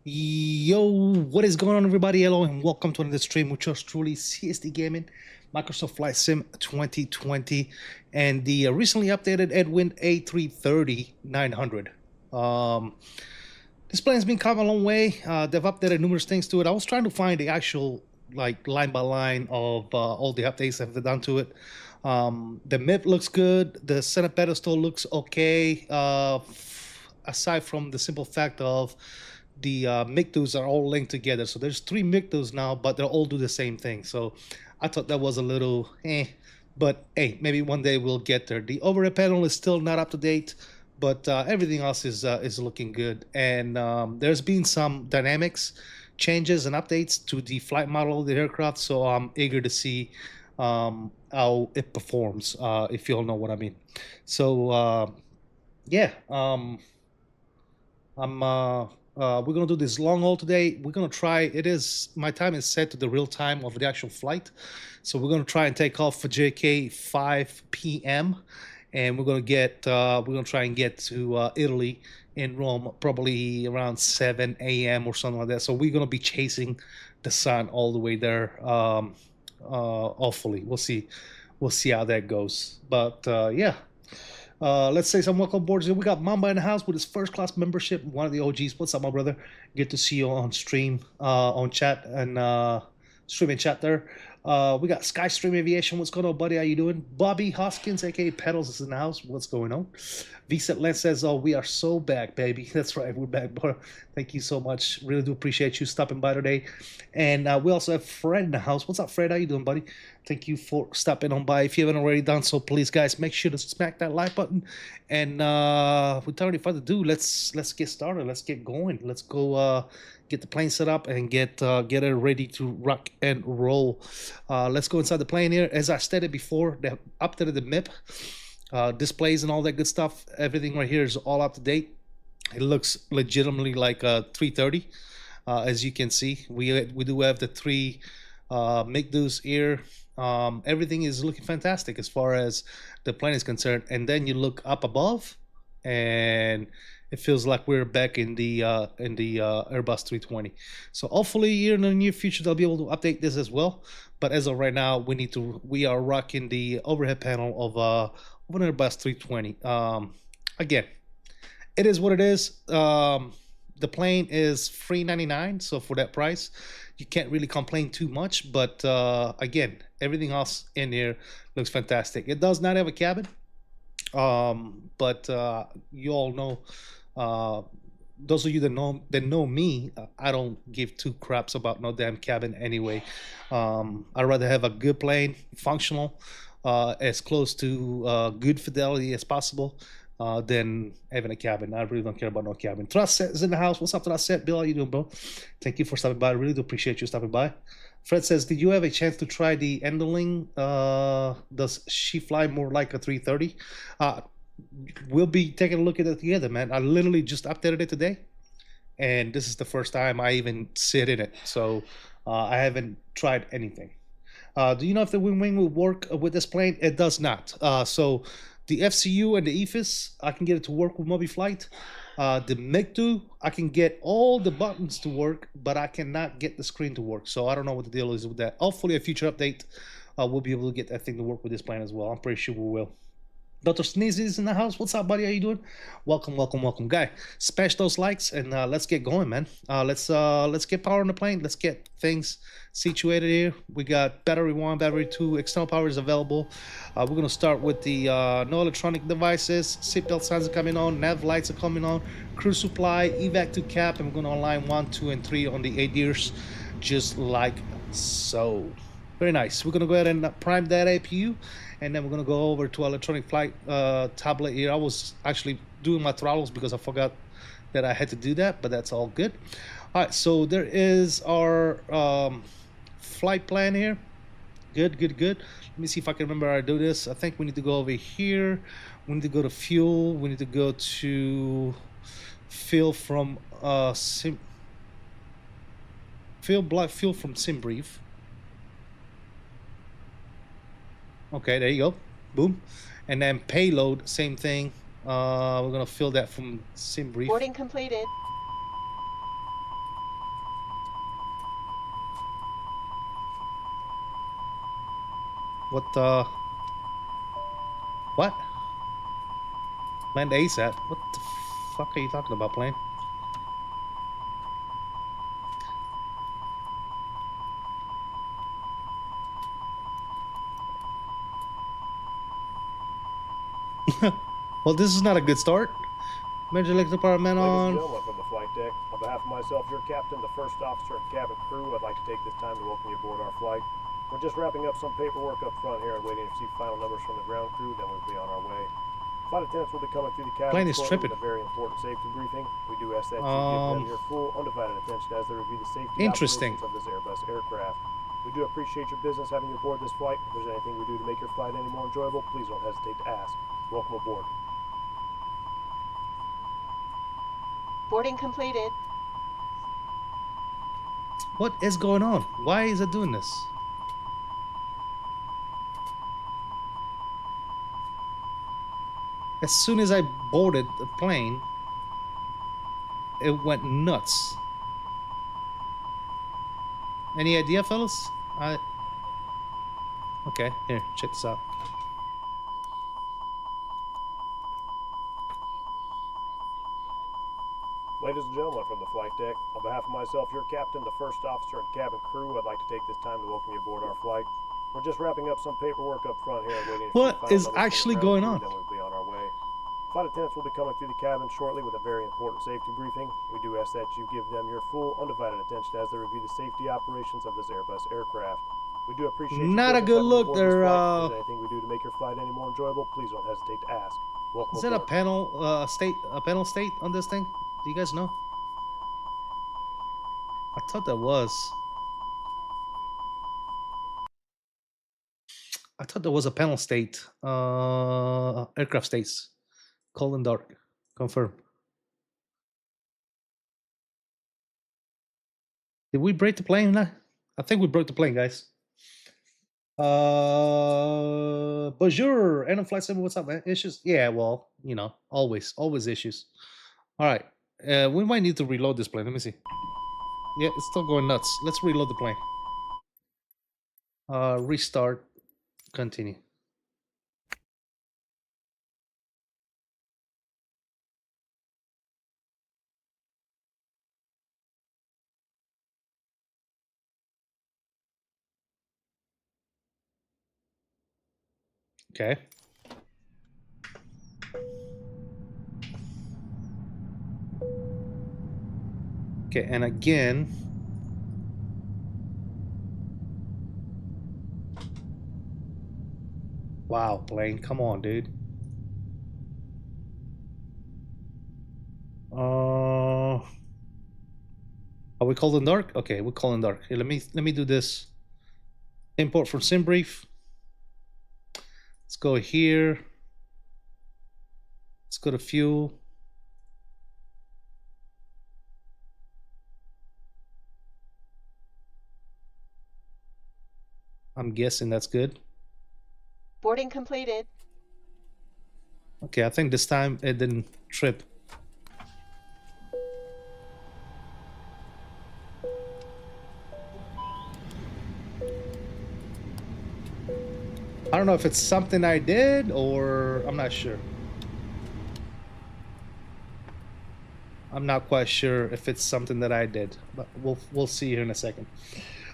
Yo, what is going on, everybody? Hello and welcome to another stream with yours truly, CSD Gaming, Microsoft Flight Sim 2020, and the recently updated Headwind A339X. This plane's been come a long way. They've updated numerous things to it. I was trying to find the actual line by line of all the updates that they've done to it. The MIP looks good. The center pedestal looks okay, aside from the simple fact of the MICTOs are all linked together. So there's 3 MICTOs now, but they all do the same thing. So I thought that was a little but hey, maybe one day we'll get there. The overhead panel is still not up to date, but everything else is looking good. And there's been some dynamics changes and updates to the flight model of the aircraft, so I'm eager to see how it performs, if you all know what I mean. So yeah, we're gonna do this long haul today. We're gonna try. My time is set to the real time of the actual flight, so we're gonna try and take off for JK 5 p.m. and we're gonna try and get to Italy in Rome probably around 7 a.m. or something like that. So we're gonna be chasing the sun all the way there. Hopefully, we'll see how that goes. But yeah. Let's say some welcome boards. We got Mamba in the house with his first class membership, one of the OGs. What's up, my brother? Good to see you on stream, on chat, and streaming chat there. We got Skystream Aviation. What's going on, buddy? How you doing? Bobby Hoskins, aka Pedals, is in the house. What's going on? VSET Lens says, "Oh, we are so back, baby." That's right, we're back, bro. Thank you so much. Really do appreciate you stopping by today. And we also have Fred in the house. What's up, Fred? How you doing, buddy? Thank you for stopping on by. If you haven't already done so, please, guys, make sure to smack that like button. And without any further ado, let's get started. Let's get going. Let's go get the plane set up and get it ready to rock and roll. Let's go inside the plane here. As I stated before, they updated the MIP. Displays and all that good stuff. Everything right here is all up to date. It looks legitimately like a 330. As you can see, we do have the three MIGDUs here. Everything is looking fantastic as far as the plane is concerned. And then you look up above, and it feels like we're back in the Airbus 320. So hopefully here in the near future they'll be able to update this as well. But as of right now, we are rocking the overhead panel of an Airbus 320. Again, it is what it is. The plane is $399, so for that price, you can't really complain too much. But again, everything else in here looks fantastic. It does not have a cabin, but you all know. Those of you that know me, I don't give two craps about no damn cabin anyway. I'd rather have a good plane, functional, as close to good fidelity as possible, than having a cabin. I really don't care about no cabin. Trust is in the house. What's up, Trust? Bill, how you doing, bro? Thank you for stopping by. I really do appreciate you stopping by. Fred says, did you have a chance to try the Enderling? Does she fly more like a 330? We'll be taking a look at it together, man. I literally just updated it today, and this is the first time I even sit in it. So I haven't tried anything. Do you know if the wing will work with this plane? It does not. So the FCU and the EFIS, I can get it to work with MobiFlight. The MIGDU, I can get all the buttons to work, but I cannot get the screen to work. So I don't know what the deal is with that. Hopefully a future update, we'll be able to get that thing to work with this plane as well. I'm pretty sure we will. Dr. Sneezy is in the house. What's up, buddy? How you doing? Welcome, welcome, welcome, guy. Smash those likes and let's get going, man. Let's get power on the plane. Let's get things situated here. We got battery 1, battery 2, external power is available. We're gonna start with the no electronic devices. Seatbelt signs are coming on. Nav lights are coming on. Crew supply, evac to cap, and we're gonna align 1, 2, and 3 on the ADIRs, just like so. Very nice. We're gonna go ahead and prime that APU. And then we're going to go over to our electronic flight tablet here. I was actually doing my throttles because I forgot that I had to do that, but that's all good. All right, so there is our flight plan here. Good, good, good. Let me see if I can remember how to do this. I think we need to go over here. We need to go to fuel. We need to go to fuel from fuel from SimBrief. Okay, there you go. Boom. And then payload, same thing. We're gonna fill that from SimBrief. Boarding completed. What? Land ASAP. What the fuck are you talking about, plane? Well, this is not a good start. Major electric department on. Ladies and gentlemen from the flight deck, on behalf of myself, your captain, the first officer, and cabin crew, I'd like to take this time to welcome you aboard our flight. We're just wrapping up some paperwork up front here and waiting to receive final numbers from the ground crew, then we'll be on our way. Flight attendants will be coming through the cabin Plane is tripping. with a very important safety briefing. We do ask that you give them your full, undivided attention as they review the safety operations of this Airbus aircraft. We do appreciate your business having you aboard this flight. If there's anything we do to make your flight any more enjoyable, please don't hesitate to ask. Welcome aboard. Boarding completed. What is going on? Why is it doing this? As soon as I boarded the plane, it went nuts. Any idea, fellas? Okay, here, check this out. Ladies and gentlemen from the flight deck, on behalf of myself, your captain, the first officer, and cabin crew, I'd like to take this time to welcome you aboard our flight. We're just wrapping up some paperwork up front here and waiting for What is actually going on? Then we'll be on our way. Flight attendants will be coming through the cabin shortly with a very important safety briefing. We do ask that you give them your full, undivided attention as they review the safety operations of this Airbus aircraft. We do appreciate not a good look there. If there's anything we do to make your flight any more enjoyable, please don't hesitate to ask. Welcome Is that a aboard. panel state on this thing? Do you guys know? I thought there was. I thought there was a panel state. Aircraft states. Cold and dark. Confirm. Did we break the plane? I think we broke the plane, guys. Bonjour, and Flight 7, what's up, man? Issues? Yeah, well, you know, always issues. All right, we might need to reload this plane. Let me see. Yeah, it's still going nuts. Let's reload the plane. Restart, continue. Okay. Okay, and again. Wow, plane, come on, dude. Are we calling dark? Okay, we're calling dark. Here, let me do this. Import from SimBrief. Let's go here. Let's go to fuel. I'm guessing that's good. Boarding completed. Okay, I think this time it didn't trip. I don't know if it's something I did or I'm not sure. I'm not quite sure if it's something that I did, but we'll see here in a second.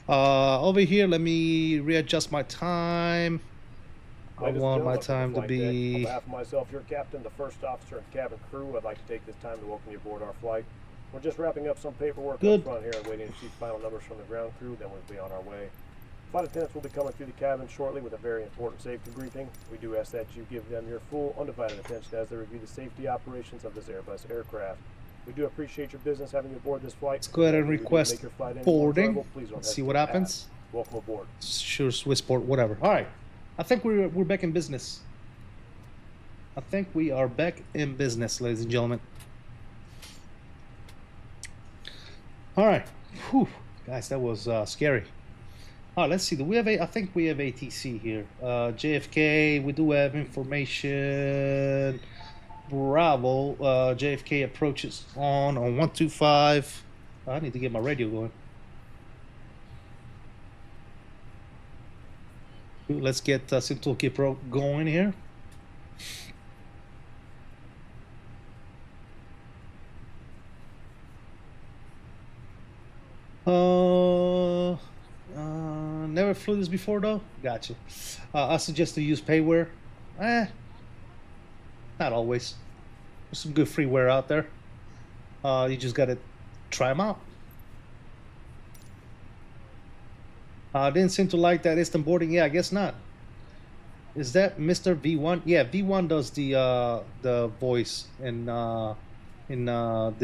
Over here, let me readjust my time. I want my time to be... On behalf of myself, your captain, the first officer, and cabin crew, I'd like to take this time to welcome you aboard our flight. We're just wrapping up some paperwork up front here and waiting to see final numbers from the ground crew, then we'll be on our way. Flight attendants will be coming through the cabin shortly with a very important safety briefing. We do ask that you give them your full, undivided attention as they review the safety operations of this Airbus aircraft. We do appreciate your business having you aboard this flight. Let's go ahead and request boarding. Let's see what happens. Welcome aboard. Sure, Swissport, whatever. All right. I think we're back in business. I think we are back in business, ladies and gentlemen. All right. Whew. Guys, that was scary. All right, let's see. Do we have I think we have ATC here. JFK, we do have information. Bravo, JFK approaches on 125. I need to get my radio going. Let's get SimToolkit Pro going here. Never flew this before though. Gotcha. I suggest to use payware. Not always. There's some good freeware out there. You just gotta try them out. Didn't seem to like that instant boarding. Yeah, I guess not. Is that Mr. V1? Yeah, V1 does the voice in the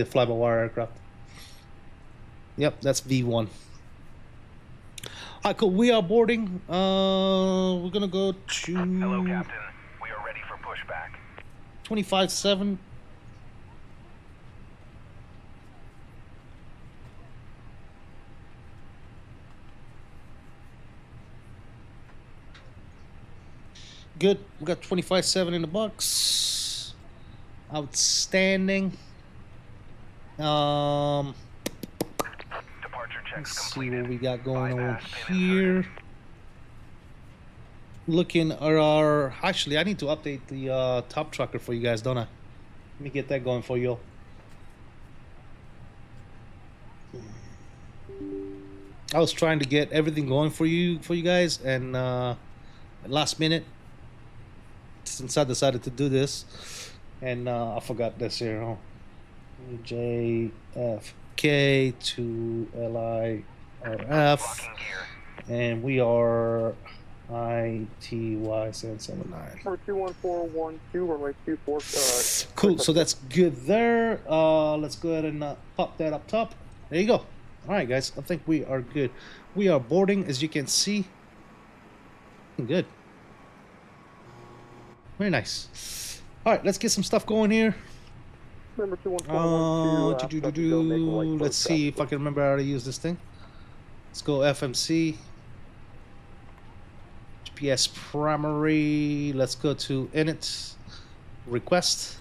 fly-by-wire aircraft. Yep, that's V1. Alright, cool. We are boarding. We're gonna go to. Hello, Captain. We are ready for pushback. 25-7. Good. We got 25-7 in the box. Outstanding. Departure checks Let's see completed. what we got going on Bypass pin here. inserted. Looking at our... Actually, I need to update the top tracker for you guys, don't I? Let me get that going for you. I was trying to get everything going for you guys, and last minute, since I decided to do this, and I forgot this here. Oh. JFK to LIRF, and we are ITY779. 21412 runway 24. Cool, so that's good there. Let's go ahead and pop that up top. There you go. All right, guys, I think we are good. We are boarding, as you can see. Good. Very nice. All right, let's get some stuff going here. Number 21412. Let's see if I can remember how to use this thing. Let's go FMC. GPS primary. Let's go to init. Request.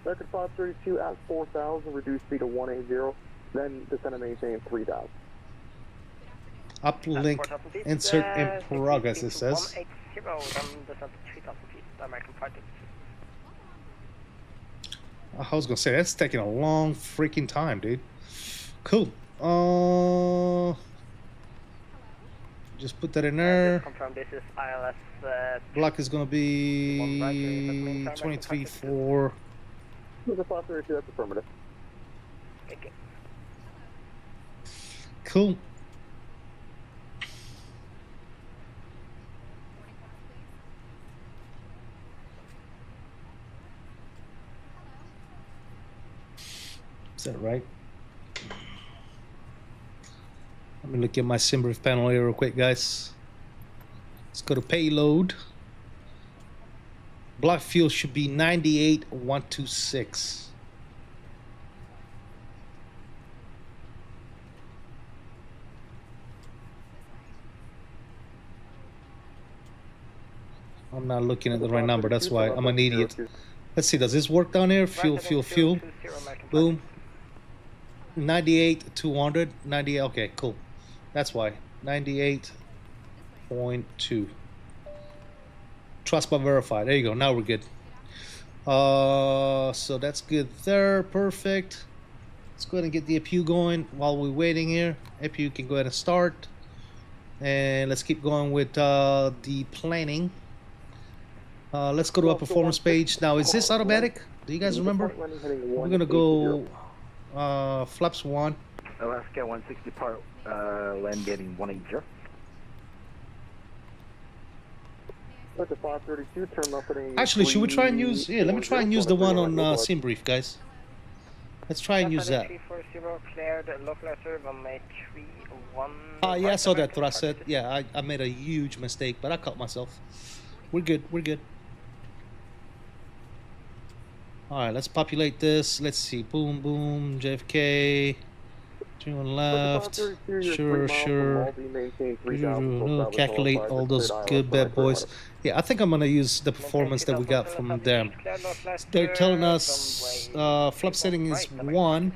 Record 532 at 4,000. Reduce speed to 180. Then descend and maintain 3,000. Uplink insert in progress, it says. I was gonna say that's taking a long freaking time, dude. Cool. Just put that in there. Confirm this is ILS. Block is gonna be 23-4. Record 532, that's affirmative. Okay. Cool. Is that right? Let me look at my SimBrief panel here real quick, guys. Let's go to payload. Block fuel should be 98,126. I'm not looking at the right number, that's why I'm an idiot. Let's see, does this work down here? Fuel, fuel, fuel. Boom. 98,200. 98, okay, cool. That's why. 98.2. Trust but verify. There you go, now we're good. So that's good there, perfect. Let's go ahead and get the APU going while we're waiting here. APU can go ahead and start. And let's keep going with the planning. Let's go to our performance page. Now, is this automatic? Do you guys remember? We're gonna go flaps 1. Alaska 160 part, land getting 180. Actually, should we try and use? Yeah, let me try and use the one on SimBrief, guys. Let's try and use that. 340 cleared localizer runway 31. Yeah, I saw that. What I said. Yeah, I made a huge mistake, but I caught myself. We're good. We're good. All right, let's populate this. Let's see. Boom, boom. JFK. 2 on left. Sure, sure. Calculate all those good bad boys. Yeah, I think I'm gonna use the performance that we got from them. They're telling us flap setting is 1,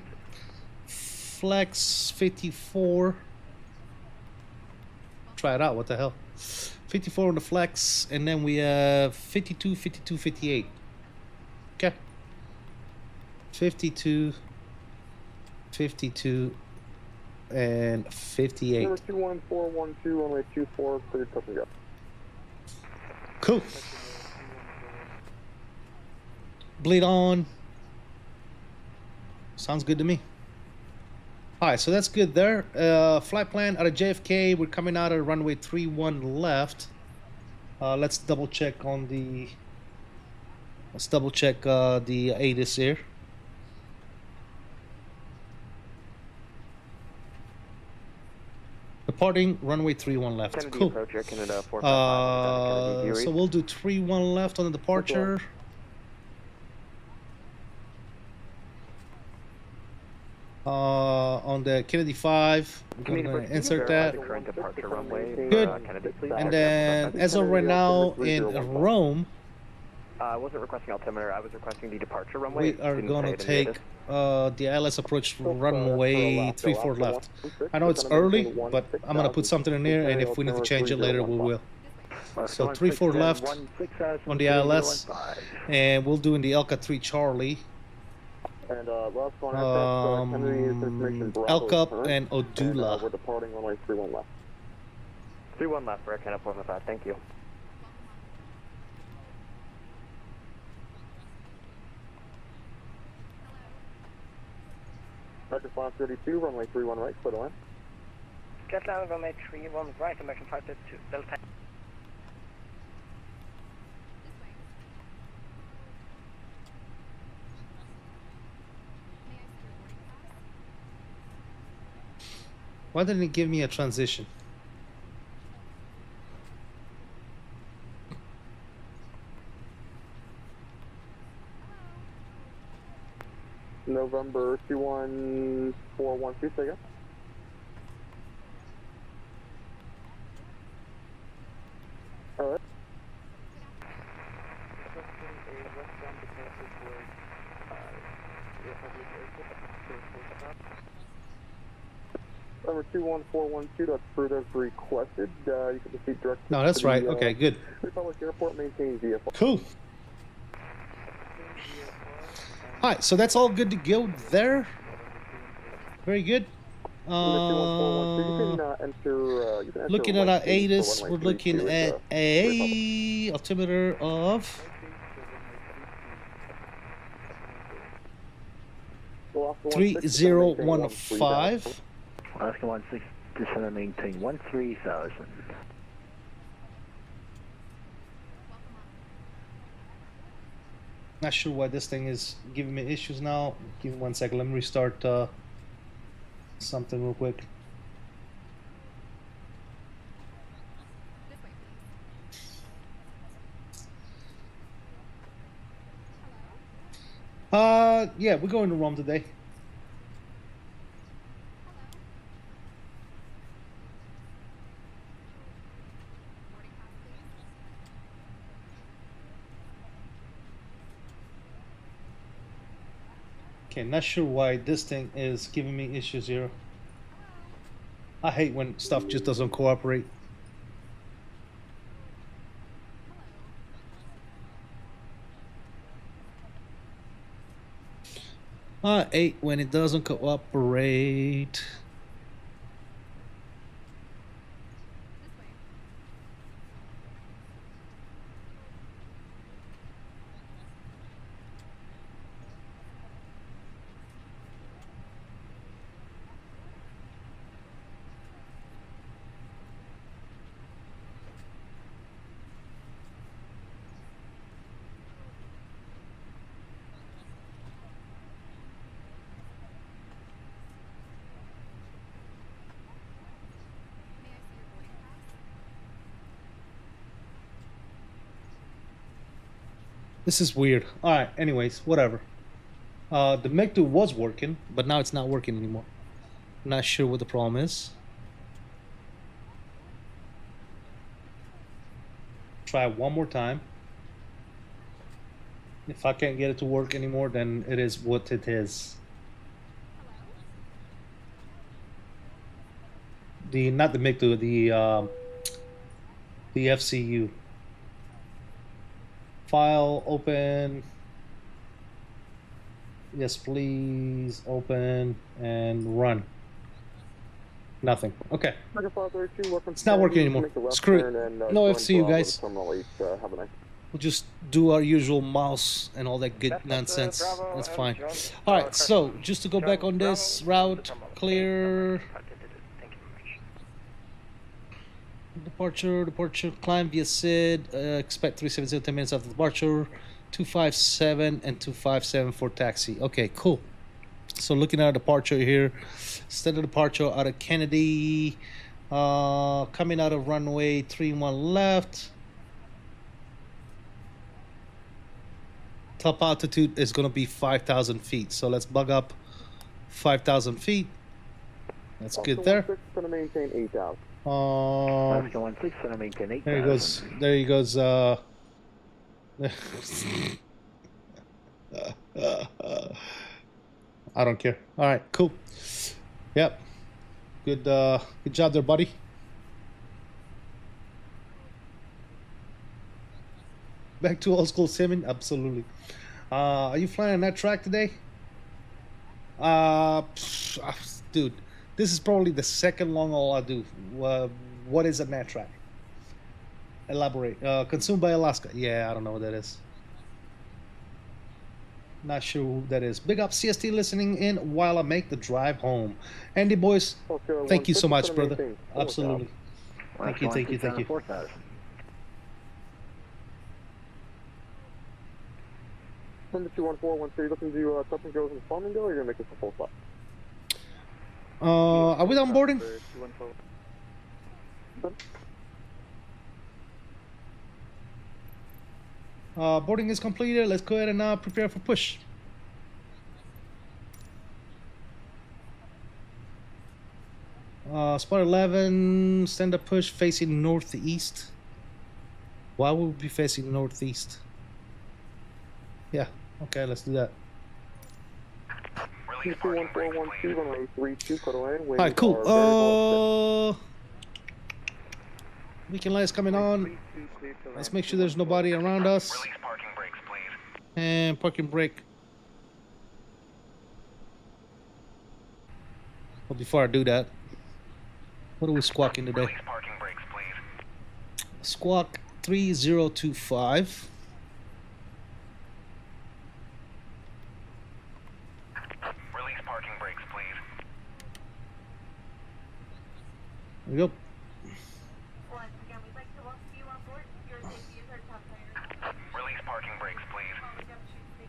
flex 54. Try it out. What the hell? 54 on the flex, and then we have 52, 52, 58. Okay. 52, 52, and 58. 21412 runway 24, cleared touch and go. Cool. Bleed on. Sounds good to me. Alright, so that's good there. Flight plan out of JFK. We're coming out of runway 31 left. Let's double check on the... Let's double check the ATIS here. Departing runway 31 left. Kennedy Cool. approach, Canada 455, So we'll do 31 left on the departure. On the Kennedy 5, we're going to insert that. Current departure runway. Good. Kennedy, please. And then, as of right now, in Rome, I wasn't requesting altimeter, I was requesting the departure runway. we are going to take the ILS approach runway 34 left. I know it's early, but I'm going to put something in there, and if we need to change it later, we will. So 34 left on the ILS, and we'll do in the Elka 3 Charlie. And last one, Kennedy is information Bravo Elkup turn, and Odula. we're departing runway 31 left. 31 left for Canada 455, thank you. Vector 532, runway 31 right, clear the line. Get down runway 31 right, American 532, Delta. Why didn't it give me a transition? November 21412, say again. Alright. Number 21412, that's approved as requested. You can proceed direct. No, that's right. Okay, good. Republic Airport maintains VFR. Cool. All right, so that's all good to go there. Very good. Number 21412, you can enter Looking at our runway 8 ATIS, for we're runway 32 looking is, at a altimeter of Alaska 3015. Alaska 16, descend and maintain 13,000. Not sure why this thing is giving me issues now. Give me 1 second. Let me restart something real quick. Yeah, we're going to Rome today. Okay, not sure why this thing is giving me issues here. I hate when stuff just doesn't cooperate. I hate when it doesn't cooperate. This is weird. Alright, anyways, whatever. The MiG-2 was working, but now it's not working anymore. Not sure what the problem is. Try one more time. If I can't get it to work anymore, then it is what it is. Not the MiG-2, the FCU. File, open. Yes, please, open and run. Nothing. Okay. It's not working anymore. Screw it. No FCU, guys. We'll just do our usual mouse and all that good nonsense. That's fine. Alright, so just to go back on this route, clear. Departure, climb via SID, expect 370 10 minutes after departure, 257 and 257 for taxi. Okay, cool. So looking at our departure here, standard departure out of Kennedy, coming out of runway 31 left. Top altitude is going to be 5,000 feet. So let's bug up 5,000 feet. That's good there. Going to maintain 8,000. Alaska 16, gonna maintain 8,000. There he goes. There he goes. I don't care. All right, cool. Yep. Good. Good job there, buddy. Back to old school simming. Absolutely. Are you flying on that track today? Dude, this is probably the second long haul I do. What is a nat track? Elaborate. Consumed by Alaska. Yeah, I don't know what that is. Not sure who that is. Big up CST listening in while I make the drive home. Andy boys, thank you so much, brother. Absolutely. Thank you. Number 214, so you're looking to do touch and goes and Flamingo, or you're going to make this a full stop? Are we on boarding? Boarding is completed. Let's go ahead and prepare for push. Spot 11, stand up push facing northeast. Why would we be facing northeast? Yeah, okay, let's do that. Alright, cool. Weekend lights coming on. Let's make sure there's nobody around us. Release parking brakes, please. And parking brake. Well, before I do that, what are we squawking today? Release parking brakes, please. Squawk 3025. Release parking brakes, please. There we go. Release parking brakes, please.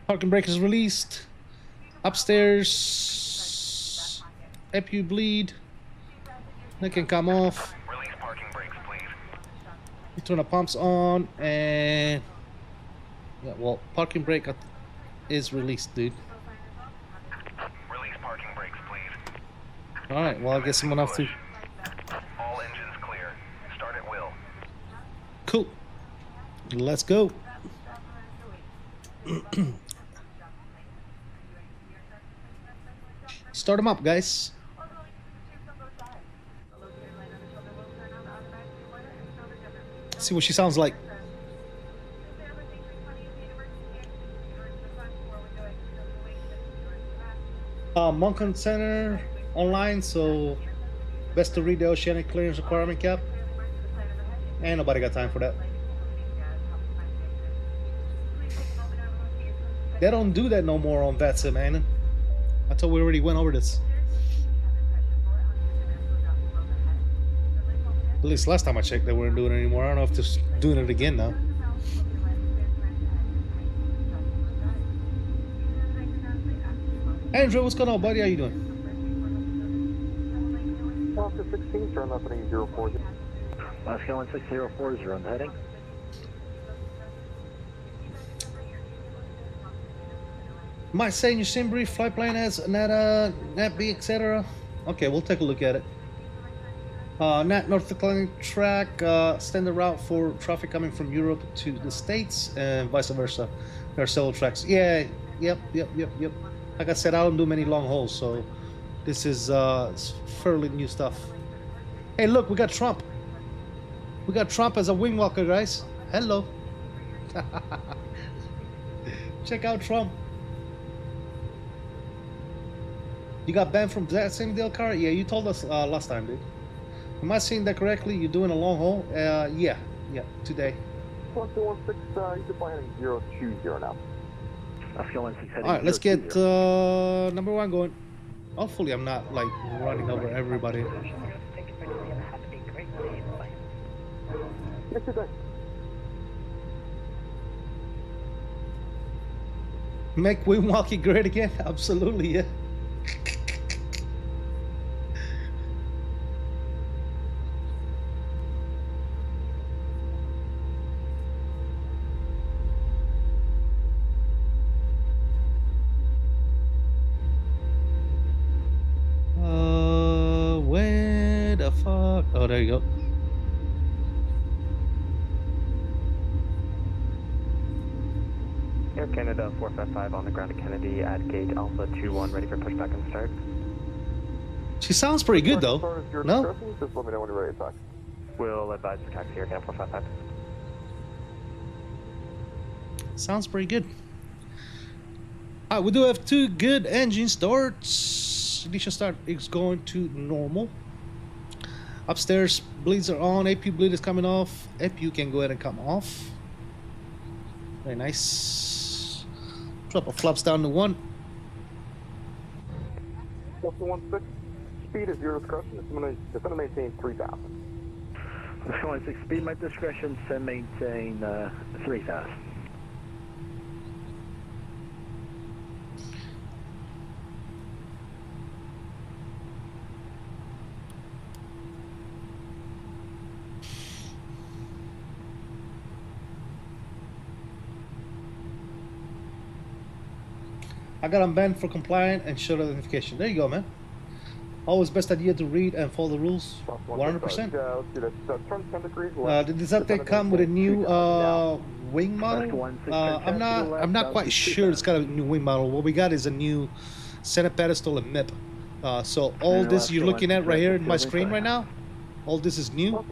Parking brake is released. Upstairs. APU bleed. They can come off. Release parking brakes, please. You turn the pumps on and yeah, well, parking brake is released, dude. Release parking brakes, please. All right. Well, I guess I'm gonna have to. All engines clear. Start at will. Cool. Let's go. Start them up, guys. See what she sounds like. Moncton Center online, so best to read the oceanic clearance requirement cap. Ain't nobody got time for that. They don't do that no more on VATSIM, man. I thought we already went over this. At least last time I checked, they weren't doing it anymore. I don't know if they're doing it again now. Andrew, what's going on, buddy? How you doing? Oscar 16, turn opening 040. Oscar 1604 is your own heading. Might say in your sim brief, flight plan has NAT-B, etc. Okay, we'll take a look at it. NAT North Atlantic track, standard route for traffic coming from Europe to the States and vice versa. There are several tracks. Yeah, yep. Like I said, I don't do many long hauls, so this is fairly new stuff. Hey, look, we got Trump. We got Trump as a wing walker, guys. Hello. Check out Trump. You got banned from that same deal car? Yeah, you told us last time, dude. Am I seeing that correctly? You're doing a long haul? Yeah, today. 1216, you can fly heading 020 now. Alright, let's get number one going. Hopefully I'm not like running over everybody. Yes, today. Make wing walking great again? Absolutely, yeah. Where the fuck? Oh, there you go. Air Canada 455 on the ground at Kennedy at gate Alpha 21, ready for pushback and start. She sounds pretty good though. No? Just let me know when you're ready to talk. We'll advise the taxi Air Canada 455. All right, we do have 2 good engine starts. Ignition start is going to normal. Upstairs, bleeds are on. APU bleed is coming off. APU can go ahead and come off. Very nice. Drop our flaps down to 1. Delta 16, speed is your discretion. It's going to maintain 3,000. Delta 16, speed my discretion, send maintain 3,000. I got unbanned for compliant and show identification. There you go, man. Always best idea to read and follow the rules. 100%. Let's do this. Turn 10 degrees. Did this update come with a new wing model? I'm not quite sure it's got a new wing model. What we got is a new center pedestal and MIP. So all this you're looking at right here in my screen right now, all this is new.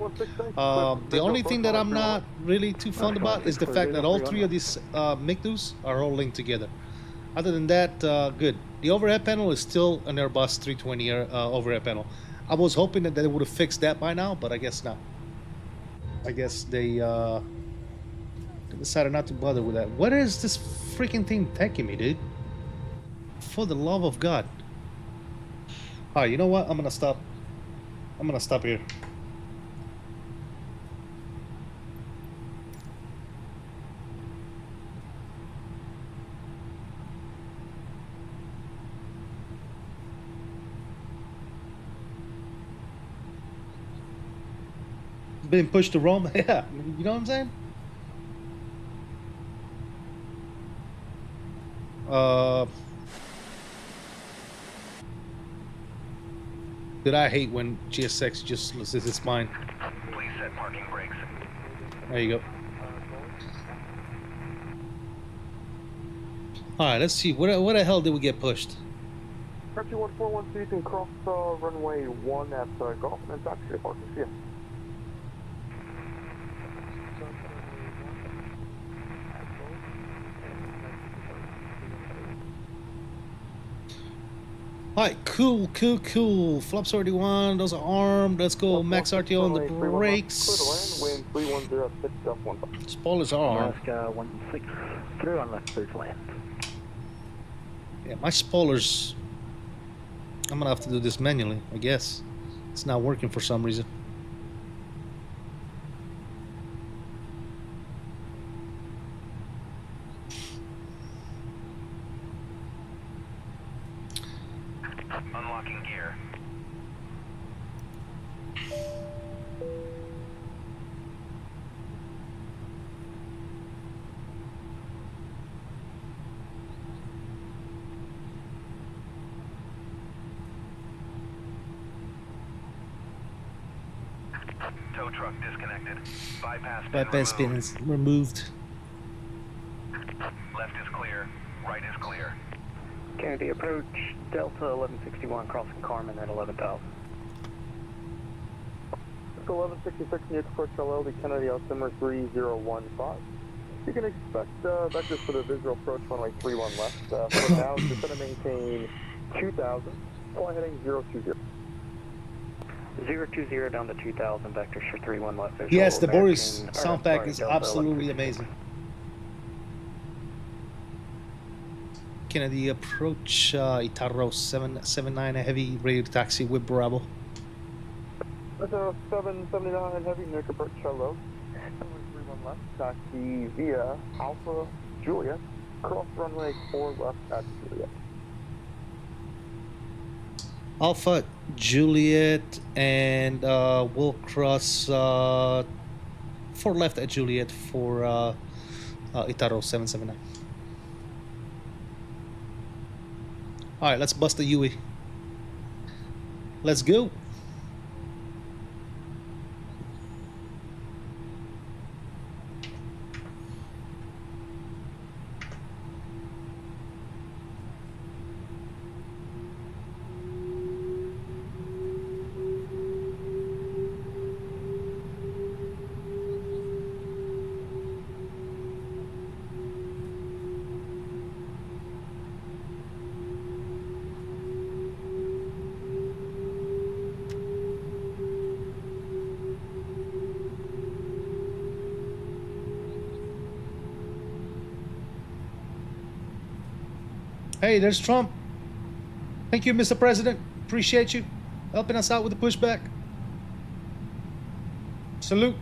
The only thing that I'm not really too fond about is the fact that all 3 of these MIGDUs are all linked together. Other than that, good. The overhead panel is still an Airbus 320 overhead panel. I was hoping that they would have fixed that by now, but I guess not. I guess they decided not to bother with that. What is this freaking thing taking me, dude? For the love of God. Alright, you know what? I'm gonna stop. I'm gonna stop here. Being pushed to Rome. Yeah, you know what I'm saying? Did I hate when GSX just loses its mind? Please set parking brakes. There you go. Alright, let's see. What the hell did we get pushed? Approaching 141, so you can cross runway 1 at Golf and it's actually parking. Yeah. Alright, cool. Flaps already won. Those are armed. Let's go max RTO on the brakes. Spoilers are armed. Alaska 16, through on left, clear to land. Yeah, my spoilers. I'm gonna have to do this manually, I guess. It's not working for some reason. Unlocking gear. Tow truck disconnected. Bypass pin is removed. Left is clear. Right is clear. Kennedy, approach Delta 1161, crossing Carmen at 11,000. Delta 1166, near Corsair, the Kennedy altimeter 3015. You can expect that's just for the visual approach runway 31 left. For now, it's going to maintain 2,000, fly heading 020. 020 down to 2,000, vectors for 31 left. Visual. Yes, the Boris sound pack is absolutely amazing. Kennedy approach Itaro 779 heavy radio taxi with Bravo. That's a 779 heavy near approach Charlotte. 31 left, taxi via Alpha Juliet, cross runway 4 left at Juliet. Alpha Juliet, and we'll cross 4 left at Juliet for Itaro 779. Alright, let's bust the UE. Let's go. Hey, there's Trump. Thank you, Mr. President. Appreciate you helping us out with the pushback. Salute.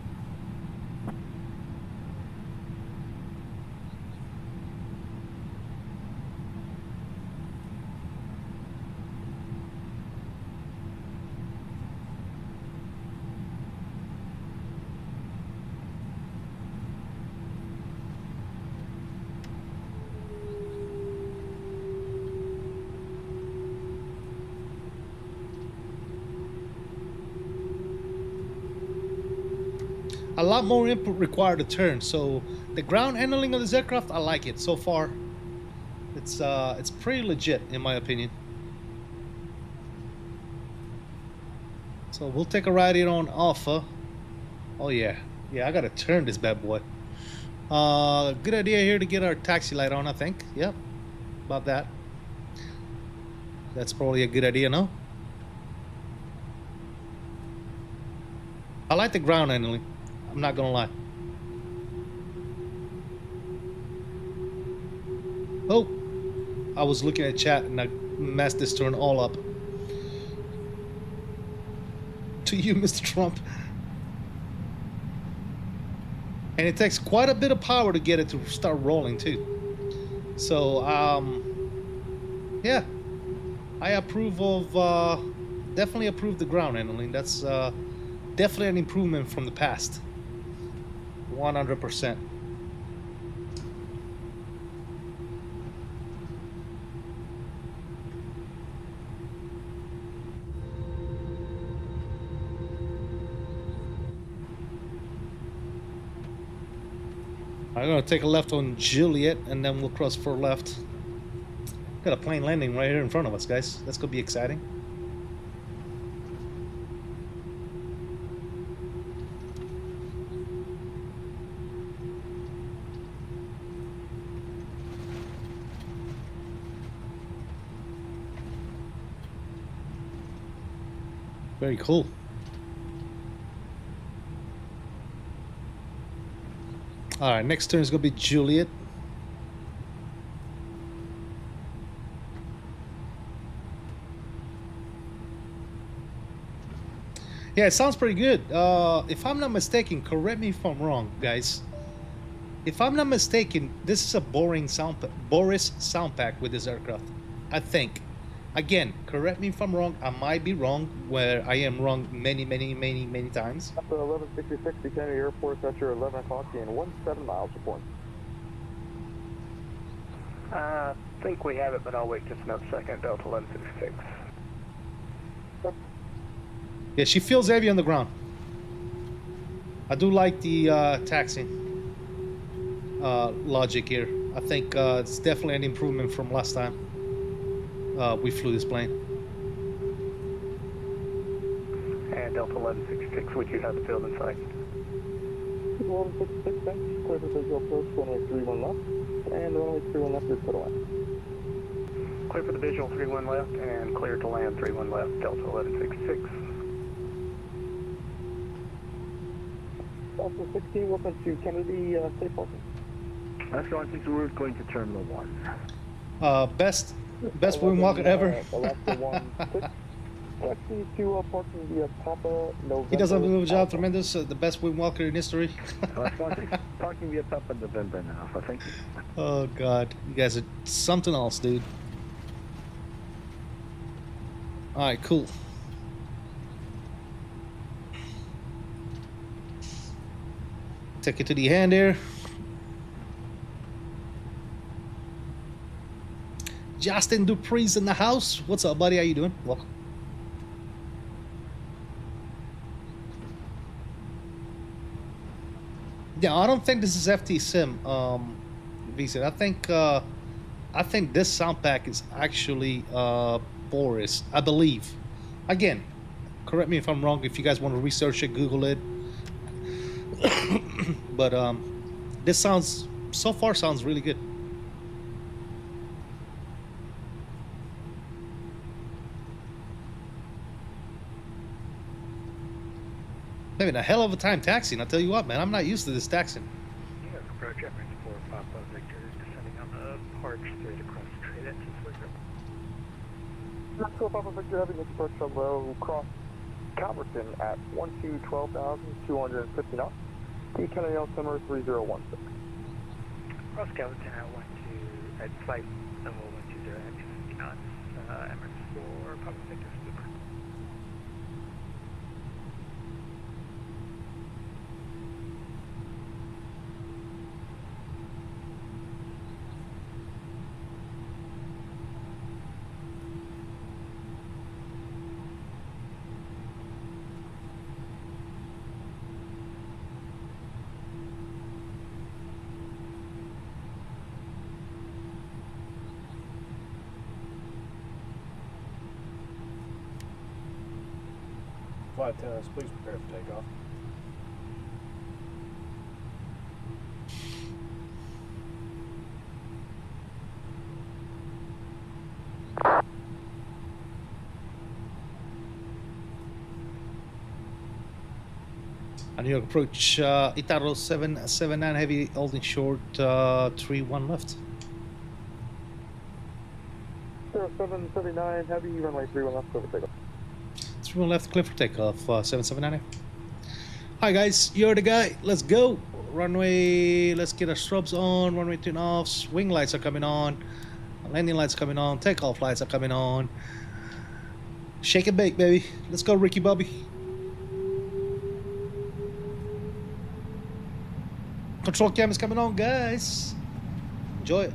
A lot more input required to turn, so the ground handling of this aircraft, I like it so far. It's pretty legit in my opinion. So we'll take a ride in on Alpha. Oh yeah, I gotta turn this bad boy. Good idea here to get our taxi light on, I think. Yep, about that. That's probably a good idea, no? I like the ground handling. I'm not gonna lie. Oh, I was looking at chat and I messed this turn all up. To you, Mr. Trump. And it takes quite a bit of power to get it to start rolling too. So, yeah, I approve of, definitely approve the ground handling. That's definitely an improvement from the past. 100%. I'm gonna take a left on Juliet and then we'll cross for left. Got a plane landing right here in front of us, guys. That's gonna be exciting. Very cool. All right, next turn is gonna be Juliet. Yeah, it sounds pretty good. If I'm not mistaken, correct me if I'm wrong, guys. If I'm not mistaken, this is a Boris sound pack with this aircraft, I think. Again, correct me if I'm wrong. I might be wrong, where I am wrong many times. After 1166 to Kennedy Airport, that's your 11 o'clock and 17 miles report. I think we have it, but I'll wait just another second. Delta 1166. Yeah, she feels heavy on the ground. I do like the taxiing logic here. I think it's definitely an improvement from last time we flew this plane. And Delta 1166, would you have the field in sight? 1166, thanks. Clear for visual approach, runway 31 left. And runway 31 left is to the land. Clear for the visual 31 left and clear to land 31 left, Delta 1166. Delta 16, welcome to Kennedy, safe parking. That's going to we're going to Terminal 1. Best windwalker ever. Alaska 16. Collecting to parking via Papa November. He does a good job, tremendous. The best windwalker in history. Parking via Papa November now, I think. Oh God, you guys are something else, dude. All right, cool. Take it to the hand there. Justin Dupree's in the house. What's up, buddy? How you doing? Welcome. Yeah, I don't think this is FTSIM, Visa. I think this sound pack is actually Boris, I believe. Again, correct me if I'm wrong. If you guys want to research it, Google it. But this so far sounds really good. Having a hell of a time taxiing. I'll tell you what, man. I'm not used to this taxiing. Yes, approach Headwind 4 Papa Victor, descending on the park straight across the So Papa Victor having a approach below cross Calverton at 12,250 knots. T Kennedy altimeter 3016. Cross Calverton at 12 at flight level 120 at 250 knots. Emirates for Papa Victor Super. Flight attendants, please prepare for takeoff. On your approach, Itaro 779 heavy, holding short, 3-1 left. 0779 heavy, runway 31 left, over takeoff. 3-1 left, clear for takeoff, 779. Hi guys, you're the guy, let's go. Runway, let's get our strobes on, runway turn offs, wing lights are coming on, landing lights coming on, takeoff lights are coming on. Shake and bake, baby. Let's go, Ricky Bobby. Control cam is coming on, guys. Enjoy it.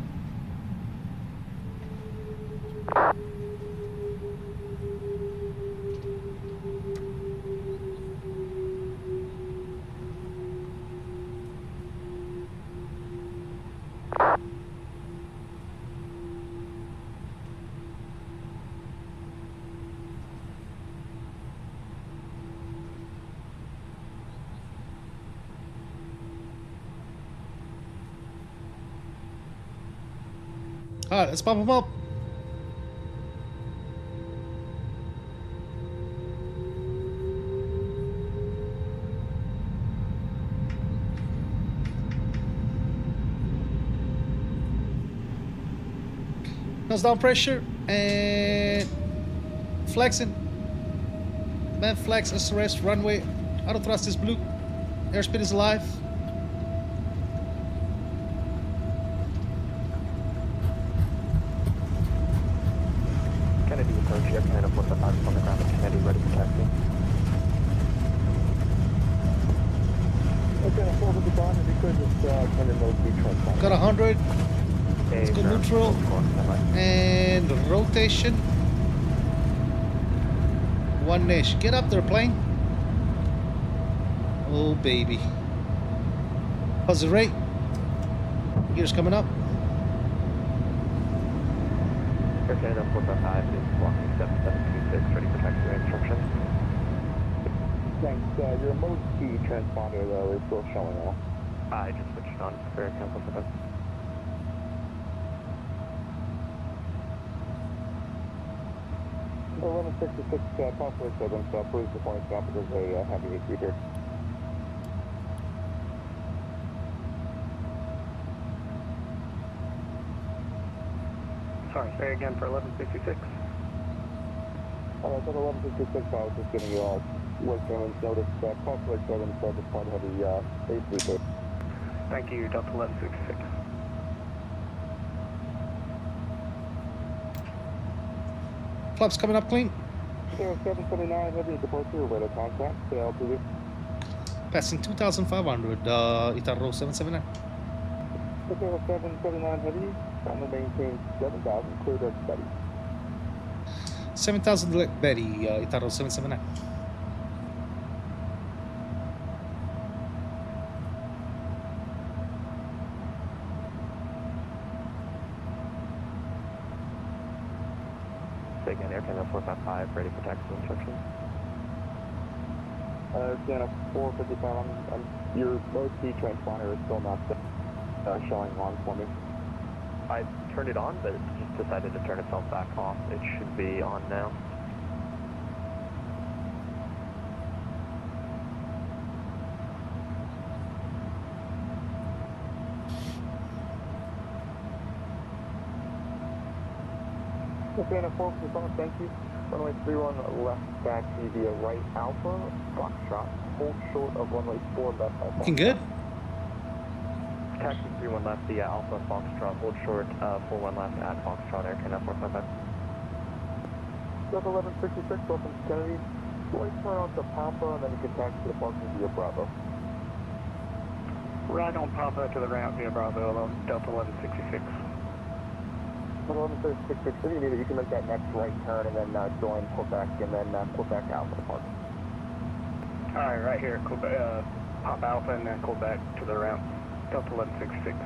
Alright, let's pump them up. Nose down pressure and flexing. Man flex, SRS, runway. Auto thrust is blue. Airspeed is alive. Kennedy approach, Air Canada 455 on the ground, Kennedy ready for taxi. Okay, 455, if you could just turn in those beach runs. Got 100. Let's go neutral. And rotation. One niche. Get up there, plane. Oh, baby. How's the rate? Gears coming up. Air Canada 455 is walking 7726, ready for taxiway instructions. Thanks. Your mode key transponder, though, is still showing off. I just switched on for Air Canada 455. The 1166 possibly seven, so please deploy stop because they have the AC here. Sorry, say again for 1166. Alright, so the 1166, I was just giving you all work German's notice. Possibly seven, so just part of the AC. Thank you, Delta 1166. Flaps coming up clean. 779, heavy departure, radar contact, altitude. Passing 2,500, Itaro 779. 779 heavy, trying to maintain 7,000, clear to Betty. 7,000 Betty, Itaro 779. Say again, Air Canada 455, ready for taxi instructions. Canada 455, your mode key transponder is still not showing on for me. I turned it on, but it just decided to turn itself back off. It should be on now. Okay, and a 4 thank you. Runway 31 left, taxi via right Alpha, Foxtrot, hold short of runway 4 left Alpha. Looking good. Taxi 31 left via Alpha Foxtrot, hold short 41 left at Foxtrot, airtrain F455. Delta 1166, welcome to Kennedy. Right turn on to Papa, and then you can taxi to the parking via Bravo. Right on Papa to the ramp via Bravo, Delta 1166. 1166, if you need it, you can make that next right turn and then join Quebec and then Quebec Alpha to parking. Alright, right here, Quebec, Pop Alpha and then Quebec to the ramp, Delta 1166.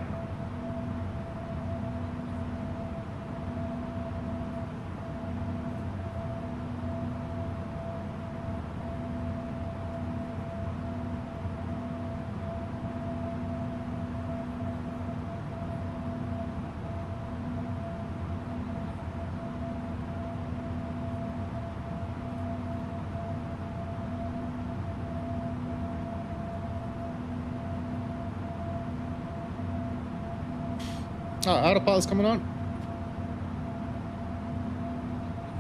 Oh, autopilot's coming on.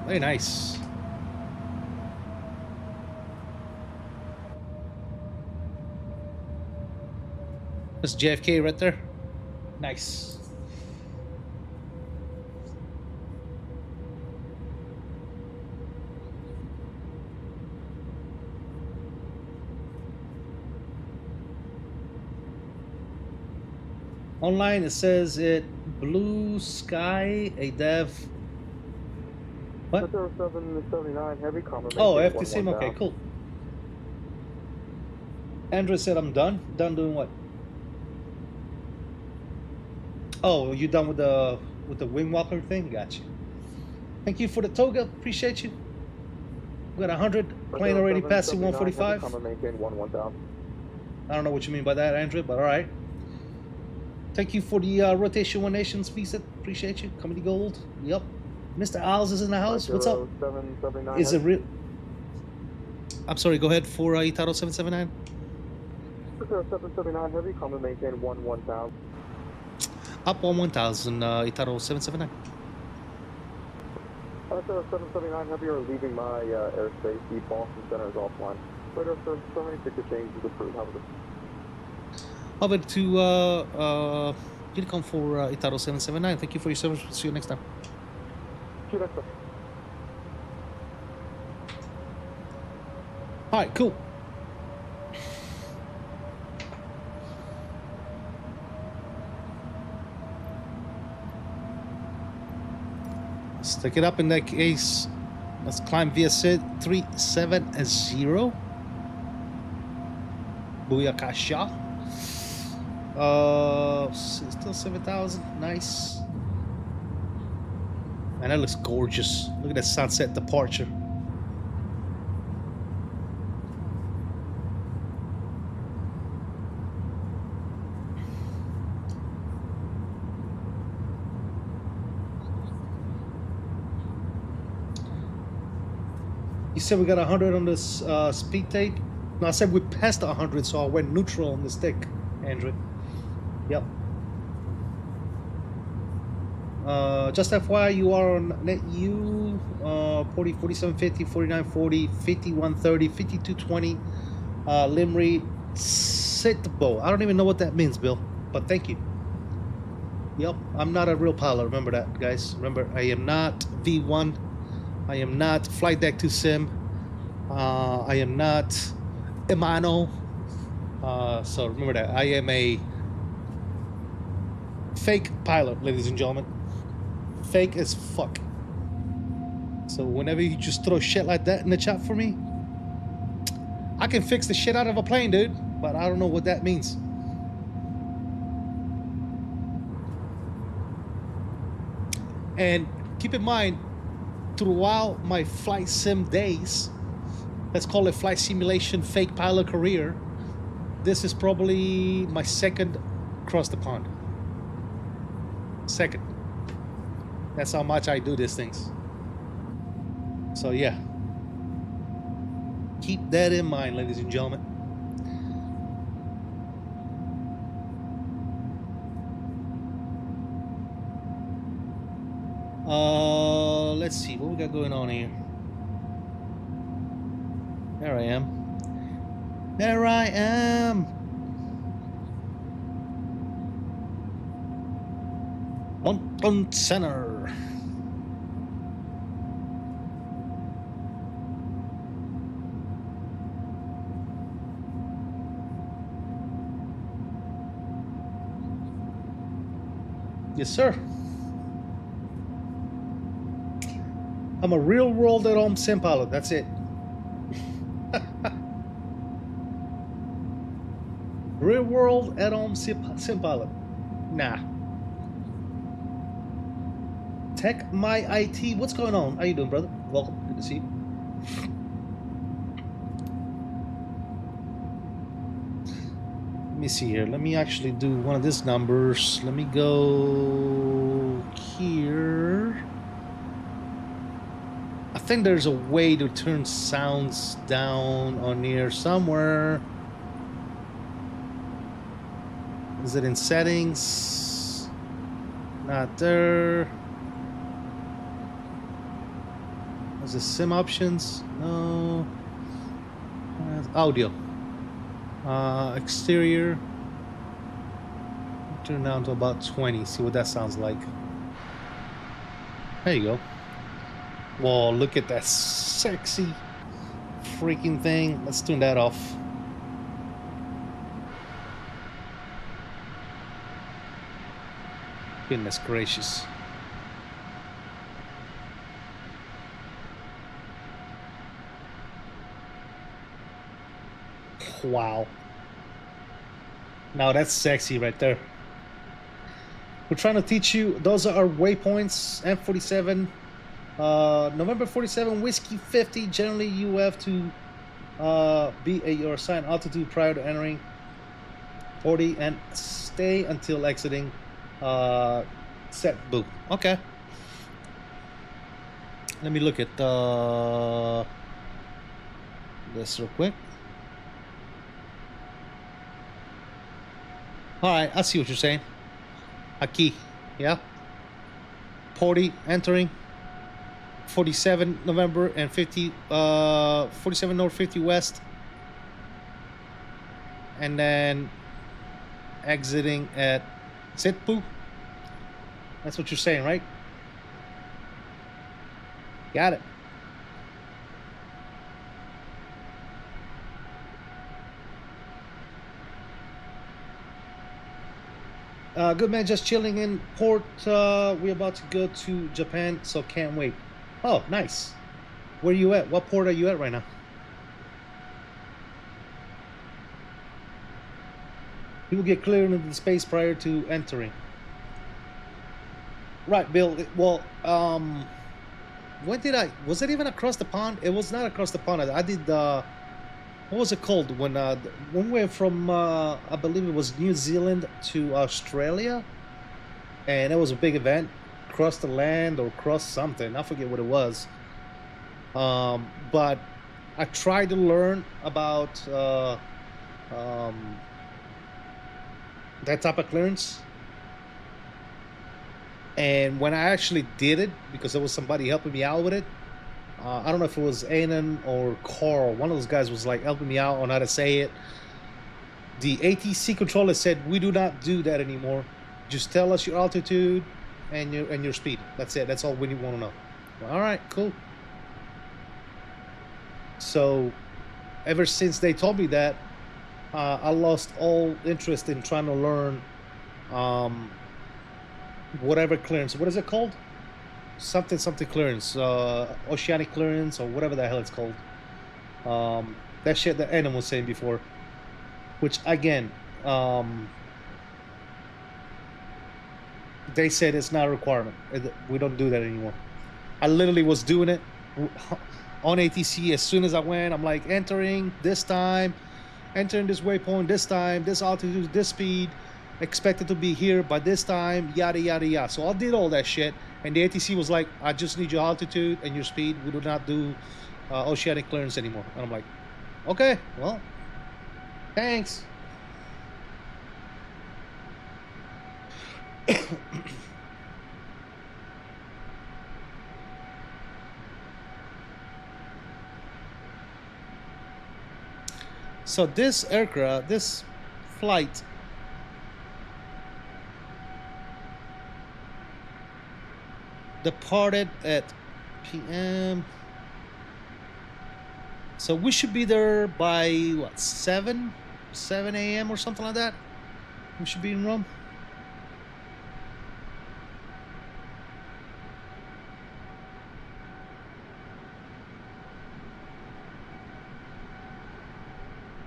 Very nice. That's JFK right there. Nice. Online it says it blue sky a dev. What? 779 heavy comment. Oh, FTSIM. Okay, cool. Andrew said I'm done. Done doing what? Oh, you done with the wing walker thing? Gotcha. Thank you for the toga. Appreciate you. We got 100 plane already passing 145. I don't know what you mean by that, Andrew, but all right. Thank you for the Rotation One Nations visa. Appreciate you. Comedy Gold. Yep. Mr. Owls is in the house. What's up? Is it real? I'm sorry. Go ahead for Itaro 779. 779 heavy. Comment maintain 1000. Up on 1000. Itaro 779. 779 heavy are leaving my airspace. The Boston Center is offline. Radar 776 change is approved. How about this? Over to Unicom for Itaro 779. Thank you for your service. See you next time. See you next time. All right, cool. Let's take it up in that case. Let's climb via 370. Booyakasha. Still 7,000. Nice. Man, that looks gorgeous. Look at that sunset departure. You said we got 100 on this speed tape? No, I said we passed 100, so I went neutral on the stick, Andrew. Yep. Just FYI, you are on NetU 40, 4750, 4940, 5130, 5220, Limri, Sitbo. I don't even know what that means, Bill, but thank you. Yep, I'm not a real pilot. Remember that, guys. Remember, I am not V1. I am not Flight Deck 2 Sim. I am not Emano. So remember that. I am a fake pilot, ladies and gentlemen. Fake as fuck. So whenever you just throw shit like that in the chat for me, I can fix the shit out of a plane, dude, but I don't know what that means. And keep in mind, throughout my flight sim days, let's call it flight simulation fake pilot career, this is probably my second across the pond. Second. That's how much I do these things. So yeah. Keep that in mind, ladies and gentlemen. let's see what we got going on here. There I am. There I am. On center. Yes, sir. I'm a real world at home sim pilot. That's it. Real world at home sim pilot. Nah. Tech my IT. What's going on? How you doing, brother? Welcome. Good to see you. Let me see here. Let me actually do one of these numbers. Let me go here. I think there's a way to turn sounds down on here somewhere. Is it in settings? Not there. Is it sim options? No. Audio. Exterior. Turn down to about 20. See what that sounds like. There you go. Whoa, look at that sexy freaking thing. Let's turn that off. Goodness gracious. Wow. Now that's sexy right there. We're trying to teach you, those are our waypoints. M47, November 47, Whiskey 50. Generally, you have to be at your assigned altitude prior to entering 40 and stay until exiting set boop. Okay. Let me look at this real quick. All right, I see what you're saying. Aquí, yeah. 40 entering, 47 November and 50, 47 North, 50 West, and then exiting at Sitpu. That's what you're saying, right? Got it. Good man, just chilling in port. We're about to go to Japan, so can't wait. Oh, nice. Where are you at? What port are you at right now? People get cleared into the space prior to entering. Right, Bill. Well, when did I? Was it even across the pond? It was not across the pond. I did. What was it called when we went from I believe it was New Zealand to Australia, and it was a big event, cross the land or cross something. I forget what it was. But I tried to learn about that type of clearance, and when I actually did it, because there was somebody helping me out with it. I don't know if it was Anan or Carl. One of those guys was like helping me out on how to say it. The ATC controller said, "We do not do that anymore. Just tell us your altitude and your speed. That's it. That's all we want to know." Well, all right, cool. So, ever since they told me that, I lost all interest in trying to learn whatever clearance. What is it called? Something clearance, oceanic clearance, or whatever the hell it's called. That shit that Adam was saying before, which again, they said it's not a requirement. We don't do that anymore. I literally was doing it on ATC as soon as I went. I'm like, entering this time, entering this waypoint this time, this altitude, this speed, expected to be here by this time, yada yada yada. So I did all that shit. And the ATC was like, "I just need your altitude and your speed. We do not do oceanic clearance anymore." And I'm like, "Okay, well, thanks." So this aircraft, this flight, departed at PM. So we should be there by what, 7 a.m. or something like that. We should be in Rome.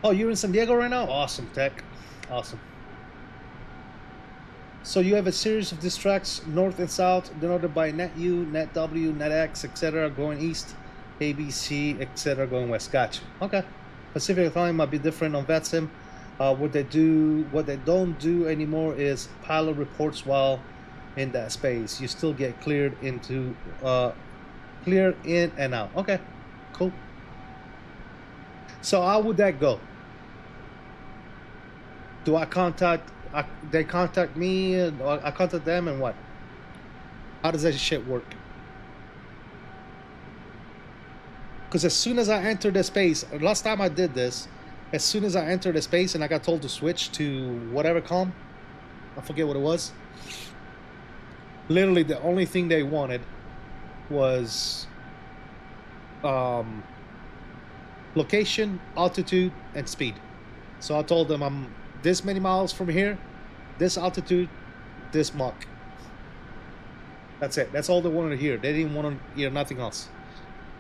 Oh, you're in San Diego right now? Awesome, Tech. Awesome. So you have a series of these tracks, north and south, denoted by net U, net W, net X, etc., going east, ABC, etc., going west. Gotcha. Okay. Pacific time might be different on VATSIM. What they don't do anymore is pilot reports while in that space. You still get cleared into, cleared in and out. Okay, cool. So how would that go? Do I contact, they contact me, or I contact them, and what? How does that shit work? Because as soon as I enter the space, last time I did this, as soon as I entered the space and I got told to switch to whatever comm, I forget what it was. Literally the only thing they wanted was location, altitude, and speed. So I told them I'm this many miles from here, this altitude, this Mach. That's it. That's all they wanted to hear. They didn't want to hear nothing else.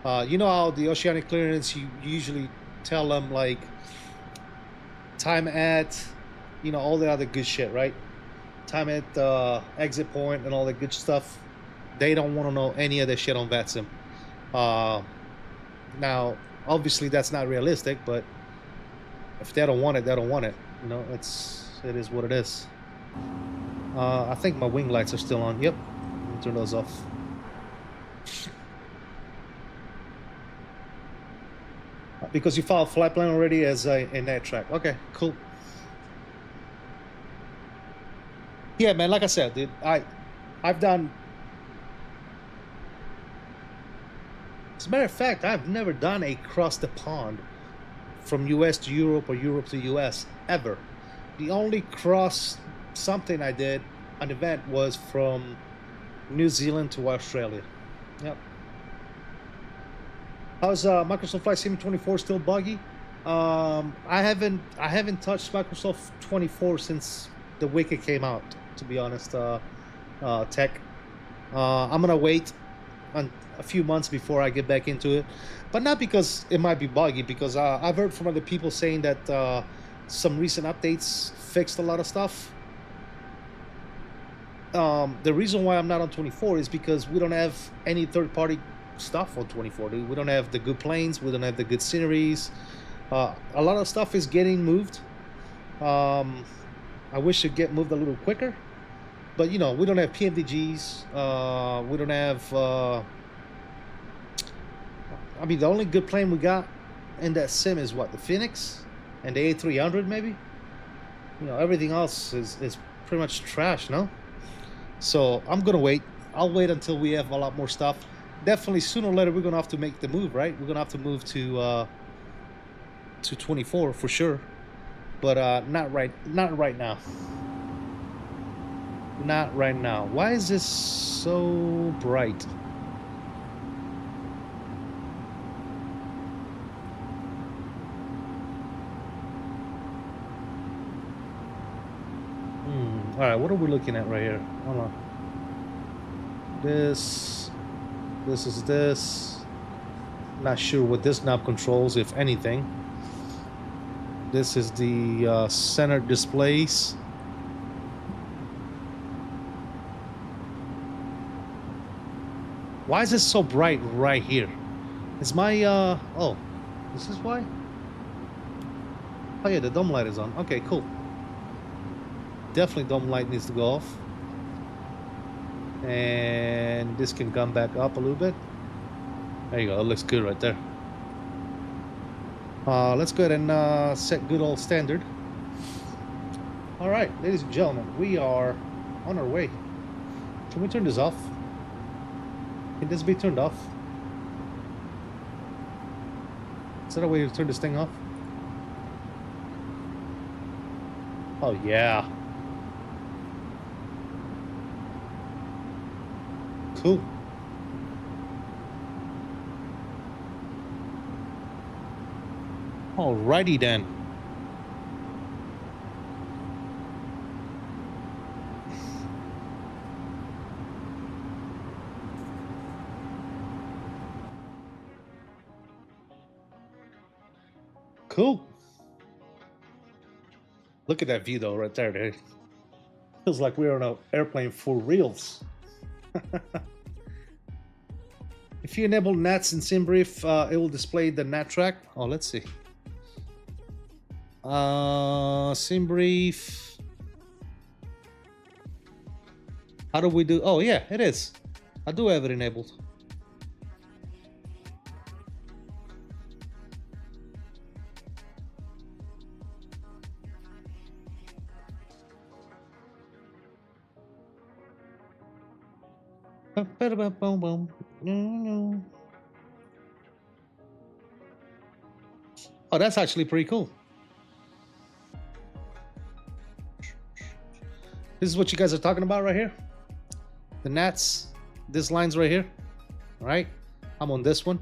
You know how the oceanic clearance, you usually tell them like time at, you know, all the other good shit, right? Time at exit point and all that good stuff. They don't want to know any of that shit on VATSIM. Now, obviously that's not realistic, but if they don't want it, they don't want it. You know, it is what it is. I think my wing lights are still on. Yep, let me turn those off. Because you filed flight plan already as a net track. Okay, cool. Yeah, man, like I said, dude, I've done. As a matter of fact, I've never done a cross the pond from US to Europe or Europe to US ever. The only cross something I did, an event, was from New Zealand to Australia. Yep. How's Microsoft Flight Sim 24 still buggy? I haven't touched Microsoft 24 since the Wiki came out, to be honest. Tech. I'm gonna wait a few months before I get back into it, but not because it might be buggy, because I've heard from other people saying that some recent updates fixed a lot of stuff. The reason why I'm not on 24 is because we don't have any third-party stuff on 24, dude. We don't have the good planes, we don't have the good sceneries. A lot of stuff is getting moved. I wish it'd get moved a little quicker, but you know, we don't have PMDGs. We don't have I mean, the only good plane we got in that sim is what, the Phoenix and the A300 maybe. You know, everything else is pretty much trash, no? So I'm gonna wait. I'll wait until we have a lot more stuff. Definitely sooner or later we're gonna have to make the move, right? We're gonna have to move to 24 for sure, but not right now. Not right now. Why is this so bright? All right, what are we looking at right here? Hold on. This is this. Not sure what this knob controls, if anything. This is the center displays. Why is this so bright right here? Is my oh, this is why? Oh yeah, the dome light is on. Okay, cool. Definitely dome light needs to go off. And this can come back up a little bit. There you go, it looks good right there. Let's go ahead and set good old standard. All right, ladies and gentlemen, we are on our way. Can we turn this off? Can this be turned off? Is that a way to turn this thing off? Oh yeah. Cool. Alrighty then. Cool. Look at that view though, right there, dude. Feels like we're on an airplane for reals. If you enable NATs in SimBrief, it will display the NAT track. Oh, let's see. SimBrief. How do we do? Oh yeah, it is. I do have it enabled. Oh, that's actually pretty cool. This is what you guys are talking about right here. The NATs, this line's right here. All right, I'm on this one.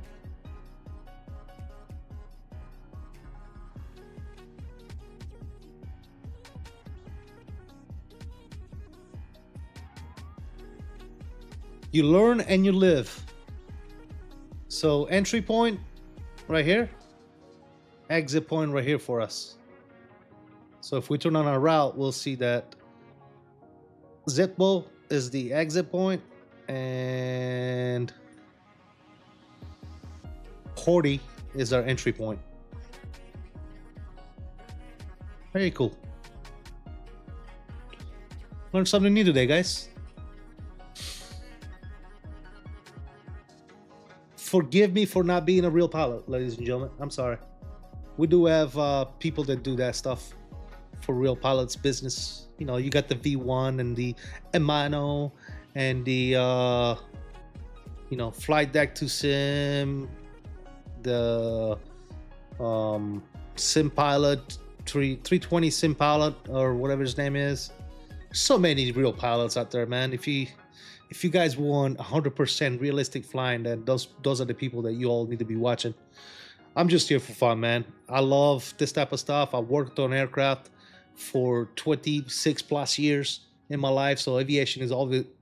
You learn and you live. So entry point right here, exit point right here for us. So if we turn on our route, we'll see that Zippo is the exit point and Horty is our entry point. Very cool. Learned something new today, guys. Forgive me for not being a real pilot, ladies and gentlemen. I'm sorry. We do have people that do that stuff for real pilots business. You know, you got the V1 and the Emano and the, you know, Flight Deck to Sim, the Sim Pilot, 320 Sim Pilot, or whatever his name is. So many real pilots out there, man. If you guys want 100% realistic flying, then those are the people that you all need to be watching. I'm just here for fun, man. I love this type of stuff. I worked on aircraft for 26 plus years in my life, so aviation is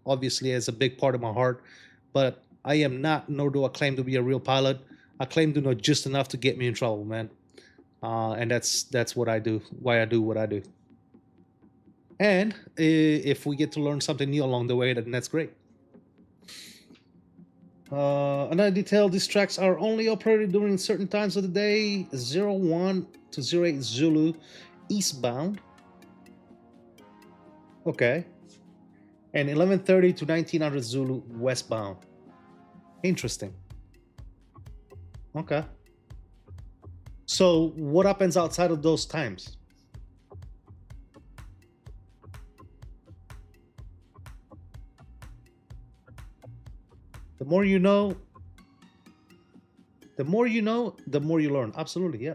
obviously a big part of my heart. But I am not, nor do I claim to be a real pilot. I claim to know just enough to get me in trouble, man. And that's what I do. Why I do what I do. And if we get to learn something new along the way, then that's great. Another detail, these tracks are only operated during certain times of the day. 01 to 08 Zulu eastbound. Okay. And 11:30 to 1900 Zulu westbound. Interesting. Okay. So what happens outside of those times? The more you know, the more you learn. Absolutely, yeah.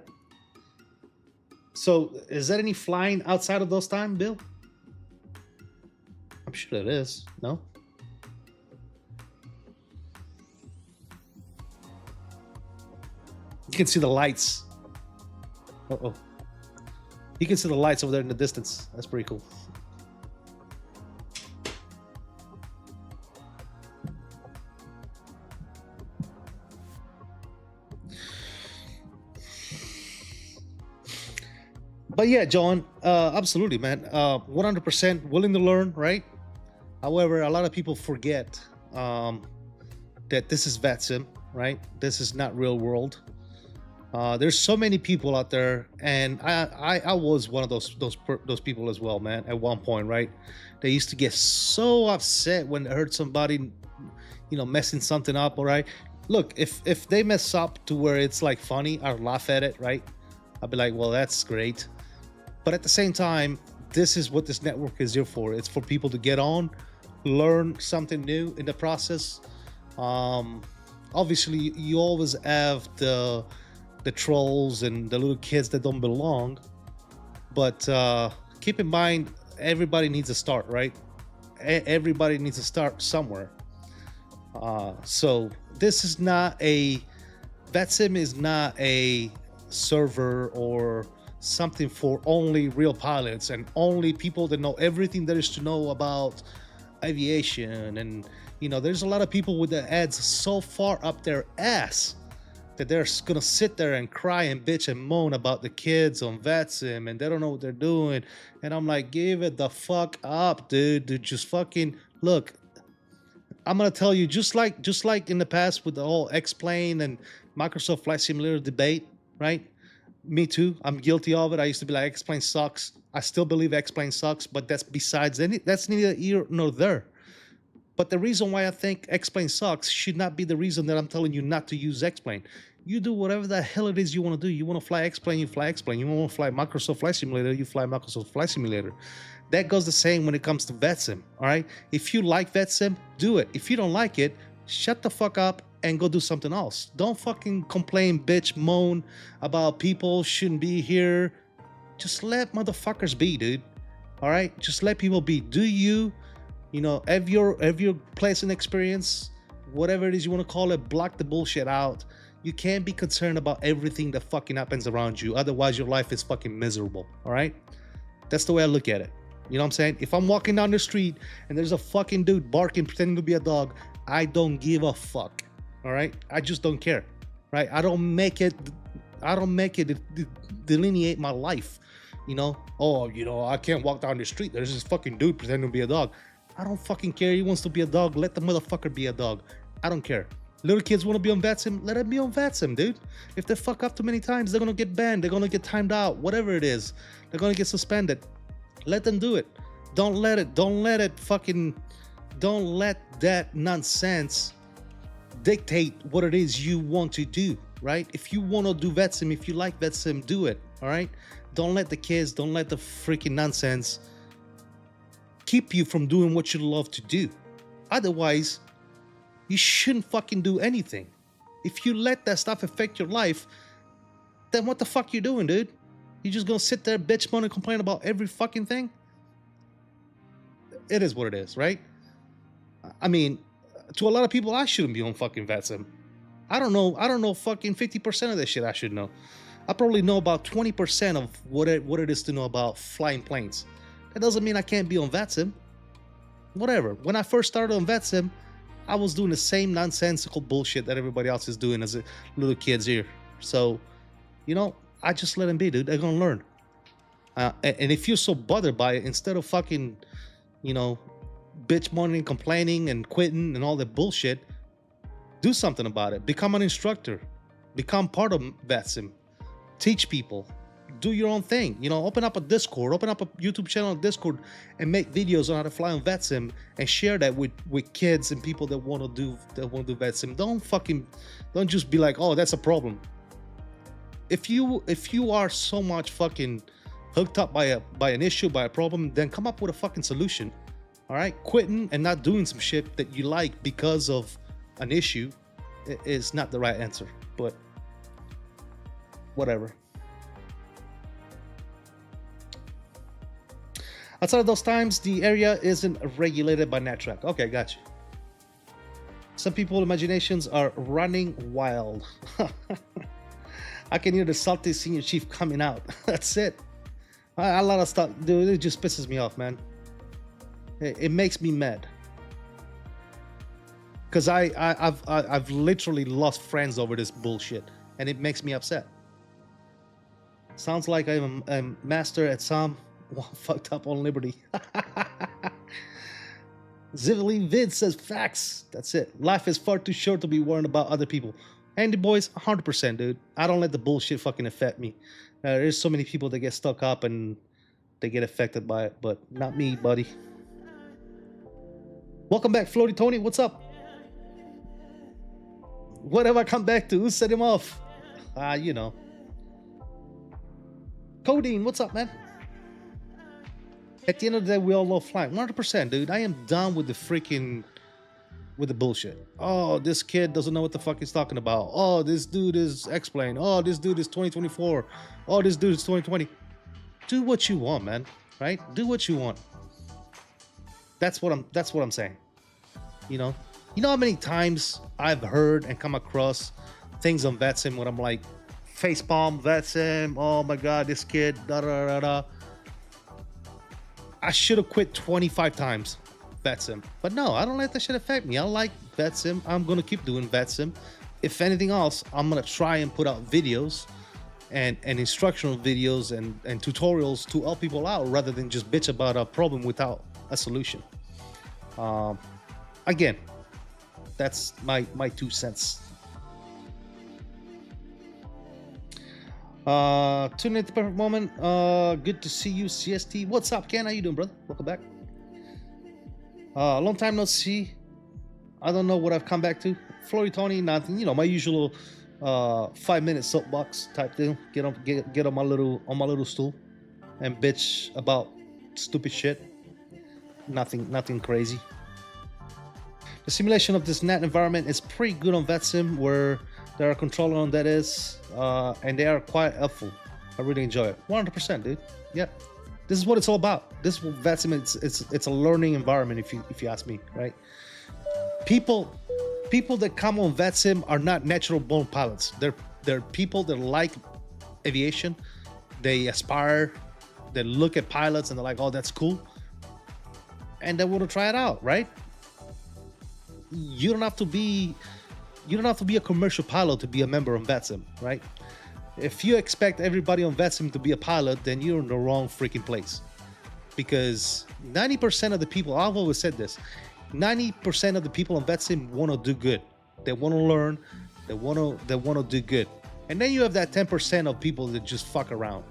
So, is there any flying outside of those times, Bill? I'm sure there is. No? You can see the lights. Uh-oh. You can see the lights over there in the distance. That's pretty cool. But yeah, John, absolutely, man. 100% willing to learn, right? However, a lot of people forget that this is VATSIM, right? This is not real world. There's so many people out there, and I was one of those people as well, man. At one point, right? They used to get so upset when they heard somebody, you know, messing something up. All right, look, if they mess up to where it's like funny, I'll laugh at it, right? I'll be like, well, that's great. But at the same time, this is what this network is here for. It's for people to get on, learn something new in the process. Obviously, you always have the trolls and the little kids that don't belong. But keep in mind, everybody needs a start, right? Everybody needs to start somewhere. So this is not a VATSIM is not a server or something for only real pilots and only people that know everything there is to know about aviation. And you know, there's a lot of people with their heads so far up their ass that they're gonna sit there and cry and bitch and moan about the kids on VATSIM and they don't know what they're doing. And I'm like, give it the fuck up, dude. Just fucking look. I'm gonna tell you, just like in the past with the whole X-Plane and Microsoft Flight Simulator debate, right? Me too. I'm guilty of it. I used to be like, X-Plane sucks. I still believe X-Plane sucks, but that's that's neither here nor there. But the reason why I think X-Plane sucks should not be the reason that I'm telling you not to use X-Plane. You do whatever the hell it is you want to do. You want to fly X-Plane, you fly X-Plane. You want to fly Microsoft Flight Simulator, you fly Microsoft Flight Simulator. That goes the same when it comes to VATSIM, all right? If you like VATSIM, do it. If you don't like it, shut the fuck up and go do something else. Don't fucking complain, bitch, moan about people shouldn't be here. Just let motherfuckers be, dude. All right? Just let people be. Do you, you know, have your pleasant experience, whatever it is you want to call it, block the bullshit out. You can't be concerned about everything that fucking happens around you. Otherwise, your life is fucking miserable, all right? That's the way I look at it. You know what I'm saying? If I'm walking down the street and there's a fucking dude barking, pretending to be a dog, I don't give a fuck, all right? I just don't care, right? I don't make it delineate my life, you know? Oh, you know, I can't walk down the street. There's this fucking dude pretending to be a dog. I don't fucking care. He wants to be a dog. Let the motherfucker be a dog. I don't care. Little kids want to be on VATSIM, let them be on VATSIM, dude. If they fuck up too many times, they're gonna get banned, they're gonna get timed out, whatever it is. They're gonna get suspended. Let them do it. Don't let that nonsense dictate what it is you want to do, right? If you want to do VATSIM, if you like VATSIM, do it, all right? Don't let the kids, don't let the freaking nonsense keep you from doing what you love to do. Otherwise, you shouldn't fucking do anything. If you let that stuff affect your life, then what the fuck you doing, dude? You just gonna sit there, bitch, moan, and complain about every fucking thing? It is what it is, right? I mean, to a lot of people, I shouldn't be on fucking VATSIM. I don't know fucking 50% of this shit I should know. I probably know about 20% of what it is to know about flying planes. That doesn't mean I can't be on VATSIM. Whatever. When I first started on VATSIM, I was doing the same nonsensical bullshit that everybody else is doing as a little kids here. So, you know, I just let them be, dude. They're gonna learn. And if you're so bothered by it, instead of fucking, you know, bitch moaning, complaining, and quitting and all that bullshit, do something about it. Become an instructor. Become part of VATSIM. Teach people. Do your own thing. You know, open up a Discord, open up a YouTube channel on Discord, and make videos on how to fly on VATSIM and share that with kids and people that want to do VATSIM. Don't just be like, oh, that's a problem. If you are so much fucking hooked up by an issue, by a problem, then come up with a fucking solution. All right, quitting and not doing some shit that you like because of an issue is not the right answer. But whatever. Outside of those times, the area isn't regulated by NATRAC. Okay, gotcha. Some people's imaginations are running wild. I can hear the salty senior chief coming out. That's it. A lot of stuff, dude. It just pisses me off, man. It makes me mad. Cause I've literally lost friends over this bullshit, and it makes me upset. Sounds like I'm a master at some. Fucked up on liberty. Ziviline Vid says facts. That's it. Life is far too short to be worrying about other people. Andy boys, 100%, dude. I don't let the bullshit fucking affect me. There's so many people that get stuck up and they get affected by it, but not me, buddy. Welcome back, Floaty Tony. What's up? What have I come back to? Who set him off? You know. Codeine, what's up, man? At the end of the day, we all love flying. 100%, dude. I am done with the bullshit. Oh, this kid doesn't know what the fuck he's talking about. Oh, this dude is X-Plane. Oh, this dude is 2024. Oh, this dude is 2020. Do what you want, man. right? Do what you want. That's what I'm saying. You know how many times I've heard and come across things on VATSIM where I'm like, facepalm, VATSIM, oh my god, this kid, da da da da. I should have quit 25 times VATSIM, but no, I don't let that shit affect me. I like VATSIM. I'm gonna keep doing VATSIM. If anything else, I'm gonna try and put out videos and instructional videos and tutorials to help people out rather than just bitch about a problem without a solution. Again, that's my 2 cents. Tune in at the perfect moment. Good to see you, CST. What's up, Ken? How you doing, brother? Welcome back. Long time no see. I don't know what I've come back to. Flory Tony, nothing. You know, my usual 5-minute soapbox type deal. Get on my little stool and bitch about stupid shit. Nothing crazy. The simulation of this NAT environment is pretty good on VATSIM, where there are controller on that is, and they are quite helpful. I really enjoy it. 100%, dude. Yeah, this is what it's all about. This is what VATSIM. It's a learning environment, if you ask me, right? People that come on VATSIM are not natural born pilots. They're people that like aviation. They aspire. They look at pilots and they're like, oh, that's cool, and they want to try it out, right? You don't have to be a commercial pilot to be a member of VATSIM, right? If you expect everybody on VATSIM to be a pilot, then you're in the wrong freaking place. Because 90% of the people, I've always said this, 90% of the people on VATSIM want to do good. They want to learn. They want to do good. And then you have that 10% of people that just fuck around.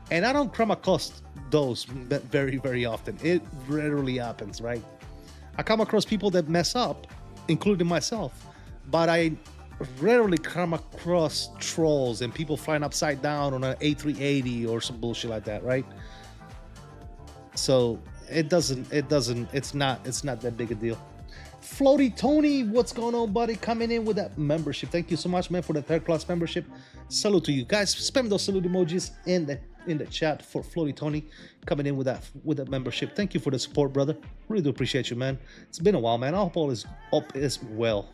And I don't come across those very, very often. It rarely happens, right? I come across people that mess up, including myself, but I rarely come across trolls and people flying upside down on an A380 or some bullshit like that, right? So it's not that big a deal. Floaty Tony, what's going on, buddy? Coming in with that membership. Thank you so much, man, for the 3rd class membership. Salute to you guys. Spam those salute emojis in the chat for Floaty Tony coming in with that membership. Thank you for the support, brother. Really do appreciate you, man. It's been a while, man. I hope all is up as well.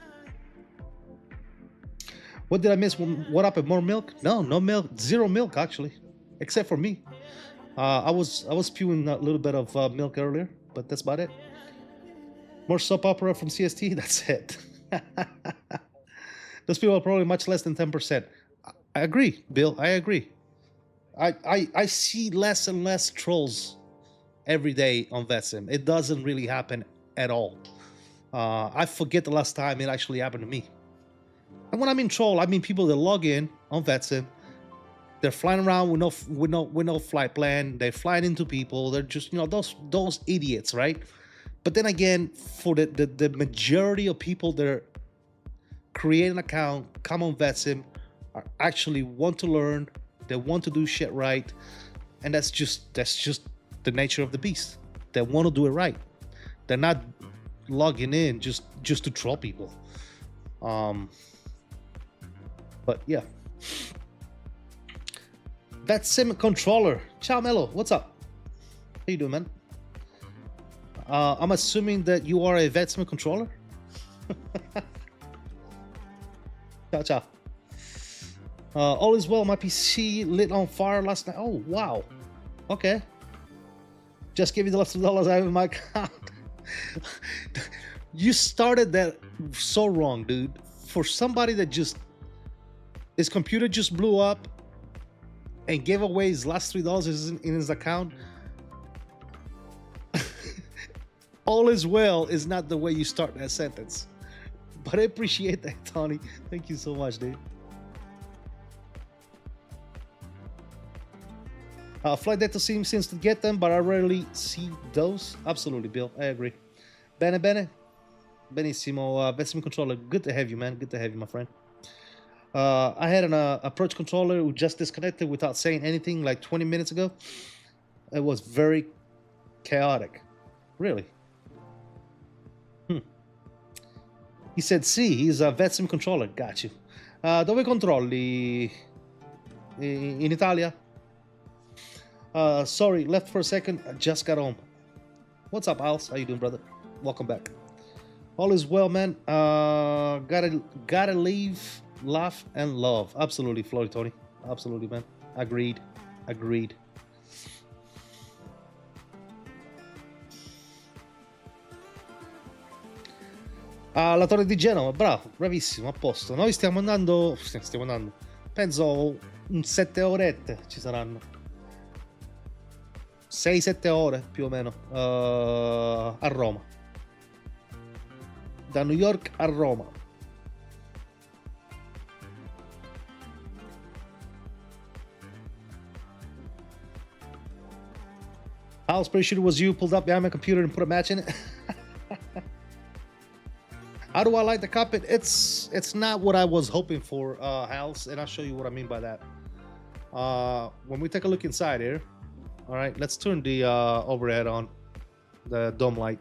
What did I miss? What up? More milk? No milk. Zero milk, actually, except for me. I was spewing a little bit of milk earlier, but that's about it. More soap opera from CST. That's it. Those people are probably much less than 10%. I agree, Bill. I agree. I see less and less trolls every day on VATSIM. It doesn't really happen at all. I forget the last time it actually happened to me. And when I mean troll, I mean people that log in on VATSIM. They're flying around with no flight plan. They're flying into people. They're just, you know, those idiots, right? But then again, for the majority of people that create an account, come on VATSIM, are actually want to learn. They want to do shit right, and that's just the nature of the beast. They want to do it right. They're not logging in just to troll people. But yeah, VATSIM controller. Ciao Mello, what's up? How you doing, man? I'm assuming that you are a VATSIM controller. Ciao. All is well. My PC lit on fire last night. Oh wow. Okay. Just give me the last $2 I have in my account. You started that so wrong, dude. For somebody that just his computer just blew up and gave away his last $3 in his account. All is well is not the way you start that sentence. But I appreciate that, Tony. Thank you so much, dude. Flight data seems to get them, but I rarely see those. Absolutely, Bill. I agree. Benissimo, VATSIM controller. Good to have you, man. Good to have you, my friend. I had an approach controller who just disconnected without saying anything like 20 minutes ago. It was very chaotic. Really. He said, sì, he's a VATSIM controller. Got you. Dove controlli? In Italia? Sorry, left for a second. I just got home. What's up, Al's? How you doing, brother? Welcome back. All is well, man. Gotta leave, laugh, and love. Absolutely, Floyd Tony. Absolutely, man. Agreed. Agreed. La torre di Genova, bravo, bravissimo, a posto. Noi stiamo andando, penso un 7 orette ci saranno. 6-7 ore più o meno a Roma. Da New York a Roma. I was pretty sure it was you pulled up behind my computer and put a match in it. How do I like the cockpit? It's not what I was hoping for, Hals, and I'll show you what I mean by that. When we take a look inside here, all right, let's turn the overhead on, the dome light,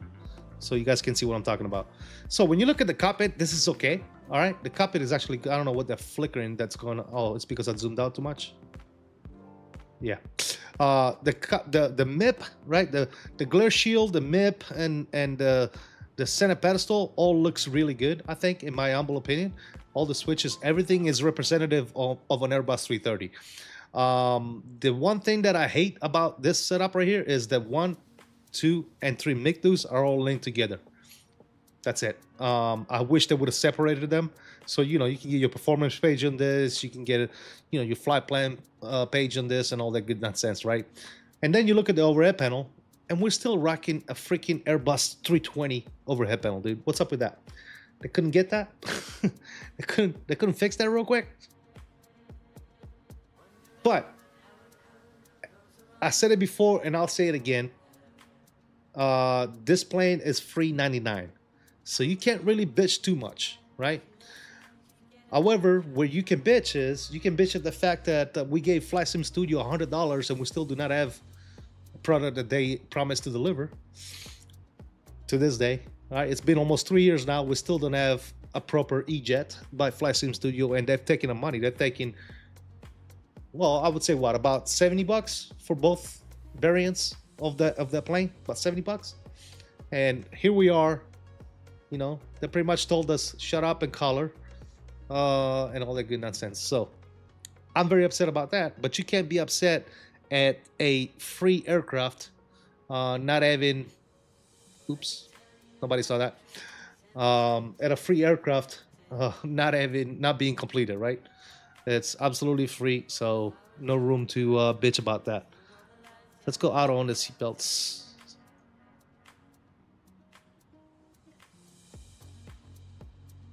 so you guys can see what I'm talking about. So when you look at the cockpit, this is okay, all right? The cockpit is actually, I don't know what the flickering that's going on. Oh, it's because I zoomed out too much. Yeah. The MIP, right? The glare shield, the MIP, and the center pedestal all looks really good, I think, in my humble opinion. All the switches, everything is representative of an Airbus 330. The one thing that I hate about this setup right here is that 1, 2, and 3 MICDUs are all linked together. That's it. I wish they would have separated them. So, you know, you can get your performance page on this, you can get, you know, your flight plan page on this and all that good nonsense, right? And then you look at the overhead panel, and we're still rocking a freaking Airbus 320 overhead panel, dude. What's up with that? They couldn't get that? they couldn't fix that real quick? But I said it before and I'll say it again. This plane is free 99. So you can't really bitch too much, right? However, where you can bitch is, you can bitch at the fact that we gave FlightSim Studio $100 and we still do not have a product that they promised to deliver to this day. All right, it's been almost 3 years now. We still don't have a proper E-Jet by FlightSim Studio, and they've taken the money. They're taking, well, I would say what, about $70 for both variants of the plane, about $70. And here we are, you know, they pretty much told us shut up and color. And all that good nonsense. So I'm very upset about that, but you can't be upset at a free aircraft not having, oops, nobody saw that, at a free aircraft not being completed, right? It's absolutely free, so no room to bitch about that. Let's go auto on the seatbelts.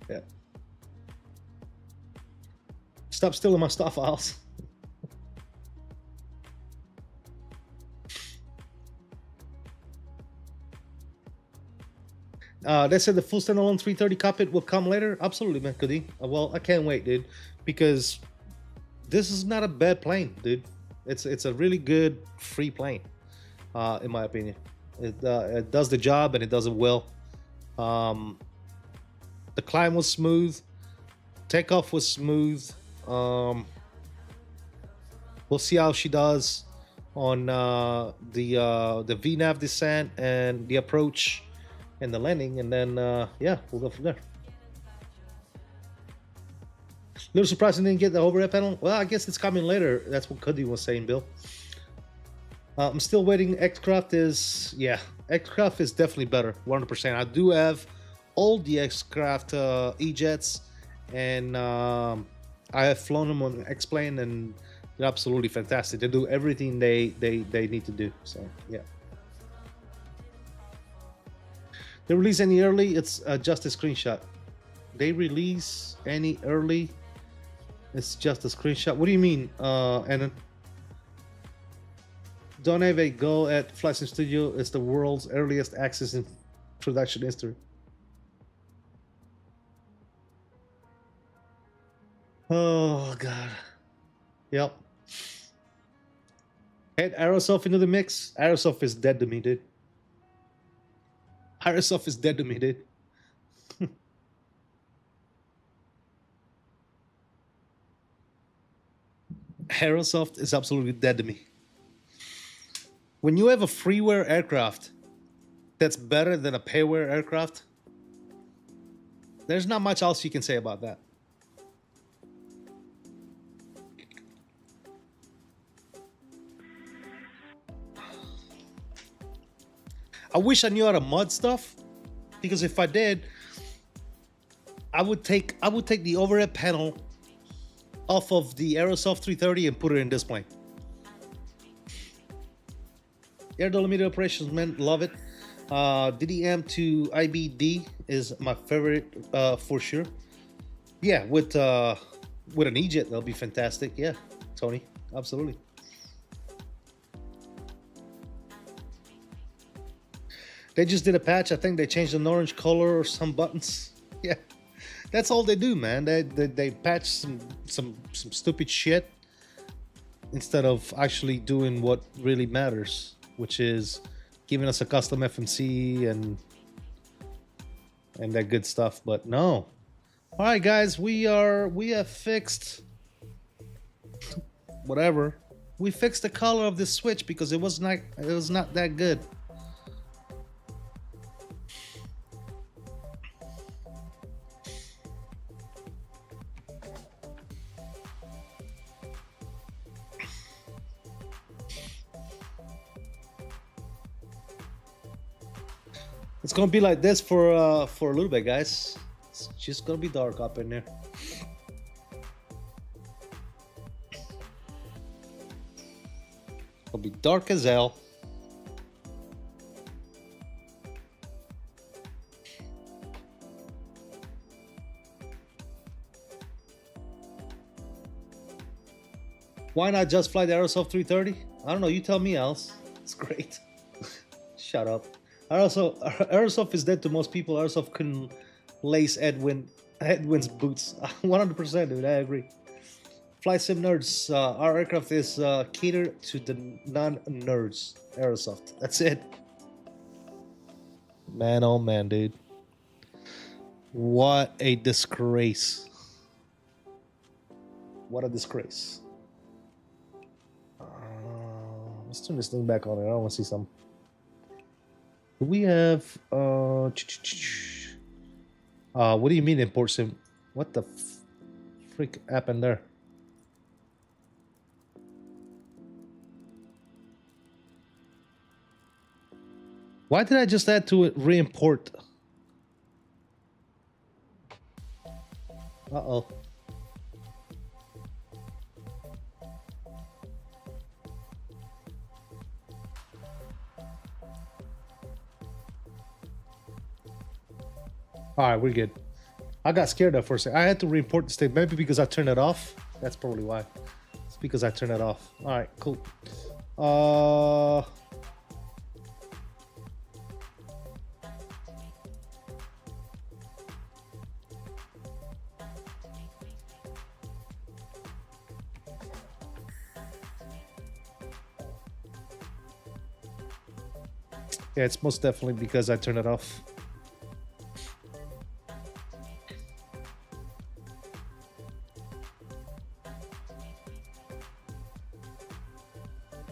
Yeah. Stop stealing my stuff, Al's. They said the full standalone 330 cockpit will come later. Absolutely, man, Cody. Well, I can't wait, dude, because this is not a bad plane, dude. It's a really good free plane, in my opinion. It does the job and it does it well. The climb was smooth. Takeoff was smooth. We'll see how she does on the VNAV descent and the approach and the landing, and then yeah, we'll go from there. Little surprised I didn't get the overhead panel. Well, I guess it's coming later. That's what Cody was saying, Bill. I'm still waiting. Xcraft is, yeah, Xcraft is definitely better, 100%. I do have all the Xcraft E-Jets, and I have flown them on X-Plane, and they're absolutely fantastic. They do everything they need to do. So yeah. They release any early, it's just a screenshot. They release any early, it's just a screenshot. What do you mean, Annan? Don't have a go at FlightSim Studio. It's the world's earliest access in production history. Oh god. Yep. Add Aerosoft into the mix. Aerosoft is dead to me, dude. Aerosoft is dead to me, dude. Aerosoft is absolutely dead to me. When you have a freeware aircraft that's better than a payware aircraft, there's not much else you can say about that. I wish I knew how to mod stuff, because if I did, I would take the overhead panel off of the Aerosoft 330 and put it in this plane. Air Dominator operations, man, love it. DDM to IBD is my favorite for sure. Yeah, with an E-Jet, that'll be fantastic. Yeah, Tony, absolutely. They just did a patch. I think they changed an orange color or some buttons. Yeah, that's all they do, man. They patch some stupid shit instead of actually doing what really matters, which is giving us a custom FMC and that good stuff. But no. All right, guys, we have fixed whatever. We fixed the color of this switch because it was not that good. It's gonna be like this for a little bit, guys. It's just gonna be dark up in there. It'll be dark as hell. Why not just fly the Aerosoft 330? I don't know. You tell me, else. It's great. Shut up. Aerosoft is dead to most people. Aerosoft couldn't lace Headwind's boots. 100%, dude. I agree. Flight sim nerds. Our aircraft is catered to the non-nerds. Aerosoft. That's it. Man, oh man, dude. What a disgrace. What a disgrace. Let's turn this thing back on. I don't want to see some. We have what do you mean import sim? What the freak happened there? Why did I just add to it re-import? Uh-oh. All right, we're good. I got scared there for a second. I had to re-import the state, maybe because I turned it off. That's probably why. It's because I turned it off. All right, cool. Yeah, it's most definitely because I turned it off.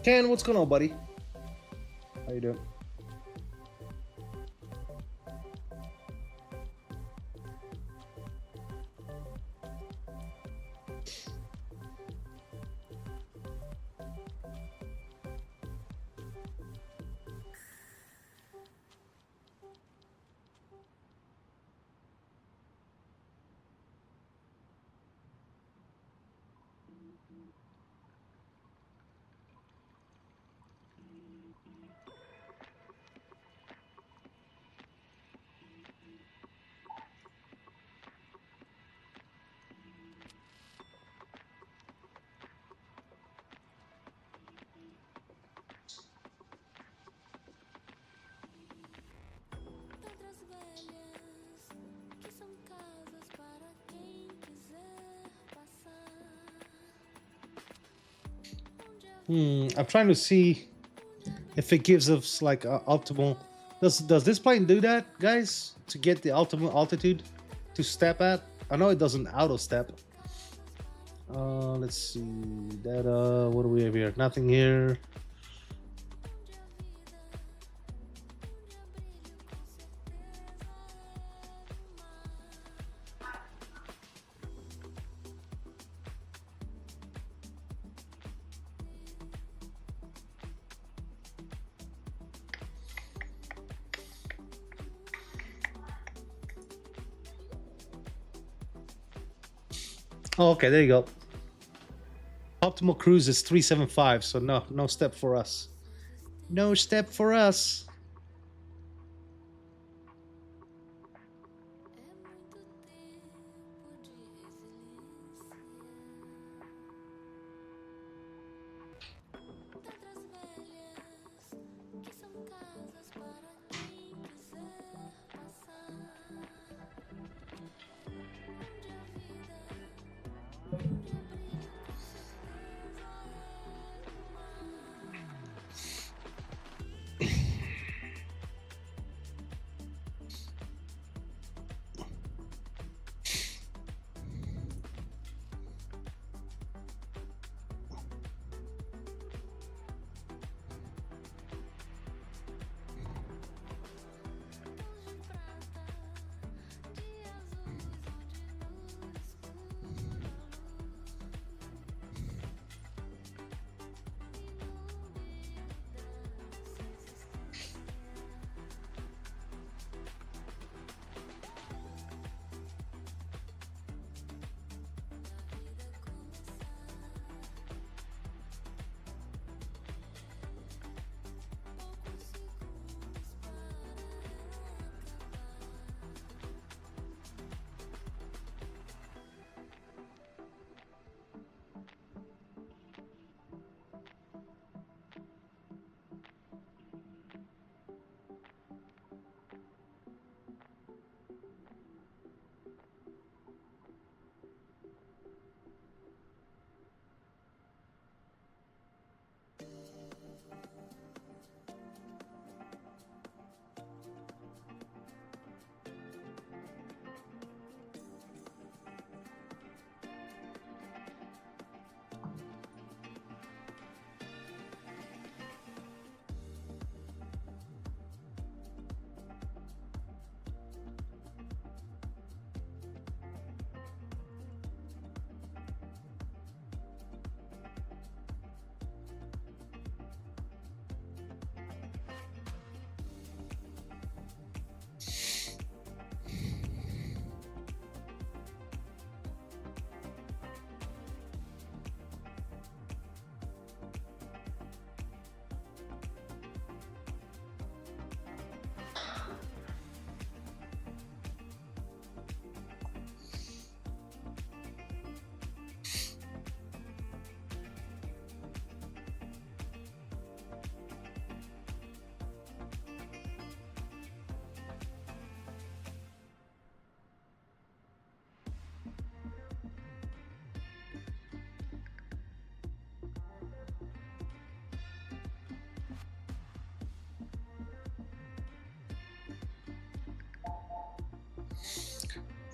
Ken, what's going on, buddy? How you doing? I'm trying to see if it gives us like optimal. Does this plane do that, guys? To get the optimal altitude to step at? I know it doesn't auto step. Let's see data. What do we have here? Nothing here. Oh, okay, there you go. Optimal cruise is 375, so no step for us. No step for us.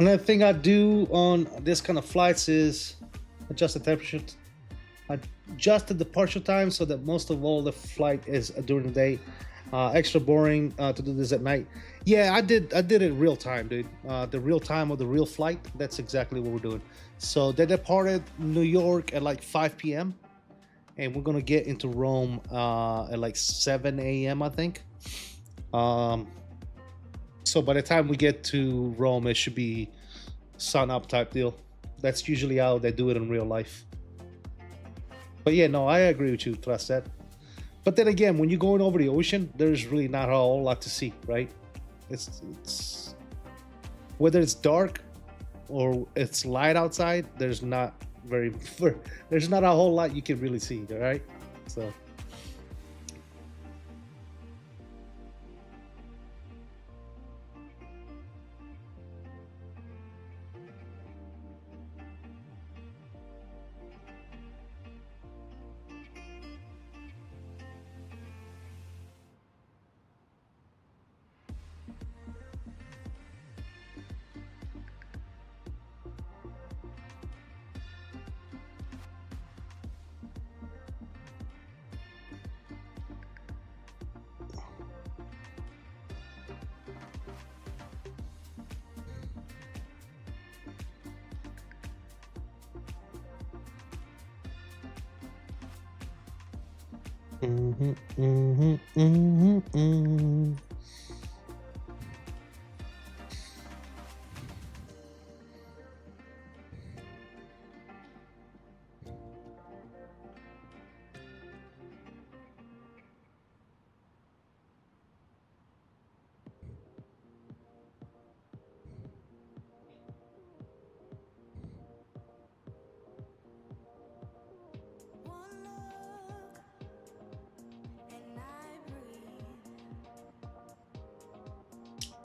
Another thing I do on this kind of flights is adjust the temperature, adjust the departure time so that most of all the flight is during the day. Extra boring to do this at night. Yeah, I did it real time, dude. The real time of the real flight. That's exactly what we're doing. So they departed New York at like 5 p.m. and we're gonna get into Rome at like 7 a.m. I think. So by the time we get to Rome, it should be sun up type deal. That's usually how they do it in real life. But yeah, no, I agree with you, Trusted. But then again, when you're going over the ocean, there's really not a whole lot to see, right? It's whether it's dark or it's light outside, there's not a whole lot you can really see, all right? So.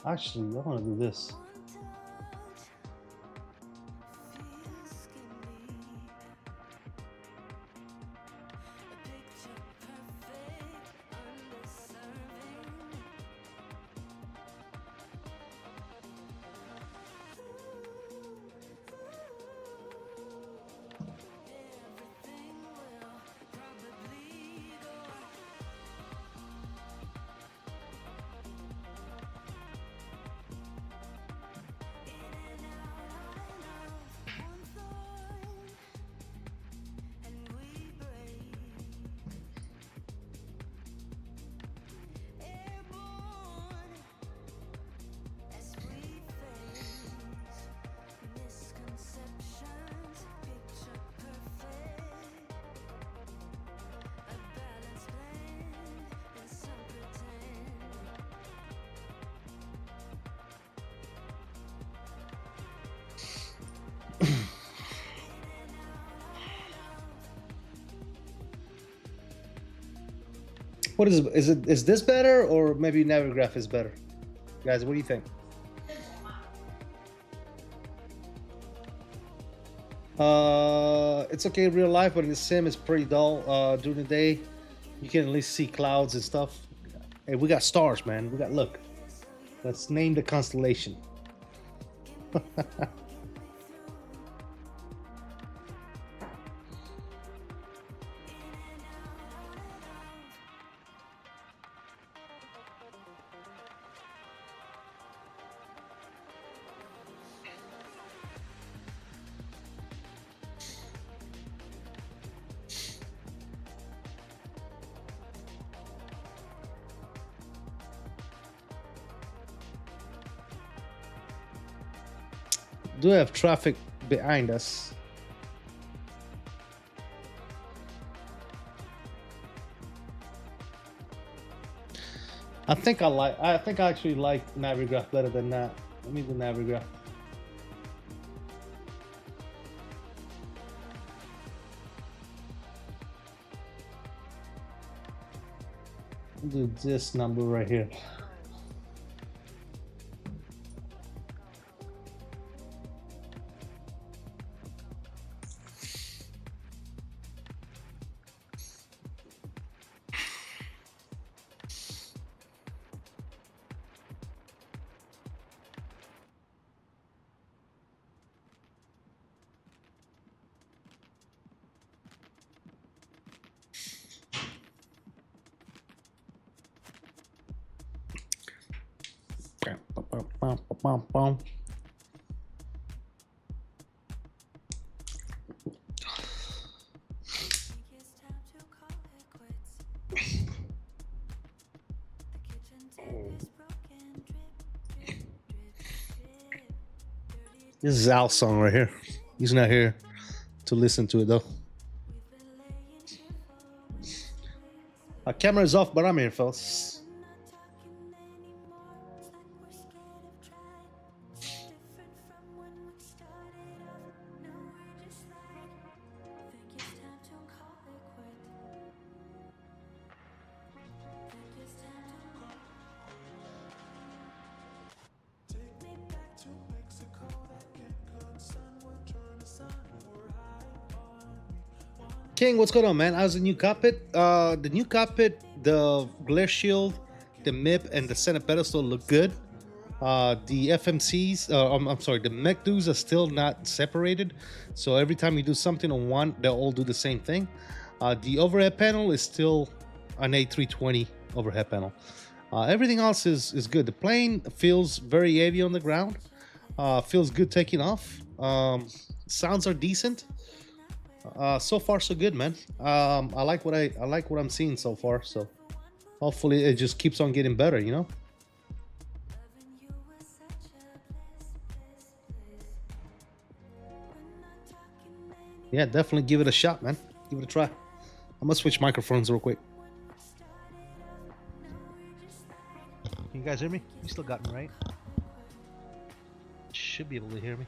Actually, I want to do this. What is this better, or maybe Navigraph is better? Guys, what do you think? It's okay in real life, but in the sim it's pretty dull. During the day, you can at least see clouds and stuff. Hey, we got stars, man. We got, look. Let's name the constellation. Do have traffic behind us. I think I actually like Navigraph better than that. Let me do Navigraph. I'll do this number right here. This is Al's song right here. He's not here to listen to it though. Our camera is off, but I'm here, fellas. King, what's going on, man? How's the new cockpit? The new cockpit, the glare shield, the MIP, and the center pedestal look good. The FMCs, I'm sorry, the mech dudes are still not separated. So every time you do something on one, they'll all do the same thing. The overhead panel is still an A320 overhead panel. Everything else is good. The plane feels very heavy on the ground. Feels good taking off. Sounds are decent. So far so good, man. I like what I'm seeing so far, so hopefully it just keeps on getting better, you know. Yeah, definitely give it a shot, man. Give it a try. I'm gonna switch microphones real quick. Can you guys hear me? You still got me, right? Should be able to hear me.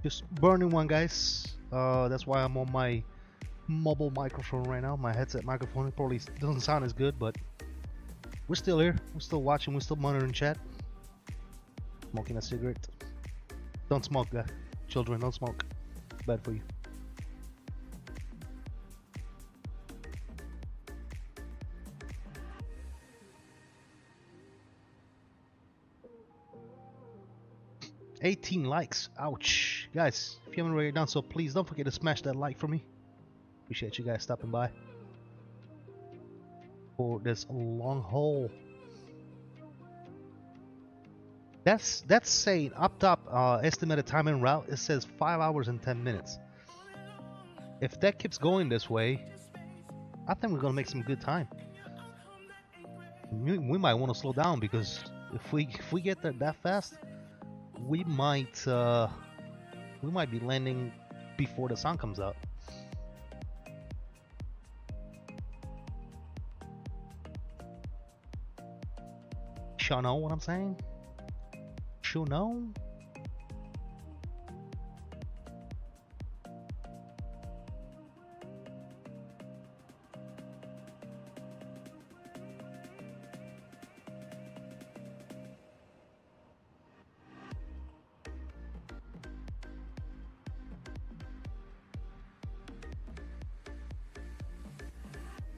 Just burning one, guys. That's why I'm on my mobile microphone right now. My headset microphone. It probably doesn't sound as good, but we're still here. We're still watching. We're still monitoring chat. Smoking a cigarette. Don't smoke, guys. Children, don't smoke. Bad for you. $18 likes. Ouch. Guys, if you haven't already done so, please don't forget to smash that like for me. Appreciate you guys stopping by for this long haul. That's saying up top, estimated time en route, it says 5 hours and 10 minutes. If that keeps going this way, I think we're gonna make some good time. We might want to slow down, because if we get there that fast, we might be landing before the sun comes out. Sure know what I'm saying? Sure know?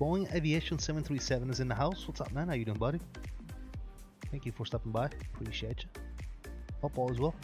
Boeing Aviation 737 is in the house. What's up, man? How you doing, buddy? Thank you for stopping by. Appreciate you. Hope all is well.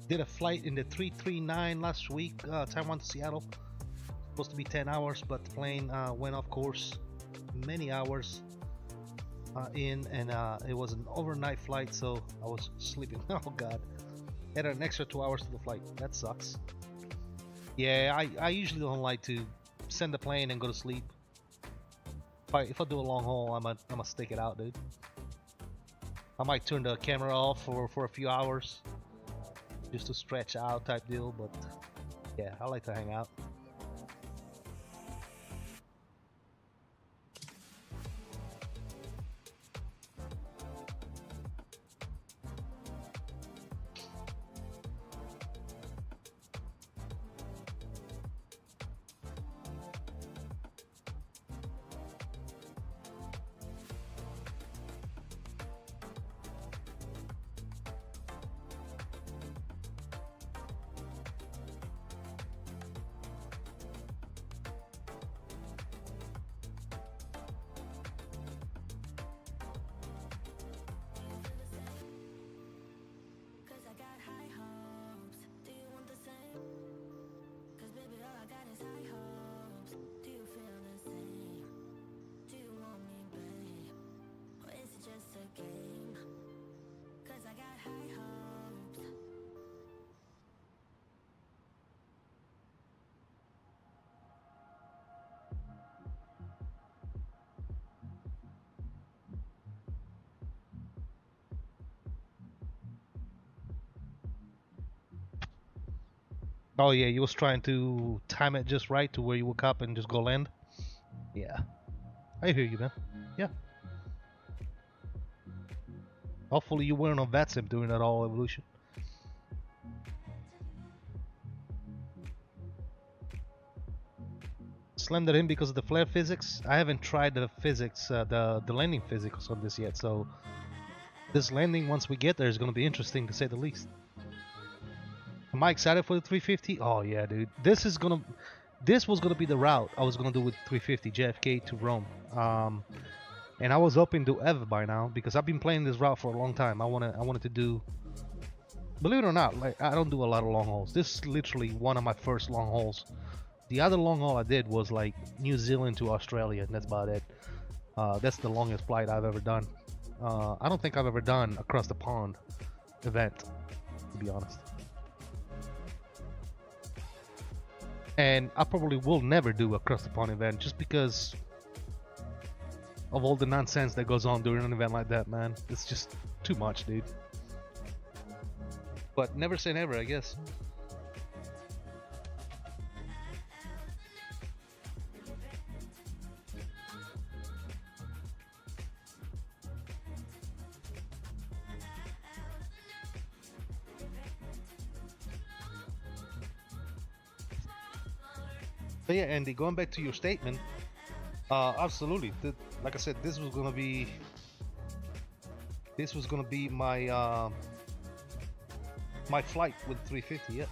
Did a flight in the 339 last week, Taiwan to Seattle. Supposed to be 10 hours, but the plane went off course many hours in, and it was an overnight flight, so I was sleeping. Oh god. Added an extra 2 hours to the flight. That sucks. Yeah, I usually don't like to send the plane and go to sleep. If I do a long haul, I'm gonna stick it out, dude. I might turn the camera off for a few hours, just to stretch out type deal, but yeah, I like to hang out. Oh yeah, you was trying to time it just right to where you woke up and just go land. Yeah, I hear you, man. Yeah. Hopefully you weren't on VATSIM during that whole evolution. Slammed it in because of the flare physics. I haven't tried the physics, the landing physics on this yet, so this landing, once we get there, is going to be interesting to say the least. Am I excited for the 350? Oh yeah, dude. This was gonna be the route I was gonna do with 350 JFK to Rome. And I was hoping to have it by now because I've been playing this route for a long time. I wanted to do. Believe it or not, like I don't do a lot of long hauls. This is literally one of my first long hauls. The other long haul I did was like New Zealand to Australia, and that's about it. That's the longest flight I've ever done. I don't think I've ever done across the pond event, to be honest. And I probably will never do a across the pond event just because of all the nonsense that goes on during an event like that, man. It's just too much, dude. But never say never, I guess. But yeah, Andy, going back to your statement, absolutely. Like I said, this was gonna be my my flight with 350. Yeah.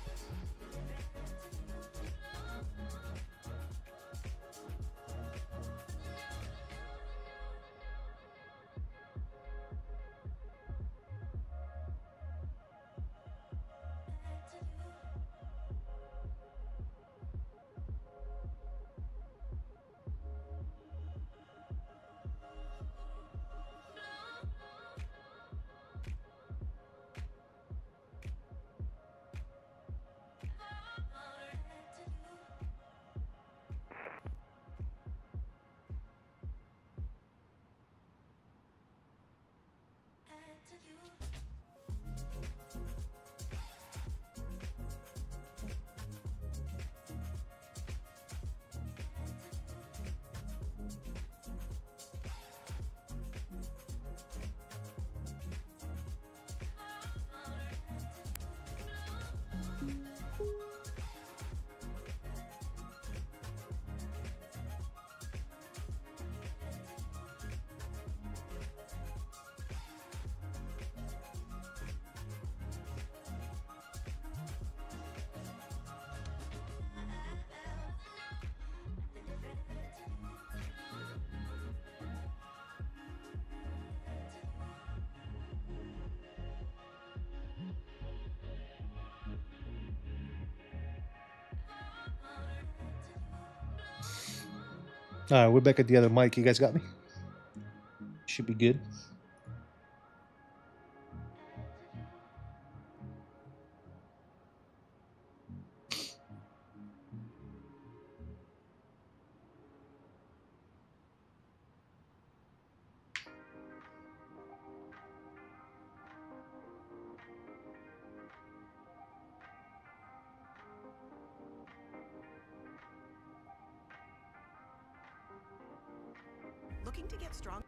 All right, we're back at the other mic. You guys got me? Should be good. Looking to get strong.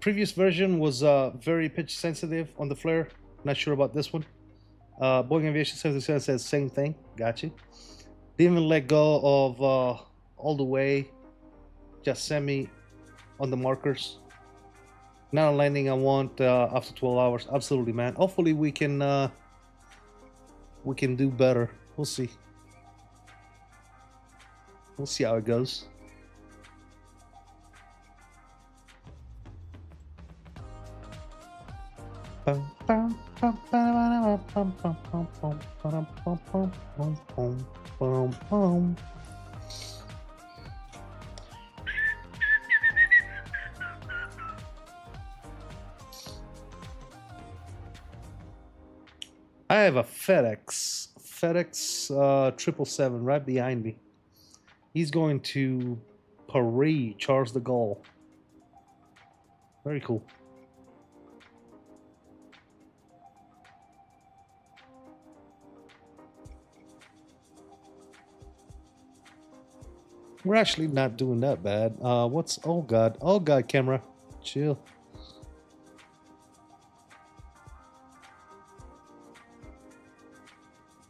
Previous version was very pitch sensitive on the flare. Not sure about this one. Boeing Aviation 77 says same thing. Got you. Didn't even let go of all the way. Just semi on the markers. Now landing I want after 12 hours. Absolutely, man. Hopefully we can do better. We'll see. We'll see how it goes. I have a FedEx 777 right behind me. He's going to Paris, Charles de Gaulle. Very cool. We're actually not doing that bad. What's... Oh God, camera. Chill.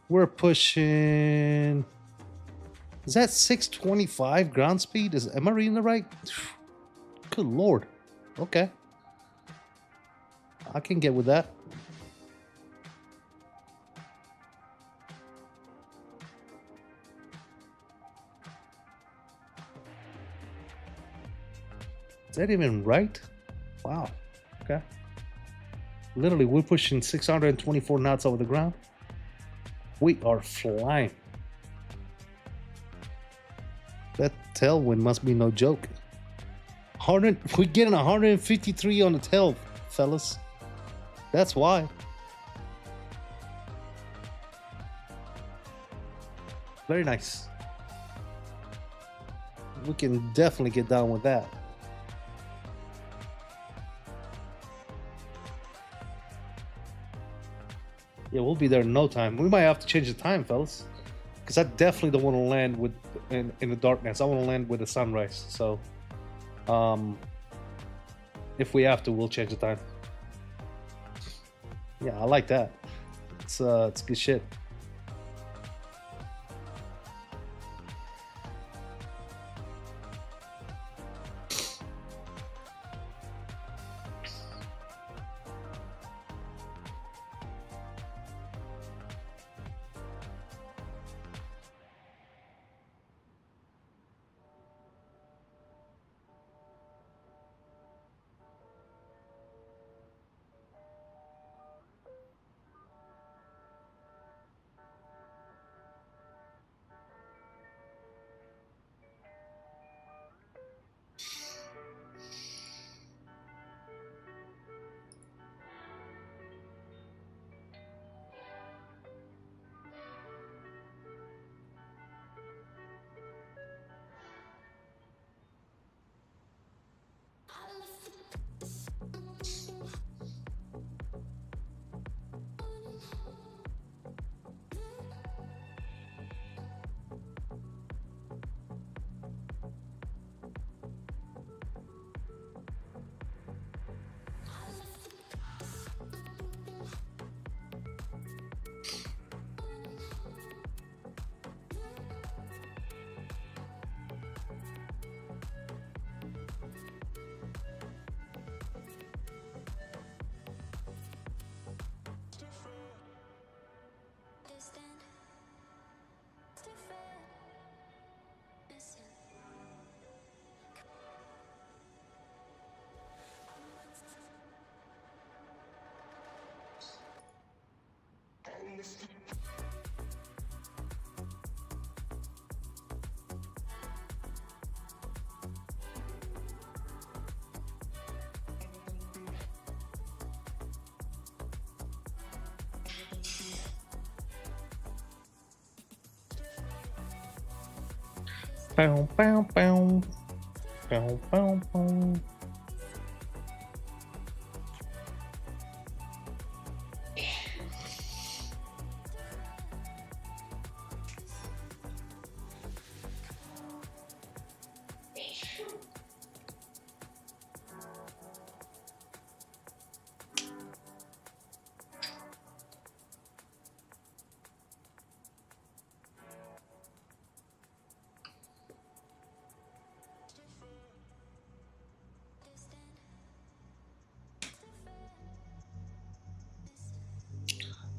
We're pushing... Is that 625 ground speed? Am I reading it right? Good Lord. Okay. I can get with that. Is that even right? Wow. Okay. Literally, we're pushing 624 knots over the ground. We are flying. That tailwind must be no joke. We're getting 153 on the tail, fellas. That's why. Very nice. We can definitely get down with that. Yeah, we'll be there in no time. We might have to change the time, fellas, because I definitely don't want to land with in the darkness. I want to land with the sunrise. So, if we have to, we'll change the time. Yeah, I like that. It's good shit. Bow, bow, bow. Bow, bow, bow.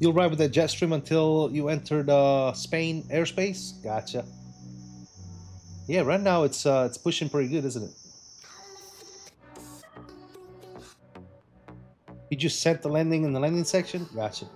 You'll ride with the jet stream until you enter the Spain airspace? Gotcha. Yeah, right now it's pushing pretty good, isn't it? You just set the landing in the landing section? Gotcha.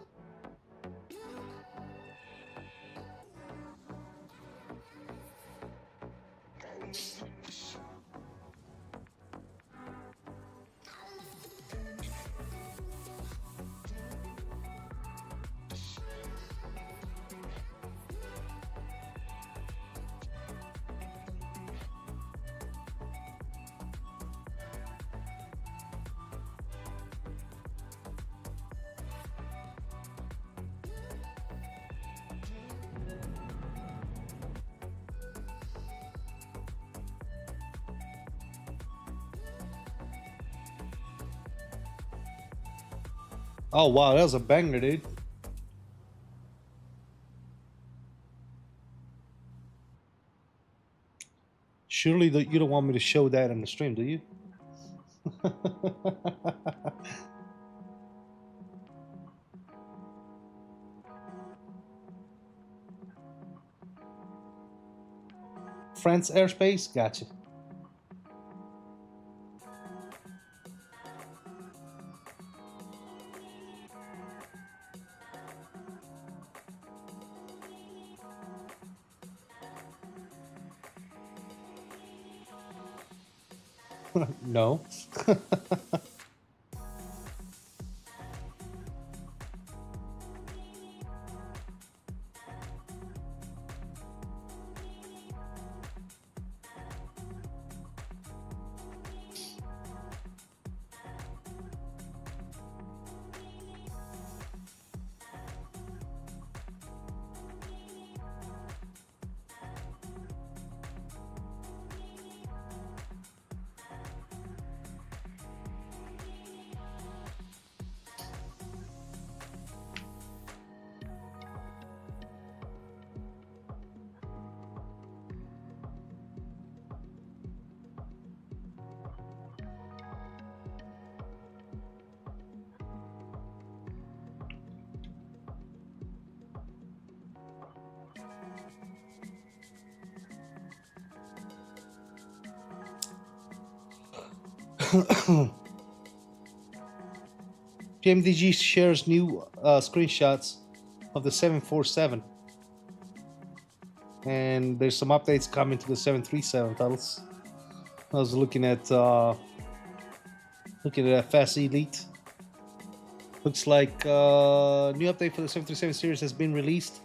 Oh wow, that was a banger, dude. Surely you don't want me to show that in the stream, do you? France airspace? Gotcha. No. PMDG shares new screenshots of the 747, and there's some updates coming to the 737 titles. I was looking at FAS Elite. Looks like new update for the 737 series has been released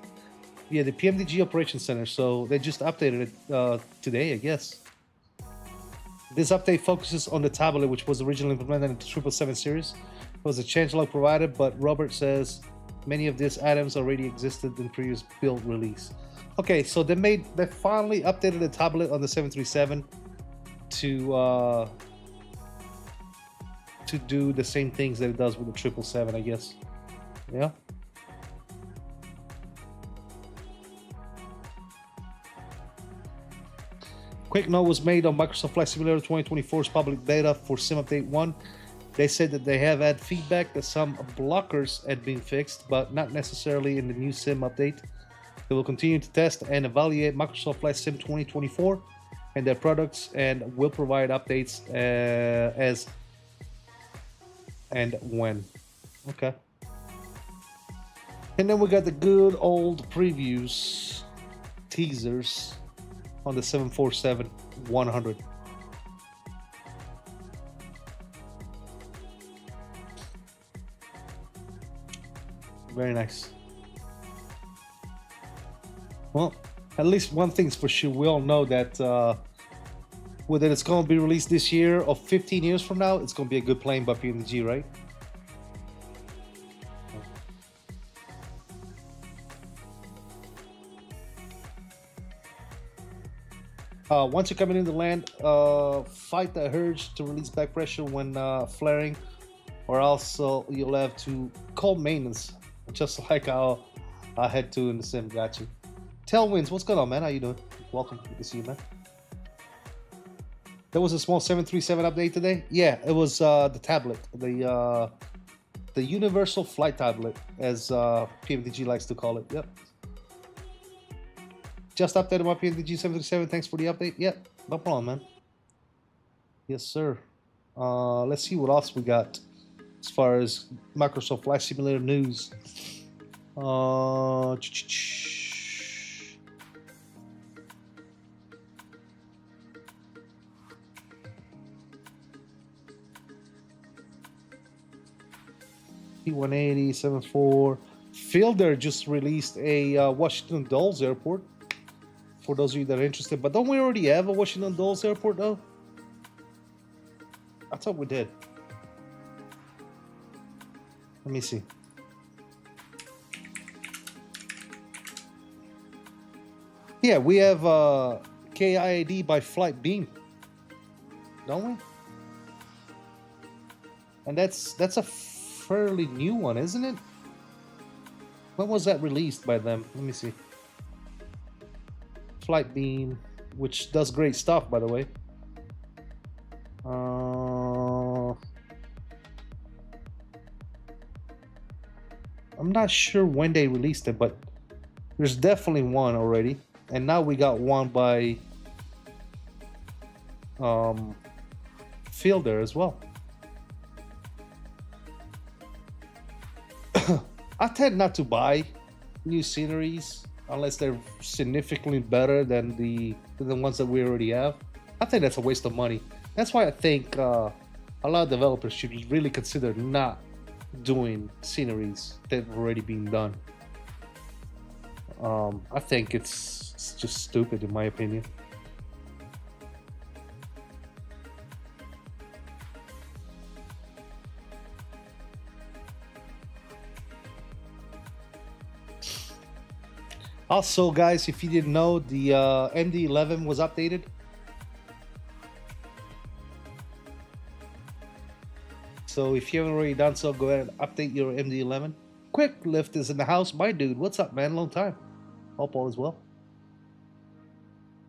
via the PMDG Operations Center, so they just updated it today, I guess. This update focuses on the tablet, which was originally implemented in the 777 series. It was a changelog provided, but Robert says many of these items already existed in previous build release. Okay, so they finally updated the tablet on the 737 to do the same things that it does with the 777, I guess. Yeah. Quick note was made on Microsoft Flight Simulator 2024's public beta for Sim Update 1. They said that they have had feedback that some blockers had been fixed, but not necessarily in the new Sim update. They will continue to test and evaluate Microsoft Flight Sim 2024 and their products, and will provide updates as and when. Okay. And then we got the good old previews, teasers on the 747-100. Very nice. Well, at least one thing's for sure. We all know that whether it's going to be released this year or 15 years from now, it's going to be a good plane by PMDG, right? Once you're coming into land, fight the urge to release back pressure when flaring, or else you'll have to call maintenance, just like I had to in the sim. Got you. Tailwinds, what's going on, man? How you doing? Welcome. Good to see you, man. There was a small 737 update today. Yeah, it was the tablet, the universal flight tablet, as PMDG likes to call it. Yep. Just updated my PMDG 737. Thanks for the update. Yep, no problem, man. Yes, sir. Let's see what else we got as far as Microsoft Flight Simulator news. P180, 74. Fielder just released a Washington Dulles Airport. For those of you that are interested. But don't we already have a Washington Dulles Airport, though? I thought we did. Let me see. Yeah, we have KIAD by FLIGHTBEAM, don't we? And that's a fairly new one, isn't it? When was that released by them? Let me see. FLIGHTBEAM, which does great stuff, by the way. I'm not sure when they released it, but there's definitely one already. And now we got one by Fielder as well. I tend not to buy new sceneries unless they're significantly better than the ones that we already have. I think that's a waste of money. That's why I think a lot of developers should really consider not doing sceneries that have already been done. I think it's just stupid in my opinion. Also, guys, if you didn't know, the MD11 was updated. So if you haven't already done so, go ahead and update your MD11. Quick Lift is in the house. My dude, what's up, man? Long time. Hope all is well.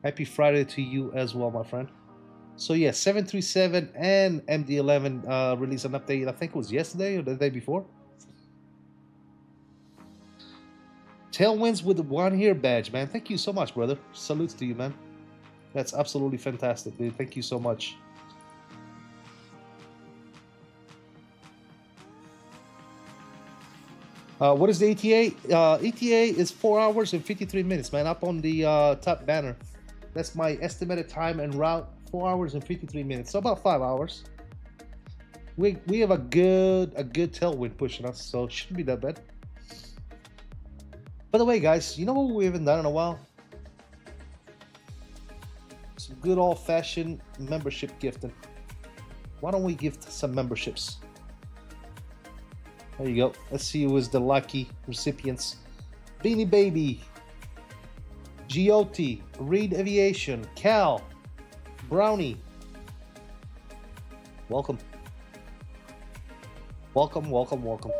Happy Friday to you as well, my friend. So yeah, 737 and MD11 released an update. I think it was yesterday or the day before. Tailwinds with the 1 year badge, man. Thank you so much, brother. Salutes to you, man. That's absolutely fantastic, dude. Thank you so much. What is the ETA? ETA is 4 hours and 53 minutes, man. Up on the top banner. That's my estimated time and route. 4 hours and 53 minutes. So about 5 hours. We have a good tailwind pushing us, so it shouldn't be that bad. By the way, guys, you know what we haven't done in a while? Some good old-fashioned membership gifting. Why don't we gift some memberships? There you go. Let's see who is the lucky recipients. Beanie Baby, GOT, Reed Aviation, Cal, Brownie. Welcome. Welcome, welcome, welcome.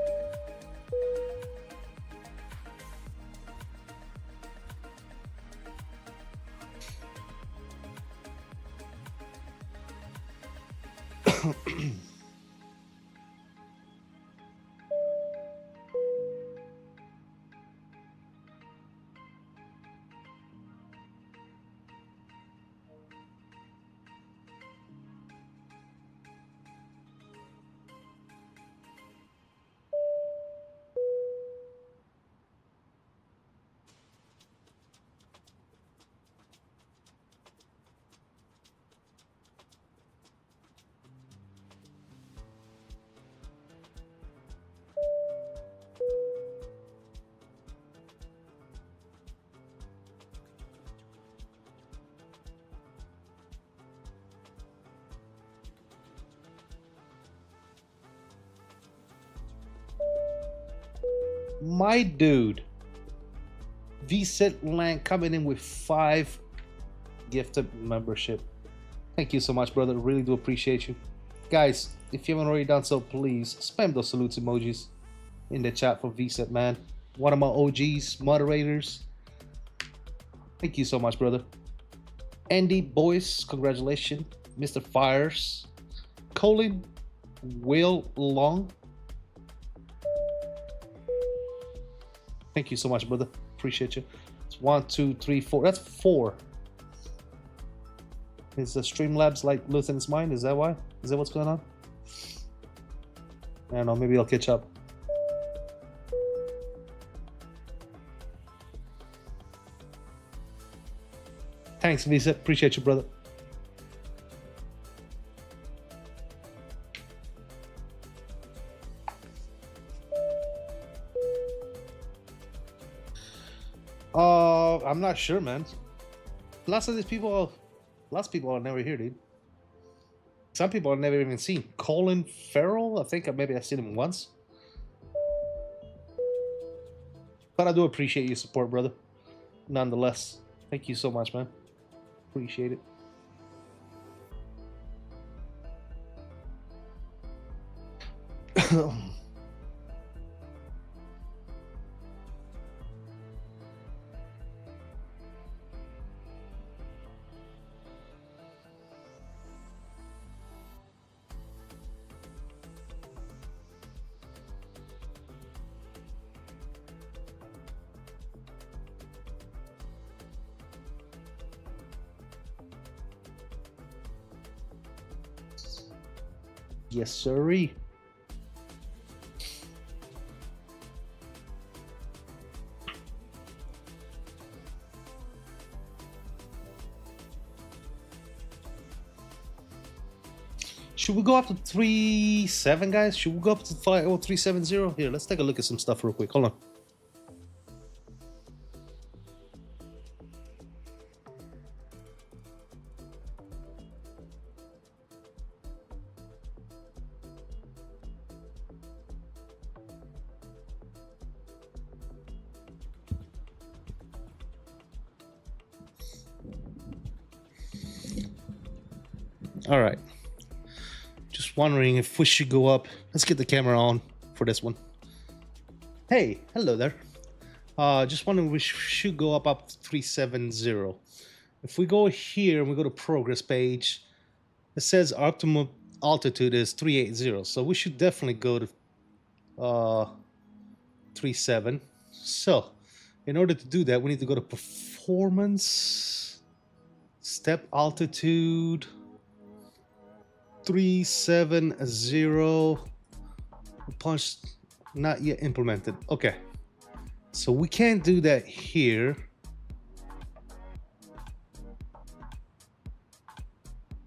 My dude, VSET Land coming in with 5 gifted membership. Thank you so much, brother. Really do appreciate you. Guys, if you haven't already done so, please spam those salutes emojis in the chat for VSET, man. One of my OGs, moderators. Thank you so much, brother. Andy Boyce, congratulations. Mr. Fires. Colin Will Long. Thank you so much, brother. Appreciate you. It's 1, 2, 3, 4. That's 4. Is the Streamlabs like losing its mind? Is that why? Is that what's going on? I don't know. Maybe I'll catch up. Thanks, Visa. Appreciate you, brother. I'm not sure, man. Lots of people are never here, dude. Some people I've never even seen. Colin Farrell, I think maybe I've seen him once. But I do appreciate your support, brother. Nonetheless, thank you so much, man. Appreciate it. Yes, sirree. Should we go up to 3.7, guys? Should we go up to 3.70? Here, let's take a look at some stuff real quick. Hold on. All right. Just wondering if we should go up. Let's get the camera on for this one. Hey, hello there. Just wondering if we should go up to 370. If we go here and we go to progress page, it says optimum altitude is 380. So we should definitely go to 3.7. So in order to do that, we need to go to performance, step altitude, 370. Punch not yet implemented. Okay, so we can't do that here.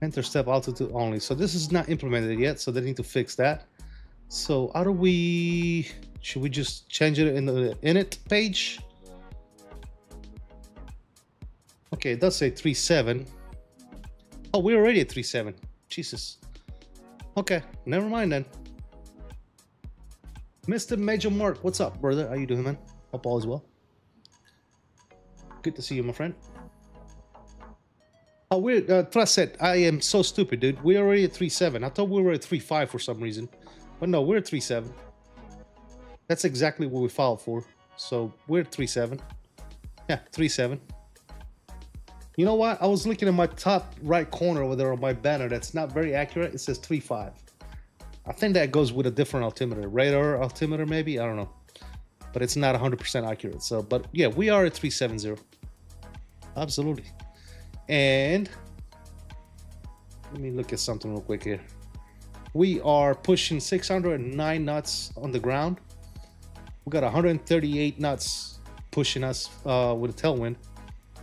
Enter step altitude only. So this is not implemented yet, so they need to fix that. So how do we, should we just change it in the init page? Okay, it does say 3.7. Oh, we're already at 3.7. Jesus. Okay, never mind then. Mr. Major Mark, what's up, brother? How you doing, man? Hope all is well. Good to see you, my friend. Oh, we're Trust said, I am so stupid, dude. We're already at 3.7. I thought we were at 3.5 for some reason, but no, we're at 3.7. That's exactly what we filed for. So we're at 3.7. Yeah, 3.7. You know what? I was looking at my top right corner over there on my banner. That's not very accurate. It says 3.5. I think that goes with a different altimeter. Radar altimeter, maybe? I don't know. But it's not 100% accurate. So, but yeah, we are at 3.70. Absolutely. And let me look at something real quick here. We are pushing 609 knots on the ground. We got 138 knots pushing us with a tailwind.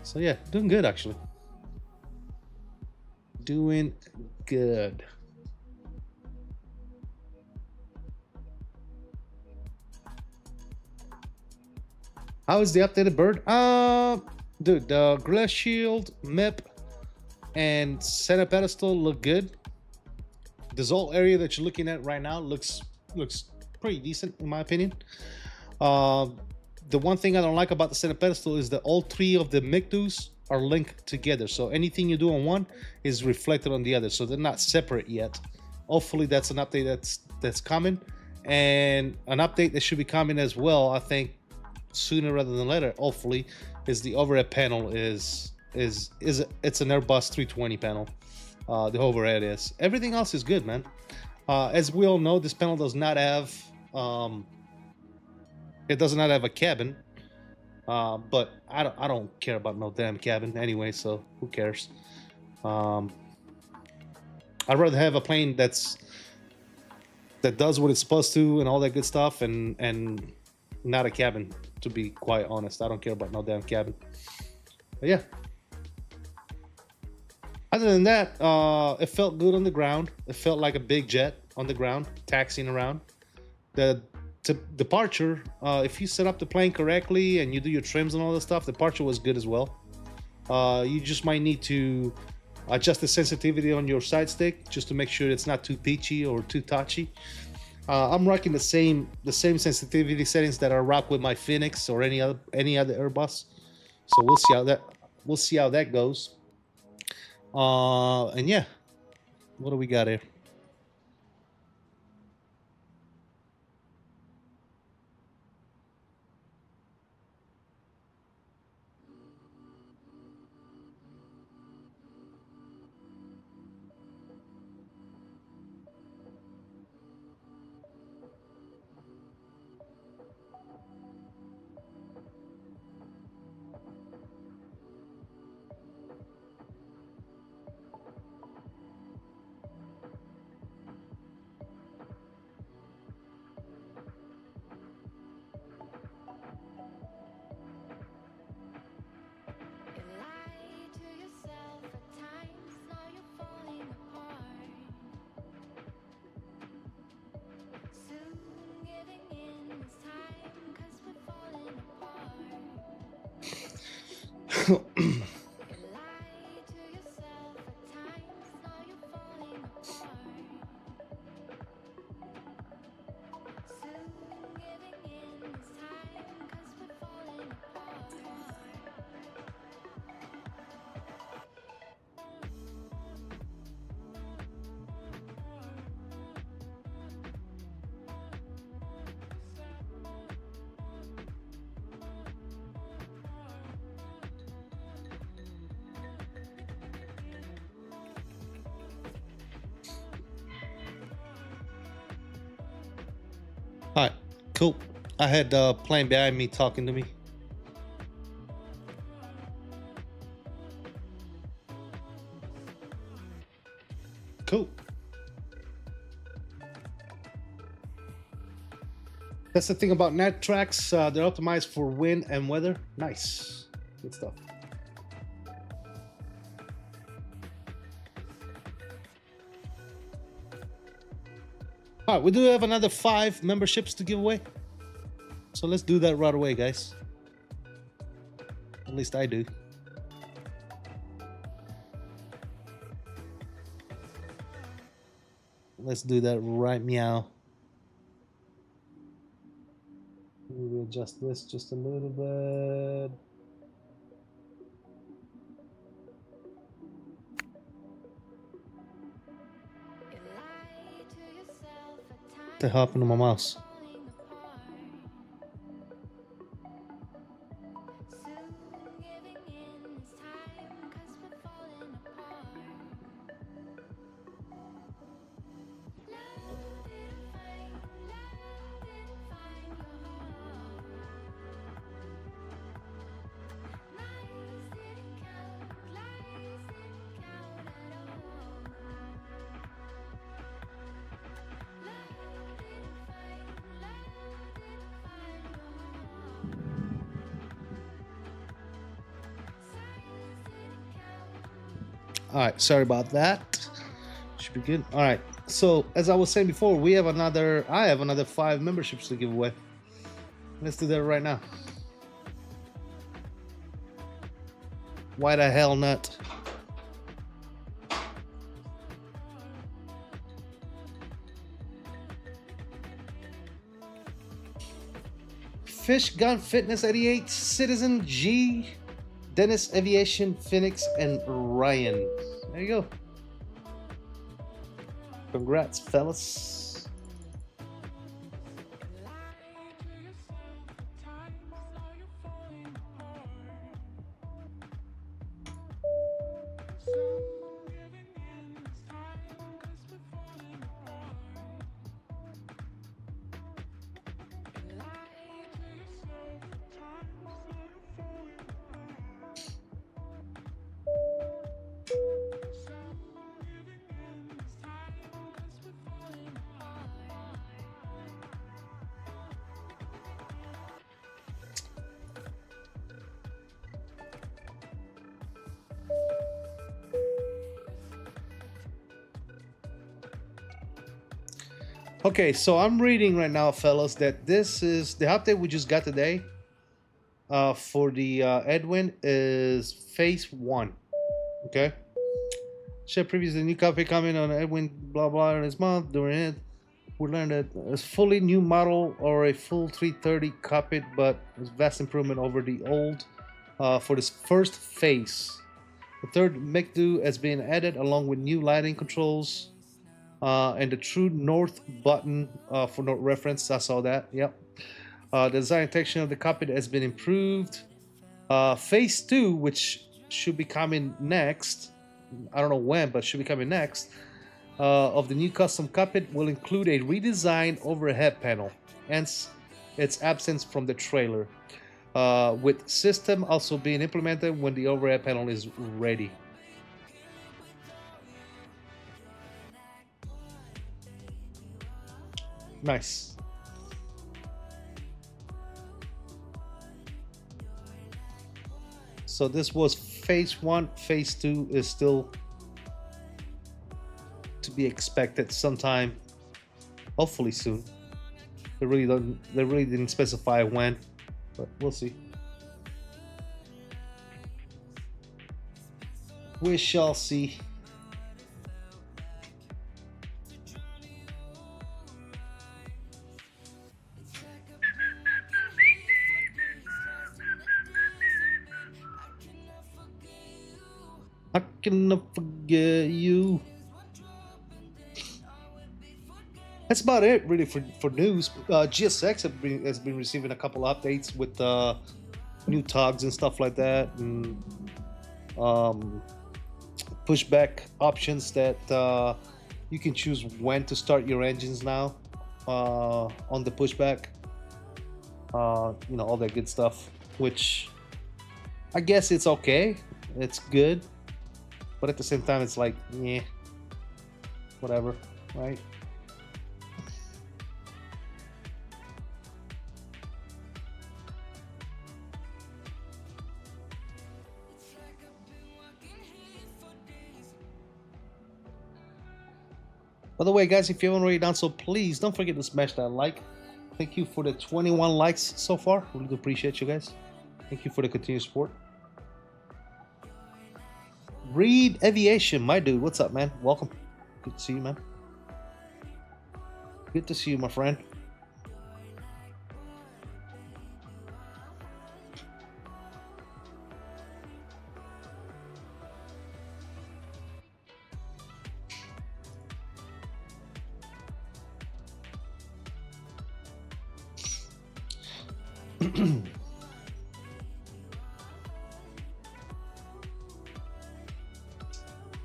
So yeah, doing good actually. Doing good. How is the updated bird? Dude, the glass shield, MIP, and center pedestal look good. This whole area that you're looking at right now looks pretty decent in my opinion. The one thing I don't like about the center pedestal is that all three of the MICDUs are linked together. So anything you do on one is reflected on the other. So they're not separate yet. Hopefully that's an update that's coming. And an update that should be coming as well, I think, sooner rather than later, hopefully, is the overhead panel it's an Airbus 320 panel. The overhead is. Everything else is good, man. As we all know, this panel does not have it does not have a cabin, but I don't care about no damn cabin anyway, so who cares? I'd rather have a plane that does what it's supposed to and all that good stuff, and not a cabin, to be quite honest. I don't care about no damn cabin. But yeah. Other than that, it felt good on the ground. It felt like a big jet on the ground, taxiing around. The departure, if you set up the plane correctly and you do your trims and all that stuff, departure was good as well. You just might need to adjust the sensitivity on your side stick just to make sure it's not too peachy or too touchy. I'm rocking the same sensitivity settings that I rock with my Phoenix or any other Airbus. So we'll see how that goes. And yeah, what do we got here? All right, cool. I had plane behind me talking to me. Cool. That's the thing about net tracks. They're optimized for wind and weather. Nice. Good stuff. All right, we do have another 5 memberships to give away. So let's do that right away, guys. At least I do. Let's do that right meow. Maybe adjust this just a little bit. What happened to my mouse? All right, sorry about that. Should be good. All right, so as I was saying before, I have another 5 memberships to give away. Let's do that right now. Why the hell not? Fish Gun Fitness 88, Citizen G, Dennis Aviation, Phoenix, and Ryan. There you go. Congrats, fellas. Okay, so I'm reading right now, fellas, that this is the update we just got today for the Headwind is phase 1. Okay. Shared previously new copy coming on Headwind blah blah this month. During it, we learned that it's fully new model or a full 330 cockpit, but it's vast improvement over the old for this first phase. The third McDo has been added along with new lighting controls. And the true north button for note reference. I saw that. Yep. The design texture of the cockpit has been improved. Phase 2, which should be coming next. I don't know when, but should be coming next. Of the new custom cockpit will include a redesigned overhead panel. Hence, its absence from the trailer. With system also being implemented when the overhead panel is ready. Nice. So this was phase 1. Phase 2 is still to be expected sometime, hopefully soon. They really didn't specify when, but we'll see. We shall see. I cannot forget you. That's about it, really, for news. GSX has been receiving a couple updates with new togs and stuff like that, and pushback options that you can choose when to start your engines now on the pushback. You know, all that good stuff, which I guess it's okay. It's good. But at the same time, it's like, yeah, whatever, right? By the way, guys, if you haven't already done so, please don't forget to smash that like. Thank you for the 21 likes so far. Really do appreciate you guys. Thank you for the continued support. Reed Aviation, my dude, what's up, man? Welcome. Good to see you, man. Good to see you, my friend.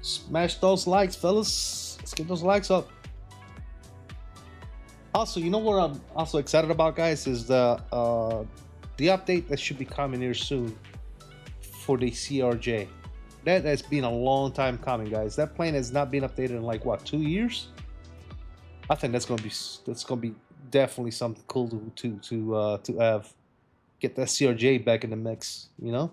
Smash those likes, fellas. Let's get those likes up. Also, you know what I'm also excited about, guys, is the update that should be coming here soon for the CRJ. That has been a long time coming, guys. That plane has not been updated in like what, 2 years? I think that's gonna be definitely something cool to have. Get that CRJ back in the mix, you know?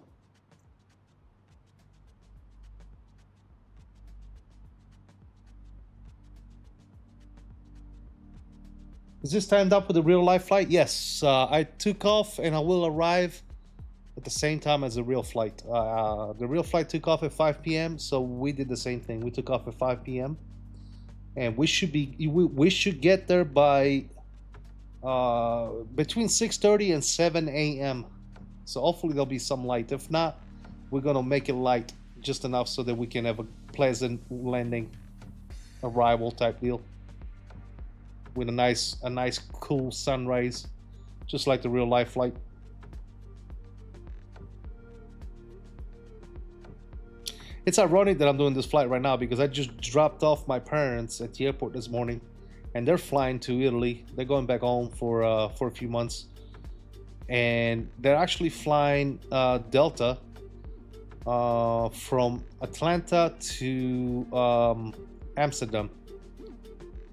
Is this timed up with a real life flight? Yes, I took off and I will arrive at the same time as the real flight. The real flight took off at 5 p.m. so we did the same thing. We took off at 5 p.m. and we should get there by between 6:30 and 7 a.m. So hopefully there'll be some light. If not, we're gonna make it light just enough so that we can have a pleasant landing, arrival type deal with a nice cool sunrise, just like the real life flight. It's ironic that I'm doing this flight right now because I just dropped off my parents at the airport this morning, and they're flying to Italy. They're going back home for a few months, and they're actually flying Delta from Atlanta to Amsterdam.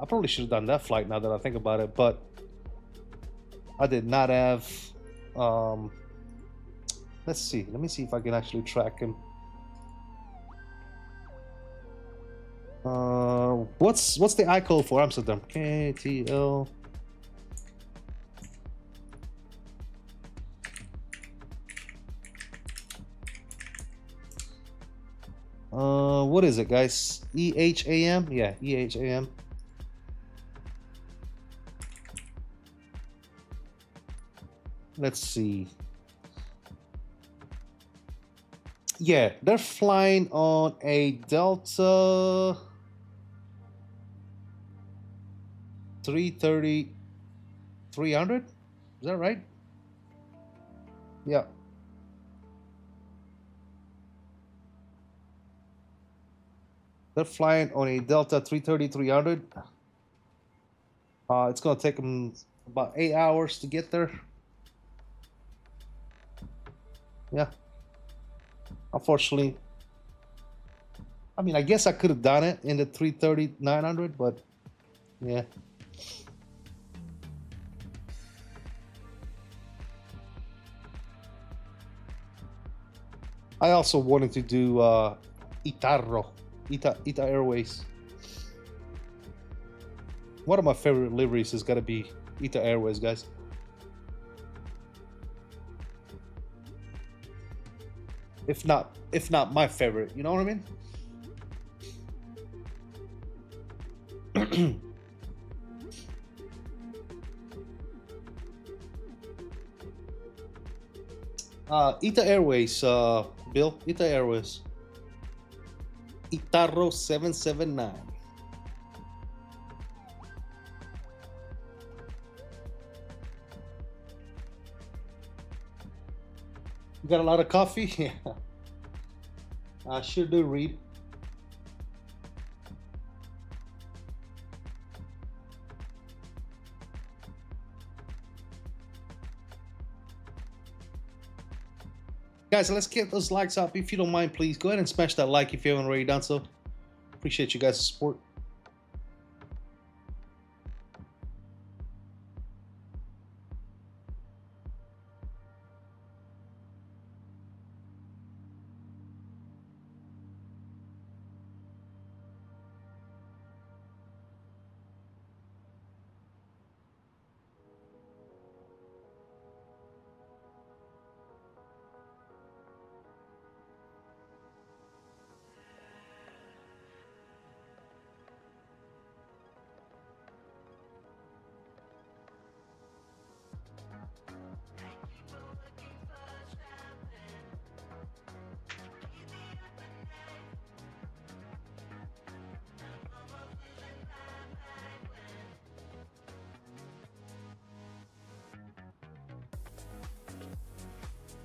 I probably should have done that flight now that I think about it, but I did not have. Let's see. Let me see if I can actually track him. What's the iCUE for Amsterdam? KTL. What is it, guys? EHAM? Yeah, EHAM. Let's see. Yeah, they're flying on a Delta 330-300. Is that right? Yeah. They're flying on a Delta 330-300. It's gonna take them about 8 hours to get there. Yeah. Unfortunately, I mean, I guess I could have done it in the 330-900, but yeah. I also wanted to do Ita Airways. One of my favorite liveries has got to be Ita Airways, guys. If not my favorite, you know what I mean? ITA Airways, Bill. ITA Airways. Itarro 779. You got a lot of coffee? Yeah. I sure do, Reed. Guys, let's get those likes up. If you don't mind, please go ahead and smash that like if you haven't already done so. Appreciate you guys' support.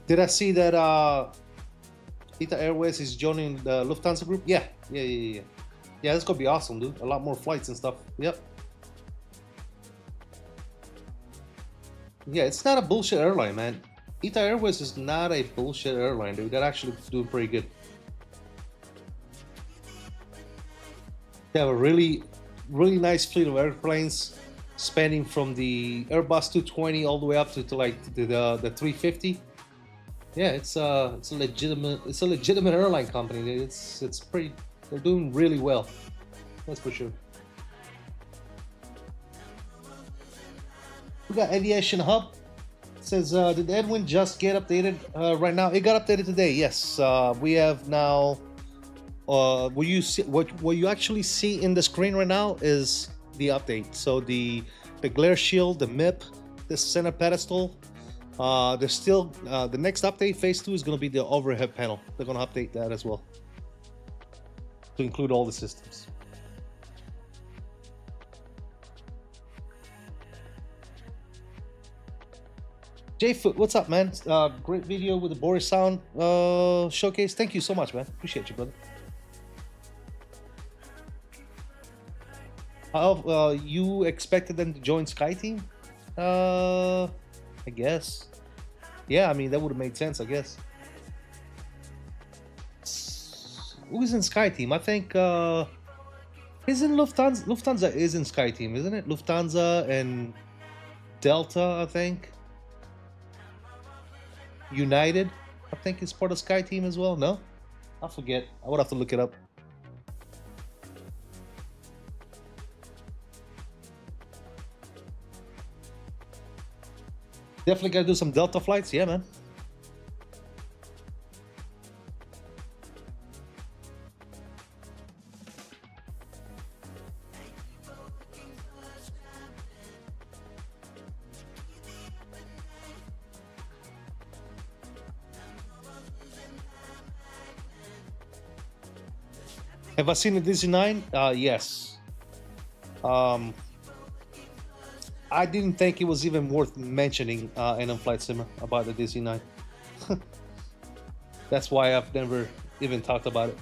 Did I see that ITA Airways is joining the Lufthansa group? Yeah, yeah, that's gonna be awesome, dude. A lot more flights and stuff. Yep. Yeah, it's not a bullshit airline, man. ITA Airways is not a bullshit airline, dude. They're actually doing pretty good. They have a really nice fleet of airplanes, spanning from the Airbus 220 all the way up to like the 350. Yeah, it's a legitimate airline company. It's pretty. They're doing really well. That's for sure. We got Aviation Hub. It says, did Headwind just get updated right now? It got updated today. Yes, we have now. What you actually see in the screen right now is the update. So the glare shield, the MIP, the center pedestal. There's still the next update, phase 2, is going to be the overhead panel. They're going to update that as well to include all the systems. Jfoot, what's up, man? Great video with the Boris Sound showcase. Thank you so much, man. Appreciate you, brother. You expected them to join SkyTeam? I guess. Yeah, I mean, that would have made sense, I guess. Who's in SkyTeam? I think, isn't Lufthansa is in SkyTeam, isn't it? Lufthansa and Delta, I think. United, I think, is part of SkyTeam as well. No? I forget. I would have to look it up. Definitely gotta do some Delta flights, yeah, man. Have I seen the DC-9? Yes. I didn't think it was even worth mentioning in Flight Simmer about the DC-9. That's why I've never even talked about it.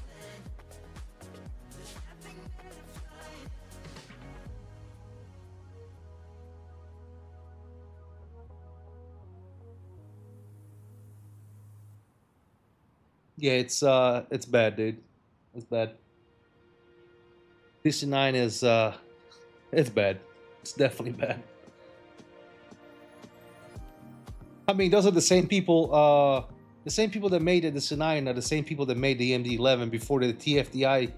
Yeah, it's bad, dude. It's bad. DC-9 is it's bad. It's definitely bad. I mean, those are the same people that made the DC-9 are the same people that made the MD-11 before the TFDI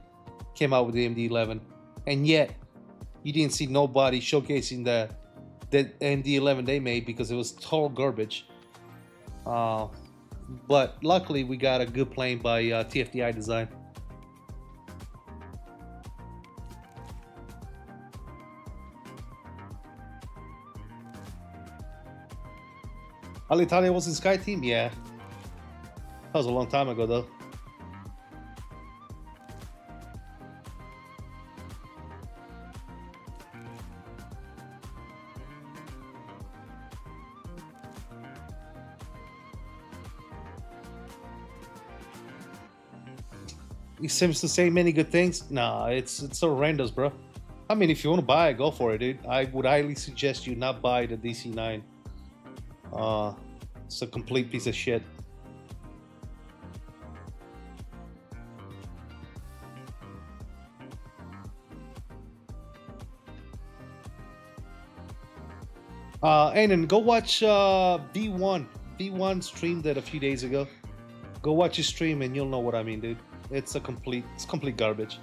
came out with the MD-11, and yet you didn't see nobody showcasing the MD-11 they made because it was total garbage. But luckily, we got a good plane by TFDI Design. Alitalia was in Sky Team? Yeah. That was a long time ago, though. He seems to say many good things. Nah, it's horrendous, bro. I mean, if you want to buy it, go for it, dude. I would highly suggest you not buy the DC9. It's a complete piece of shit. Aiden, go watch V1. V1 streamed it a few days ago. Go watch his stream and you'll know what I mean, dude. It's complete garbage.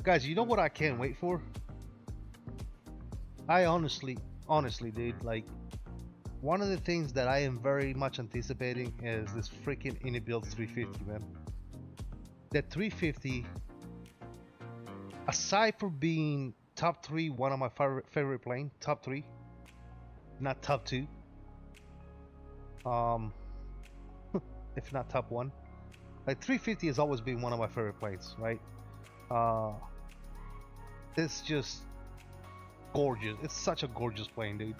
Guys, you know what I can't wait for? I honestly, dude, like, one of the things that I am very much anticipating is this freaking Inibuild 350, man. That 350, aside from being top 3, one of my favorite plane, top 3, not top 2, if not top 1, like 350 has always been one of my favorite planes, right? It's just gorgeous. It's such a gorgeous plane, dude.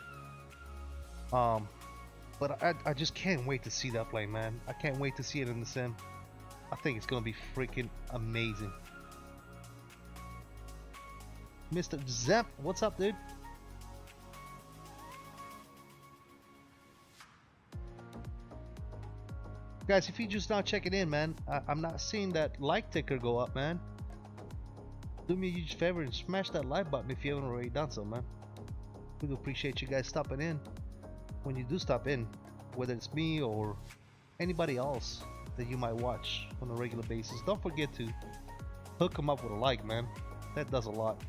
But I just can't wait to see that plane, man. I can't wait to see it in the sim. I think it's gonna be freaking amazing. Mr. Zep, what's up, dude? Guys, if you're just now checking in, man, I'm not seeing that like ticker go up, man. Do me a huge favor and smash that like button if you haven't already done so, man. We do appreciate you guys stopping in. When you do stop in, whether it's me or anybody else that you might watch on a regular basis, don't forget to hook them up with a like, man. That does a lot.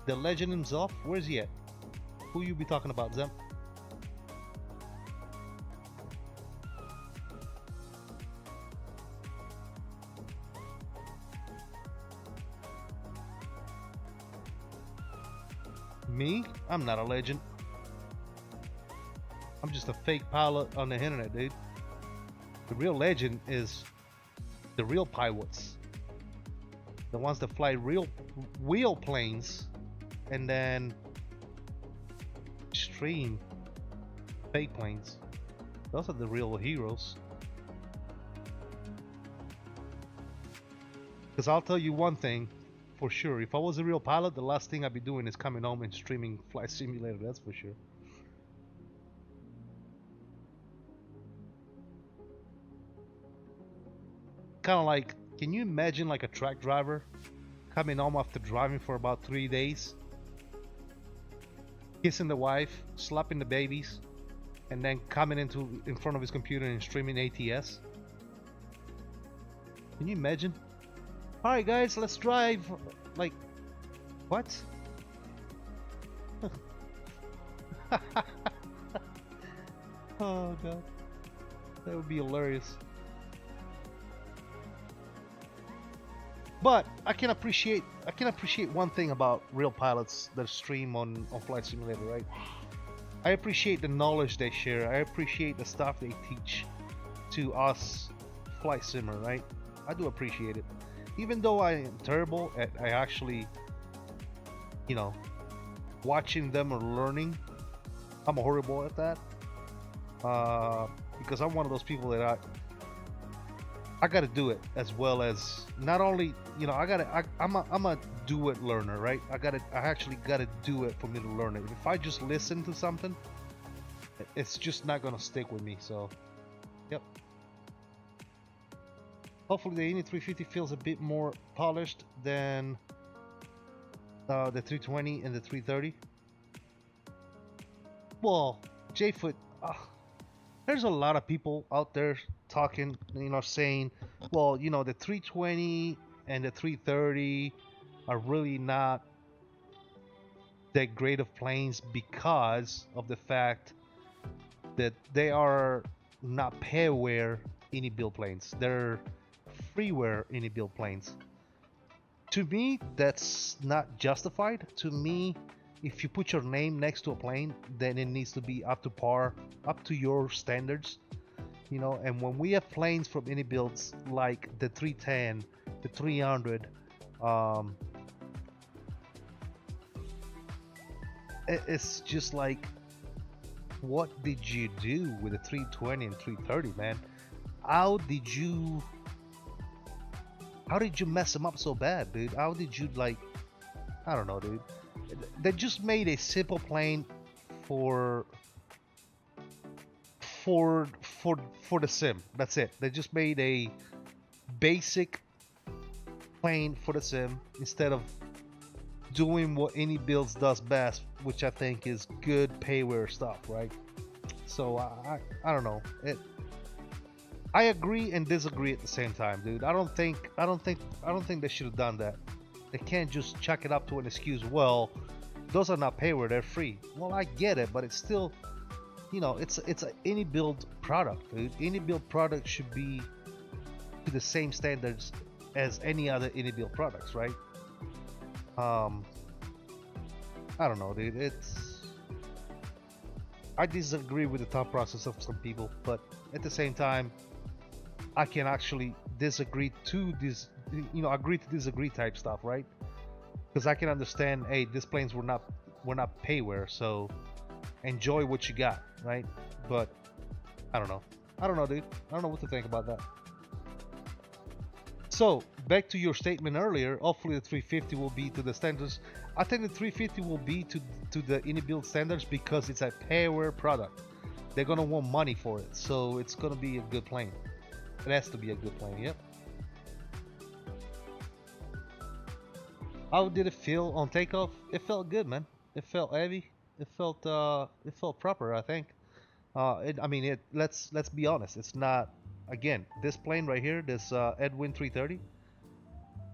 The legend himself, where's he at? Who you be talking about, Zem? Me? I'm not a legend. I'm just a fake pilot on the internet, dude. The real legend is the real pilots. The ones that fly real planes and then stream fake planes. Those are the real heroes. Because I'll tell you one thing for sure. If I was a real pilot, the last thing I'd be doing is coming home and streaming Flight Simulator, that's for sure. Kind of like, can you imagine like a truck driver coming home after driving for about 3 days, kissing the wife, slapping the babies, and then coming in front of his computer and streaming ATS. Can you imagine? All right, guys, let's drive. Like, what? Oh god, that would be hilarious. But I can appreciate one thing about real pilots that stream on Flight Simulator, right? I appreciate the knowledge they share. I appreciate the stuff they teach to us flight simmer, right? I do appreciate it. Even though I am terrible at actually, you know, watching them or learning, I'm horrible at that. Because I'm one of those people that I gotta do it, as well as not only, you know, I'm a do it learner, right? I actually gotta do it for me to learn it. If I just listen to something, it's just not gonna stick with me. So, yep. Hopefully the Indy 350 feels a bit more polished than the 320 and the 330. Well, JFoot, there's a lot of people out there talking, you know, saying, well, you know, the 320 and the 330 are really not that great of planes because of the fact that they are not pairware Indy build planes. They're freeware Indy build planes. To me, that's not justified. To me, if you put your name next to a plane, then it needs to be up to par, up to your standards, you know. And when we have planes from Indy builds like the 310, the 300, it's just like, what did you do with the 320 and 330, man? How did you mess them up so bad, dude? How did you, like, I don't know, dude. They just made a simple plane for the sim. That's it. They just made a basic plane for the sim instead of doing what any builds does best, which I think is good payware stuff, right? So I don't know. I agree and disagree at the same time, dude. I don't think they should have done that. They can't just chuck it up to an excuse. Well, those are not payware; they're free. Well, I get it, but it's still, you know, it's an Indy build product, dude. Indy build product should be to the same standards as any other Indy build products, right? I don't know, dude. I disagree with the thought process of some people, but at the same time, I can actually disagree to this, you know, agree to disagree type stuff, right? Because I can understand, hey, these planes were not payware, so enjoy what you got, right? But I don't know, dude. I don't know what to think about that. So back to your statement earlier, hopefully the 350 will be to the standards. I think the 350 will be to the Indy build standards because it's a payware product. They're gonna want money for it, so it's gonna be a good plane. It has to be a good plane. Yep. How did it feel on takeoff? It felt good, man. It felt heavy. It felt proper, I think. Let's be honest. It's not, again, this plane right here, this Headwind 330.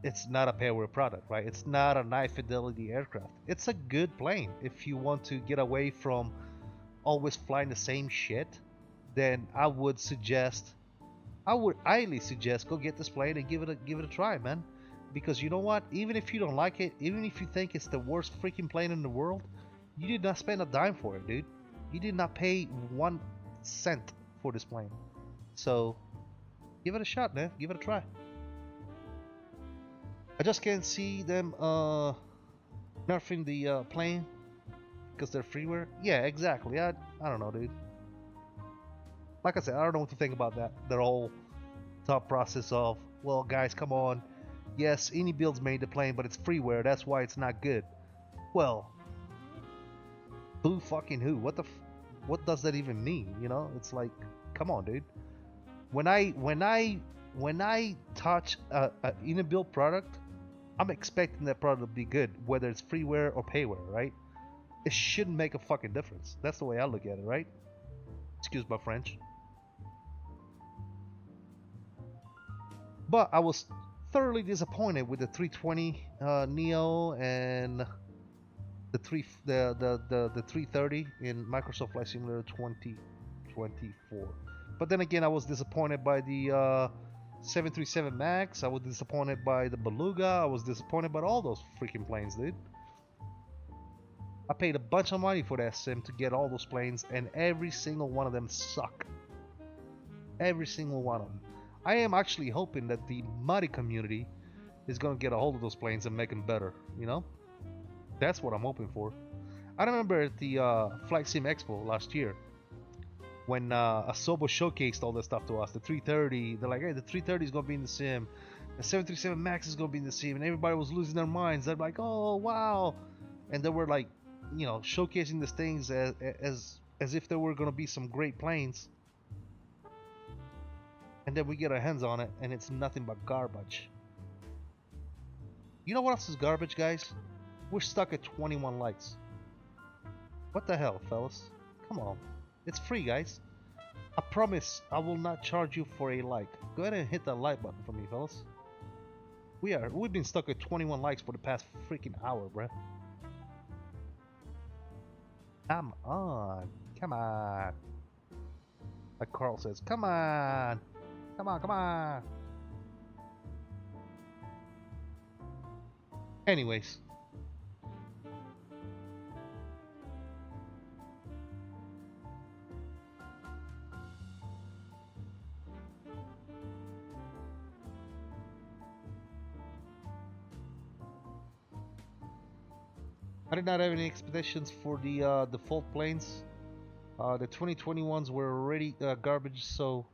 It's not a pairware product, right? It's not a high fidelity aircraft. It's a good plane. If you want to get away from always flying the same shit, then I would highly suggest go get this plane and give it a try, man. Because you know what? Even if you don't like it, even if you think it's the worst freaking plane in the world, you did not spend a dime for it, dude. You did not pay 1 cent for this plane. So give it a shot, man. Give it a try. I just can't see them nerfing the plane because they're freeware. Yeah, exactly. I don't know, dude. Like I said, I don't know what to think about that. Their whole thought process of, well, guys, come on. Yes, Indy builds made the plane, but it's freeware. That's why it's not good. Well, who fucking who? What does that even mean? You know, it's like, come on, dude. When I touch a Indy build product, I'm expecting that product to be good, whether it's freeware or payware, right? It shouldn't make a fucking difference. That's the way I look at it, right? Excuse my French. But I was thoroughly disappointed with the 320 Neo and the 330 in Microsoft Flight Simulator 2024. But then again, I was disappointed by the 737 Max. I was disappointed by the Beluga. I was disappointed by all those freaking planes, dude. I paid a bunch of money for that sim to get all those planes, and every single one of them suck. Every single one of them. I am actually hoping that the Muddy community is going to get a hold of those planes and make them better, you know? That's what I'm hoping for. I remember at the FLIGHTBEAM Expo last year, when Asobo showcased all this stuff to us, the 330, they're like, hey, the 330 is going to be in the sim, the 737 Max is going to be in the sim, and everybody was losing their minds. They're like, oh, wow. And they were like, you know, showcasing these things as if there were going to be some great planes. And then we get our hands on it, and it's nothing but garbage. You know what else is garbage, guys? We're stuck at 21 likes. What the hell, fellas? Come on. It's free, guys. I promise I will not charge you for a like. Go ahead and hit that like button for me, fellas. We've been stuck at 21 likes for the past freaking hour, bruh. Come on. Come on. Like Carl says, come on. Come on, come on. Anyways. I did not have any expectations for the default planes. The 2021s were already garbage, so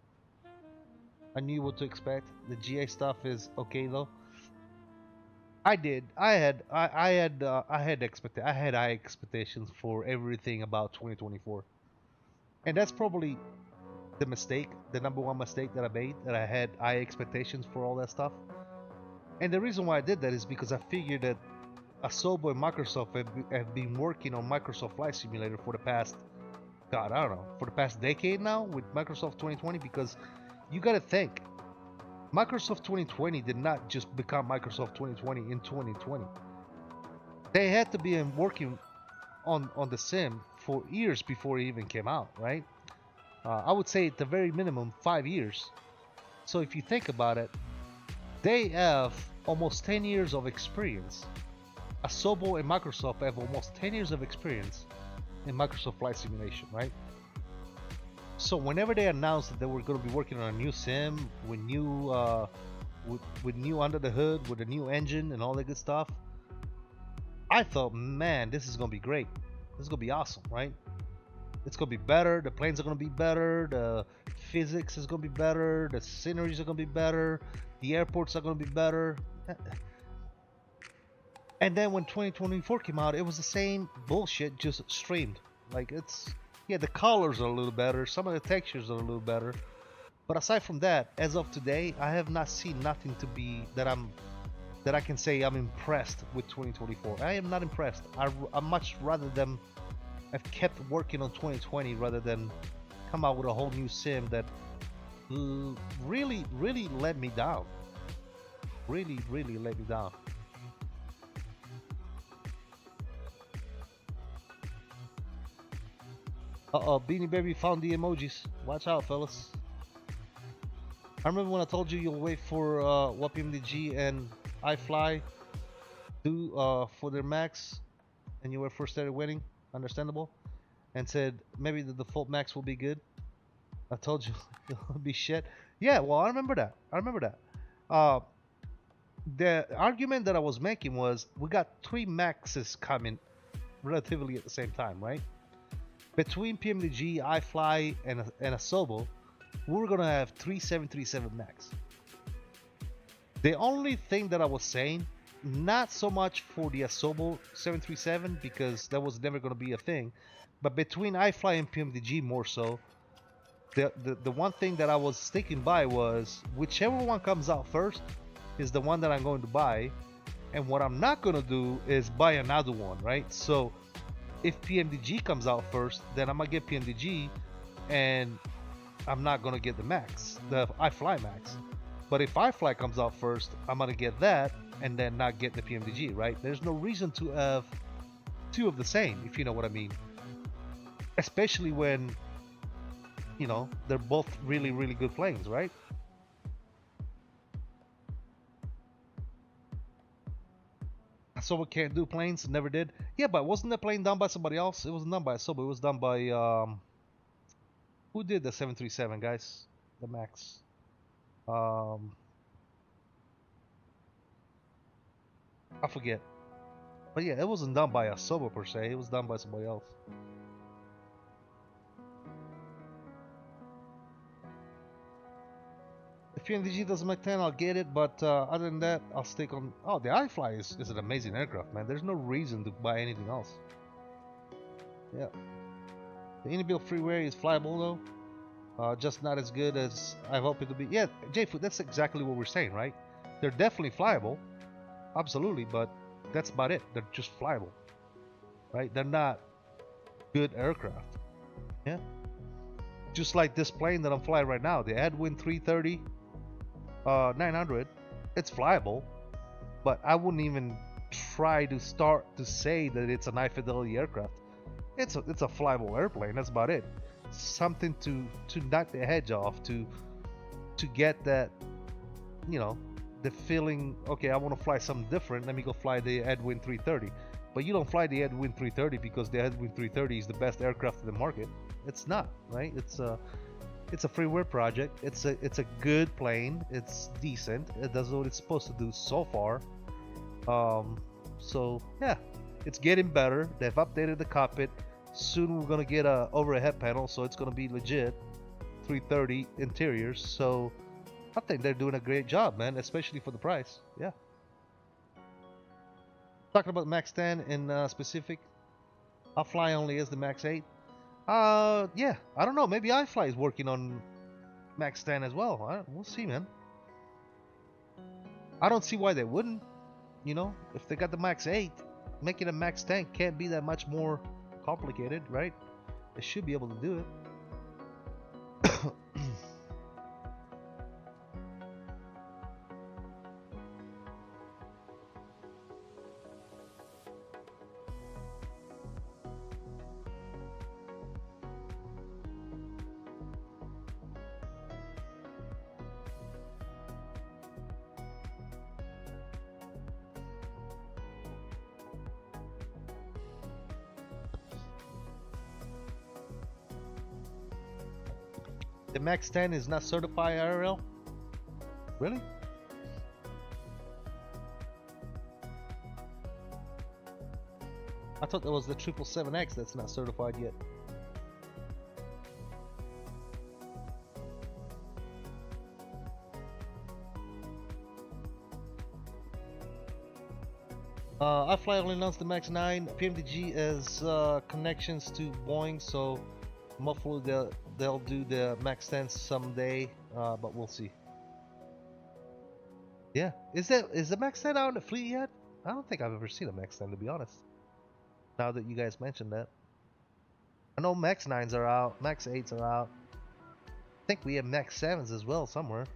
I knew what to expect. The GA stuff is okay though. I had high expectations for everything about 2024, and that's probably the mistake, the number one mistake that I made. That I had high expectations for all that stuff, and the reason why I did that is because I figured that Asobo and Microsoft have been working on Microsoft Flight Simulator for the past, God, I don't know, for the past decade now with Microsoft 2020, because you gotta think, Microsoft 2020 did not just become Microsoft 2020 in 2020. They had to be working on the sim for years before it even came out, right? I would say at the very minimum 5 years. So if you think about it, they have almost 10 years of experience. Asobo and Microsoft have almost 10 years of experience in Microsoft Flight Simulation, right? So whenever they announced that they were going to be working on a new sim with new under the hood, with a new engine and all that good stuff, I thought, man, this is going to be great. This is going to be awesome, right? It's going to be better. The planes are going to be better. The physics is going to be better. The sceneries are going to be better. The airports are going to be better. And then when 2024 came out, it was the same bullshit, just streamed. Like, it's, yeah, the colors are a little better, some of the textures are a little better, but aside from that, as of today, I have not seen nothing to be that I can say I'm impressed with 2024. I am not impressed. I much rather them have kept working on 2020 rather than come out with a whole new sim that really let me down. Really let me down. Uh-oh, Beanie Baby found the emojis. Watch out, fellas. I remember when I told you you'll wait for WPMDG and iFly for their max, and you were first started winning, understandable, and said maybe the default max will be good. I told you it'll be shit. Yeah, well, I remember that. The argument that I was making was we got 3 maxes coming relatively at the same time, right? Between PMDG, iFly, and Asobo, we're gonna have 3 737 Max. The only thing that I was saying, not so much for the Asobo 737 because that was never gonna be a thing, but between iFly and PMDG more so, the one thing that I was sticking by was whichever one comes out first is the one that I'm going to buy, and what I'm not gonna do is buy another one, right? So if PMDG comes out first, then I'm gonna get PMDG, and I'm not gonna get the Max, the iFly Max. But if iFly comes out first, I'm gonna get that and then not get the PMDG, right? There's no reason to have two of the same, if you know what I mean. Especially when, you know, they're both really, really good planes, right? So we can't do planes, never did. Yeah, but wasn't the plane done by somebody else? It wasn't done by Asobo, it was done by, who did the 737, guys? The Max. I forget. But yeah, it wasn't done by Asobo per se, it was done by somebody else. If PMDG doesn't make 10, I'll get it, but other than that, I'll stick on... Oh, the iFly is an amazing aircraft, man. There's no reason to buy anything else. Yeah. The inbuilt freeware is flyable though. Just not as good as I hope it to be. Yeah, JFood, that's exactly what we're saying, right? They're definitely flyable. Absolutely, but that's about it. They're just flyable. Right? They're not good aircraft. Yeah? Just like this plane that I'm flying right now, the Headwind 330 900, it's flyable, but I wouldn't even try to start to say that it's an high fidelity aircraft. It's a flyable airplane, that's about it. Something to knock the edge off, to get that, you know, the feeling, okay, I want to fly something different, let me go fly the Headwind 330. But you don't fly the Headwind 330 because the Headwind 330 is the best aircraft in the market. It's not, right? It's a freeware project. It's a good plane. It's decent. It does what it's supposed to do so far. So yeah, it's getting better. They've updated the cockpit. Soon we're gonna get a overhead panel, so it's gonna be legit 330 interiors. So I think they're doing a great job, man, especially for the price. Yeah. Talking about Max 10 in specific, iFly only is the Max 8. Yeah, I don't know. Maybe iFly is working on Max 10 as well. We'll see, man. I don't see why they wouldn't. You know, if they got the Max 8, making a Max 10 can't be that much more complicated, right? They should be able to do it. The Max 10 is not certified IRL? Really? I thought that was the 777X that's not certified yet. iFly only announced the Max 9. PMDG has connections to Boeing, so hopefully they'll do the Max 10 someday, but we'll see. Yeah, is the Max 10 out in the fleet yet? I don't think I've ever seen a Max 10, to be honest. Now that you guys mentioned that, I know Max 9s are out, Max 8s are out. I think we have Max 7s as well somewhere.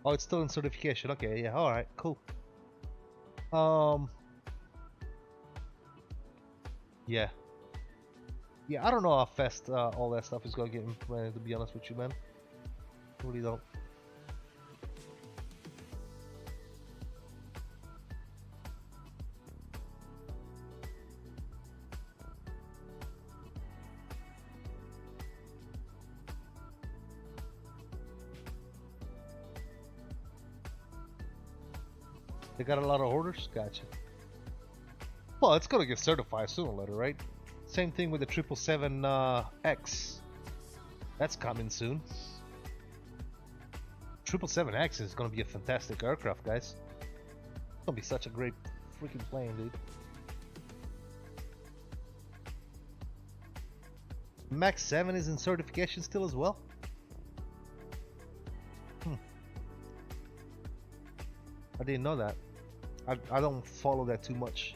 Oh, it's still in certification. Okay, yeah, all right, cool. Yeah, I don't know how fast all that stuff is gonna get implemented, to be honest with you, man. I really don't. They got a lot of orders? Gotcha. Well, it's gonna get certified sooner or later, right? Same thing with the 777X. That's coming soon. 777X is gonna be a fantastic aircraft, guys. It's gonna be such a great freaking plane, dude. Max 7 is in certification still as well? I didn't know that. I don't follow that too much.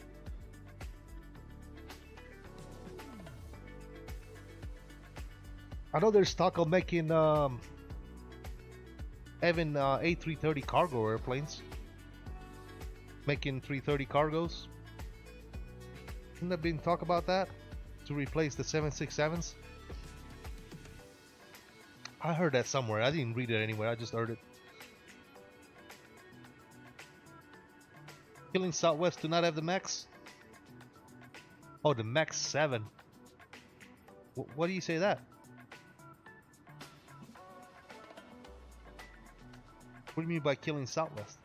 I know there's talk of making having A330 cargo airplanes, making 330 cargos. Isn't there been talk about that to replace the 767s? I heard that somewhere. I didn't read it anywhere. I just heard it. Killing Southwest do not have the Max. Oh, the Max 7. What do you say that? What do you mean by killing Southwest?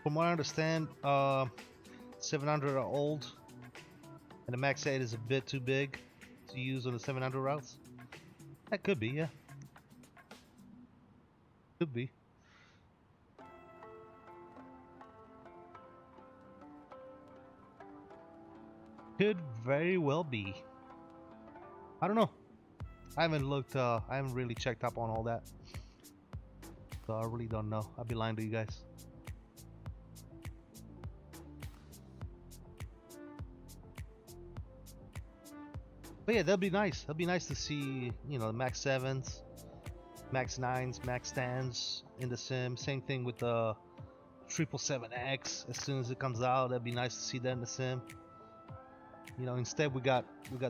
From what I understand, 700 are old, and the Max 8 is a bit too big to use on the 700 routes. That could be, yeah. Could be. Could very well be. I don't know. I haven't looked, I haven't really checked up on all that. So I really don't know. I'll be lying to you guys. But yeah, that'd be nice. That'd be nice to see, you know, the Max 7s, Max 9s, Max 10s in the sim. Same thing with the 777X. As soon as it comes out, that'd be nice to see that in the sim. You know, instead we got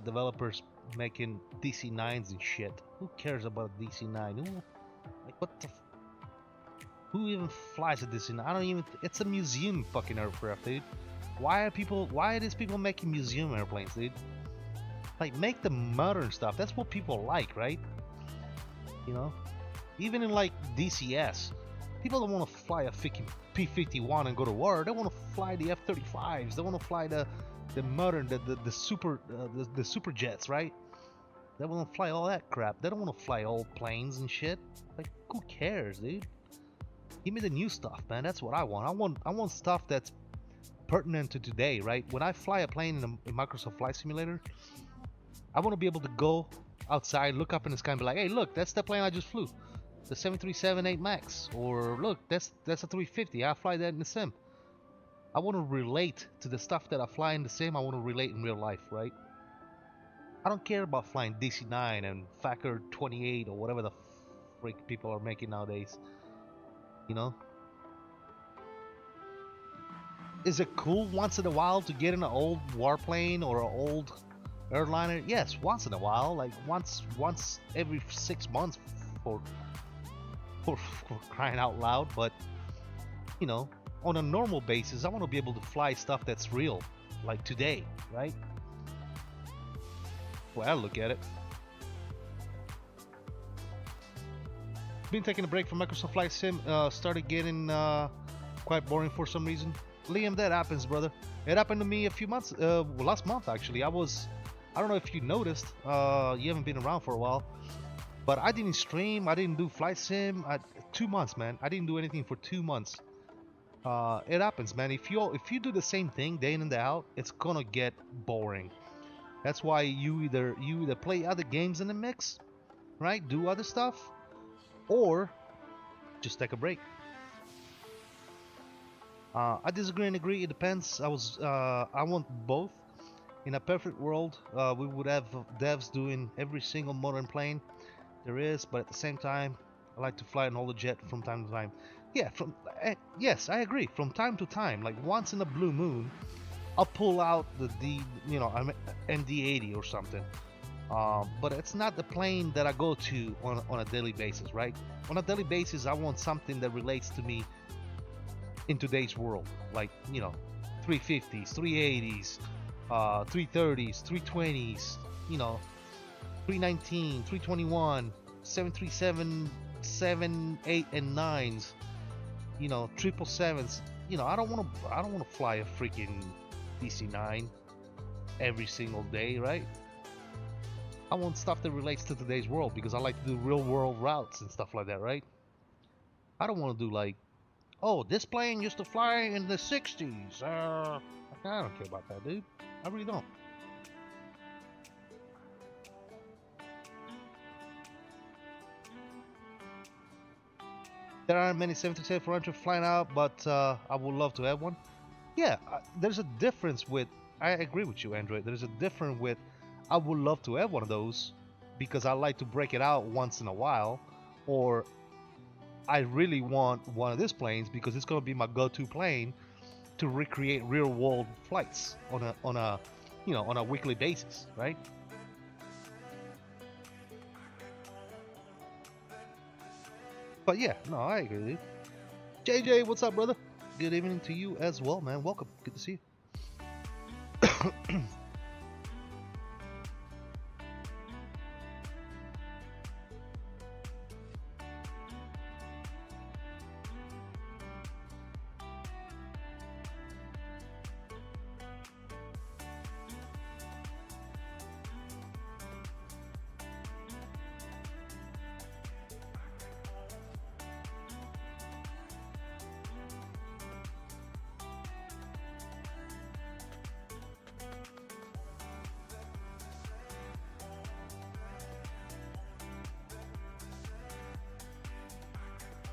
developers making DC9s and shit. Who cares about a DC9? Who, like, what the? Who even flies a DC9? I don't even. It's a museum fucking aircraft, dude. Why are these people making museum airplanes, dude? Like, make the modern stuff. That's what people like, right? You know? Even in, like, DCS, people don't want to fly a freaking P-51 and go to war. They want to fly the F-35s. They want to fly the modern, the super jets, right? They want to fly all that crap. They don't want to fly old planes and shit. Like, who cares, dude? Give me the new stuff, man. That's what I want. I want stuff that's pertinent to today, right? When I fly a plane in a Microsoft Flight Simulator, I want to be able to go outside, look up in the sky and be like, hey, look, that's the plane I just flew. The 737-8 Max. Or, look, that's a 350. I fly that in the sim. I want to relate to the stuff that I fly in the sim. I want to relate in real life, right? I don't care about flying DC-9 and Factor 28 or whatever the freak people are making nowadays. You know? Is it cool once in a while to get in an old warplane or an old airliner? Yes, once in a while, like once every 6 months for crying out loud. But you know, on a normal basis, I want to be able to fly stuff that's real, like today, right? Well, I look at it. Been taking a break from Microsoft Flight Sim. Started getting quite boring for some reason. Liam, that happens, brother. It happened to me a few months, last month actually. I don't know if you noticed, you haven't been around for a while, but I didn't stream, I didn't do Flight Sim, 2 months, man. I didn't do anything for 2 months. It happens, man. If you do the same thing day in and day out, it's gonna get boring. That's why you either play other games in the mix, right? Do other stuff, or just take a break. I disagree and agree. It depends. I want both. In a perfect world, we would have devs doing every single modern plane there is, but at the same time, I like to fly an older jet from time to time. Yeah, yes, I agree. From time to time, like once in a blue moon, I'll pull out the ND80 or something. But it's not the plane that I go to on a daily basis, right? On a daily basis, I want something that relates to me in today's world, like 350s, 380s, 330s, 320s, 319, 321, 737, 7, 8, and 9s, 777s. I don't want to fly a freaking DC-9 every single day, right? I want stuff that relates to today's world because I like to do real world routes and stuff like that, right? I don't want to do like, oh, this plane used to fly in the 60s. I don't care about that, dude. I really don't. There aren't many 737-400 flying out, but I would love to have one. Yeah, there's a difference with, I agree with you, Android. There's a difference with, I would love to have one of those because I like to break it out once in a while, or I really want one of these planes because it's going to be my go-to plane to recreate real-world flights on a weekly basis, right? But yeah, no, I agree with you. JJ, what's up, brother? Good evening to you as well, man. Welcome. Good to see you.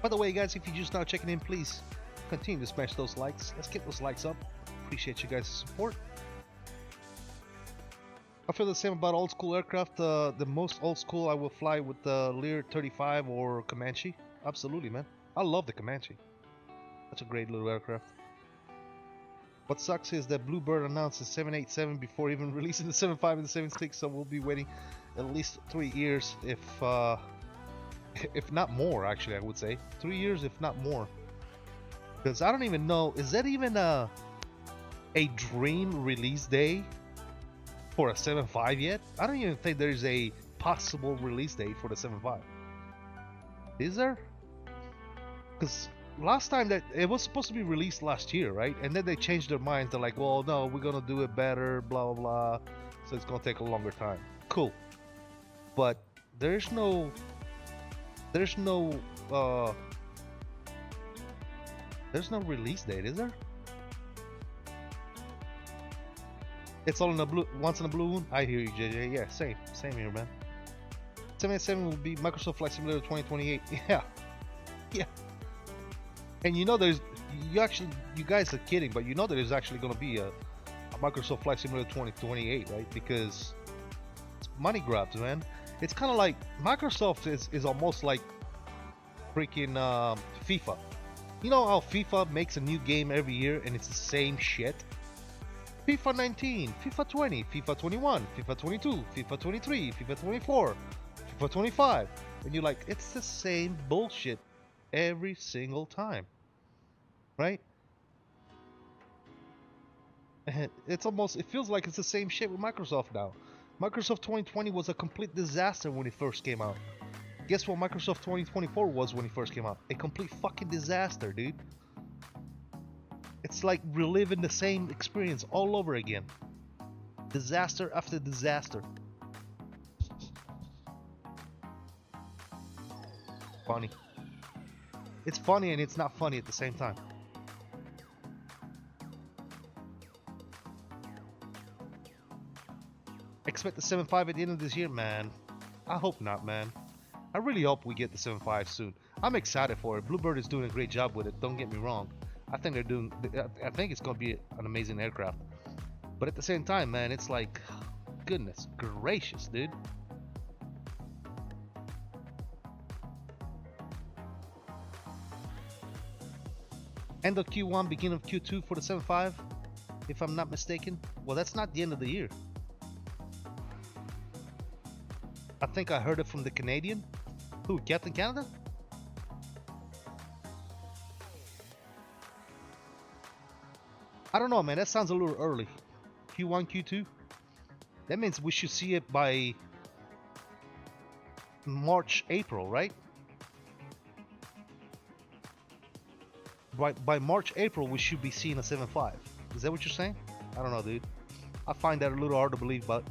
By the way, guys, if you're just now checking in, please continue to smash those likes. Let's get those likes up. Appreciate you guys' support. I feel the same about old school aircraft. The most old school I will fly with the LIRF 35 or Comanche. Absolutely, man. I love the Comanche. That's a great little aircraft. What sucks is that Bluebird announced the 787 before even releasing the 75 and the 76, so we'll be waiting at least 3 years, if not more, actually, I would say 3 years, if not more. Because I don't even know, is that even a dream release day for a 7.5 yet? I don't even think there's a possible release date for the 7.5. Is there? Because last time that it was supposed to be released last year, right? And then they changed their minds. They're like, well, no, we're gonna do it better, blah blah blah. So it's gonna take a longer time. Cool. But there's no release date, is there? It's all in the blue. Once in a blue moon. I hear you, JJ. Yeah, same here, man. 787 will be Microsoft Flight Simulator 2028. Yeah. And you guys are kidding, but you know that there's actually going to be a Microsoft Flight Simulator 2028, right? Because it's money grabs, man. It's kind of like Microsoft is almost like freaking FIFA. You know how FIFA makes a new game every year and it's the same shit? FIFA 19, FIFA 20, FIFA 21, FIFA 22, FIFA 23, FIFA 24, FIFA 25. And you're like, it's the same bullshit every single time. Right? And it feels like it's the same shit with Microsoft now. Microsoft 2020 was a complete disaster when it first came out. Guess what Microsoft 2024 was when it first came out? A complete fucking disaster, dude. It's like reliving the same experience all over again. Disaster after disaster. Funny. It's funny and it's not funny at the same time. Expect the 7.5 at the end of this year, man. I hope not, man. I really hope we get the 7.5 soon. I'm excited for it. Bluebird is doing a great job with it. Don't get me wrong. I think they're doing. I think it's gonna be an amazing aircraft. But at the same time, man, it's like, goodness gracious, dude. End of Q1, beginning of Q2 for the 7.5, if I'm not mistaken. Well, that's not the end of the year. I think I heard it from the Canadian. Who, Captain Canada? I don't know, man. That sounds a little early. Q1, Q2. That means we should see it by March, April, right? By March, April, we should be seeing a 7.5. Is that what you're saying? I don't know, dude. I find that a little hard to believe, but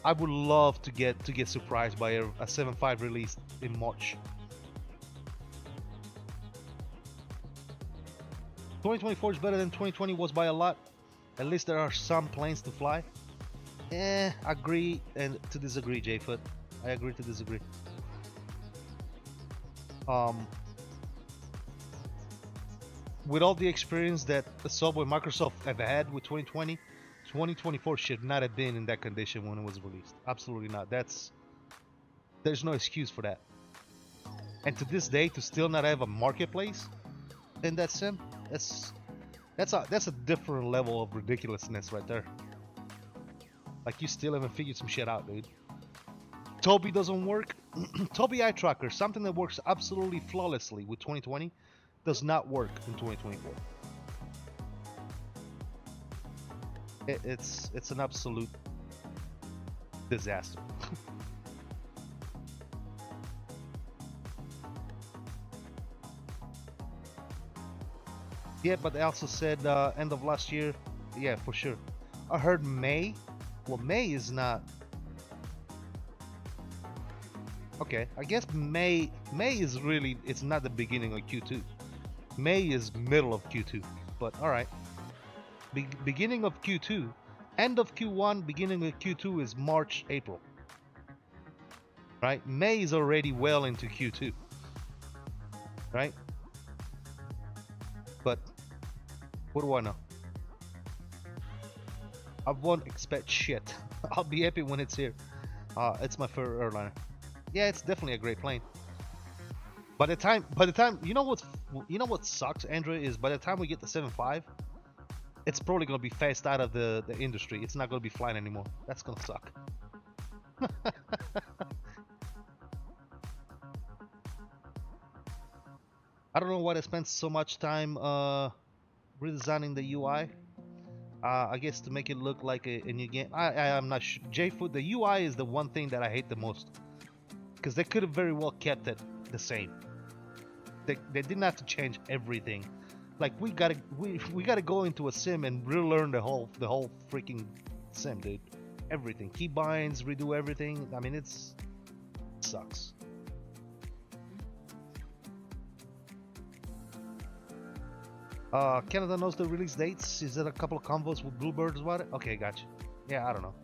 I would love to get surprised by a 7.5 release in March. 2024 is better than 2020 was by a lot. At least there are some planes to fly. Agree and to disagree, J-Foot. I agree to disagree. With all the experience that Subway and Microsoft have had with 2020, 2024 should not have been in that condition when it was released. Absolutely not. There's no excuse for that. And to this day, to still not have a marketplace in that sim, that's a different level of ridiculousness right there. Like, you still haven't figured some shit out, dude. TOBII doesn't work. TOBII eye tracker, something that works absolutely flawlessly with 2020, does not work in 2024. It's an absolute disaster. Yeah, but they also said end of last year. Yeah, for sure. I heard May. Well, May is not. Okay, I guess May is really, it's not the beginning of Q2. May is middle of Q2, but all right. Beginning of Q2, end of Q1, beginning of Q2 is March, April. Right? May is already well into Q2. Right? But what do I know? I won't expect shit. I'll be happy when it's here. It's my favorite airliner. Yeah, it's definitely a great plane. By the time, you know what sucks, Andrea, is by the time we get the 7.5, it's probably gonna be phased out of the industry. It's not gonna be flying anymore. That's gonna suck. I don't know why they spent so much time redesigning the UI. I guess to make it look like a new game. I'm not sure. J-Foot, the UI is the one thing that I hate the most, because they could have very well kept it the same. They didn't have to change everything. Like, we gotta go into a sim and relearn the whole freaking sim, dude. Everything, keybinds, redo everything. I mean, it sucks. Canada knows the release dates. Is there a couple of convos with Bluebird about it? Okay, gotcha. Yeah, I don't know.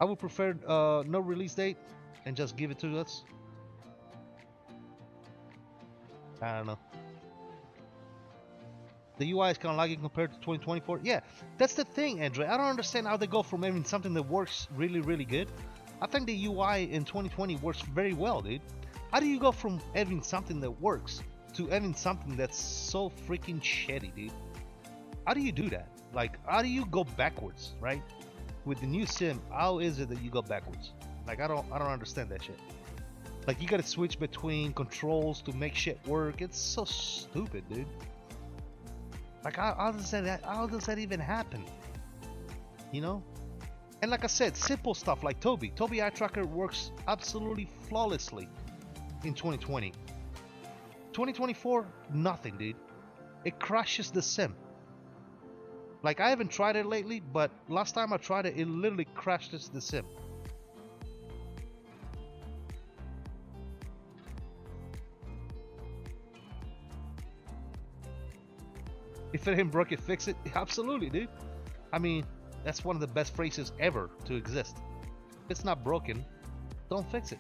I would prefer no release date and just give it to us. I don't know. The UI is kind of lagging compared to 2024. Yeah, that's the thing, Andre. I don't understand how they go from having something that works really, really good. I think the UI in 2020 works very well, dude. How do you go from having something that works to having something that's so freaking shitty, dude? How do you do that? Like, how do you go backwards, right? With the new sim, how is it that you go backwards? Like, I don't understand that shit. Like, you gotta switch between controls to make shit work. It's so stupid, dude. Like, how does that even happen? You know? And like I said, simple stuff like TOBII. TOBII eye tracker works absolutely flawlessly in 2020. 2024, nothing, dude. It crashes the sim. Like, I haven't tried it lately, but last time I tried it, it literally crashes the sim. If it ain't broke, it fix it. Absolutely, dude. I mean, That's one of the best phrases ever to exist. If it's not broken, don't fix it.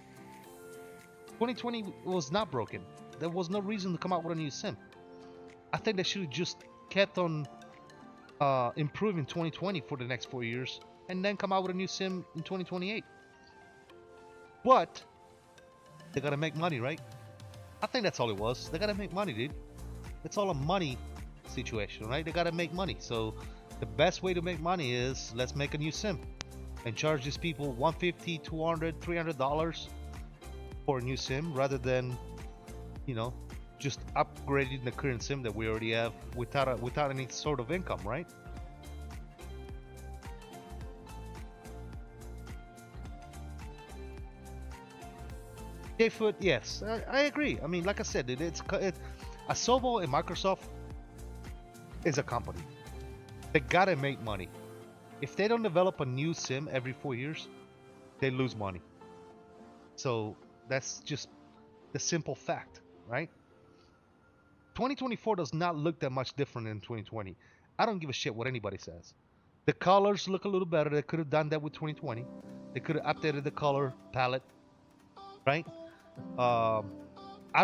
2020 was not broken. There was no reason to come out with a new sim. I think they should have just kept on improving 2020 for the next 4 years and then come out with a new sim in 2028. But they gotta make money, right? I think that's all it was. They gotta make money, dude. It's all a money situation, right? They gotta make money. So the best way to make money is let's make a new sim and charge these people $150, $200, $300 for a new sim rather than, you know, just upgrading the current sim that we already have without any sort of income, right? J-Foot, yes, I agree. I mean, like I said, Asobo and Microsoft is a company. They gotta make money. If they don't develop a new sim every 4 years, they lose money. So that's just the simple fact, right? 2024 does not look that much different than 2020. I don't give a shit what anybody says. The colors look a little better. They could have done that with 2020. They could have updated the color palette, right? I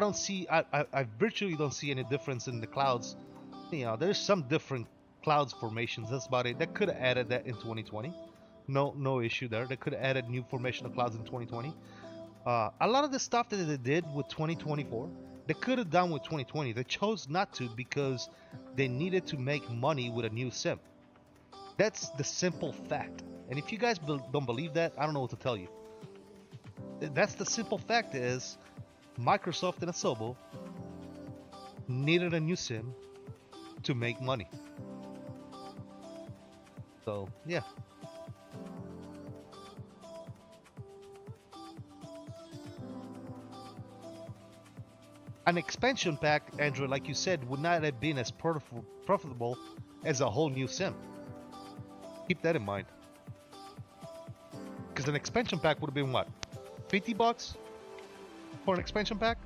don't see, I virtually don't see any difference in the clouds. You know, there's some different clouds formations. That's about it. They could have added that in 2020. No issue there. They could have added new formation of clouds in 2020. A lot of the stuff that they did with 2024, they could have done with 2020. They chose not to because they needed to make money with a new sim. That's the simple fact. And if you guys don't believe that, I don't know what to tell you. That's the simple fact is Microsoft and Asobo needed a new sim to make money. So, yeah. An expansion pack, Andrew, like you said, would not have been as profitable as a whole new sim. Keep that in mind. Because an expansion pack would have been what? $50 for an expansion pack?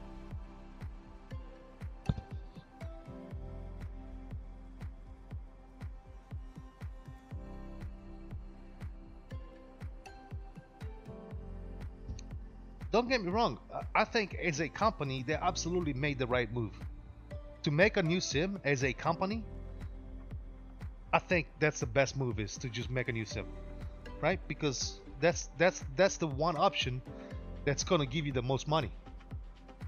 Don't get me wrong, I think as a company, they absolutely made the right move. To make a new sim as a company, I think that's the best move, is to just make a new sim, right? Because that's the one option that's gonna give you the most money,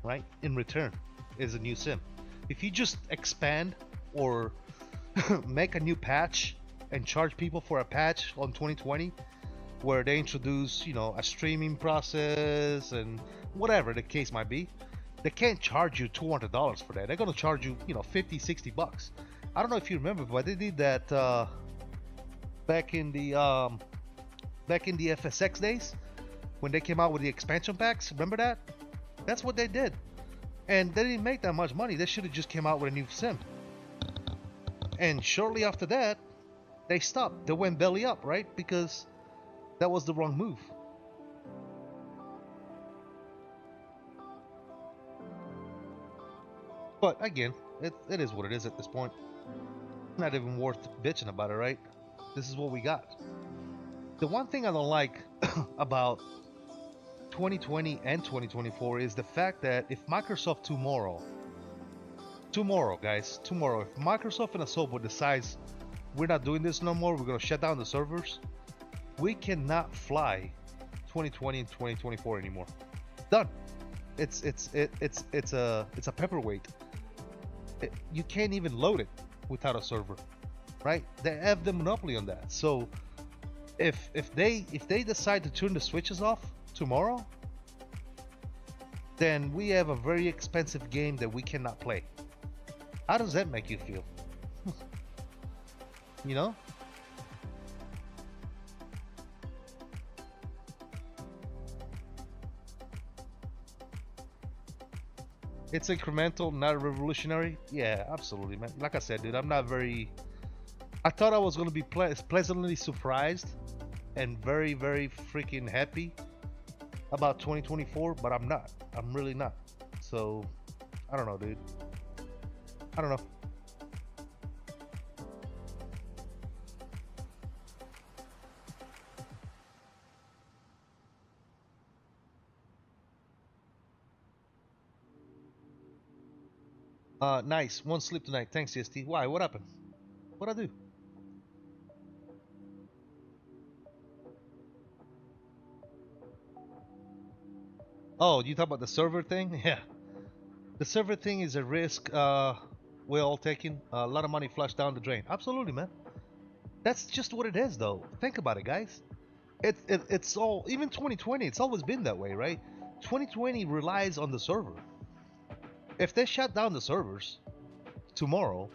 right? In return, is a new sim. If you just expand or make a new patch and charge people for a patch on 2020, where they introduce, you know, a streaming process and whatever the case might be, they can't charge you $200 for that. They're gonna charge you, you know, 50, 60 bucks. I don't know if you remember, but they did that back in the FSX days when they came out with the expansion packs. Remember that? That's what they did, and they didn't make that much money. They should have just came out with a new sim. And shortly after that, they stopped. They went belly up, right? Because that was the wrong move. But again, it is what it is at this point. Not even worth bitching about it, right? This is what we got. The one thing I don't like about 2020 and 2024 is the fact that if Microsoft tomorrow, guys, if Microsoft and Asobo decides we're not doing this no more, we're gonna shut down the servers, we cannot fly 2020 and 2024 anymore. Done. It's a paperweight. You can't even load it without a server, right? They have the monopoly on that. So if they decide to turn the switches off tomorrow, then we have a very expensive game that we cannot play. How does that make you feel? You know? It's incremental, not revolutionary. Yeah, absolutely, man. Like I said, dude, I'm not very... I thought I was going to be pleasantly surprised and very, very freaking happy about 2024, but I'm not. I'm really not. So, I don't know, dude. I don't know. Nice. Won't sleep tonight. Thanks, CST. Why? What happened? What'd I do? Oh, you talk about the server thing? Yeah. The server thing is a risk we're all taking. A lot of money flushed down the drain. Absolutely, man. That's just what it is, though. Think about it, guys. It's all, even 2020, it's always been that way, right? 2020 relies on the server. If they shut down the servers tomorrow,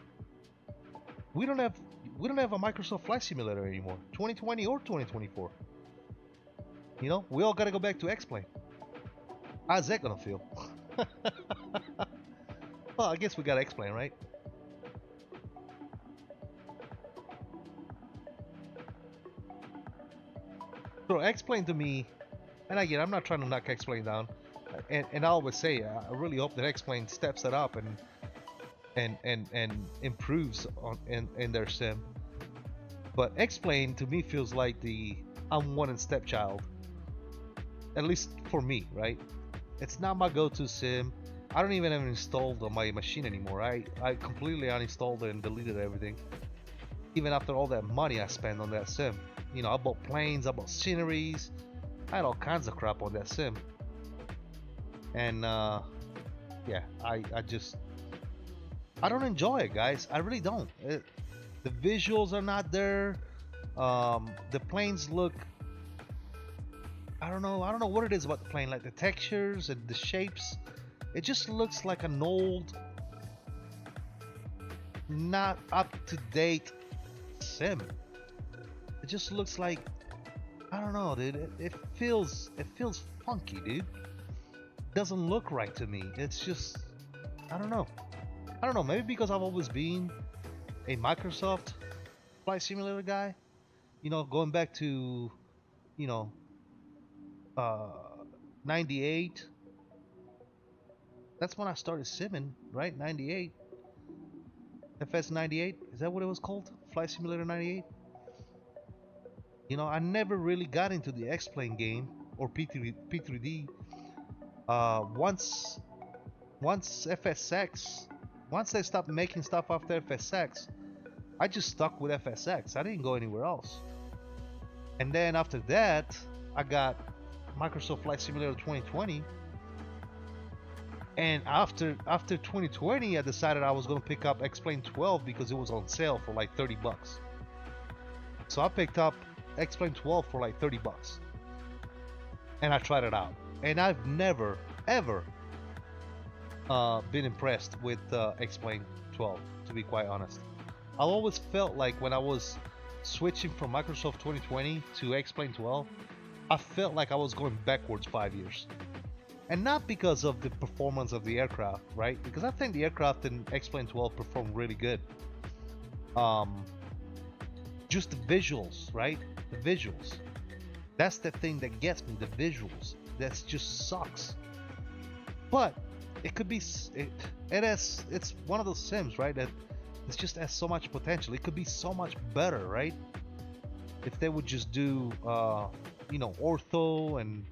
we don't have a Microsoft Flight Simulator anymore. 2020 or 2024. You know, we all gotta go back to X-Plane. How's that gonna feel? Well, I guess we gotta X-Plane, right? So X-Plane to me, and again, I'm not trying to knock X-Plane down, and I always say I really hope that X-Plane steps it up and improves in their sim. But X-Plane to me feels like the unwanted stepchild, at least for me, right? It's not my go-to sim. I don't even have it installed on my machine anymore. I completely uninstalled it and deleted everything, even after all that money I spent on that sim. You know, I bought planes, I bought sceneries, I had all kinds of crap on that sim. And yeah, I don't enjoy it, guys. I really don't. The visuals are not there. The planes look, I don't know what it is about the plane, like the textures and the shapes. It just looks like an old, not up to date sim. It just looks like, I don't know, dude. It feels funky, dude. It doesn't look right to me. It's just, I don't know. Maybe because I've always been a Microsoft Flight Simulator guy. You know, going back to, you know, 98. That's when I started simming, right? 98. FS 98. Is that what it was called? Flight Simulator 98. You know, I never really got into the X-Plane game or P3D. Once FSX, once they stopped making stuff after FSX, I just stuck with FSX. I didn't go anywhere else. And then after that, I got Microsoft Flight Simulator 2020. And after 2020, I decided I was going to pick up X-Plane 12 because it was on sale for like 30 bucks. So I picked up X-Plane 12 for like 30 bucks. And I tried it out. And I've never, ever been impressed with X-Plane 12, to be quite honest. I always felt like when I was switching from Microsoft 2020 to X-Plane 12, I felt like I was going backwards 5 years. And not because of the performance of the aircraft, right? Because I think the aircraft in X-Plane 12 performed really good. Just the visuals, right? The visuals. That's the thing that gets me, the visuals. That just sucks. But it could be, it's one of those sims, right? That it just has so much potential. It could be so much better, right? If they would just do, you know, ortho and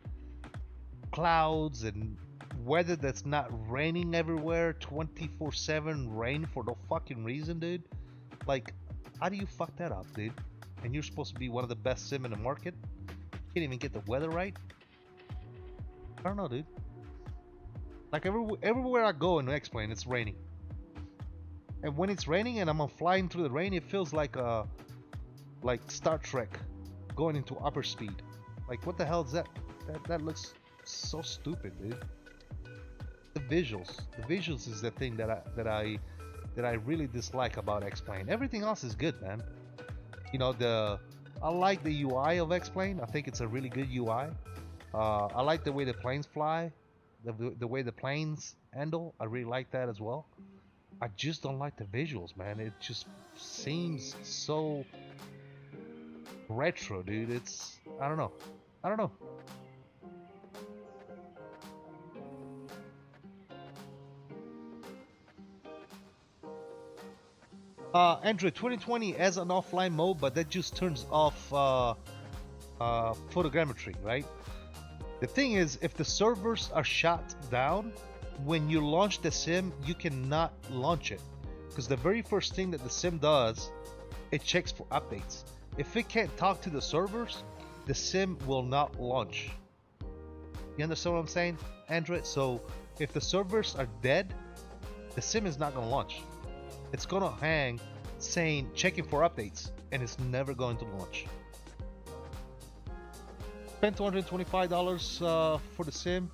clouds and weather that's not raining everywhere, 24/7 rain for no fucking reason, dude. Like, how do you fuck that up, dude? And you're supposed to be one of the best sim in the market. You can't even get the weather right. I don't know, dude. Like everywhere I go in X-Plane, it's raining. And when it's raining and I'm flying through the rain, it feels like like Star Trek going into upper speed. Like, what the hell is that? That looks so stupid, dude. The visuals is the thing that I really dislike about X-Plane. Everything else is good, man. You know, I like the UI of X-Plane. I think it's a really good UI. I like the way the planes fly, the way the planes handle. I really like that as well. I just don't like the visuals, man. It just seems so retro, dude. It's, I don't know. Android 2020 has an offline mode, but that just turns off photogrammetry, right? The thing is, if the servers are shut down, when you launch the sim, you cannot launch it because the very first thing that the sim does, it checks for updates. If it can't talk to the servers, the sim will not launch. You understand what I'm saying, Android? So if the servers are dead, the sim is not going to launch. It's going to hang saying checking for updates, and it's never going to launch. Spent $225 for the sim,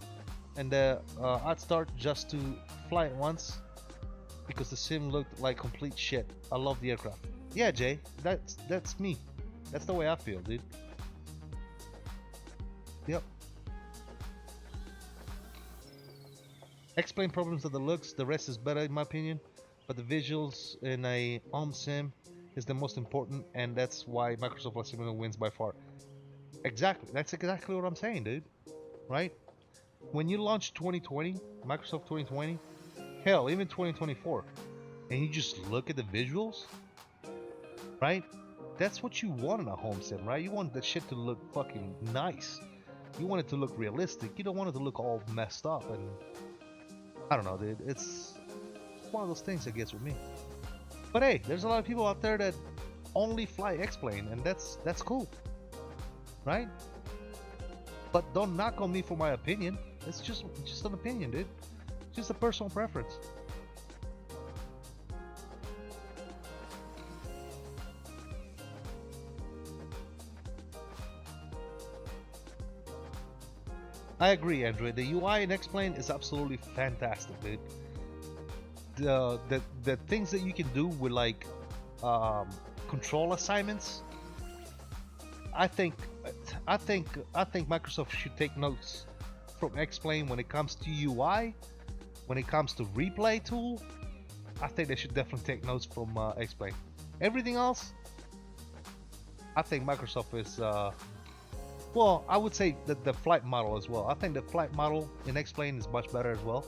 and I'd start just to fly it once because the sim looked like complete shit. I love the aircraft. Yeah, Jay, that's me. That's the way I feel, dude. Yep. Explain problems of the looks, the rest is better in my opinion, but the visuals in a sim is the most important, and that's why Microsoft Flight Simulator wins by far. Exactly, that's exactly what I'm saying, dude. Right? When you launch 2020, Microsoft 2020, hell, even 2024, and you just look at the visuals, right? That's what you want in a home sim, right? You want the shit to look fucking nice. You want it to look realistic. You don't want it to look all messed up, and I don't know, dude. It's one of those things that gets with me. But hey, there's a lot of people out there that only fly X-Plane, and that's cool, right? But don't knock on me for my opinion. It's just an opinion, dude. Just a personal preference. I agree, Android. The UI in X-Plane is absolutely fantastic, dude. The things that you can do with like control assignments, I think Microsoft should take notes from X-Plane when it comes to UI, when it comes to replay tool. I think they should definitely take notes from X-Plane. Everything else, I think Microsoft is well, I would say that the flight model as well. I think the flight model in X-Plane is much better as well.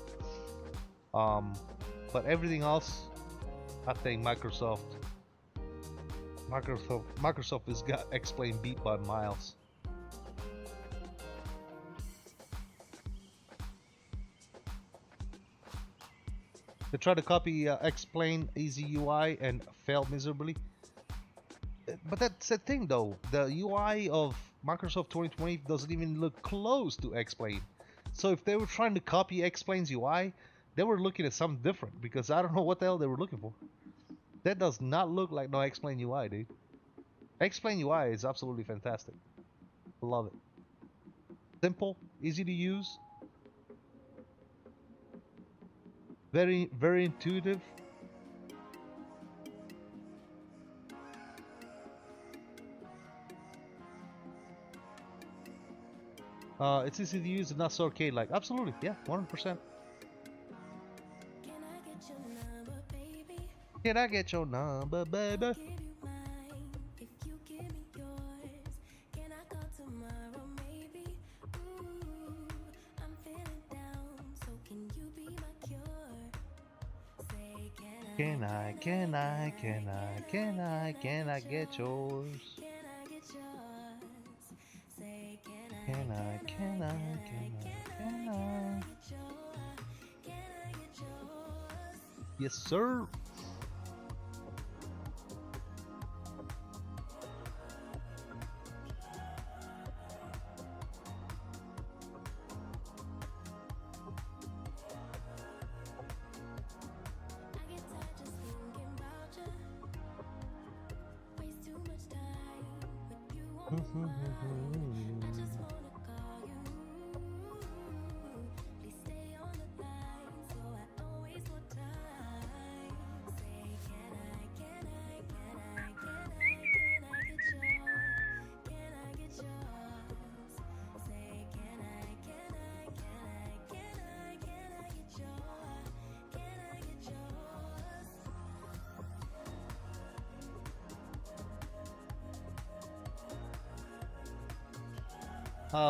But everything else, I think Microsoft has got X-Plane beat by miles. They tried to copy X-Plane Easy UI and failed miserably. But that's the thing though, the UI of Microsoft 2020 doesn't even look close to X-Plane. So if they were trying to copy X-Plane's UI, they were looking at something different, because I don't know what the hell they were looking for. That does not look like no X-Plane UI, dude. X-Plane UI is absolutely fantastic. Love it. Simple, easy to use, very intuitive. It's easy to use and not so arcade-like. Absolutely, yeah, 100%. Can I get your number, baby? Can I get yours? Can I? Yes, sir.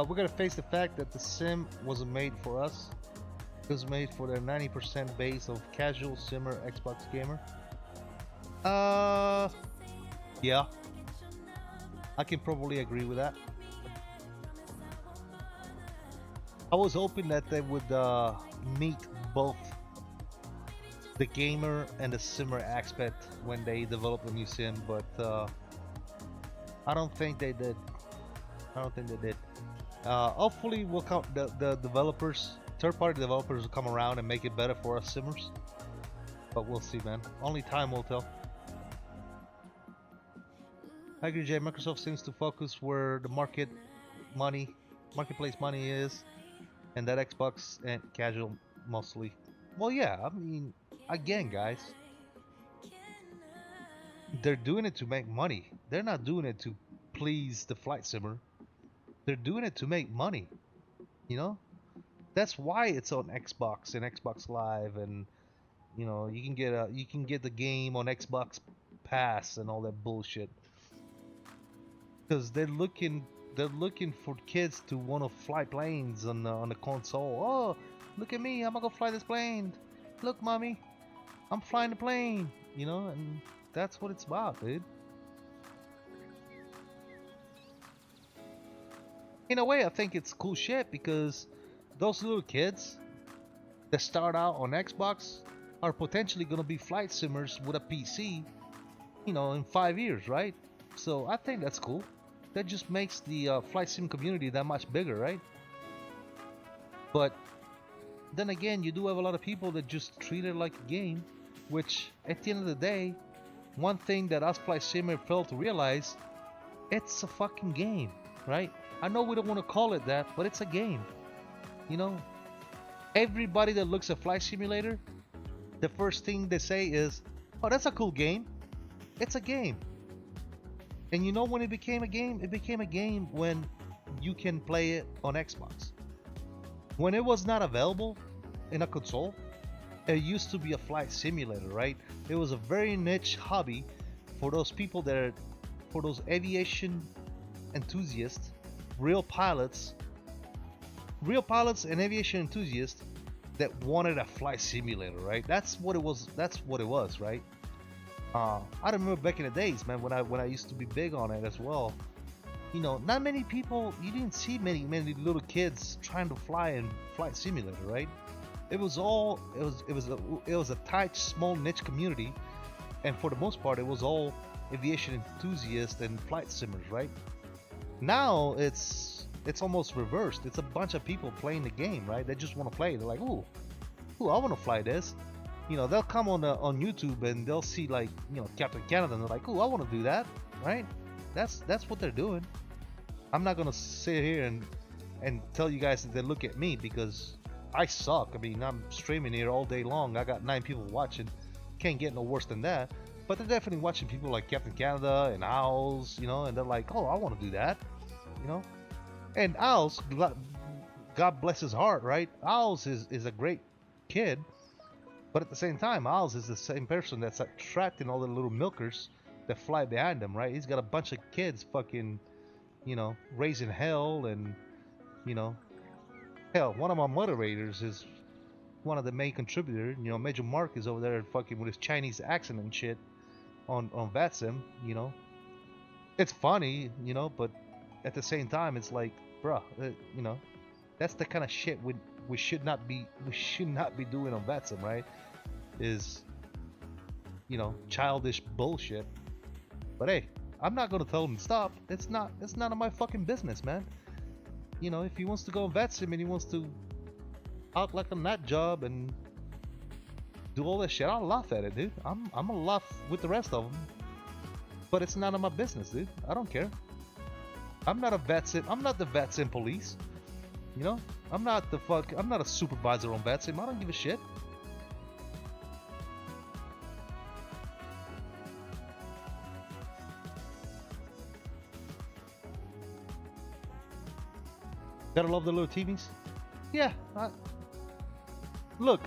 We're gonna face the fact that the sim wasn't made for us. It was made for the 90% base of casual simmer Xbox gamer. Yeah, I can probably agree with that. I was hoping that they would meet both the gamer and the simmer aspect when they develop a new sim, but I don't think they did. I don't think they did. Hopefully, we'll come. The developers, third-party developers, will come around and make it better for us simmers. But we'll see, man. Only time will tell. I agree, Jay. Microsoft seems to focus where the marketplace money is, and that Xbox and casual mostly. Well, yeah. I mean, again, guys, they're doing it to make money. They're not doing it to please the flight simmer. They're doing it to make money. You know, that's why it's on Xbox and Xbox Live, and you know, you can get the game on Xbox Pass and all that bullshit. Because they're looking for kids to want to fly planes on the console. Oh, look at me! I'm gonna go fly this plane. Look, mommy, I'm flying the plane. You know, and that's what it's about, dude. In a way, I think it's cool shit because those little kids that start out on Xbox are potentially gonna be flight simmers with a PC, you know, in 5 years, right? So I think that's cool. That just makes the flight sim community that much bigger, right? But then again, you do have a lot of people that just treat it like a game, which at the end of the day, one thing that us flight simmer fail to realize, it's a fucking game, right? I know we don't want to call it that, but it's a game. You know, everybody that looks at Flight Simulator, the first thing they say is, "Oh, that's a cool game." It's a game. And you know when it became a game? It became a game when you can play it on Xbox. When it was not available in a console, it used to be a flight simulator, right? It was a very niche hobby for those people that are, for those aviation enthusiasts, real pilots and aviation enthusiasts that wanted a flight simulator, right? That's what it was. That's what it was, right? I remember back in the days, man, when I used to be big on it as well. You know, not many people. You didn't see many little kids trying to fly in flight simulator, right? It was a tight, small niche community, and for the most part, it was all aviation enthusiasts and flight simmers, right? Now it's almost reversed. It's a bunch of people playing the game, right? They just want to play. They're like, ooh, I want to fly this. You know, they'll come on YouTube and they'll see, like, you know, Captain Canada, and they're like, ooh, I want to do that, right? That's what they're doing. I'm not gonna sit here and tell you guys that they look at me because I suck. I mean, I'm streaming here all day long. I got 9 people watching. Can't get no worse than that. But they're definitely watching people like Captain Canada and Owls, you know, and they're like, oh, I want to do that, you know. And Owls, God bless his heart, right? Owls is a great kid, but at the same time, Owls is the same person that's attracting all the little milkers that fly behind him, right? He's got a bunch of kids fucking, you know, raising hell, and, you know, hell, one of my moderators is one of the main contributors. You know, Major Mark is over there fucking with his Chinese accent and shit on VATSIM, you know. It's funny, you know, but at the same time, it's like, bruh, you know, that's the kind of shit we should not be doing on VATSIM, right? Is, you know, childish bullshit. But hey, I'm not gonna tell him to stop. It's none of my fucking business, man. You know, if he wants to go on VATSIM and he wants to act like a nut job and do all that shit, I'll laugh at it, dude. I'm gonna laugh with the rest of them. But it's none of my business, dude. I don't care. I'm not a VATSIM. I'm not the VATSIM police. You know, I'm not a supervisor on VATSIM. I don't give a shit. Gotta love the little TVs. Yeah. Look,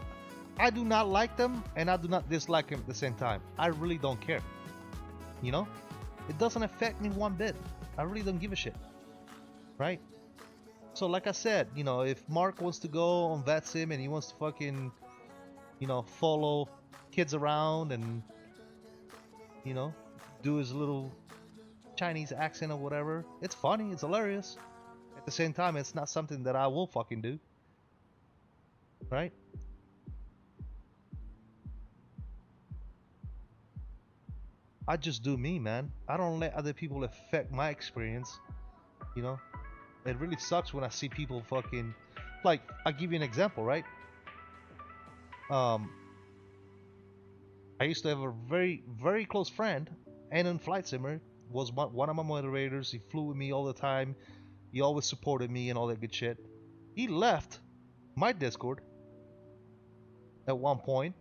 I do not like them and I do not dislike them at the same time. I really don't care. You know, it doesn't affect me one bit. I really don't give a shit. Right? So like I said, you know, if Mark wants to go on VATSIM and he wants to fucking, you know, follow kids around and, you know, do his little Chinese accent or whatever, it's funny, it's hilarious. At the same time, it's not something that I will fucking do. right? I just do me, man. I don't let other people affect my experience, you know? It really sucks when I see people fucking, like, I'll give you an example, right? I used to have a very, very close friend, and in Flight Simmer was one of my moderators. He flew with me all the time. He always supported me and all that good shit. He left my Discord at one point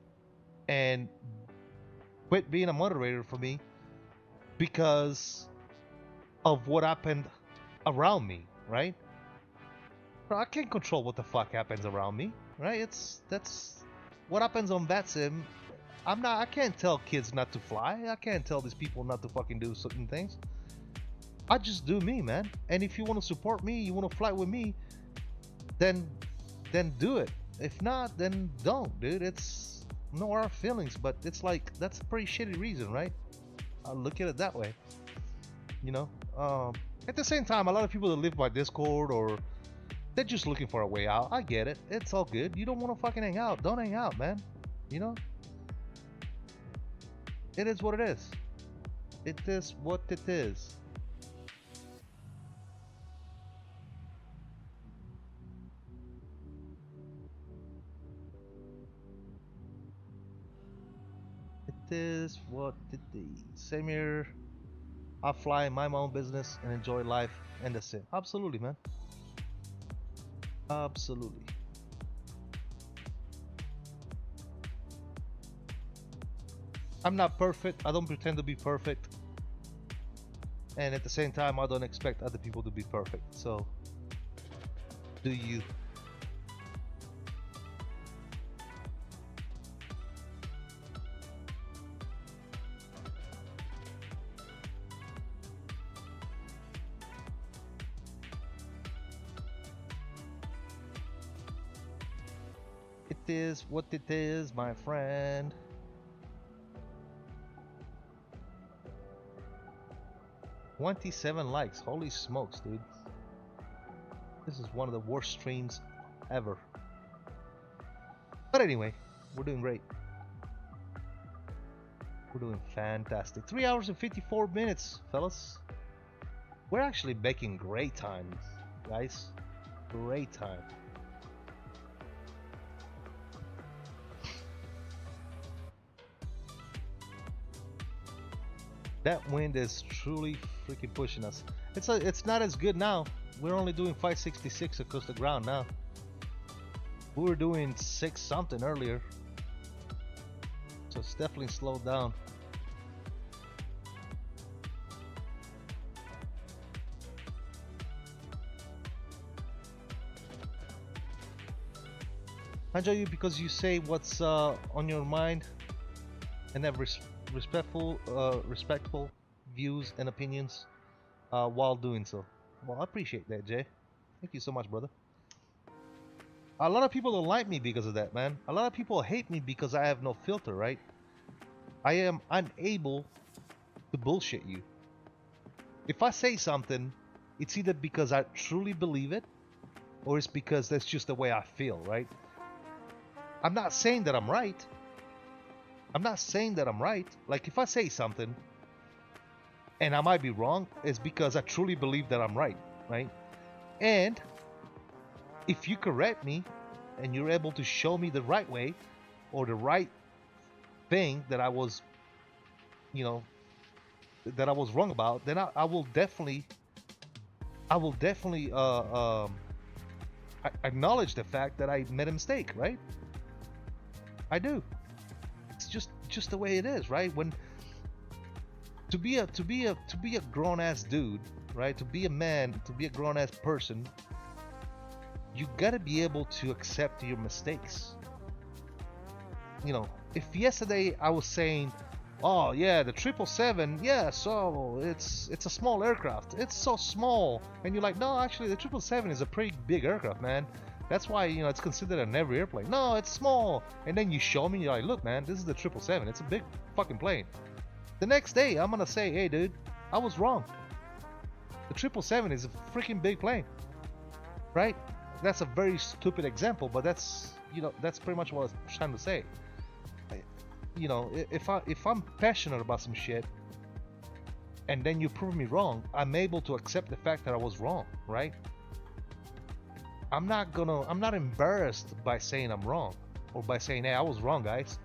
and quit being a moderator for me because of what happened around me, right? Bro, I can't control what the fuck happens around me, right? That's what happens on VATSIM. I can't tell kids not to fly. I can't tell these people not to fucking do certain things. I just do me, man. And if you want to support me, you want to fly with me, then do it. If not, then don't, dude. It's no hard feelings, but it's like, that's a pretty shitty reason, right? I'll look at it that way, you know. At the same time, a lot of people that live by Discord, or they're just looking for a way out. I get it. It's all good. You don't want to fucking hang out, don't hang out, man. You know, it is what it is. It is what it is. It is what it is. Same here. I fly, mind my own business, and enjoy life, and that's it. Absolutely, man. Absolutely. I'm not perfect. I don't pretend to be perfect. And at the same time, I don't expect other people to be perfect. So, do you? It is what it is, my friend. $27 likes. Holy smokes, dude. This is one of the worst streams ever. But anyway, we're doing great. We're doing fantastic. 3 hours and 54 minutes, fellas. We're actually making great time, guys. Great time. That wind is truly freaking pushing us. It's not as good now. We're only doing 566 across the ground now. We were doing 6 something earlier. So it's definitely slowed down. I enjoy you because you say what's on your mind and have respectful views and opinions while doing so. Well, I appreciate that, Jay. Thank you so much, brother. A lot of people don't like me because of that, man. A lot of people hate me because I have no filter, right? I am unable to bullshit you. If I say something, it's either because I truly believe it, or it's because that's just the way I feel, right? I'm not saying that I'm right. I'm not saying that I'm right. Like, if I say something and I might be wrong, it's because I truly believe that I'm right, right? And if you correct me and you're able to show me the right way or the right thing that I was, you know, that I was wrong about, then I will definitely acknowledge the fact that I made a mistake, right? I do. It's just the way it is, right? When to be a grown ass dude, right? To be a man, to be a grown ass person, you gotta be able to accept your mistakes. You know, if yesterday I was saying, oh yeah, the 777, yeah, so it's a small aircraft, it's so small, and you're like, no, actually the 777 is a pretty big aircraft, man. That's why, you know, it's considered an heavy airplane. No, it's small. And then you show me, you're like, look, man, this is the 777. It's a big fucking plane. The next day, I'm gonna say, hey, dude, I was wrong. The 777 is a freaking big plane, right? That's a very stupid example, but that's, you know, that's pretty much what I was trying to say. You know, if I'm passionate about some shit, and then you prove me wrong, I'm able to accept the fact that I was wrong, right? I'm not embarrassed by saying I'm wrong, or by saying, hey, I was wrong, guys.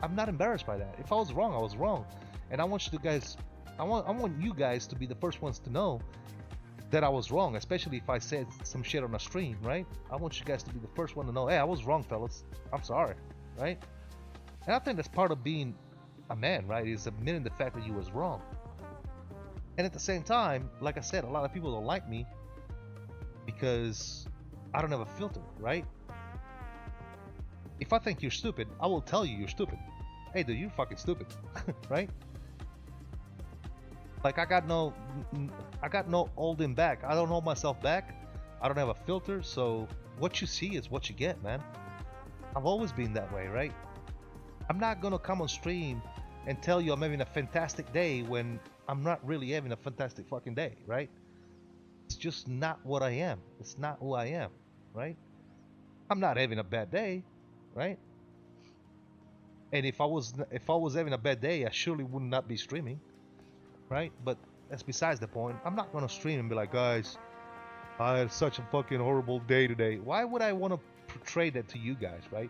I'm not embarrassed by that. If I was wrong, I was wrong, and I want you guys to be the first ones to know that I was wrong, especially if I said some shit on a stream, right? I want you guys to be the first one to know, hey, I was wrong, fellas. I'm sorry, right? And I think that's part of being a man, right? Is admitting the fact that you was wrong. And at the same time, like I said, a lot of people don't like me because I don't have a filter, right? If I think you're stupid, I will tell you you're stupid. Hey, dude, you're fucking stupid, right? Like I got no holding back. I don't hold myself back. I don't have a filter, so what you see is what you get, man. I've always been that way, right? I'm not gonna come on stream and tell you I'm having a fantastic day when I'm not really having a fantastic fucking day, right? It's just not what I am. It's not who I am, right? I'm not having a bad day, right? And if I was having a bad day, I surely would not be streaming, right? But that's besides the point. I'm not gonna stream and be like, guys, I had such a fucking horrible day today. Why would I want to portray that to you guys, right?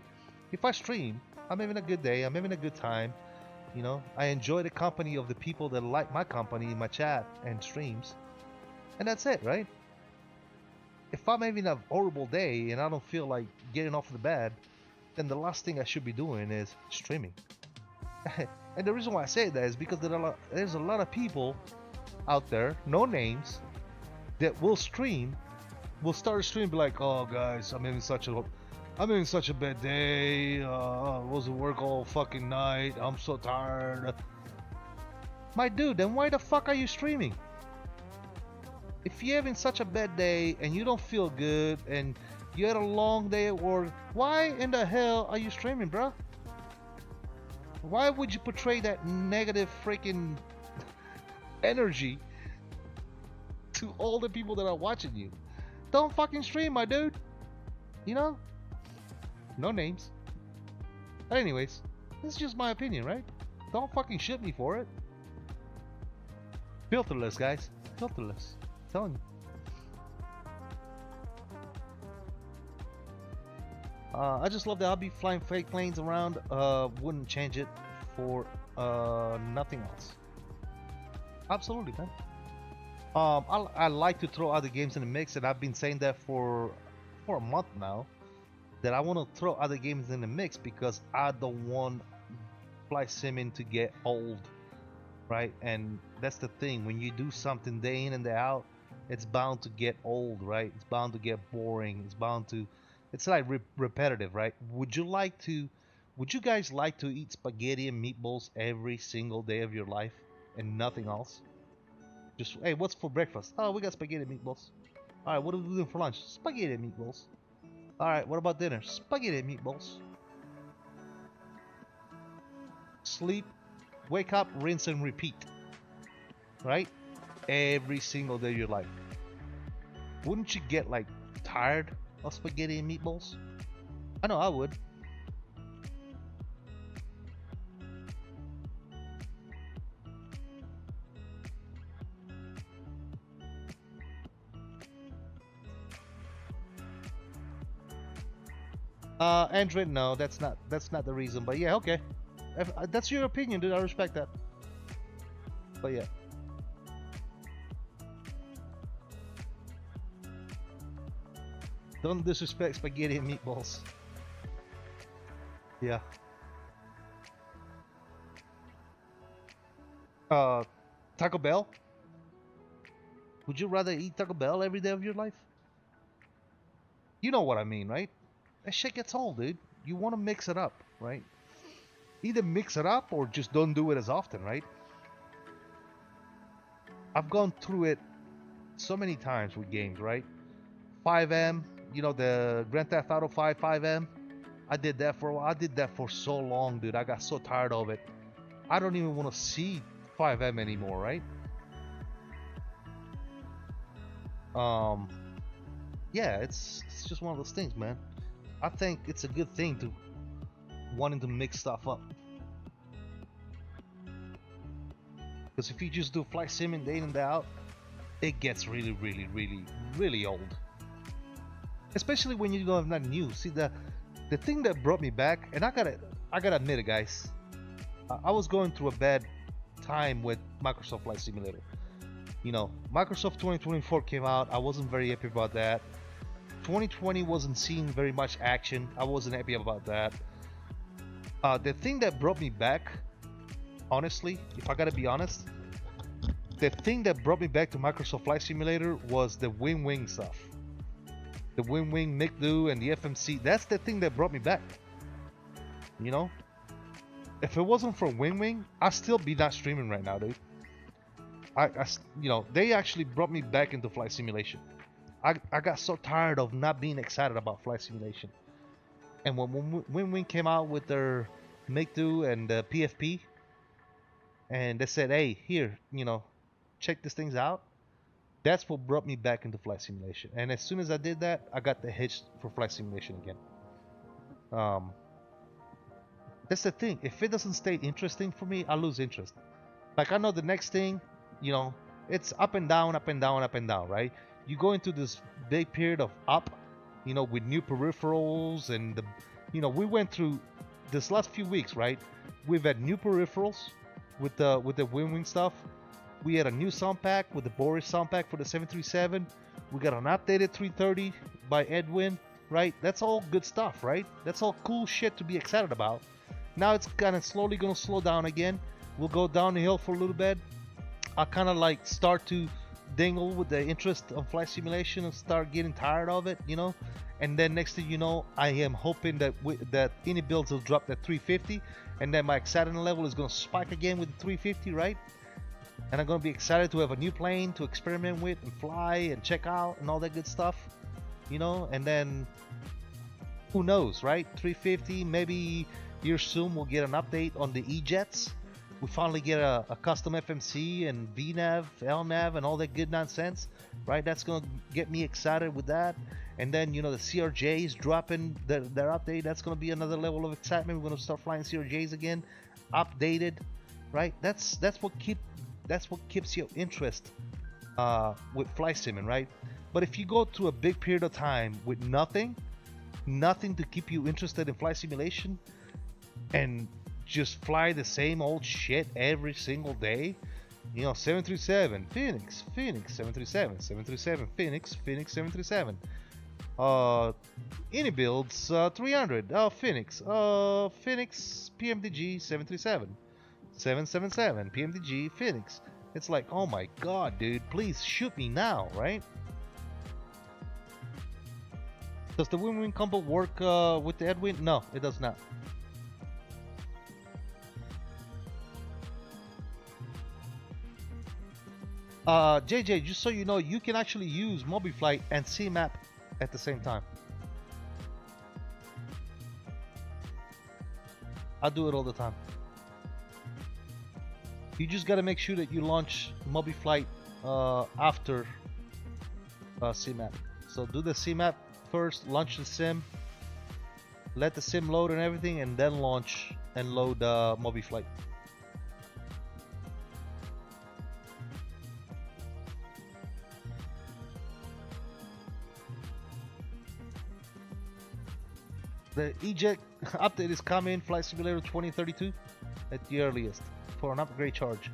If I stream, I'm having a good day, I'm having a good time, you know, I enjoy the company of the people that like my company in my chat and streams, and that's it, right? If I'm having a horrible day and I don't feel like getting off the bed, then the last thing I should be doing is streaming. And the reason why I say that is because there's a lot of people out there, no names, that will start a stream and be like, oh guys, I'm having such a bad day, I was at work all fucking night, I'm so tired. My dude, then why the fuck are you streaming? If you're having such a bad day and you don't feel good and you had a long day at work, why in the hell are you streaming, bro? Why would you portray that negative freaking energy to all the people that are watching you? Don't fucking stream, my dude. You know? No names. But anyways, this is just my opinion, right? Don't fucking shit me for it. Filterless, guys. Filterless. I'm telling you. I just love that I'll be flying fake planes around. Wouldn't change it for nothing else. Absolutely, man. I like to throw other games in the mix, and I've been saying that for a month now. That I want to throw other games in the mix because I don't want flight simming to get old, right? And that's the thing. When you do something day in and day out, it's bound to get old, right? It's bound to get boring. It's like repetitive, right? Would you guys like to eat spaghetti and meatballs every single day of your life and nothing else? Just, hey, what's for breakfast? Oh, we got spaghetti and meatballs. All right, what are we doing for lunch? Spaghetti and meatballs. All right, what about dinner? Spaghetti and meatballs. Sleep, wake up, rinse and repeat. Right? Every single day of your life. Wouldn't you get like tired of spaghetti and meatballs? I know I would. Android, no, that's not the reason. But yeah, okay. If, that's your opinion, dude. I respect that. But yeah. Don't disrespect spaghetti and meatballs. Yeah. Taco Bell? Would you rather eat Taco Bell every day of your life? You know what I mean, right? That shit gets old, dude. You want to mix it up, right? Either mix it up or just don't do it as often, right? I've gone through it so many times with games, right? 5M, you know, the Grand Theft Auto 5M. I did that for a while. I did that for so long, dude. I got so tired of it. I don't even want to see 5M anymore, right? Yeah, it's just one of those things, man. I think it's a good thing to wanting to mix stuff up. Because if you just do flight sim day in and day out, it gets really old. Especially when you don't have nothing new. See, the thing that brought me back, and I gotta admit it, guys, I was going through a bad time with Microsoft Flight Simulator. You know, Microsoft 2024 came out. I wasn't very happy about that. 2020 wasn't seeing very much action. I wasn't happy about that. The thing that brought me back, honestly, if I gotta be honest, the thing that brought me back to Microsoft Flight Simulator was the wing stuff. The wing, MICDO, and the FMC. That's the thing that brought me back. You know? If it wasn't for wing, I'd still be not streaming right now, dude. You know, they actually brought me back into flight simulation. I got so tired of not being excited about flight simulation. And when wing came out with their MICDO and the PFP, and they said, hey, here, you know, check these things out. That's what brought me back into flight simulation. And as soon as I did that, I got the hitch for flight simulation again. That's the thing. If it doesn't stay interesting for me, I lose interest. Like, I know the next thing, you know, it's up and down, right? You go into this big period of up, you know, with new peripherals and you know, we went through this last few weeks, right? We've had new peripherals with the wing stuff. We had a new sound pack with the Boris sound pack for the 737. We got an updated 330 by Headwind, right? That's all good stuff, right? That's all cool shit to be excited about. Now it's kind of slowly going to slow down again. We'll go down the hill for a little bit. I kind of like start to dingle with the interest of flight simulation and start getting tired of it, you know. And then next thing you know, I am hoping that that any builds will drop that 350, and then my excitement level is going to spike again with the 350, right? And I'm going to be excited to have a new plane to experiment with and fly and check out and all that good stuff, you know. And then who knows, right? 350, maybe here soon we'll get an update on the E-Jets. We finally get a custom FMC and VNAV, LNAV, and all that good nonsense, right? That's going to get me excited with that. And then, you know, the CRJs dropping their update. That's going to be another level of excitement. We're going to start flying CRJs again, updated, right? That's what keeps your interest with flight simming, right? But if you go through a big period of time with nothing to keep you interested in flight simulation, and just fly the same old shit every single day, you know, 737 Phoenix 737 Phoenix 737, any builds, 300 Phoenix PMDG 737 777 PMDG Phoenix. It's like, oh my god, dude, please shoot me now, right? Does the wing combo work with the Headwind? No, it does not. JJ, just so you know, you can actually use MobiFlight and CMAP at the same time. I do it all the time. You just gotta make sure that you launch MobiFlight after CMAP. So do the CMAP first, launch the sim, let the sim load and everything, and then launch and load MobiFlight. The eject update is coming, Flight Simulator 2032 at the earliest, for an upgrade charge.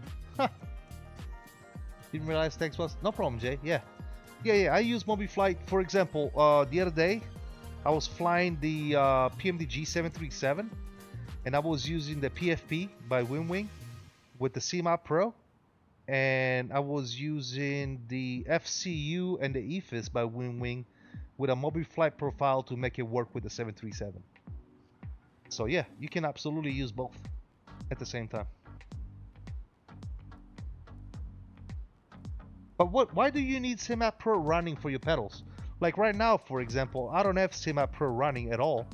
Didn't realize text was no problem, Jay. Yeah. I use MobiFlight. For example, the other day I was flying the PMDG 737, and I was using the PFP by WinWing with the CMAP Pro, and I was using the FCU and the EFIS by WinWing with a MobiFlight profile to make it work with the 737. So yeah, you can absolutely use both at the same time. But why do you need CMAP Pro running for your pedals? Like right now, for example, I don't have CMAP Pro running at all,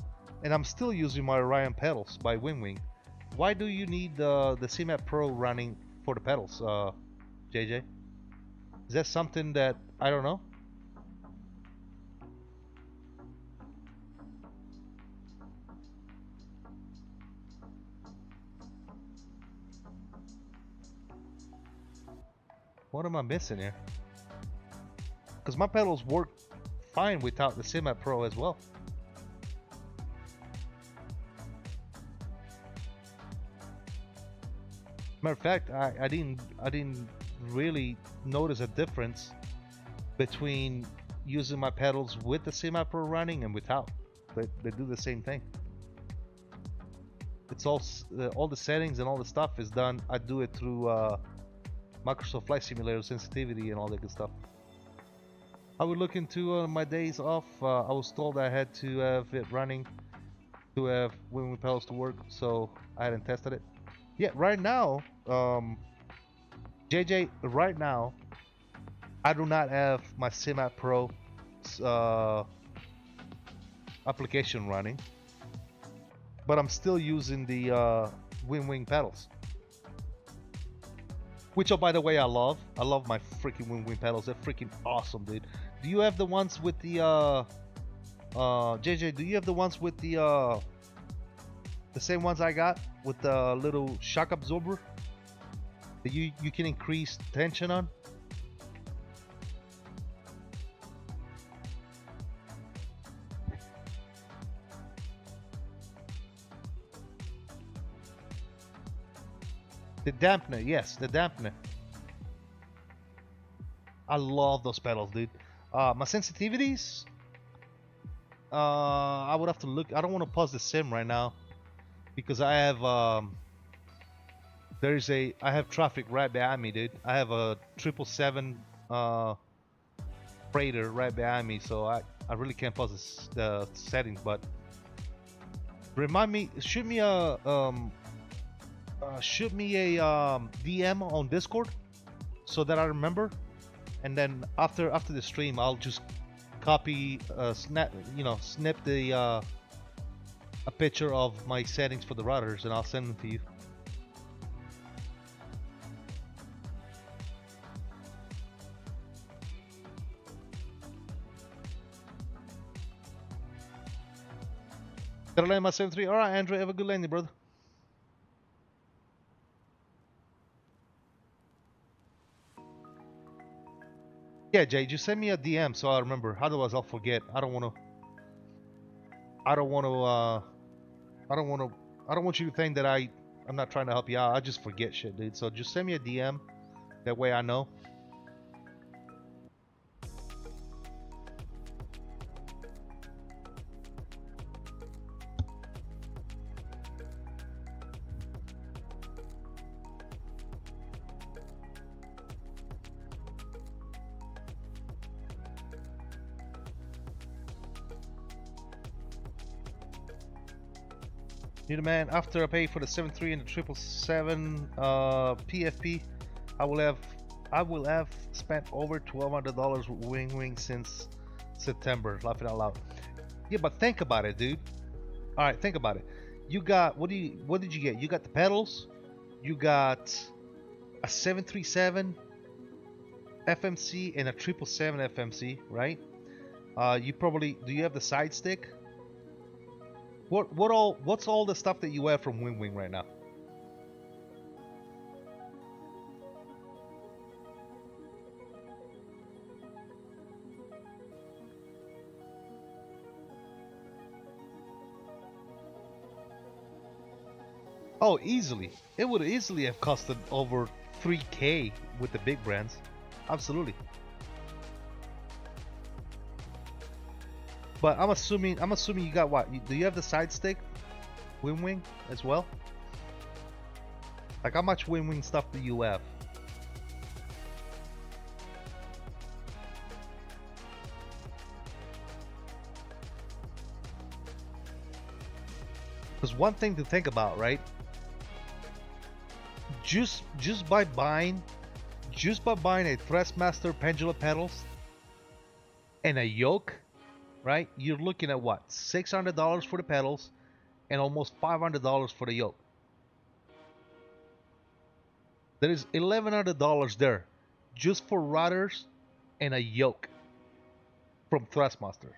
and I'm still using my Orion pedals by WinWing. Why do you need the CMAP Pro running for the pedals, JJ? Is that something that I don't know? What am I missing here? Because my pedals work fine without the Simat Pro as well. Matter of fact, I didn't really notice a difference between using my pedals with the Simat Pro running and without. They do the same thing. It's all the settings and all the stuff is done. I do it through Microsoft Flight Simulator sensitivity and all that good stuff. I would look into my days off. I was told I had to have it running to have wing pedals to work, so I hadn't tested it. Yeah, right now, JJ, right now, I do not have my Simat Pro application running, but I'm still using the wing pedals. Which, oh, by the way, I love my freaking wing pedals. They're freaking awesome, dude. Do you have the ones with the JJ? Do you have the ones with the same ones I got with the little shock absorber that you can increase tension on? The dampener, yes, the dampener. I love those pedals, dude. My sensitivities, I would have to look. I don't want to pause the sim right now because I have I have traffic right behind me, dude. I have a 777 freighter right behind me, so I really can't pause the settings. But remind me, shoot me a DM on Discord so that I remember, and then after the stream I'll just copy snip the a picture of my settings for the routers and I'll send them to you. Gotta land my 73. All right, Andrew, have a good landing, brother. Yeah, Jay, just send me a DM so I remember. Otherwise, I'll forget. I don't want you to think that I'm not trying to help you out. I just forget shit, dude. So just send me a DM. That way I know. Need a man. After I pay for the 7.3 and the 777 PFP, I will have spent over $1,200 with wing since September. Laughing out loud. Yeah, but think about it, dude. All right, think about it. You got what did you get? You got the pedals. You got a 737 FMC and a 777 FMC, right? You probably do. You have the side stick. What's all the stuff that you have from Wing right now? Oh, easily. It would easily have costed over $3K with the big brands. Absolutely. But I'm assuming you got what? Do you have the side stick, wing as well? Like how much wing stuff do you have? Because one thing to think about, right? Just by buying a Thrustmaster pendulum pedals and a yoke. Right, you're looking at what, $600 for the pedals and almost $500 for the yoke. There is $1,100 there just for routers and a yoke from Thrustmaster.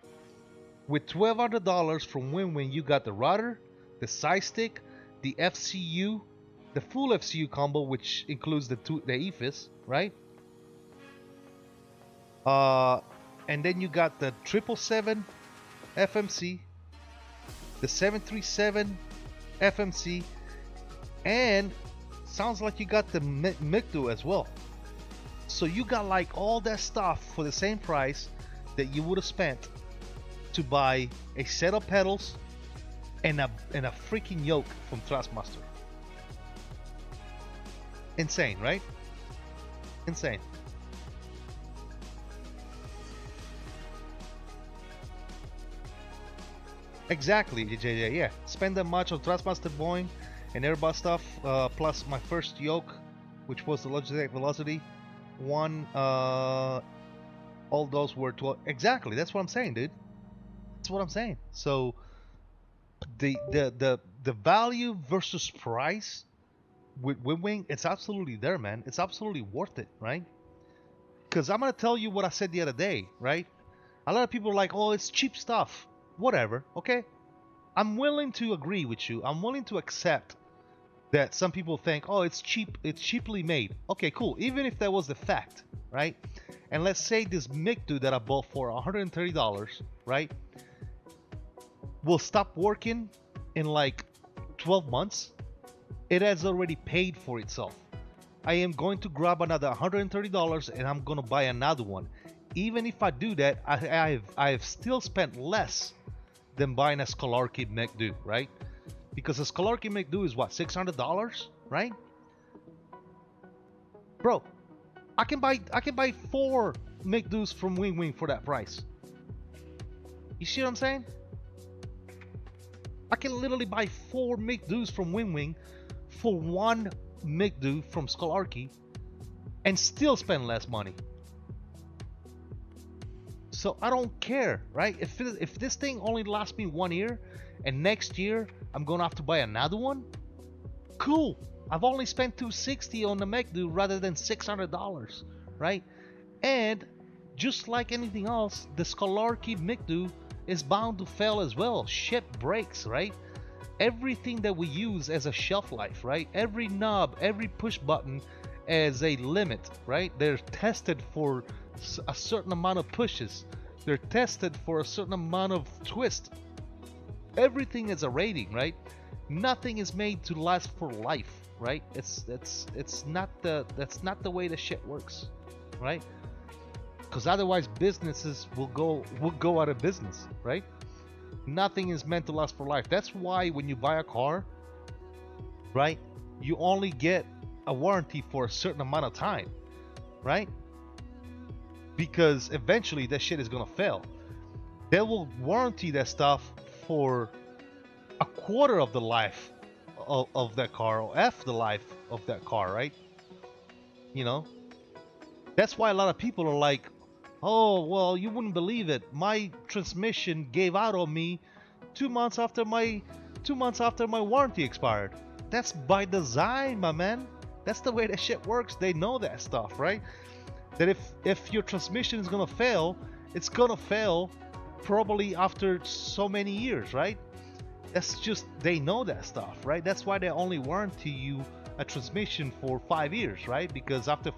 With $1,200 from Wing, you got the router, the side stick, the FCU, the full FCU combo, which includes the EFIS, right? And then you got the 777 FMC, the 737 FMC, and sounds like you got the MICDO as well. So you got like all that stuff for the same price that you would have spent to buy a set of pedals and a freaking yoke from Thrustmaster. Insane, right? Insane. Exactly, JJ. Yeah, spend that much on Thrustmaster Boeing and Airbus stuff, plus my first yoke, which was the Logitech Velocity one. All those were 12. Exactly, that's what I'm saying, dude. That's what I'm saying. So the value versus price with Wing, it's absolutely there, man. It's absolutely worth it, right? Because I'm gonna tell you what I said the other day, right? A lot of people are like, oh, it's cheap stuff. Whatever, okay? I'm willing to agree with you. I'm willing to accept that some people think, oh, it's cheap, it's cheaply made. Okay, cool. Even if that was the fact, right? And let's say this MICDO that I bought for $130, right, will stop working in like 12 months. It has already paid for itself. I am going to grab another $130 and I'm going to buy another one. Even if I do that, I have still spent less than buying a Scholarkey MICDO, right? Because a Scholarkey MICDO is what, $600, right? Bro, I can buy 4 MICDOs from Wing for that price. You see what I'm saying? I can literally buy 4 MICDOs from Wing for 1 MICDO from Scholarkey and still spend less money. So I don't care, right? If this thing only lasts me 1 year and next year I'm gonna have to buy another one, cool. I've only spent $260 on the MICDO rather than $600, right? And just like anything else, the Scholarkey MICDO is bound to fail as well. Shit breaks, right? Everything that we use as a shelf life, right? Every knob, every push button as a limit, right? They're tested for a certain amount of pushes. They're tested for a certain amount of twist. Everything is a rating, right? Nothing is made to last for life, right? That's not the way the shit works, right? Because otherwise businesses will go out of business, right? Nothing is meant to last for life. That's why when you buy a car, right, you only get a warranty for a certain amount of time, right? Because eventually that shit is gonna fail. They will warranty that stuff for a quarter of the life of that car, or half the life of that car, right? You know, that's why a lot of people are like, oh, well, you wouldn't believe it, my transmission gave out on me 2 months after my warranty expired. That's by design, my man. That's the way that shit works. They know that stuff, right? That if your transmission is gonna fail, it's gonna fail probably after so many years, right? That's just, they know that stuff, right? That's why they only warranty you a transmission for 5 years, right? Because after,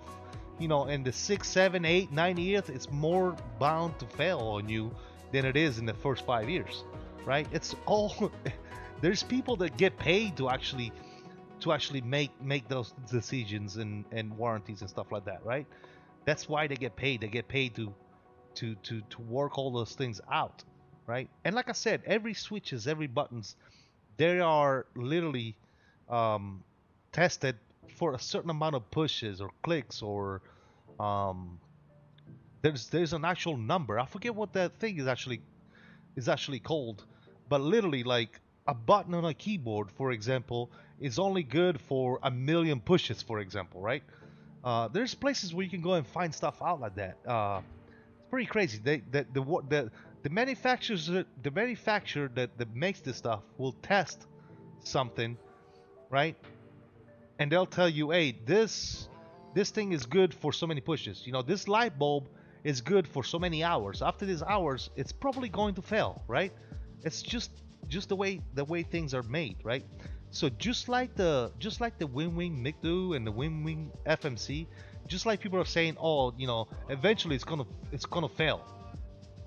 you know, in the 6, 7, 8, 9 years, it's more bound to fail on you than it is in the first 5 years, right? It's all there's people that get paid to actually make those decisions and warranties and stuff like that, right? That's why they get paid. They get paid to work all those things out, right? And like I said, every switches, every buttons, they are literally tested for a certain amount of pushes or clicks, or there's an actual number. I forget what that thing is actually called, but literally, like, a button on a keyboard, for example, is only good for 1 million pushes, for example, right? There's places where you can go and find stuff out like that. It's pretty crazy. The manufacturer that makes this stuff will test something, right? And they'll tell you, hey, this thing is good for so many pushes. You know, this light bulb is good for so many hours. After these hours, it's probably going to fail, right? It's just the way things are made, right? So just like the Wing MICDO and the Wing FMC, Just like people are saying, oh, you know, eventually it's gonna fail.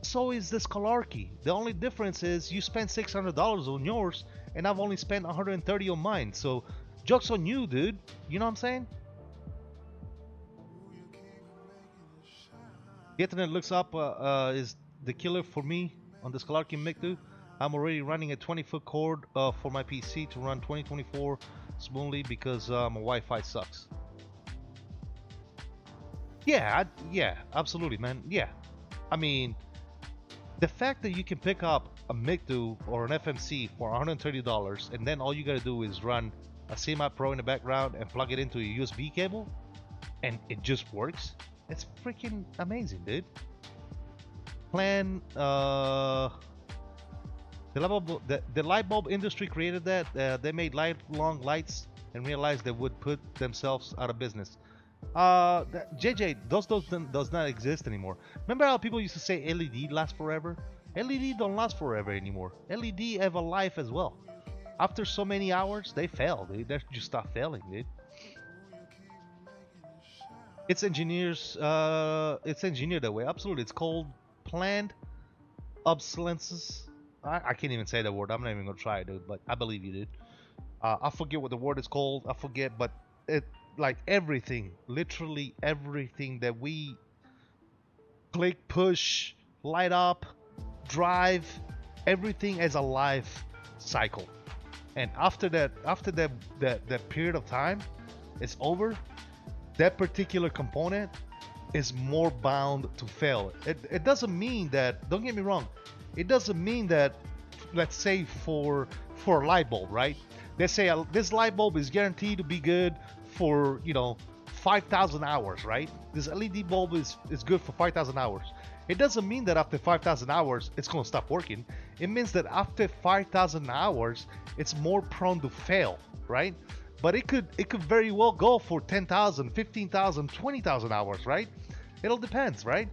So is this Calarchy. The only difference is you spent $600 on yours, and I've only spent 130 on mine. So, joke's on you, dude. You know what I'm saying? The Ethernet looks up is the killer for me on this Calarchy MiG. I'm already running a 20-foot cord for my PC to run 2024 smoothly because my Wi-Fi sucks. Yeah, yeah, absolutely, man. Yeah, I mean, the fact that you can pick up a MiG-2 or an FMC for $130 and then all you gotta do is run a CMI Pro in the background and plug it into a USB cable and it just works, it's freaking amazing, dude. Plan, the light bulb industry created that. They made lifelong lights and realized they would put themselves out of business. JJ, those does not exist anymore. Remember how people used to say LED lasts forever? LED don't last forever anymore. LED have a life as well. After so many hours, they fail, dude. They just stop failing, dude. It's engineered that way. Absolutely. It's called planned obsolescence. I can't even say that word. I'm not even gonna try it, dude. But I believe you, dude. I forget what the word is called. I forget, but it like everything, literally everything that we click, push, light up, drive, everything has a life cycle. And after that period of time is over, that particular component is more bound to fail. It doesn't mean that, don't get me wrong, it doesn't mean that, let's say for a light bulb, right? They say this light bulb is guaranteed to be good for, you know, 5,000 hours, right? This LED bulb is good for 5,000 hours. It doesn't mean that after 5,000 hours it's going to stop working. It means that after 5,000 hours it's more prone to fail, right? But it could very well go for 10,000, 15,000, 20,000 hours, right? It all depends, right?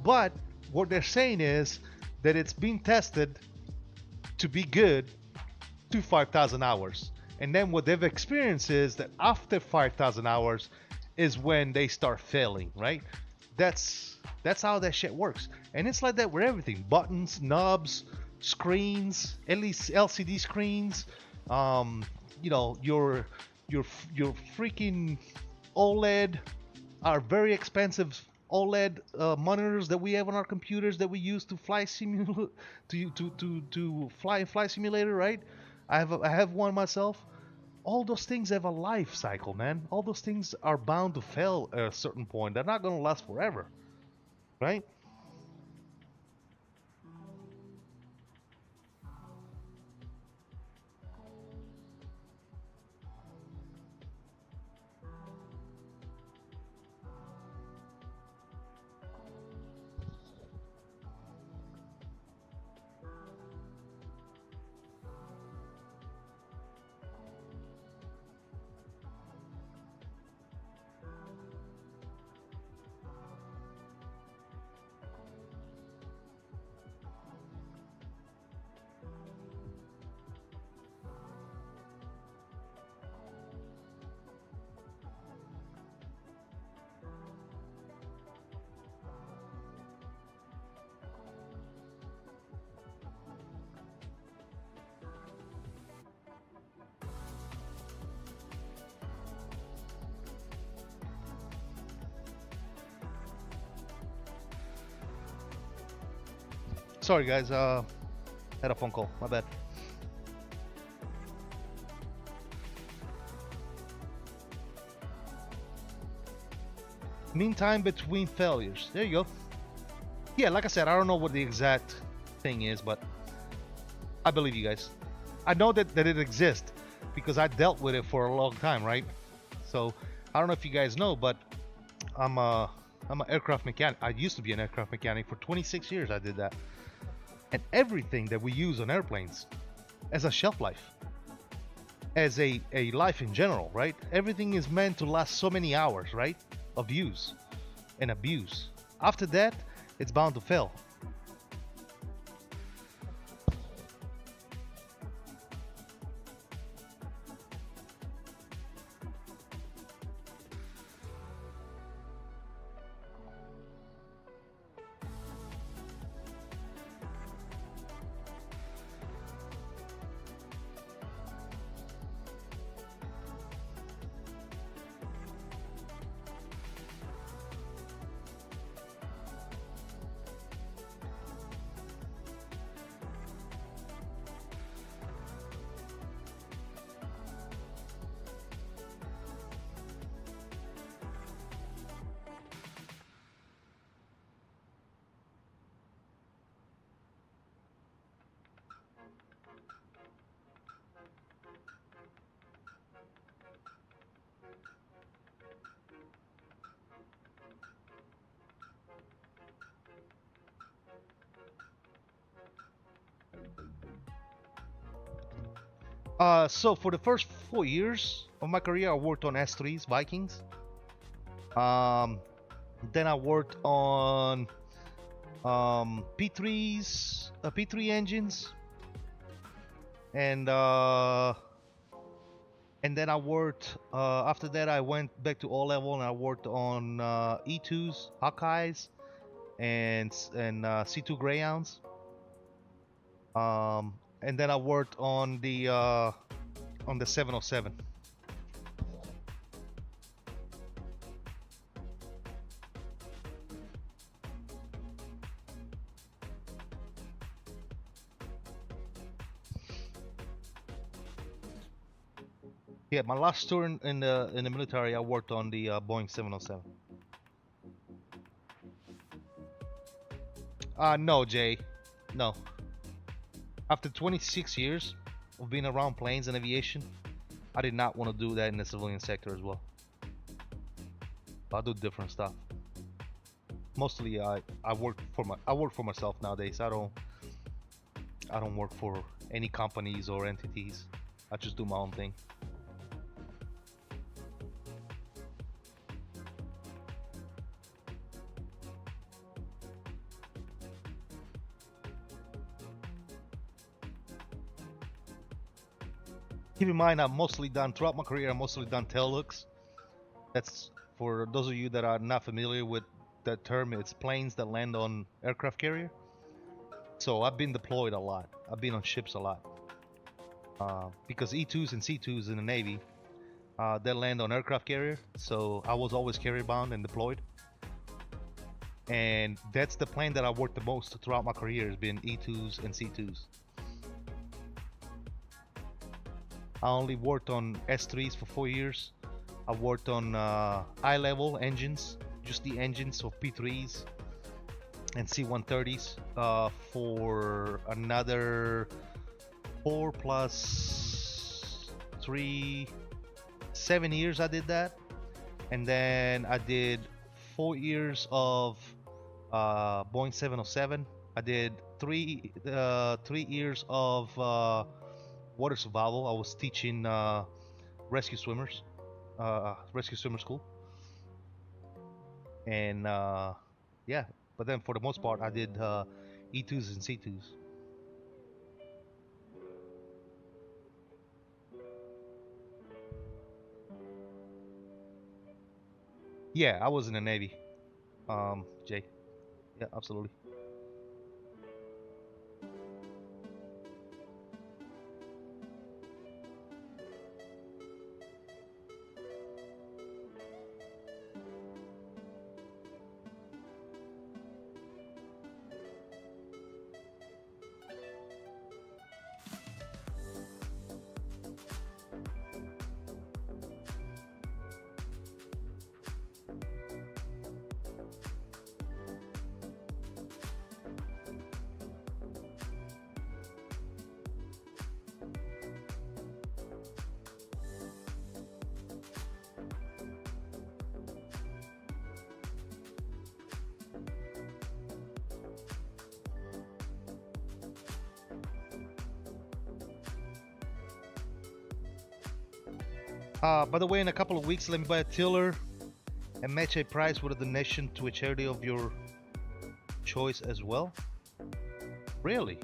But what they're saying is that it's been tested to be good to 5,000 hours. And then what they've experienced is that after 5,000 hours is when they start failing, right? That's how that shit works. And it's like that with everything. Buttons, knobs, screens, LCD screens, you know, your freaking OLED, our very expensive OLED monitors that we have on our computers that we use to fly to fly in Flight Simulator, right? I have one myself. All those things have a life cycle, man. All those things are bound to fail at a certain point. They're not going to last forever, right? Sorry guys, had a phone call, my bad. Meantime between failures, there you go. Yeah, like I said, I don't know what the exact thing is, but I believe you guys. I know that it exists because I dealt with it for a long time, right? So I don't know if you guys know, but I'm an aircraft mechanic. I used to be an aircraft mechanic for 26 years. I did that. And everything that we use on airplanes as a shelf life, as a life in general, right? Everything is meant to last so many hours, right? Of use and abuse. After that, it's bound to fail. So for the first 4 years of my career, I worked on S3s, Vikings. Then I worked on P3s, P3 engines, and then I worked. After that, I went back to O level and I worked on E2s, Hawkeyes, and C2 Greyhounds. And then I worked on the 707. Yeah, my last tour in the military, I worked on the Boeing 707. No, Jay, no. After 26 years of being around planes and aviation, I did not want to do that in the civilian sector as well. I do different stuff. Mostly, I work for myself nowadays. I don't work for any companies or entities. I just do my own thing. Keep in mind, I've mostly done, throughout my career, I've mostly done tail hooks. That's, for those of you that are not familiar with that term, it's planes that land on aircraft carrier. So I've been deployed a lot. I've been on ships a lot. Because E2s and C2s in the Navy, they land on aircraft carrier. So I was always carrier bound and deployed. And that's the plane that I worked the most throughout my career, has been E2s and C2s. I only worked on S3s for 4 years. I worked on eye-level engines, just the engines of P3s and C-130s for another 4 plus 3, 7 years I did that. And then I did 4 years of Boeing 707. I did 3 years of water survival. I was teaching rescue swimmer school, and yeah. But then for the most part, I did E2s and C2s. Yeah, I was in the Navy, Jay. Yeah, absolutely. By the way, in a couple of weeks, let me buy a tiller and match a price with a donation to a charity of your choice as well. Really?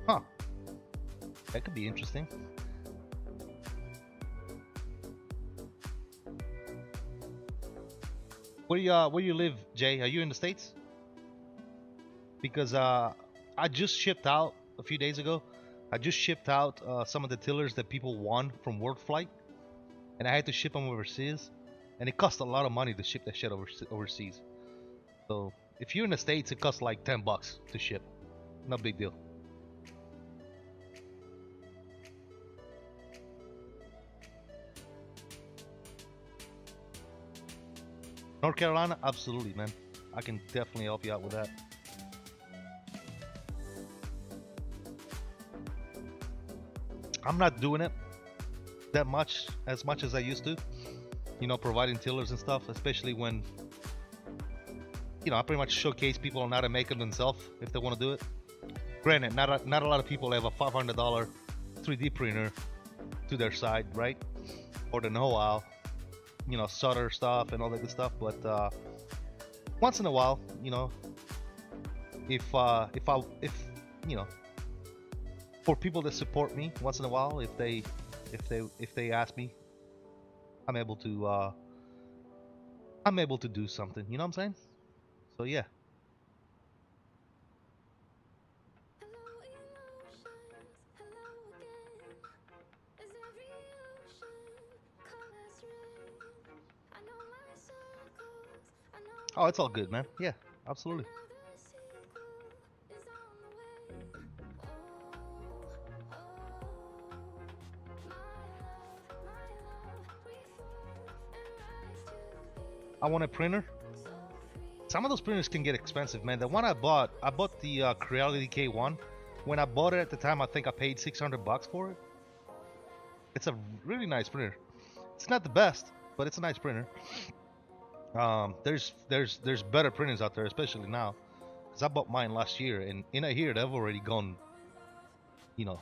Huh. That could be interesting. Where you live, Jay? Are you in the States? Because I just shipped out a few days ago. I just shipped out some of the tillers that people won from World Flight, and I had to ship them overseas, and it cost a lot of money to ship that shit overseas. So if you're in the States, it costs like $10 to ship. No big deal. North Carolina, absolutely, man. I can definitely help you out with that. I'm not doing it that much, as much as I used to. You know, providing tillers and stuff, especially when, you know, I pretty much showcase people on how to make them themselves if they want to do it. Granted, not a lot of people have a $500 3D printer to their side, right? Or the know-how, you know, solder stuff and all that good stuff. But once in a while, you know, if you know, for people that support me once in a while, if they ask me, I'm able to do something. You know what I'm saying? So yeah. Oh, it's all good, man. Yeah, absolutely. I want a printer. Some of those printers can get expensive, man. The one I bought the Creality K1. When I bought it at the time, I think I paid $600 for it. It's a really nice printer. It's not the best, but it's a nice printer. There's better printers out there, especially now, because I bought mine last year, and in a year they've already gone, you know,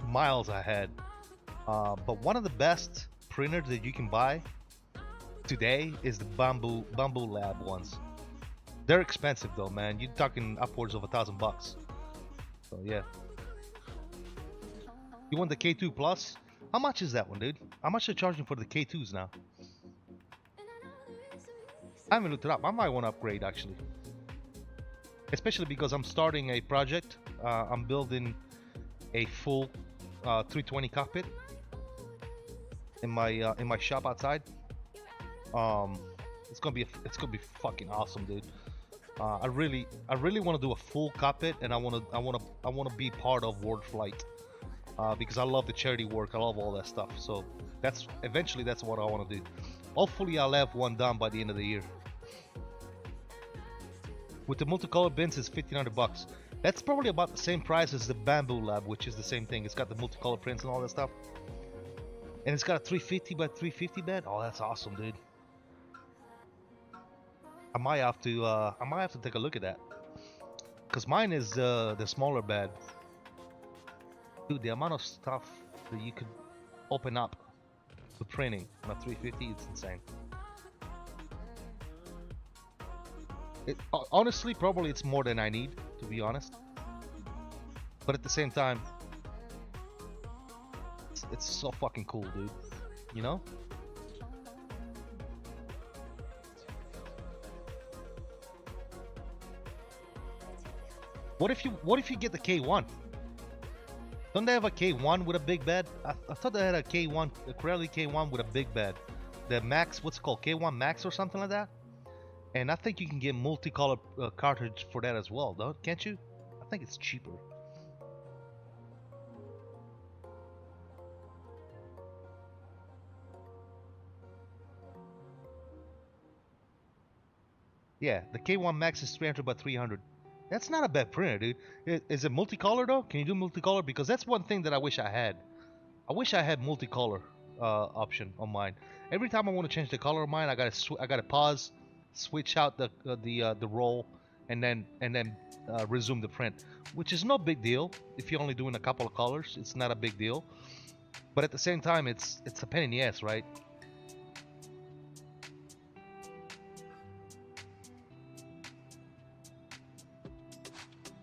miles ahead. But one of the best printers that you can buy today is the Bamboo Lab ones. They're expensive though, man. You're talking upwards of $1,000. So yeah. You want the K2 Plus? How much is that one, dude? How much are they charging for the K2s now? I haven't looked it up. I might want to upgrade actually, especially because I'm starting a project. I'm building a full 320 cockpit in my shop outside. It's gonna be fucking awesome, dude. I really want to do a full cockpit, and I want to be part of World Flight because I love the charity work. I love all that stuff. So eventually that's what I want to do. Hopefully I'll have one done by the end of the year. With the multicolor bins, it's $1,500. That's probably about the same price as the Bamboo Lab, which is the same thing. It's got the multicolor prints and all that stuff, and it's got a 350 by 350 bed. Oh, that's awesome, dude. I might have to take a look at that, cause mine is the smaller bed. Dude, the amount of stuff that you could open up to printing on a 350, it's insane. Honestly, probably it's more than I need, to be honest. But at the same time, it's so fucking cool, dude. You know? What if you get the K1? Don't they have a K1 with a big bed? I thought they had a K1, a Creality K1 with a big bed. The Max, what's it called? K1 Max or something like that? And I think you can get multicolor cartridge for that as well, though, can't you? I think it's cheaper. Yeah, the K1 Max is 300 by 300. That's not a bad printer, dude. Is it multicolor though? Can you do multicolor? Because that's one thing that I wish I had. I wish I had multicolor option on mine. Every time I want to change the color of mine, I gotta pause, switch out the roll, and then resume the print, which is no big deal if you're only doing a couple of colors. It's not a big deal, but at the same time, it's a pain in the ass, right?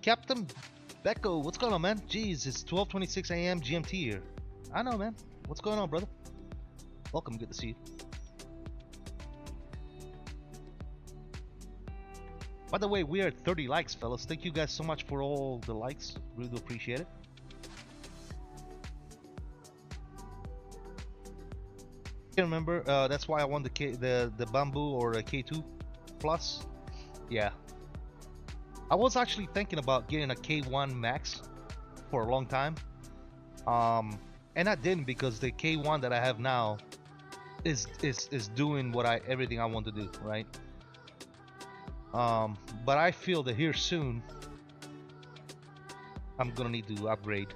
Captain Becco, what's going on, man? Jeez, it's 12:26 a.m. GMT here. I know, man. What's going on, brother? Welcome, good to see you. By the way, we are at 30 likes, fellas. Thank you guys so much for all the likes. Really do appreciate it. I remember, that's why I won the Bamboo or a K2 Plus. Yeah. I was actually thinking about getting a K1 Max for a long time, and I didn't because the K1 that I have now is doing everything I want to do, right? But I feel that here soon I'm gonna need to upgrade,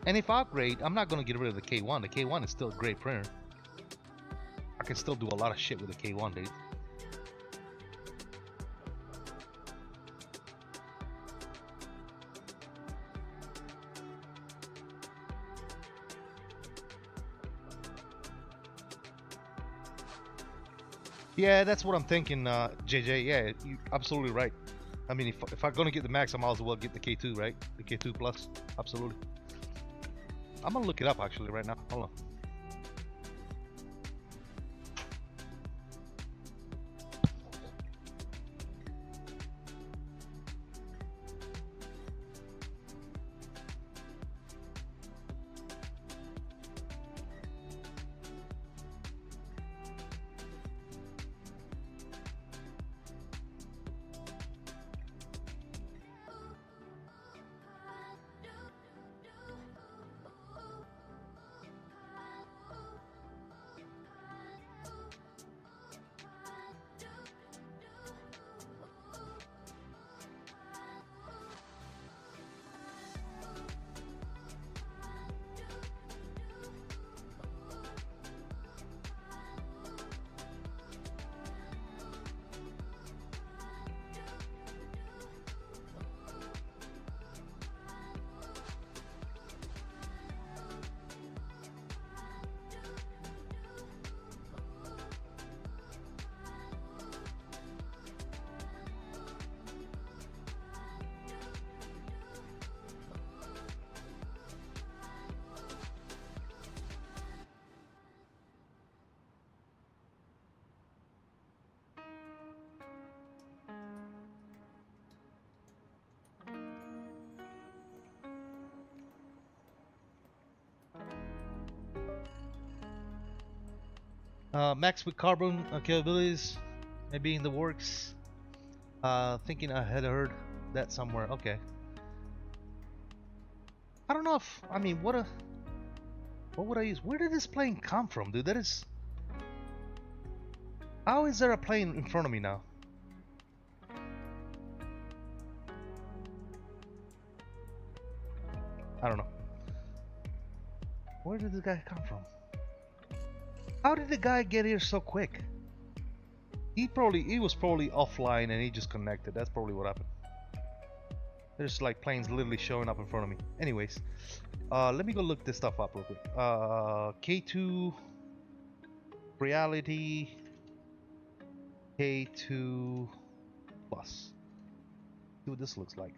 and if I upgrade, I'm not gonna get rid of the K1. The K1 is still a great printer. I can still do a lot of shit with the K1, dude. Yeah, that's what I'm thinking, JJ. Yeah, you're absolutely right. I mean, if I'm gonna get the Max, I might as well get the K2, right? The K2 Plus, absolutely. I'm gonna look it up actually right now. Hold on. Max with carbon capabilities, maybe in the works. Thinking I had heard that somewhere. Okay. I don't know if I mean what would I use? Where did this plane come from, dude? That is. How is there a plane in front of me now? I don't know. Where did this guy come from? How did the guy get here so quick? He was probably offline and he just connected. That's probably what happened. There's like planes literally showing up in front of me. Anyways, let me go look this stuff up real quick. K2 reality K2 plus. See what this looks like.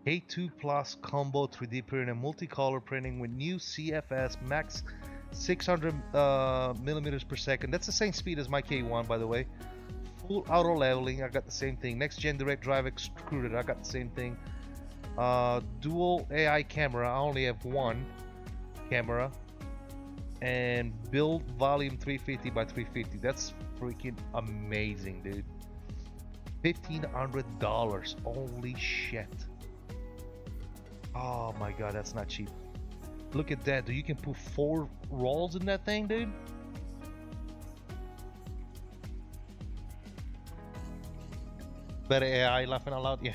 K2 Plus combo 3D printing and multicolor printing with new CFS max 600 millimeters per second. That's the same speed as my K1, by the way. Full auto leveling, I got the same thing. Next gen direct drive extruded, I got the same thing. Dual AI camera, I only have one camera. And build volume 350 by 350. That's freaking amazing, dude. $1,500. Holy shit. Oh my god, that's not cheap. Look at that, dude. You can put 4 rolls in that thing, dude. Better AI laughing out loud, yeah.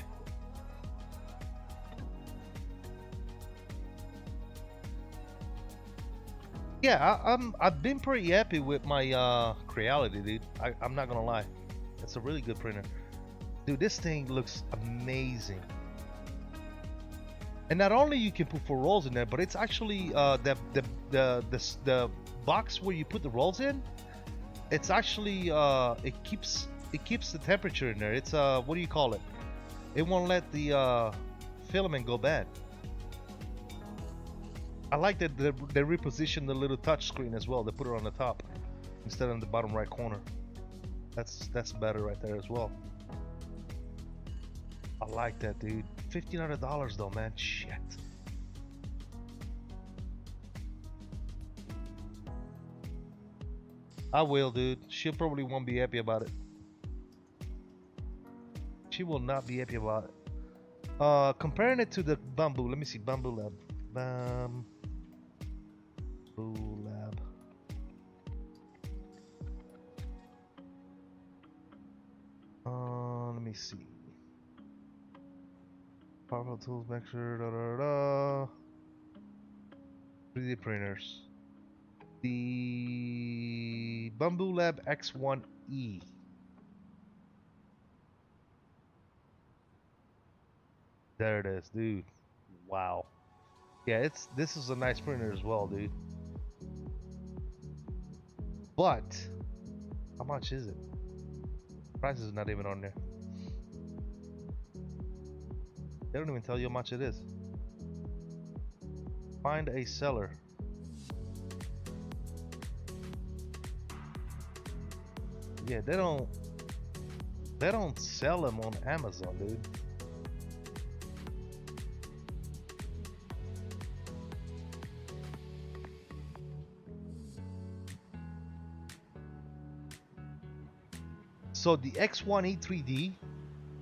Yeah, I've been pretty happy with my Creality, dude. I'm not gonna lie. It's a really good printer. Dude, this thing looks amazing. And not only you can put 4 rolls in there, but it's actually the box where you put the rolls in. It's actually it keeps the temperature in there. It's what do you call it? It won't let the filament go bad. I like that they repositioned the little touch screen as well. They put it on the top instead of in the bottom right corner. That's better right there as well. I like that, dude. $1,500 though, man. Shit. I will, dude. She probably won't be happy about it. She will not be happy about it. Comparing it to the Bamboo. Let me see. Bamboo Lab. Bamboo Lab. Let me see. Powerful tools, make sure, 3D printers. The Bamboo Lab X1E. There it is, dude. Wow. Yeah, this is a nice printer as well, dude. But how much is it? Price is not even on there. They don't even tell you how much it is. Find a seller. Yeah, they don't sell them on Amazon, dude. So the X1 E3D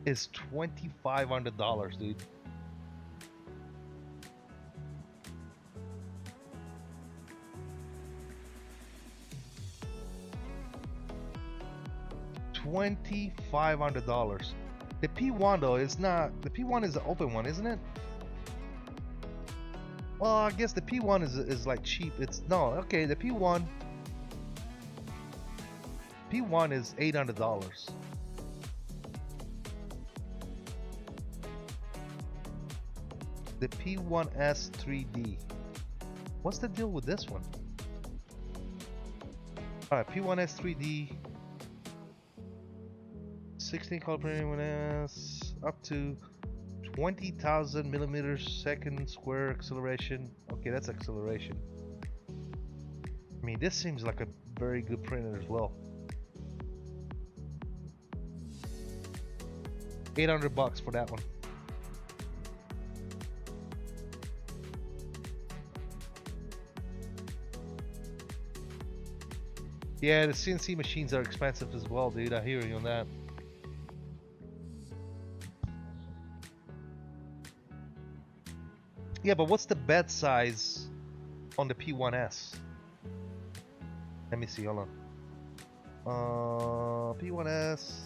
is $2,500, dude. $2,500. The P1 though is not. The P1 is the open one, isn't it? Well, I guess the P1 is like cheap. It's no, okay. The P1 is $800. The P1S 3D. What's the deal with this one? All right, P1S 3D. 16 color printing S up to 20,000 millimeters second square acceleration. Okay, that's acceleration. I mean, this seems like a very good printer as well. $800 for that one. Yeah, the CNC machines are expensive as well, dude. I hear you on that. Yeah, but what's the bed size on the P1S? Let me see, hold on. P1S.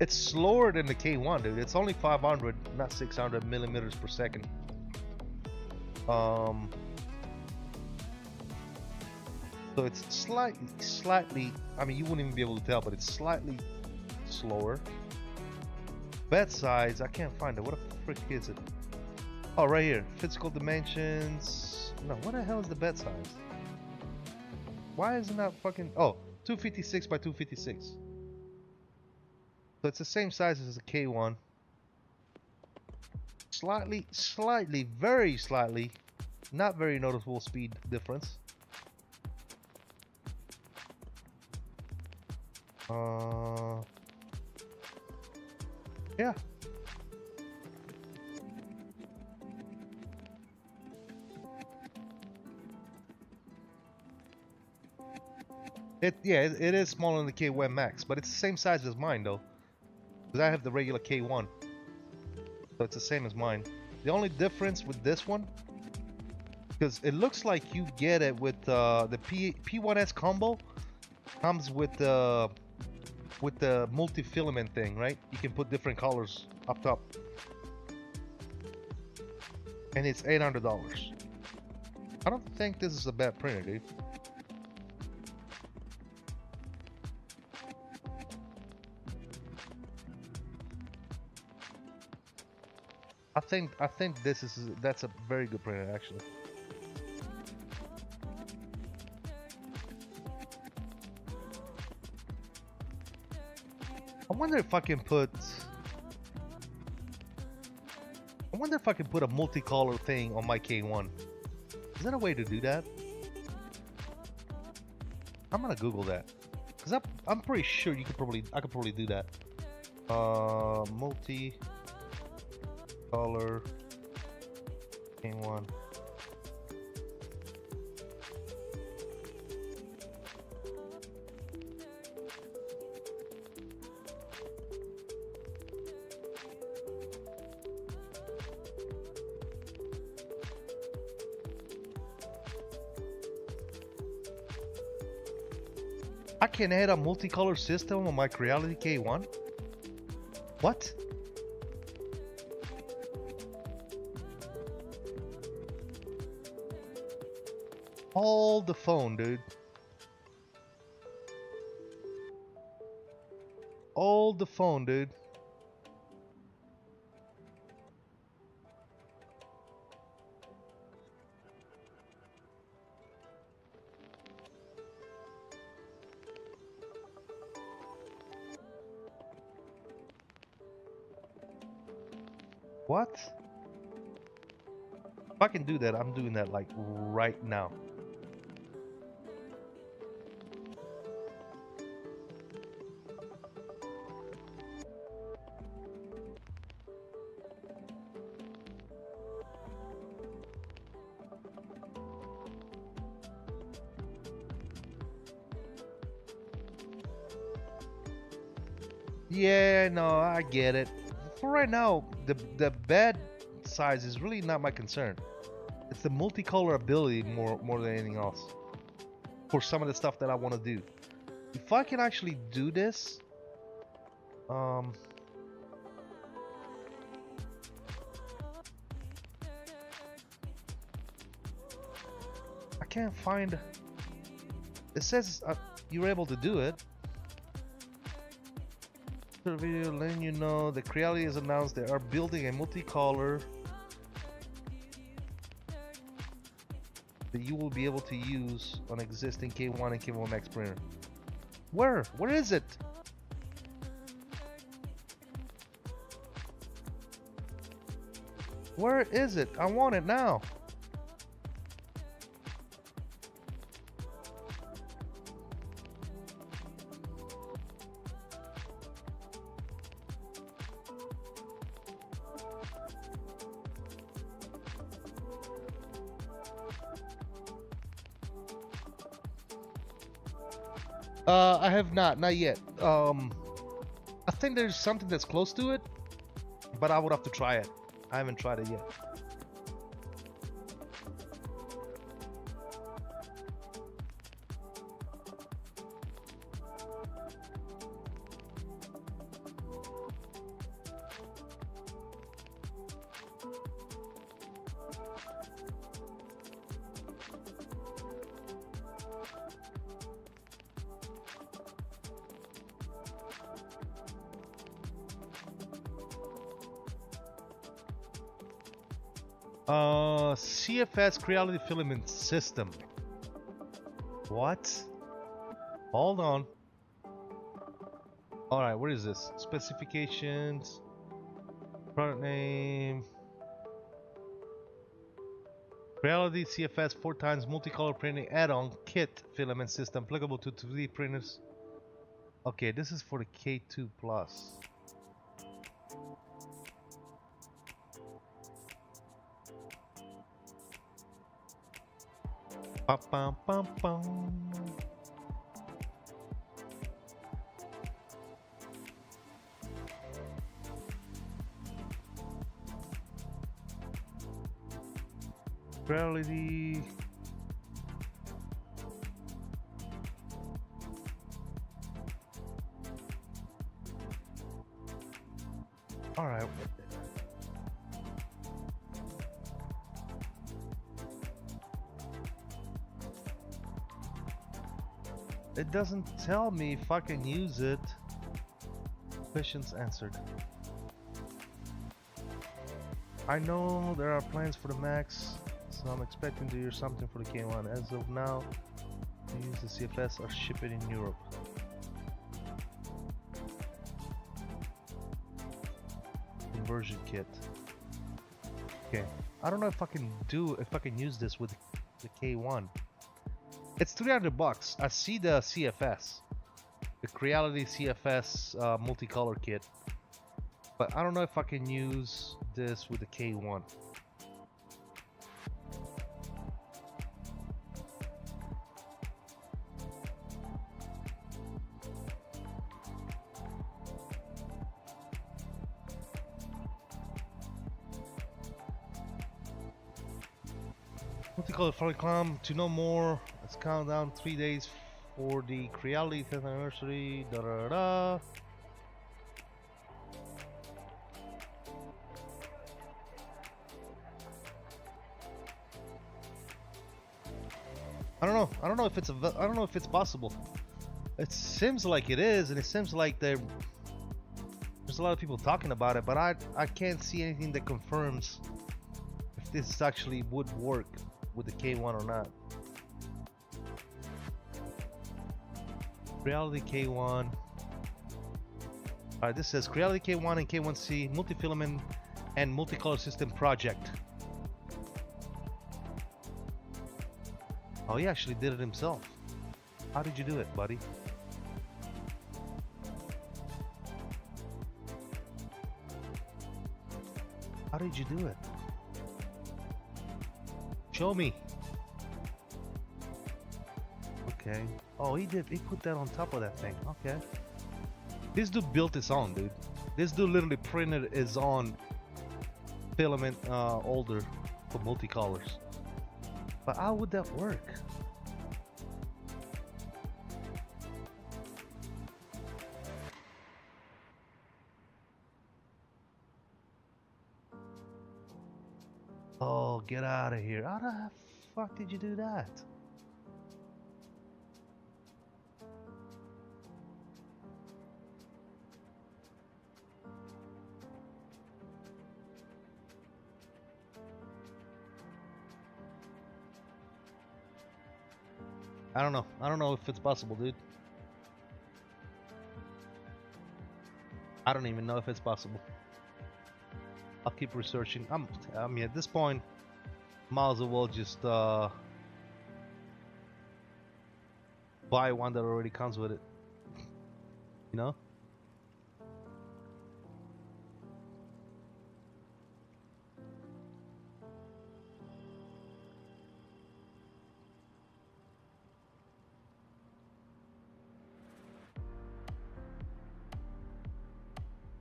It's slower than the K1, dude. It's only 500, not 600 millimeters per second. So it's slightly, I mean, you wouldn't even be able to tell, but it's slightly slower. Bed size, I can't find it. What the frick is it? Oh, right here. Physical dimensions. No, what the hell is the bed size? Why is it not fucking... Oh, 256 by 256. So it's the same size as the K1. Slightly, very slightly, not very noticeable speed difference. Yeah. It is smaller than the K1 Max, but it's the same size as mine though. Because I have the regular K1. So it's the same as mine. The only difference with this one, because it looks like you get it with the P1S combo, comes with the multi-filament thing, right? You can put different colors up top. And it's $800. I don't think this is a bad printer, dude. I think that's a very good printer actually. I wonder if I can put a multicolor thing on my K1. Is there a way to do that? I'm gonna Google that, because I'm pretty sure I could probably do that. Multi color K1. I can add a multicolor system on my Creality K1? What? Hold the phone, dude. Hold the phone, dude. What? If I can do that, I'm doing that like right now. Yeah, no, I get it. For right now, the bed size is really not my concern. It's the multicolor ability more than anything else. For some of the stuff that I want to do. If I can actually do this, I can't find. It says you're able to do it. Video letting you know the Creality has announced they are building a multicolor that you will be able to use on existing K1 and K1X printer. Where is it? Where is it? I want it now. I have not yet. I think there's something that's close to it, but I would have to try it. I haven't tried it yet. CFS Creality Filament System. What? Hold on. Alright, what is this? Specifications. Product name. Creality CFS 4x multicolor printing add-on kit filament system applicable to 3D printers. Okay, this is for the K2 Plus. Bum, bum, bum. Reality. All right. It doesn't tell me if I can use it. Questions answered. I know there are plans for the Max, so I'm expecting to hear something for the K1. As of now, we use the CFS or ship it in Europe. Conversion kit. Okay, I don't know if I can use this with the K1. It's $300. I see the CFS, the Creality CFS multicolor kit, but I don't know if I can use this with the K1. Multicolor FLIGHTBEAM. To know more, let's count down 3 days for the Creality 10th anniversary. Da da da. I don't know if it's possible. It seems like it is, and it seems like there's a lot of people talking about it, but I can't see anything that confirms if this actually would work with the K1 or not. Creality K1. Alright, this says Creality K1 and K1C multi-filament and multicolor system project. Oh, he actually did it himself. How did you do it, buddy? How did you do it? Show me. Okay. Oh, he put that on top of that thing. Okay. This dude built his own, dude. This dude literally printed his own filament holder for multicolors. But how would that work? Oh, get out of here. How the fuck did you do that? I don't know. I don't know if it's possible, dude. I don't even know if it's possible. I'll keep researching. I mean, at this point, might as well just buy one that already comes with it. You know?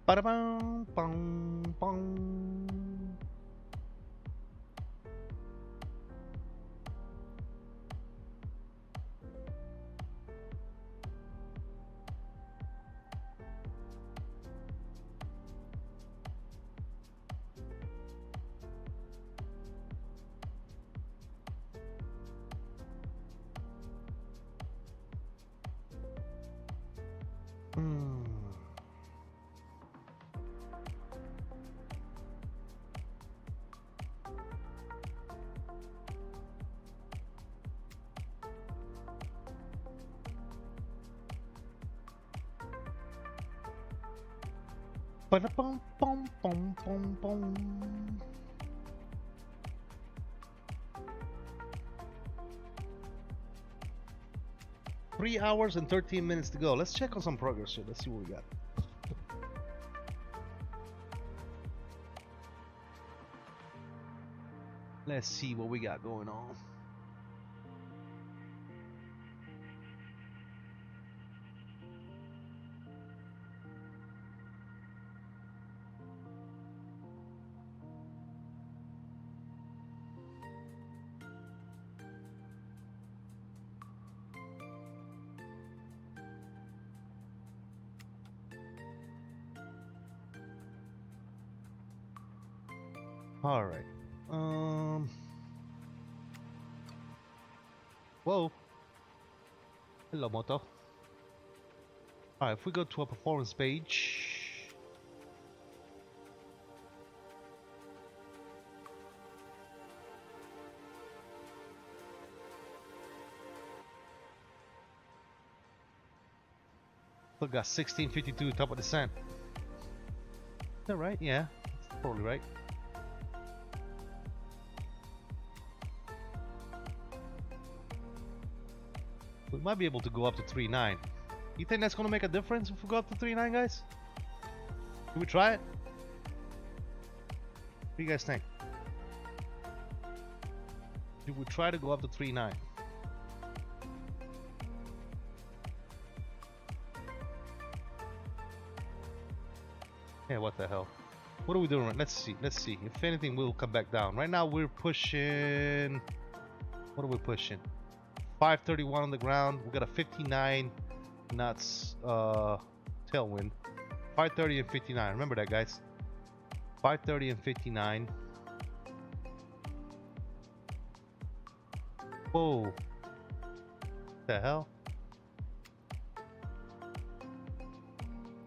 Ba-da-bum, bum, bum. 3 hours and 13 minutes to go. Let's check on some progress here. Let's see what we got. Let's see what we got going on. All right. Whoa. Hello, Moto. All right, if we go to a performance page. Look, got 1652 top of descent. Is that right? Yeah, that's probably right. We might be able to go up to 3.9. You think that's gonna make a difference if we go up to 3.9, guys? Can we try it? What do you guys think? Should we try to go up to 3.9? Yeah, what the hell? What are we doing? Let's see. Let's see. If anything, we'll come back down. Right now, we're pushing. What are we pushing? 531 on the ground. We got a 59 knots tailwind. 530 and 59. Remember that, guys. 530 and 59. Whoa. What the hell?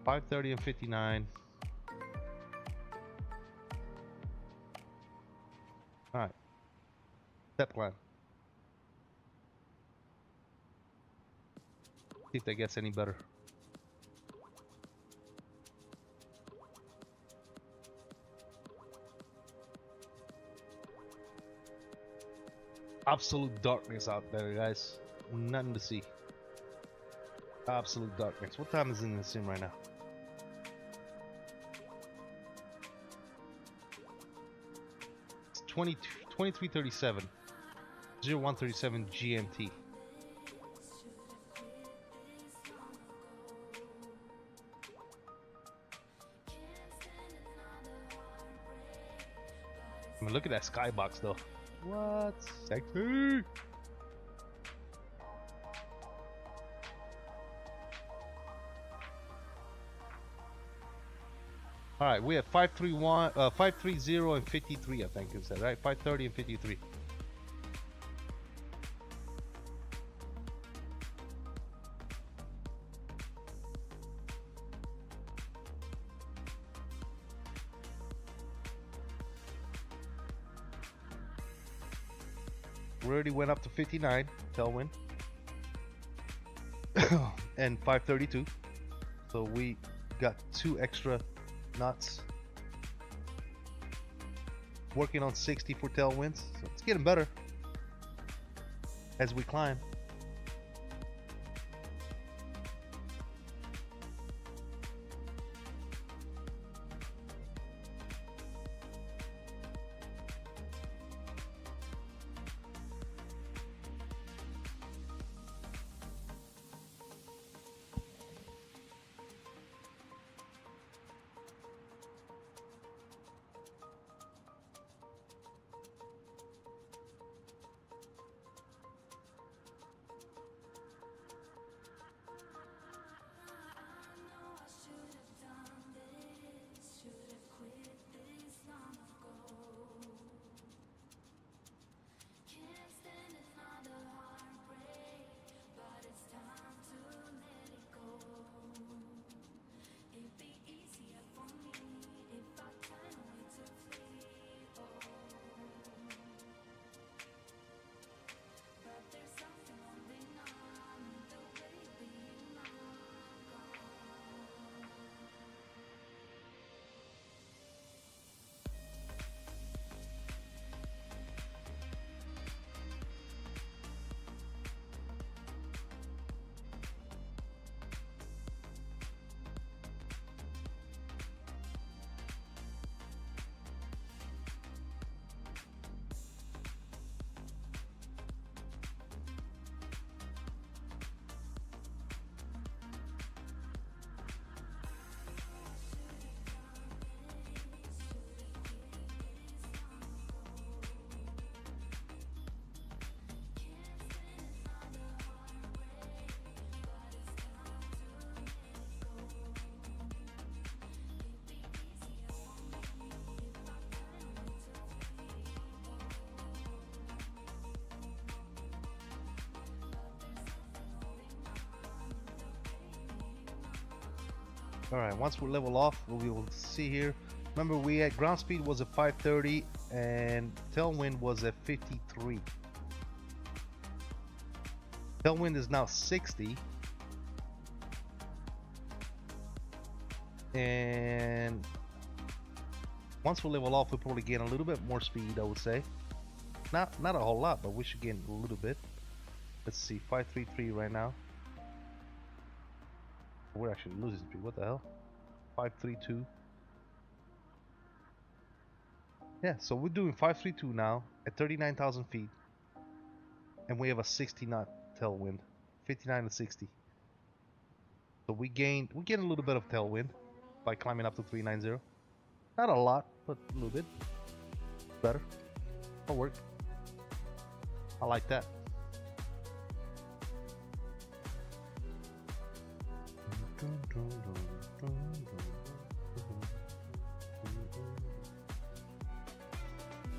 530 and 59. All right. Step plan. See if that gets any better. Absolute darkness out there, guys. Nothing to see. Absolute darkness. What time is it in the sim right now? It's 23:37. 01:37 GMT. I mean, look at that skybox though. What? Sexy. All right, we have 530 and 53. I think is that right? 530 and 53. We already went up to 59 tailwind and 532, so we got 2 extra knots. Working on 60 for tailwinds, so it's getting better as we climb. Alright, once we level off, we will see here. Remember, we had ground speed was at 530 and tailwind was at 53. Tailwind is now 60. And once we level off, we'll probably gain a little bit more speed, I would say. Not a whole lot, but we should gain a little bit. Let's see, 533 right now. We're actually losing speed. What the hell? 532. Yeah, so we're doing 532 now at 39,000 feet, and we have a 60 knot tailwind, 59 to 60. So we gain a little bit of tailwind by climbing up to 390. Not a lot, but a little bit. Better. That'll work. I like that.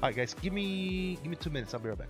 Alright guys, give me 2 minutes, I'll be right back.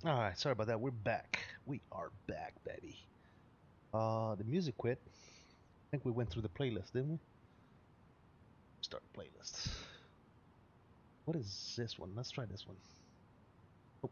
All right, sorry about that. We're back. We are back, baby. The music quit. I think we went through the playlist, didn't we? Start playlist. What is this one? Let's try this one. Oh.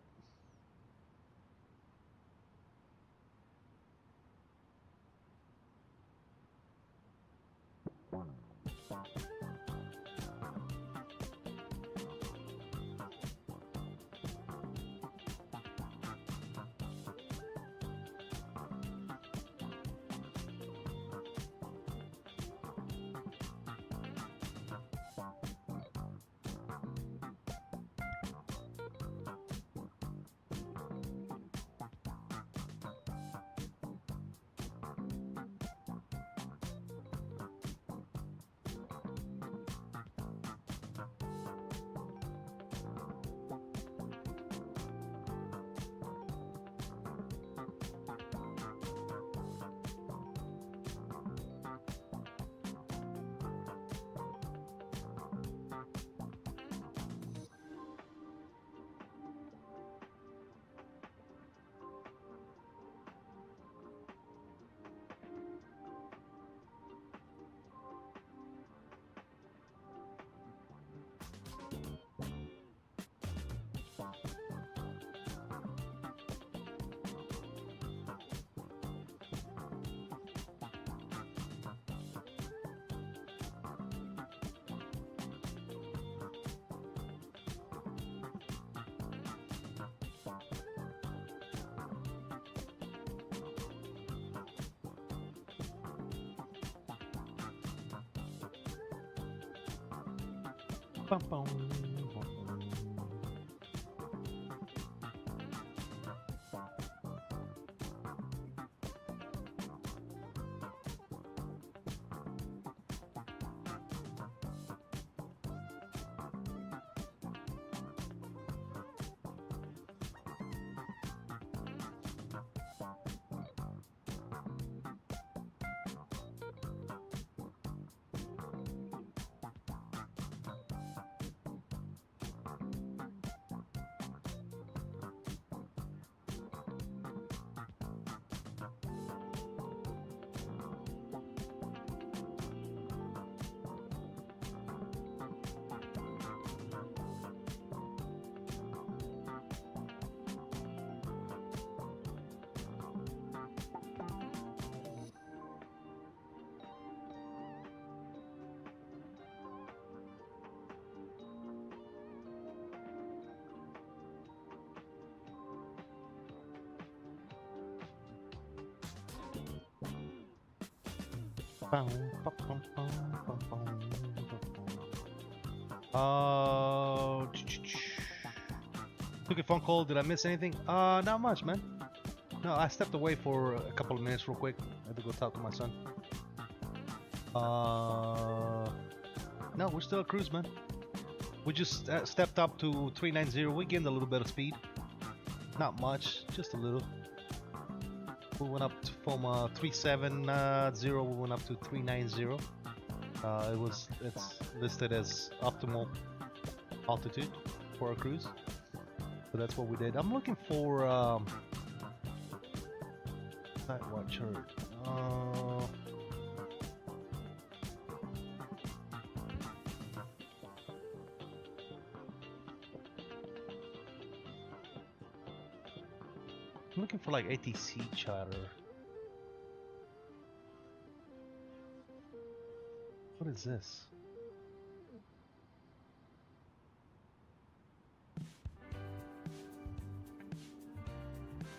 Bum, bum, bum, bum. Bum, bum, bum, bum, bum, bum, bum. Took a phone call. Did I miss anything? Not much, man. No, I stepped away for a couple of minutes real quick. I had to go talk to my son. No, we're still a cruise, man. We just stepped up to 390. We gained a little bit of speed. Not much, just a little. We went up from 370. We went up to 390. It's listed as optimal altitude for a cruise. So that's what we did. I'm looking for watcher. I'm looking for like ATC chatter. What is this?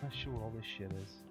Not sure what all this shit is.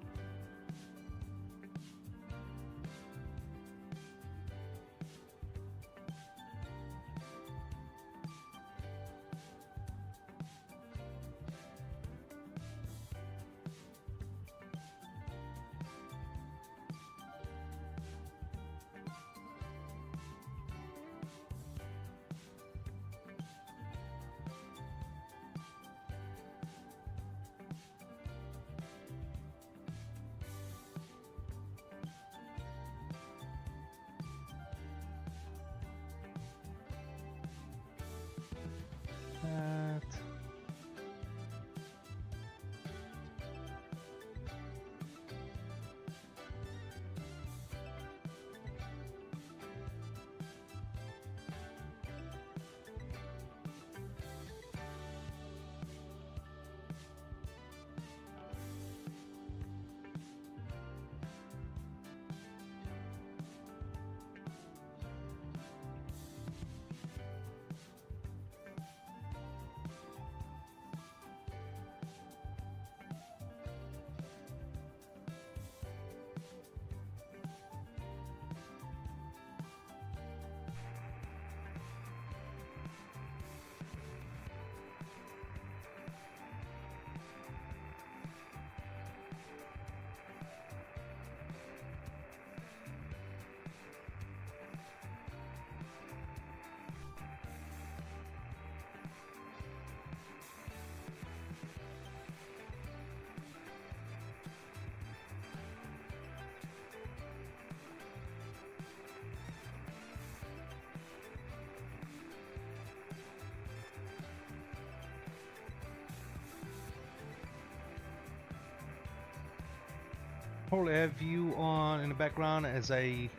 Probably have you on in the background as I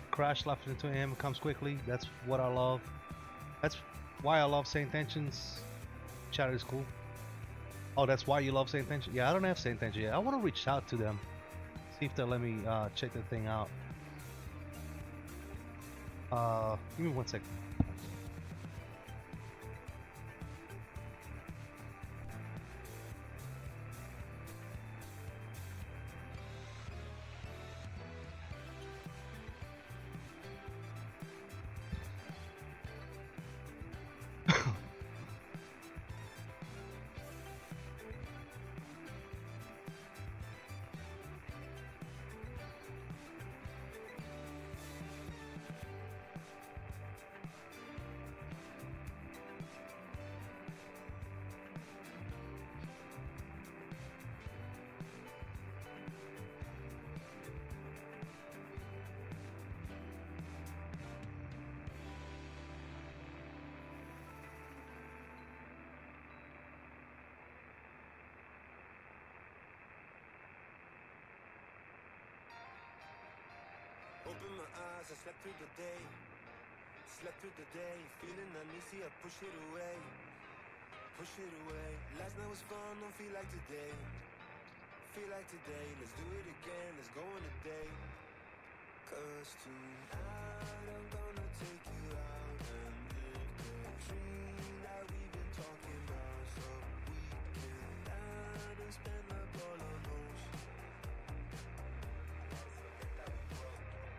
crash left into him. It comes quickly. That's what I love. That's why I love Saint Tensions. Chat is cool. Oh, that's why you love Saint Tensions? Yeah, I don't have Saint Tensions yet. I want to reach out to them. See if they'll let me check the thing out. Give me 1 second. Open my eyes, I slept through the day. Slept through the day, feeling uneasy, I push it away. Push it away. Last night was fun, don't feel like today. Feel like today, let's do it again, let's go on a day. Cause tonight I'm gonna take you out and live the dream that we've been talking about. So we can dine and spend up all our notes.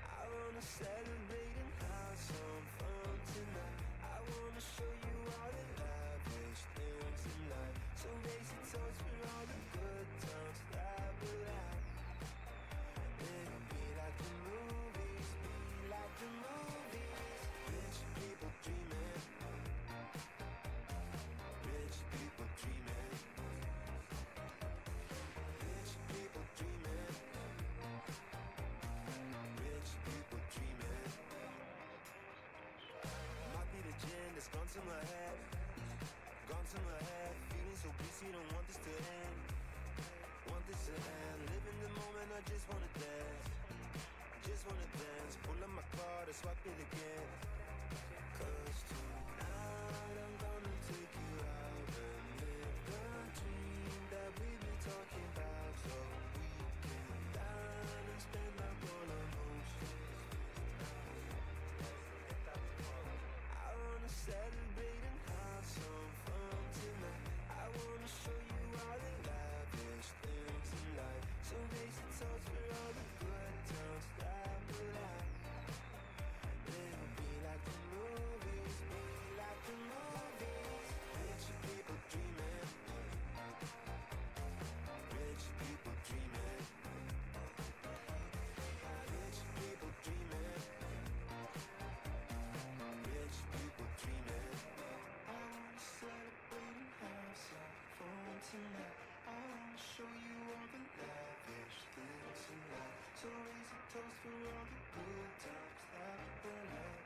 I wanna celebrate and have some fun tonight. I wanna show you all the lavish things in life. So raise your toast for all the good times that we'll have. It'll be like the movies, be like the movies. Rich people dreaming. Rich people dreaming. Rich people dreaming. Rich people dreaming. Might be the gin that's gone to my head. Gone to my head. Feeling so busy, don't want this to end. Want this to end. Living the moment, I just wanna dance. Just wanna dance. Pull up my card and swipe it again. Cause tonight I'm gonna take you out and live the dream that we be talking about. So we can dine and spend up all our moves. I wanna celebrate and have some fun tonight. I wanna show you all the lavish things in life. So raise the toast for all the good times that we'll have. It'll be like the movies, be like the movies. Rich people dreaming. Rich people dreaming. Rich people dreaming. Rich people dreaming. I wanna celebrate and have some fun tonight. I wanna show you all the lavish things in life. So raise a toast for all the good times that we'll have.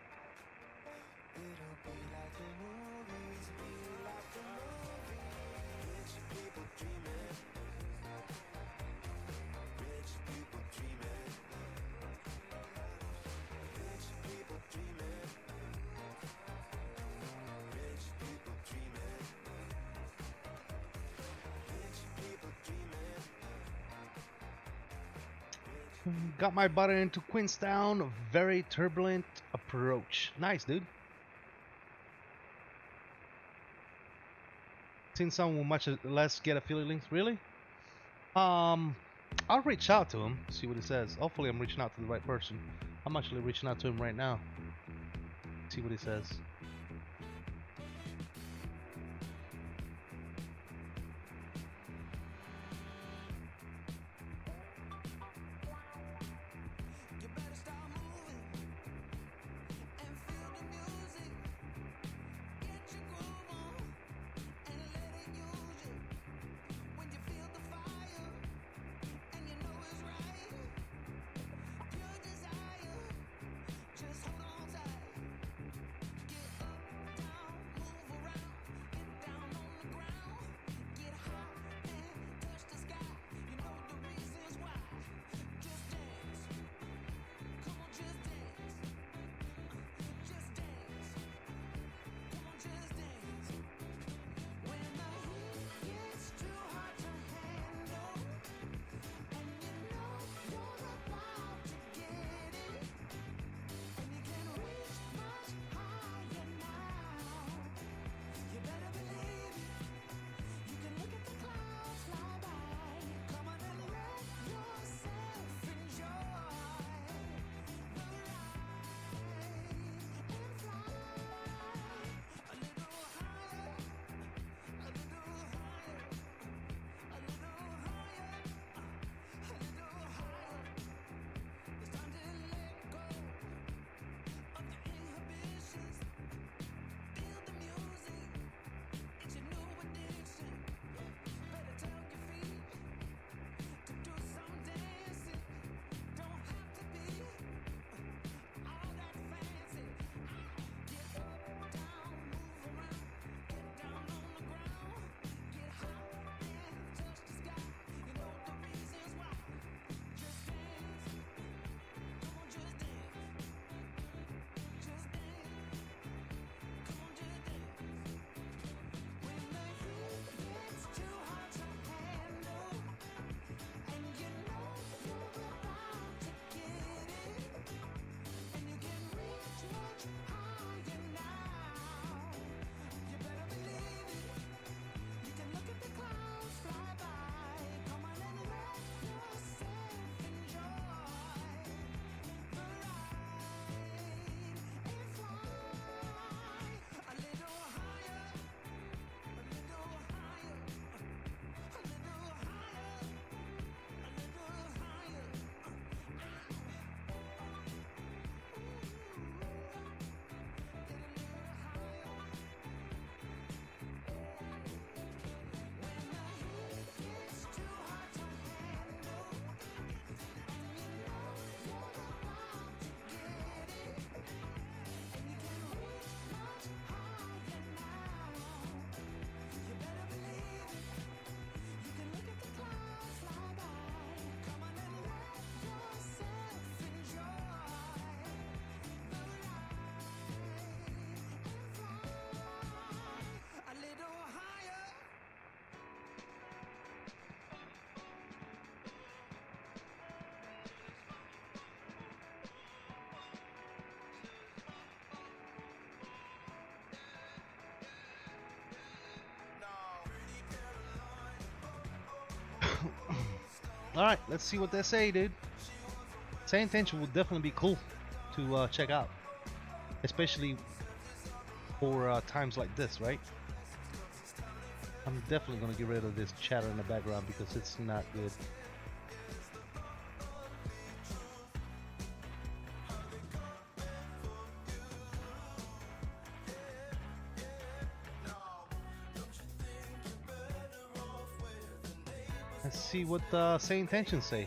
It'll be like the movies, be like the movies. Rich people dreaming. Rich people dreaming. Rich people dreaming. Rich people dreaming. Rich people dreaming. Got my butter into Queenstown. Very turbulent approach. Nice, dude. Seen someone with much less get affiliate links. Really? I'll reach out to him, see what he says. Hopefully I'm reaching out to the right person. I'm actually reaching out to him right now. See what he says. Just hold on tight. Alright, let's see what they say, dude. Say Intention would definitely be cool to check out. Especially for times like this, right? I'm definitely going to get rid of this chatter in the background because it's not good. Let's see what Say Intentions say.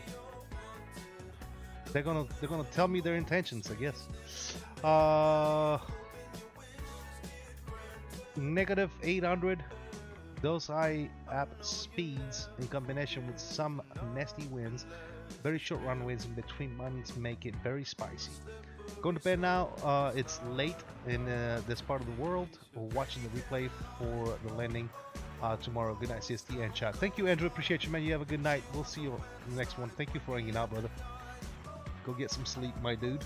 They're gonna tell me their intentions, I guess. Negative 800. Those high app speeds in combination with some nasty winds, very short runways in between mountains make it very spicy. Going to bed now. It's late in this part of the world. We're watching the replay for the landing tomorrow. Good night, CST and chat. Thank you, Andrew. Appreciate you, man. You have a good night. We'll see you in the next one. Thank you for hanging out, brother. Go get some sleep, my dude.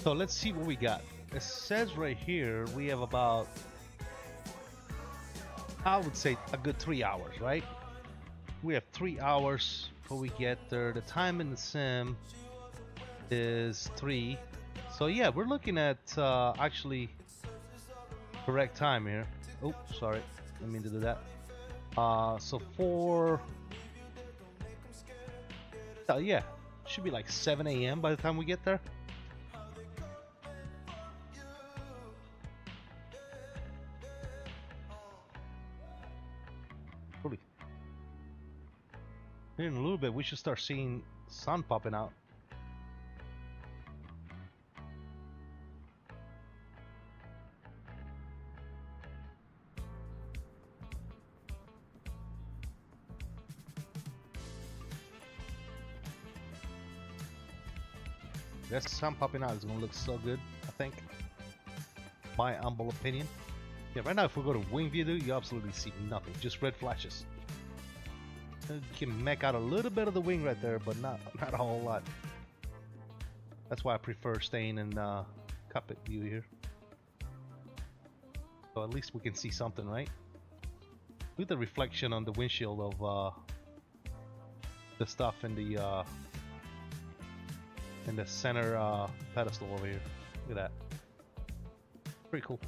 So let's see what we got. It says right here we have about, I would say, a good 3 hours, right? We have 3 hours before we get there. The time in the sim is 3. So yeah, we're looking at actually correct time here. Oh, sorry, didn't mean to do that. So yeah, should be like 7 a.m. by the time we get there. Here in a little bit, we should start seeing sun popping out. That sun popping out is going to look so good, I think. My humble opinion. Yeah, right now if we go to wing view, dude, you absolutely see nothing. Just red flashes. You can make out a little bit of the wing right there, but not a whole lot. That's why I prefer staying in cockpit view here. So at least we can see something, right? Look at the reflection on the windshield of the stuff in the center pedestal over here. Look at that. Pretty cool.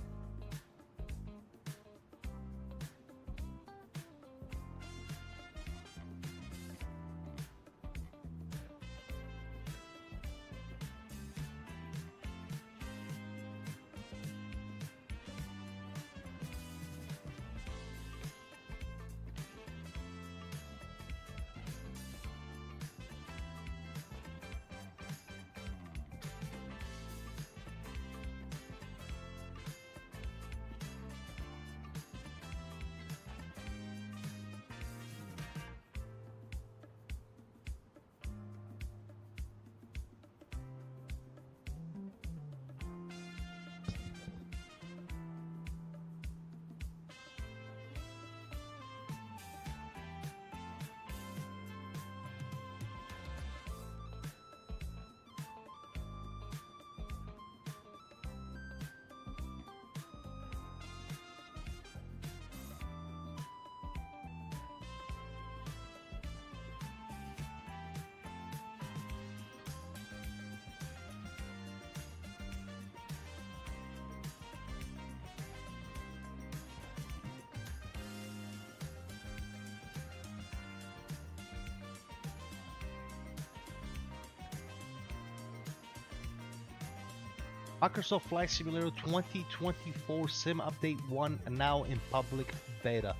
Microsoft Flight Simulator 2024 Sim Update 1 now in public beta.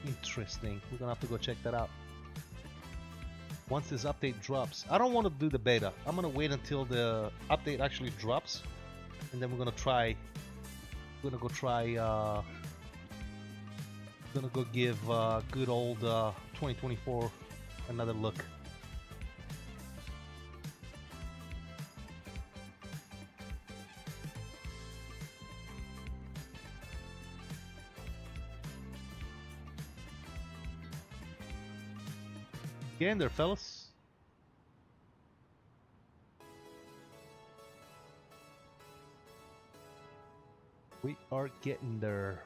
Interesting. We're gonna have to go check that out. once this update drops. I don't want to do the beta. I'm gonna wait until the update actually drops, and then we're gonna try. We're gonna go try. Gonna go give good old 2024 another look. Get in there, fellas. We are getting there.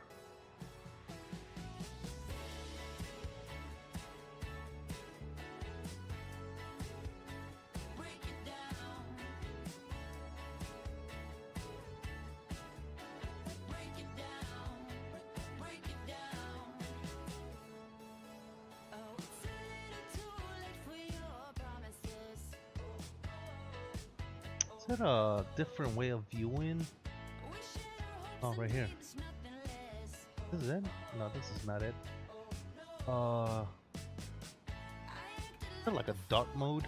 Is that a different way of viewing? Oh, right here. This is it? No, this is not it. Is that like a dark mode?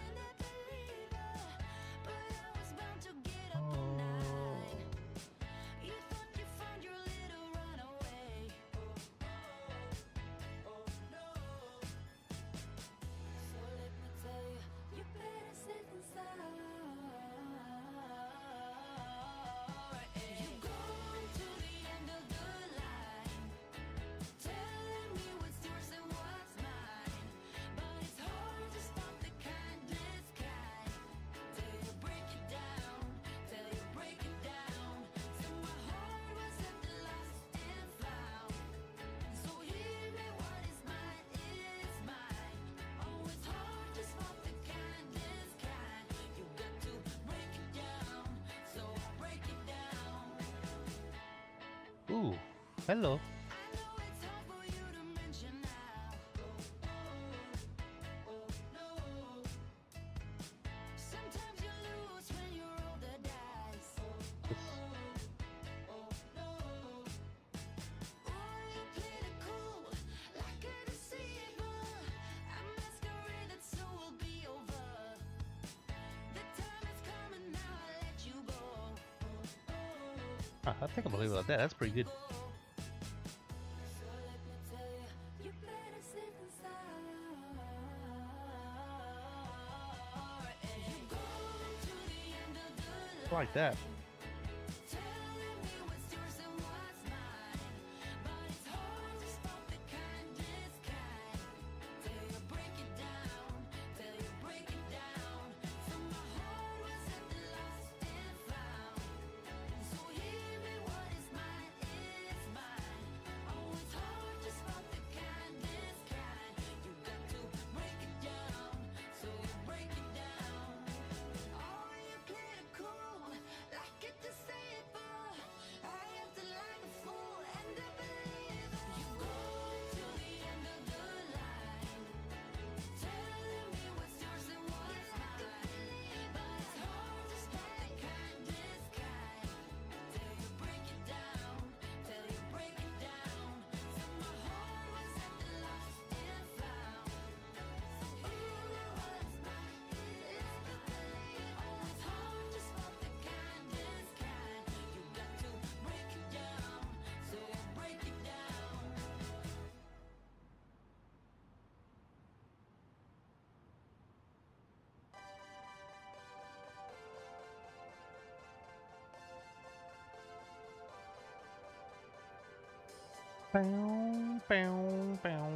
Ooh, hello. I think I'm gonna leave it like that. That's pretty good. I like that. Bow, bow, bow.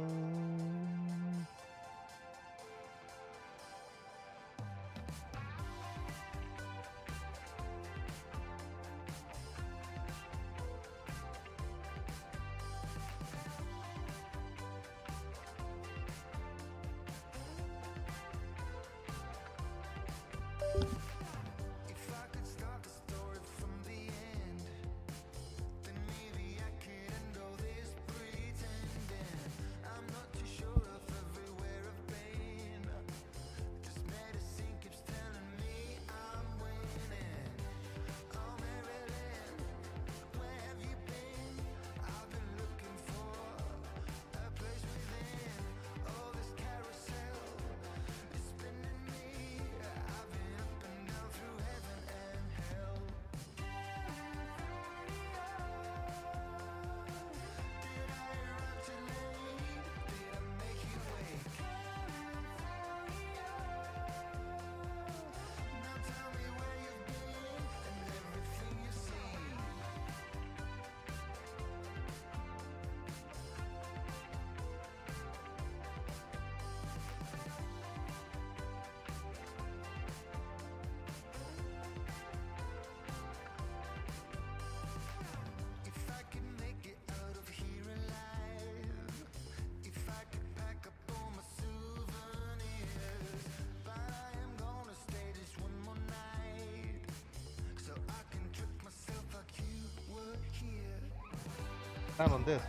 I'm not Not on this.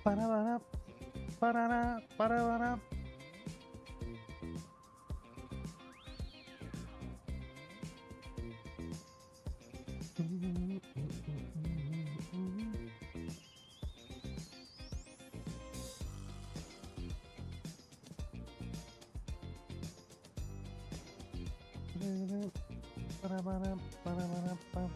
Ba-da-ba-da, ba-da-da, ba-da-ba-da. Ba-da-ba-da, ba-da-ba-da, ba-da.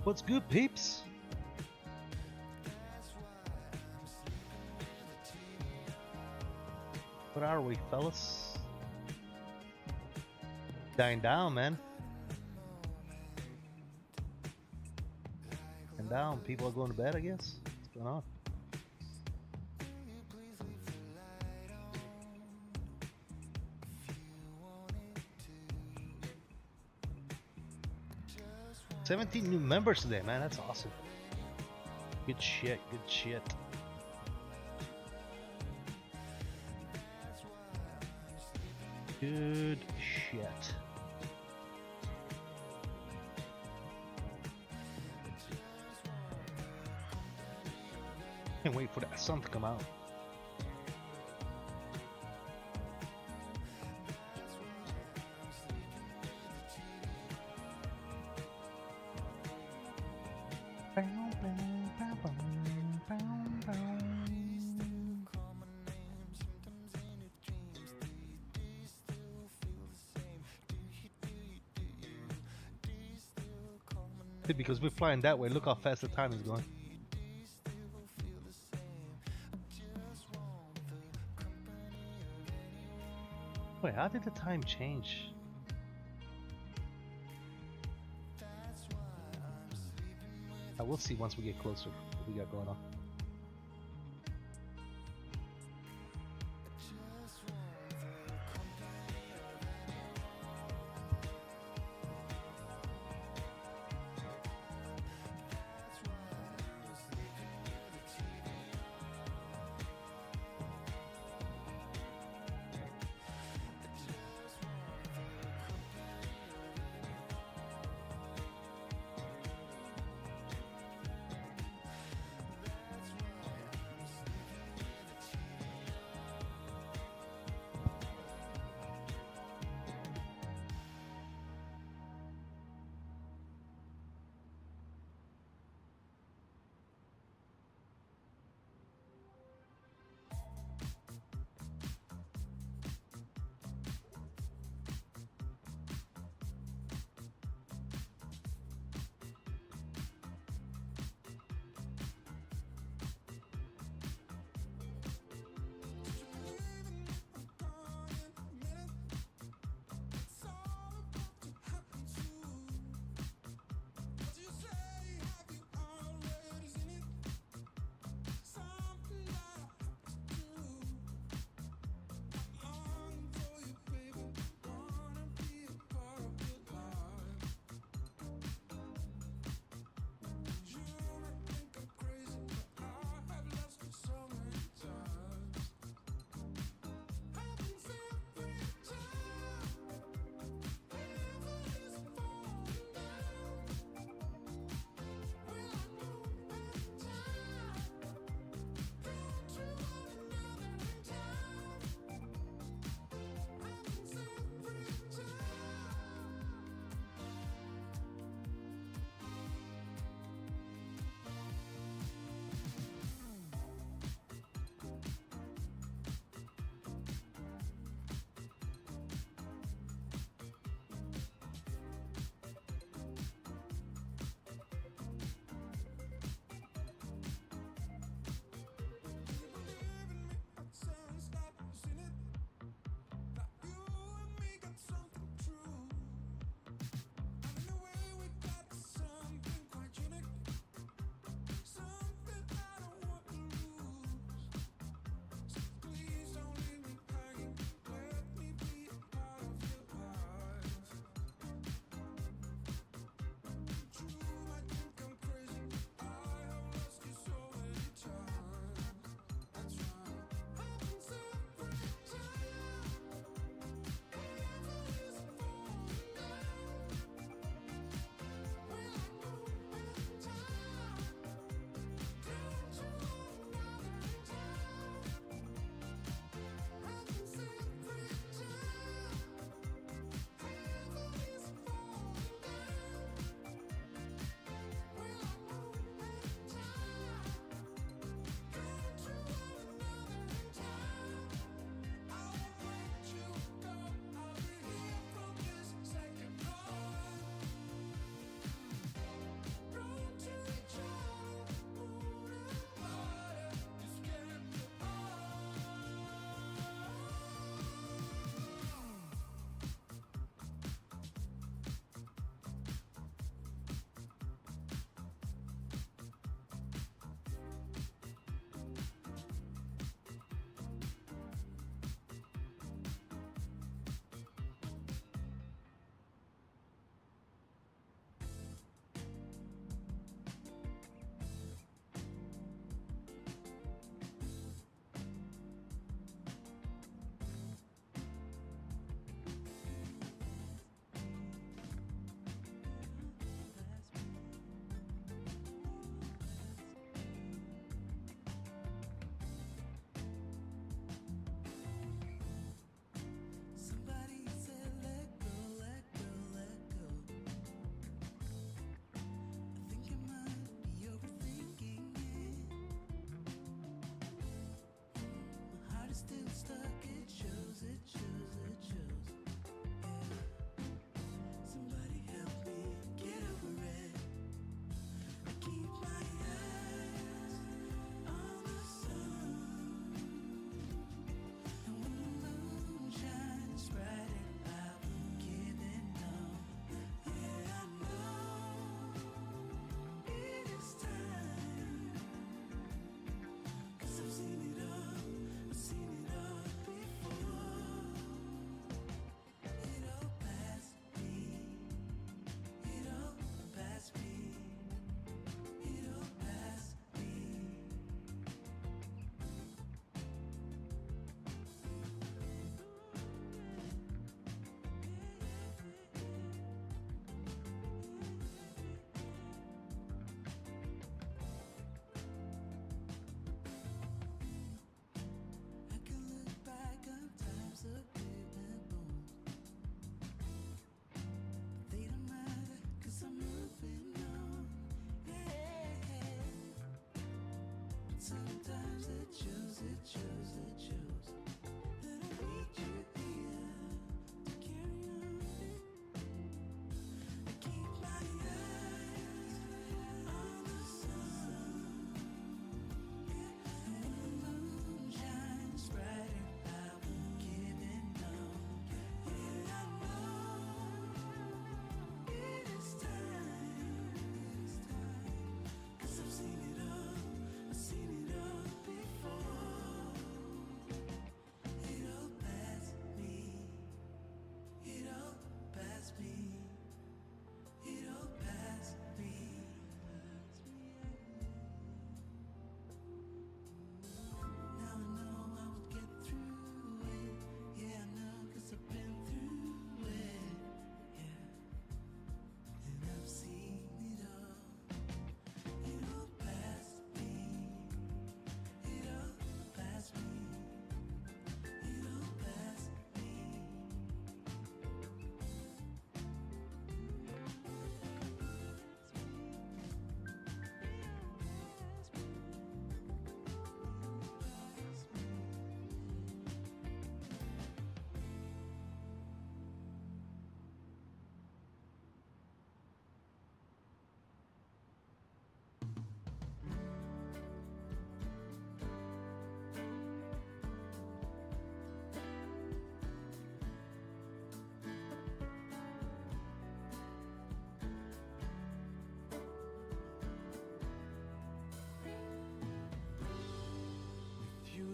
What's good, peeps? What are we, fellas? Dying down, man. Dying down. People are going to bed, I guess. What's going on? $17 new members today, man. That's awesome. Good shit. Good shit. Good shit. Can't wait for that sun to come out. Because we're flying that way, look how fast the time is going. Wait, how did the time change? I will see once we get closer what we got going on.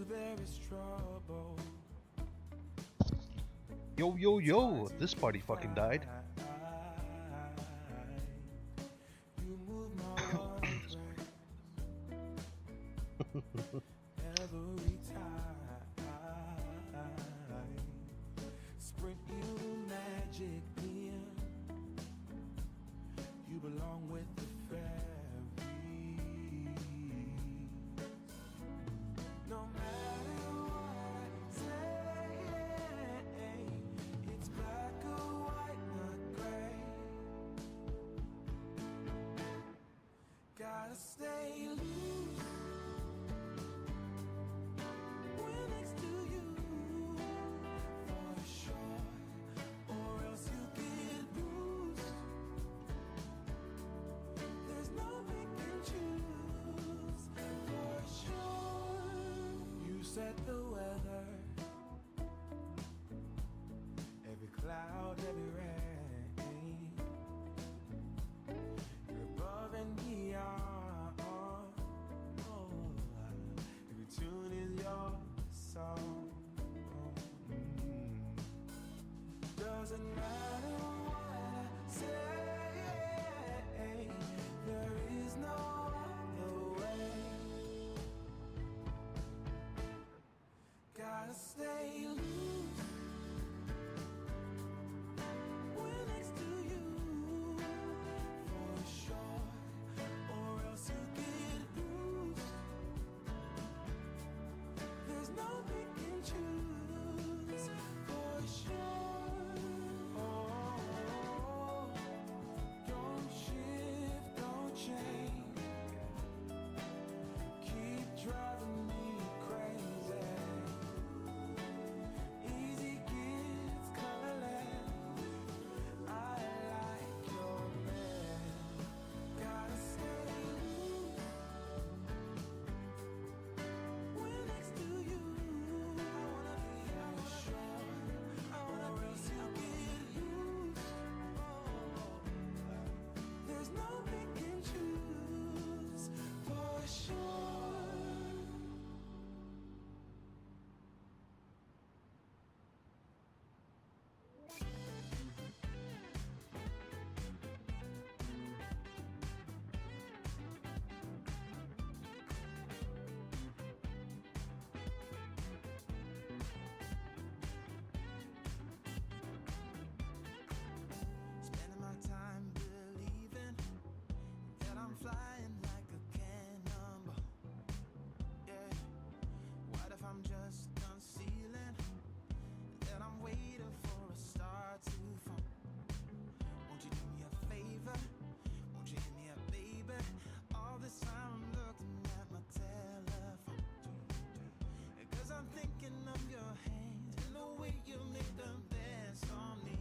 there is trouble. Yo, yo, yo! This party fucking died. You move my heart every time. Sprint you magic in. You belong with the fairies. No matter what I say, it's black or white, not gray. Gotta stay loose when next to you, for sure, or else you get bruised. There's no pick and choose, for sure. You set the weather, every cloud, every rain. You're above and beyond. Oh, every tune is your song. Doesn't matter what I say, there is no other way. Gotta stay loose when next to you, for sure, or else you get bruised. There's no pick and choose, for sure. Oh, don't shift, don't change. Keep driving me crazy. Easy kids, colorless. I like your man. Gotta stay loose when next to you. I wanna be sure, or else you get used. There's no pick and choose, for sure. Spending my time believing that I'm flying like a cannonball. Yeah. What if I'm just concealing that I'm waiting for a star to fall? Won't you do me a favor? Won't you hit me up, baby? All this time I'm looking at my telephone. Cause I'm thinking of your hands and the way you make them dance on me,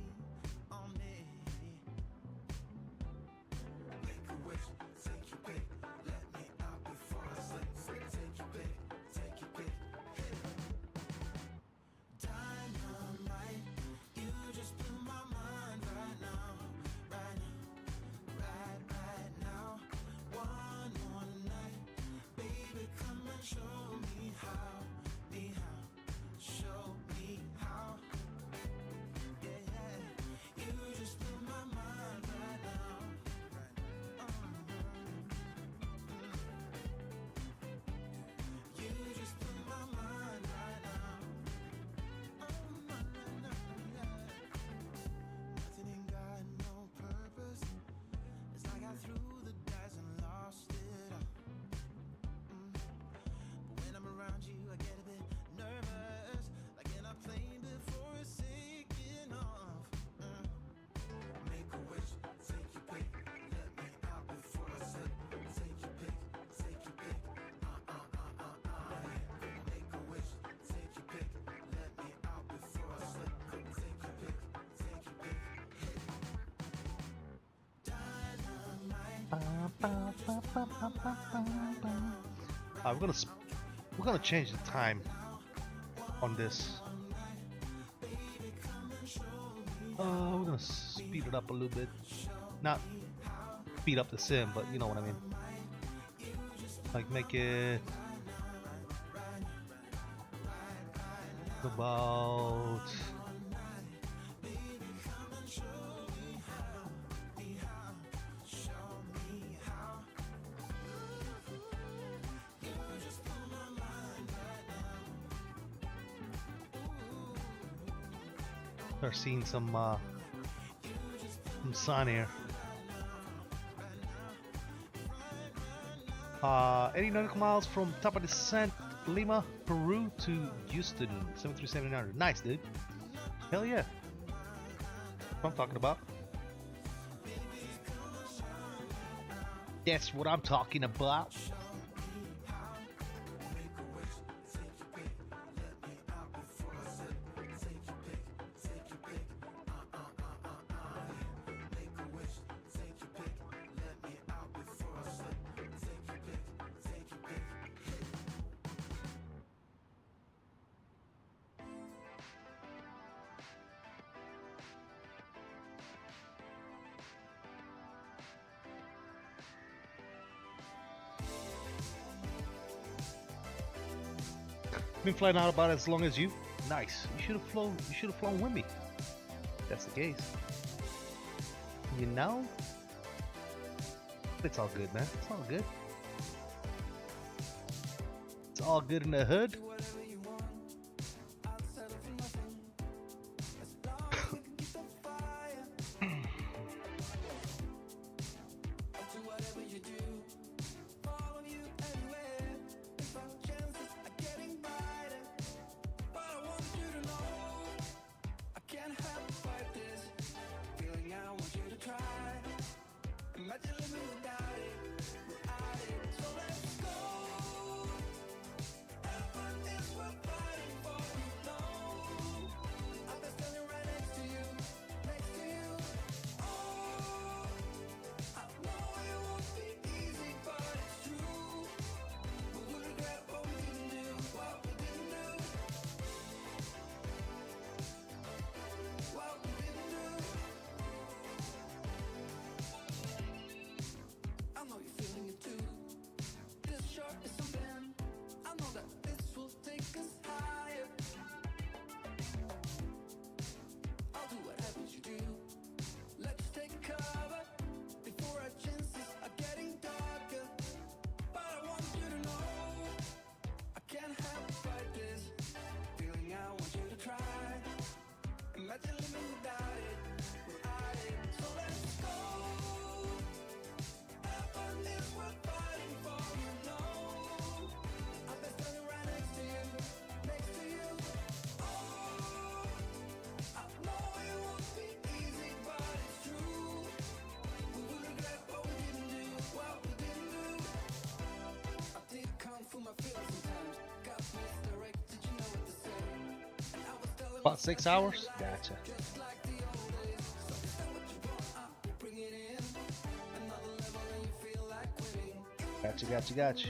on me. Make a wish, take your pick, let me out before I sleep. Take your pick, take your pick, hit. Dynamite, you just blew my mind right now, right now, right now. One more night, baby, come and show me how, show me how. Yeah, yeah, you just blew my mind right now. You just blew my mind right now. Nothing ain't got no purpose. It's like I threw the dice and lost it all. But when I'm around you, I get a bit nervous, like in a plane before it's taking off. Make a wish, take your pick, let me out before I slip. Take your pick, take your pick. Make a wish, take your pick, let me out before I slip. Take your pick, take your pick. Hit. Dynamite. We're gonna change the time on this. We're gonna speed it up a little bit. Not speed up the sim, but you know what I mean. Like make it about start seeing some sun here. 80 nautical miles from top of descent, Lima, Peru to Houston, 73700. Nice, dude. Hell yeah. That's what I'm talking about. That's what I'm talking about. Been flying out about as long as you. Nice. You should have flown. You should have flown with me. If that's the case. You know. It's all good, man. It's all good. It's all good in the hood. About 6 hours? Gotcha. Gotcha.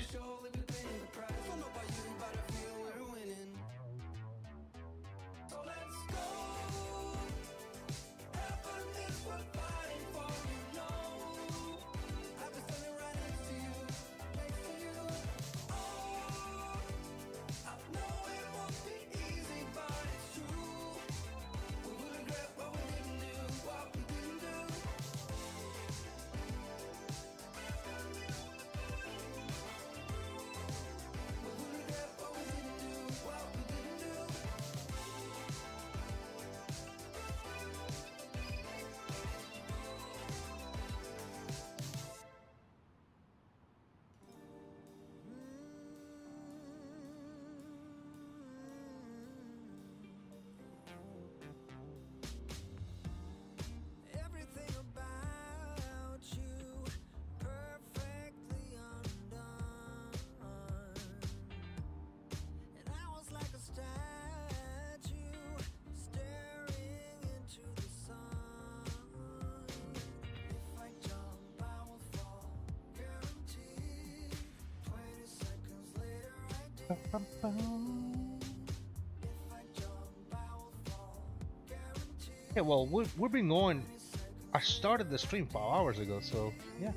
Yeah, well, we've been going. I started the stream 5 hours ago, so yeah.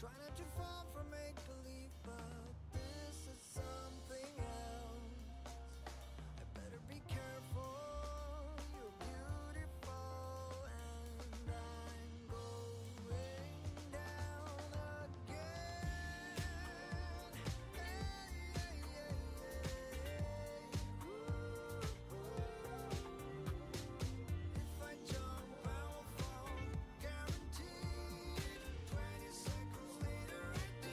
Try not to fall for make-believe, but this is something else. I better be careful. You're beautiful, and I'm going down again. Hey, hey, hey, hey. If I jump, I will fall, guaranteed. 20 seconds later, it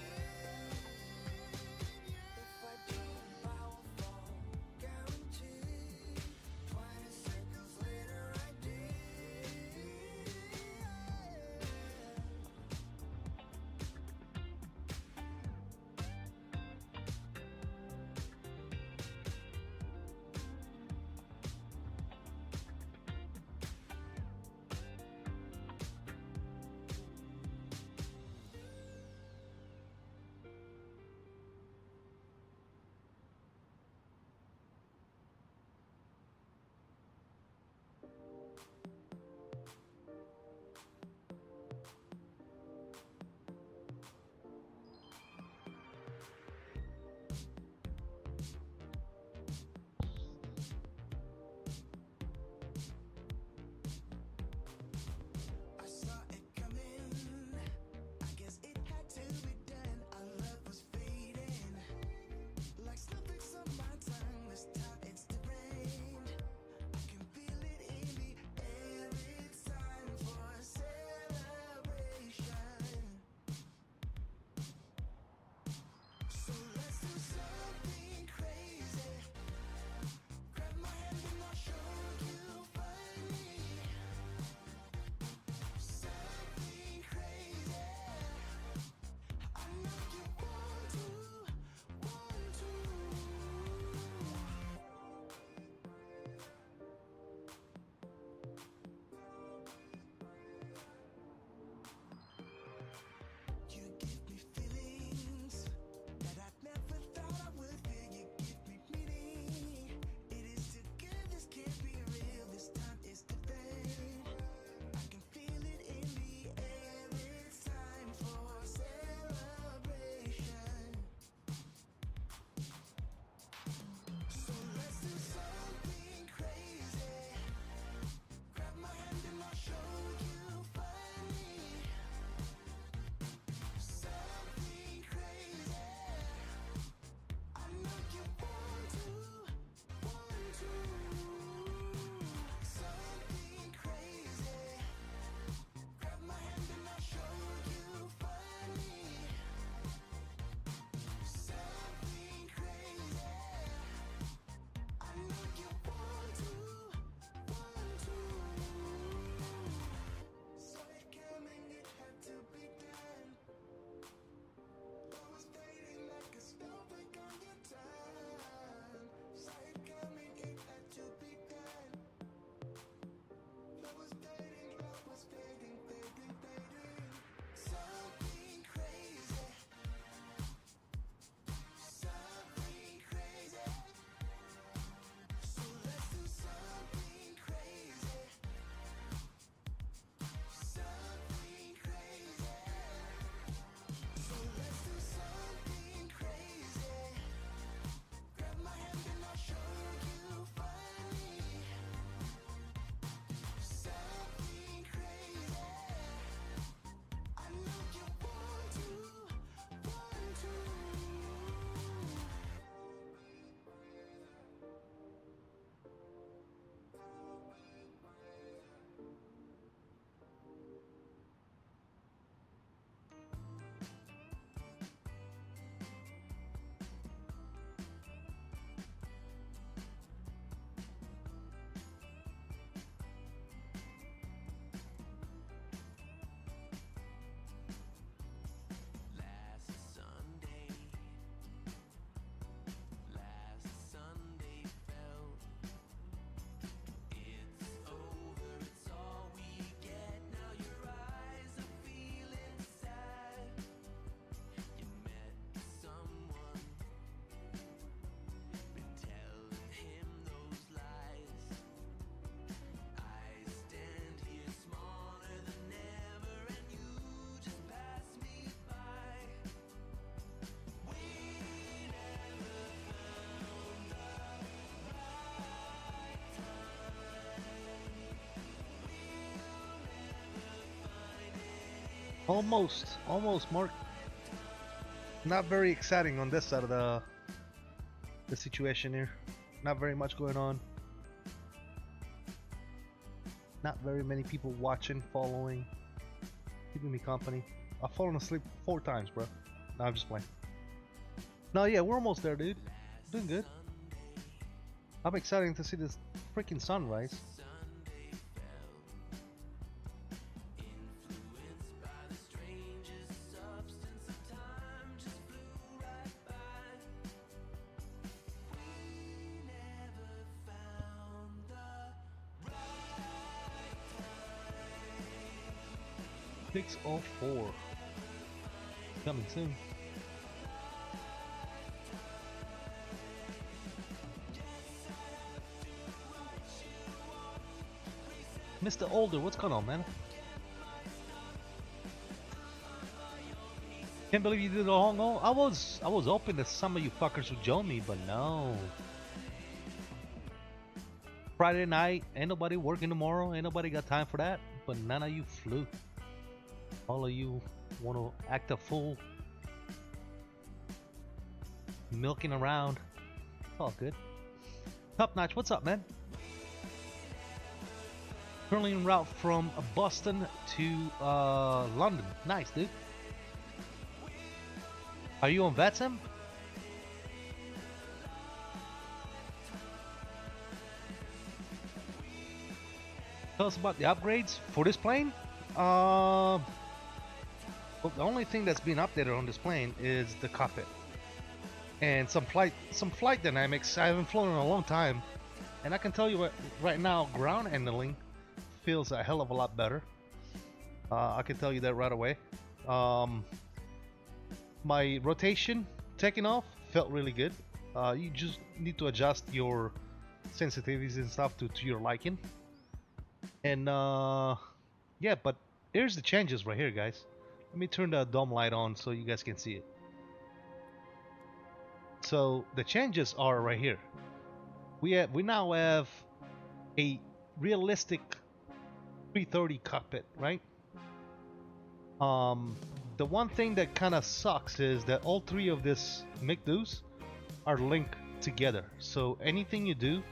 Almost, Mark. Not very exciting on this side of the situation here. Not very much going on. Not very many people watching, following, keeping me company. I've fallen asleep 4 times, bro. No, I'm just playing. No, yeah, we're almost there, dude. Doing good. I'm excited to see this freaking sunrise. Six oh four coming soon. Mr. Older, what's going on, man? Can't believe you did a long haul. I was hoping that some of you fuckers would join me, but no. Friday night, ain't nobody working tomorrow, ain't nobody got time for that, but none of you flew. All of you want to act a fool, milking around. It's all good. Top Notch, what's up, man? Currently en route from Boston to London. Nice, dude. Are you on VATSIM? Tell us about the upgrades for this plane. Well, the only thing that's been updated on this plane is the cockpit and some flight dynamics. I haven't flown in a long time, and I can tell you what, right now, ground handling feels a hell of a lot better. I can tell you that right away. My rotation taking off felt really good. You just need to adjust your sensitivities and stuff to your liking. And yeah, but here's the changes right here, guys. Let me turn the dome light on so you guys can see it. So the changes are right here. We now have a realistic 330 cockpit, right? The one thing that kind of sucks is that all 3 of these MCDUs are linked together. So anything you do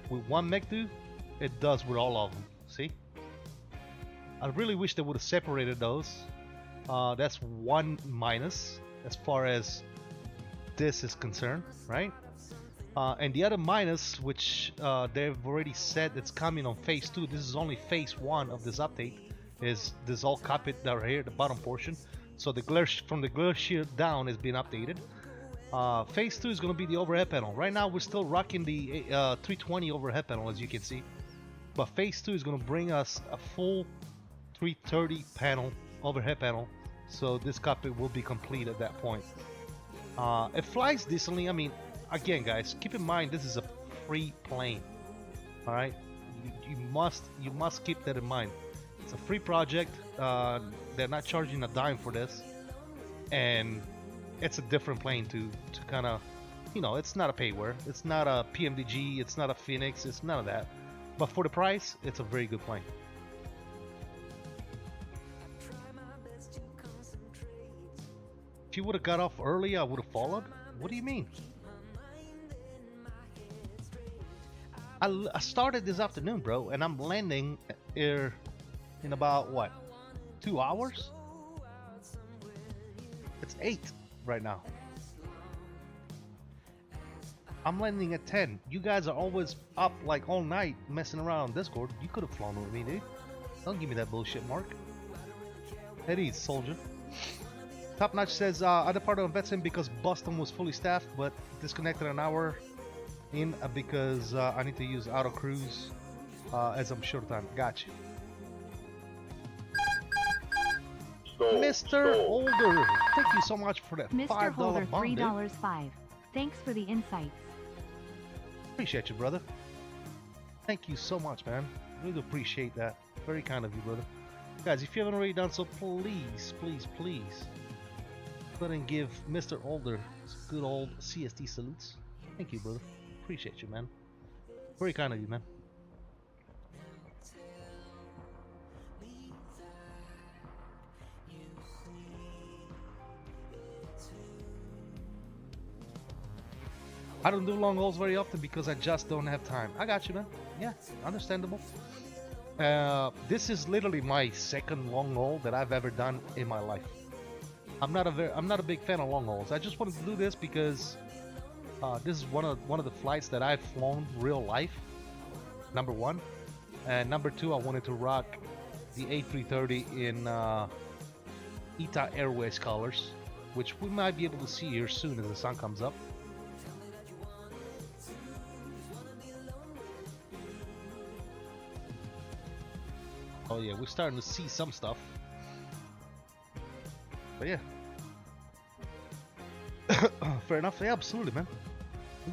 with one MCDU, it does with all of them. See? I really wish they would have separated those. That's one minus as far as this is concerned, right? And the other minus, which they've already said it's coming on phase 2. This is only phase 1 of this update. Is this all cockpit that right here, the bottom portion? So the glare from the glare shield down has been updated. Phase 2 is going to be the overhead panel. Right now we're still rocking the 320 overhead panel, as you can see. But phase 2 is going to bring us a full 330 panel, overhead panel. So this cockpit will be complete at that point. It flies decently. I mean, again, guys, keep in mind this is a free plane. All right, you must keep that in mind. It's a free project. They're not charging a dime for this, and it's a different plane to kind of, you know, it's not a payware. It's not a PMDG. It's not a Phoenix. It's none of that. But for the price, it's a very good plane. If you would have got off early, I would have followed. What do you mean? I started this afternoon, bro, and I'm landing here in about what, 2 hours? It's 8 right now. I'm landing at 10. You guys are always up like all night messing around on Discord. You could have flown with me, dude. Don't give me that bullshit, Mark. At ease, soldier. Top Notch says, I departed on VATSIM because Boston was fully staffed, but disconnected an hour in because I need to use auto cruise as I'm short time. Gotcha. Mr. Holder, thank you so much for that Mr. $5 Holder, bond, $3.05. Thanks for the insights. Appreciate you, brother. Thank you so much, man. Really appreciate that. Very kind of you, brother. Guys, if you haven't already done so, please, please, please, go ahead and give Mr. Holder good old CST salutes. Thank you, brother. Appreciate you, man. Very kind of you, man. I don't do long hauls very often because I just don't have time. I got you, man. Yeah, understandable. This is literally my second long haul that I've ever done in my life. I'm not a big fan of long hauls. I just wanted to do this because this is one of the flights that I've flown real life. Number one, and number two, I wanted to rock the A330 in ETA Airways colors, which we might be able to see here soon as the sun comes up. Oh yeah, we're starting to see some stuff. But yeah. Fair enough. Yeah, absolutely, man.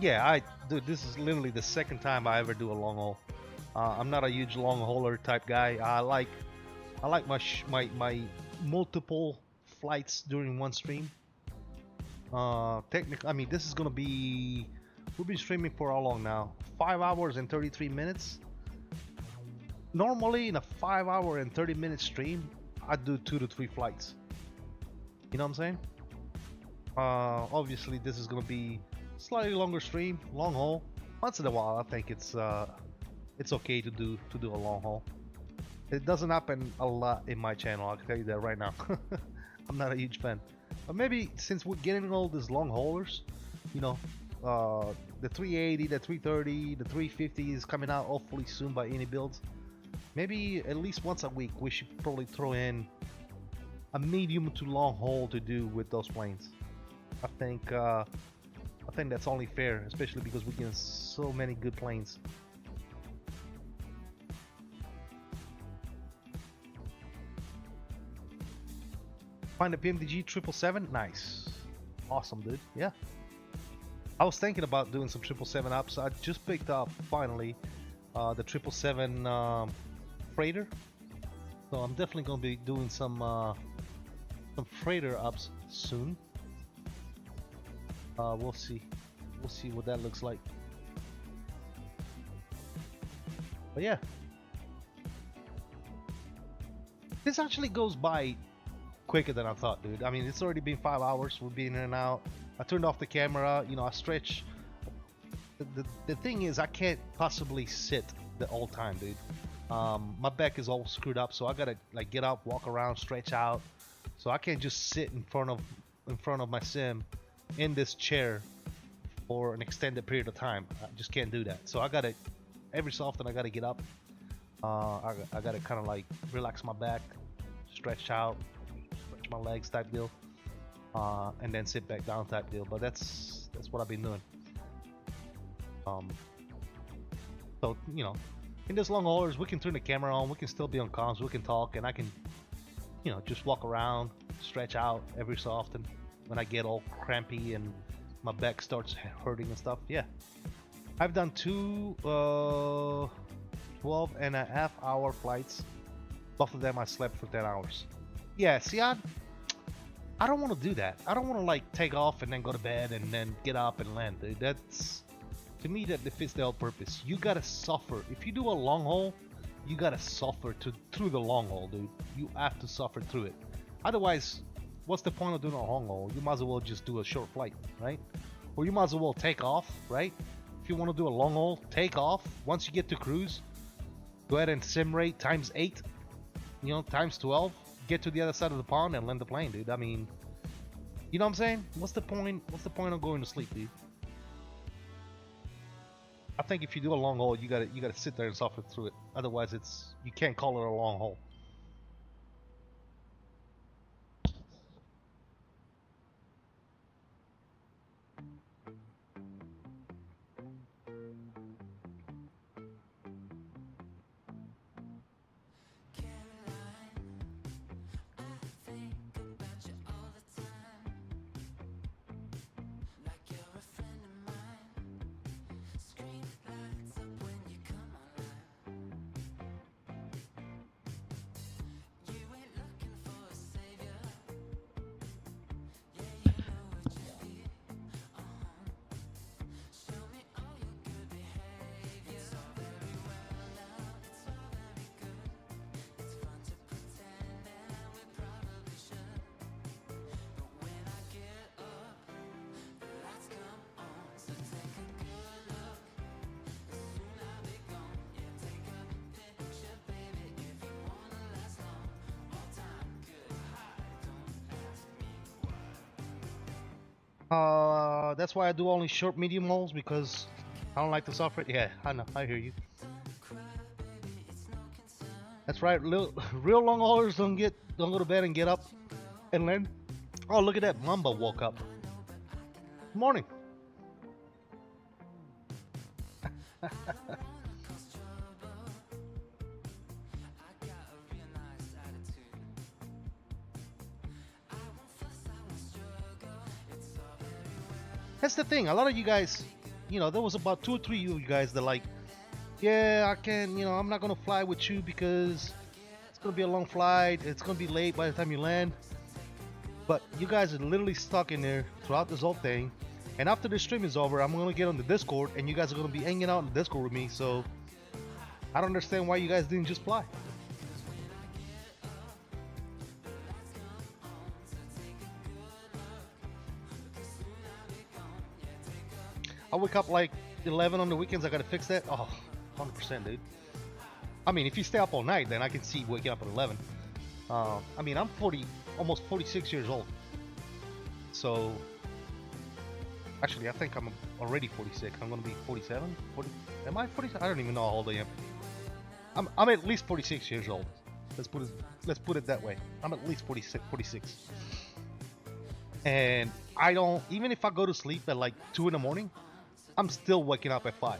Yeah, dude, this is literally the second time I ever do a long haul. I'm not a huge long hauler type guy. I like my multiple flights during one stream. Technically, I mean, this is gonna be, we've been streaming for how long now? 5 hours and 33 minutes. Normally in a 5 hour and 30 minute stream, I do 2 to 3 flights. You know what I'm saying? Obviously this is gonna be slightly longer stream, long haul. Once in a while, I think it's okay to do a long haul. It doesn't happen a lot in my channel, I can tell you that right now. I'm not a huge fan. But maybe since we're getting all these long haulers, you know, the 380, the 330, the 350 is coming out hopefully soon by any builds. Maybe at least once a week we should probably throw in a medium to long haul to do with those planes. I think that's only fair, especially because we're getting so many good planes. Find a PMDG 777, nice, awesome, dude. Yeah, I was thinking about doing some 777 ups. I just picked up finally the 777 freighter, so I'm definitely gonna be doing some freighter ups soon. We'll see what that looks like. But yeah, this actually goes by quicker than I thought, dude. I mean, it's already been 5 hours. We've been in and out. I turned off the camera, you know, I stretch. The thing is, I can't possibly sit the whole time, dude. My back is all screwed up, so I gotta like get up, walk around, stretch out. So I can't just sit in front of my sim in this chair for an extended period of time. I just can't do that. So I gotta, every so often I gotta get up. I gotta kind of like relax my back, stretch out, stretch my legs type deal, and then sit back down type deal. But that's what I've been doing. So you know, in this long haulers, we can turn the camera on, we can still be on comms, we can talk, and I can, you know, just walk around, stretch out every so often when I get all crampy and my back starts hurting and stuff. Yeah, I've done two 12.5 hour flights. Both of them I slept for 10 hours. Yeah, see, I don't want to do that. I don't want to like take off and then go to bed and then get up and land, dude. That's, to me, that defeats the whole purpose. You gotta suffer. If you do a long haul, you gotta suffer through the long haul, dude. You have to suffer through it. Otherwise, what's the point of doing a long haul? You might as well just do a short flight, right? Or you might as well take off, right? If you want to do a long haul, take off. Once you get to cruise, go ahead and sim rate times 8, you know, times 12. Get to the other side of the pond and land the plane, dude. I mean, you know what I'm saying? What's the point? What's the point of going to sleep, dude? I think if you do a long haul, you gotta sit there and suffer through it. Otherwise, you can't call it a long haul. That's why I do only short, medium hauls, because I don't like to suffer. Yeah, I know. I hear you. That's right. Real long haulers don't go to bed and get up and land. Oh, look at that. Mamba woke up. Morning. That's the thing. A lot of you guys, you know, there was about 2 or 3 of you guys that like, yeah, I can, you know, I'm not gonna fly with you because it's gonna be a long flight. It's gonna be late by the time you land. But you guys are literally stuck in there throughout this whole thing. And after the stream is over, I'm gonna get on the Discord, and you guys are gonna be hanging out in the Discord with me. So I don't understand why you guys didn't just fly. I wake up like 11 on the weekends. I gotta fix that. Oh, 100%, dude. I mean, if you stay up all night, then I can see waking up at 11. I mean, I'm almost 46 years old. So, actually, I think I'm already 46. I'm gonna be 47. 40, am I 40? I don't even know how old I am. I'm at least 46 years old. Let's put it that way. I'm at least 46. And I don't, even if I go to sleep at like 2 in the morning, I'm still waking up at 5.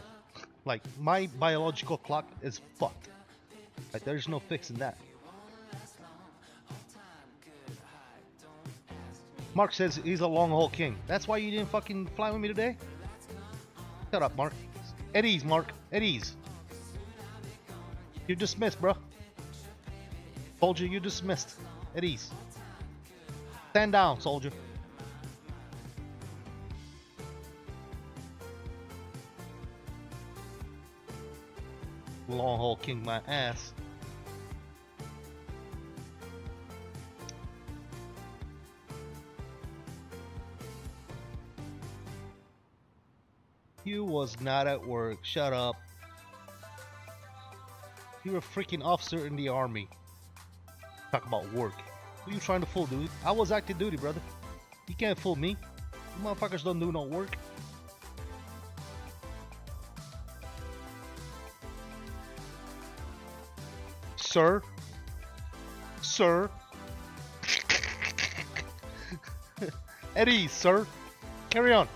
Like, my biological clock is fucked. Like, there's no fixing that. Mark says he's a long haul king. That's why you didn't fucking fly with me today? Shut up, Mark. At ease, Mark. At ease. You're dismissed, bro. Soldier, you're dismissed. At ease. Stand down, soldier. Long haul king my ass. You was not at work. Shut up. You're a freaking officer in the army. Talk about work. Who you trying to fool, dude? I was active duty, brother. You can't fool me. You motherfuckers don't do no work. Sir? Sir? At ease, sir. Carry on.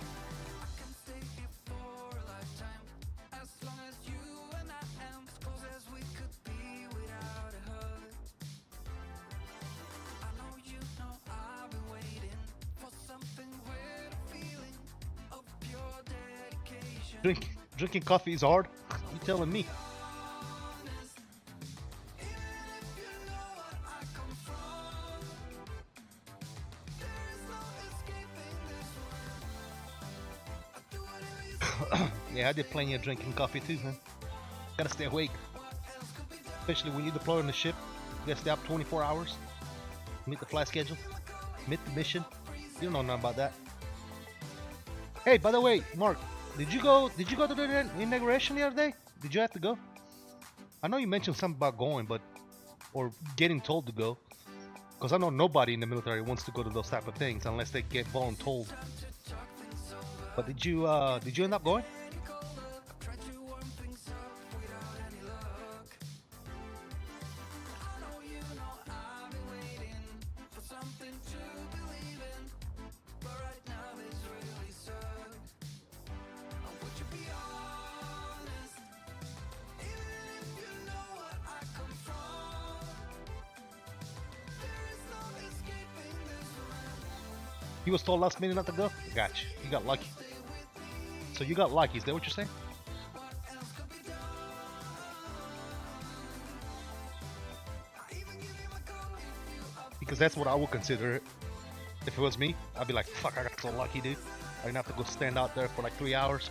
Drinking coffee is hard? You telling me? Yeah, I did plenty of drinking coffee too, man. Gotta stay awake. Especially when you deploy on the ship. You gotta stay up 24 hours. Meet the flight schedule. Meet the mission. You don't know nothing about that. Hey, by the way, Mark, did you go to the inauguration the other day? Did you have to go? I know you mentioned something about going, or getting told to go. Because I know nobody in the military wants to go to those type of things unless they get voluntold. But did you end up going? He was told last minute not to go? Gotcha. You got lucky. So you got lucky, is that what you're saying? Because that's what I would consider it. If it was me, I'd be like, fuck, I got so lucky, dude. I didn't have to go stand out there for like 3 hours.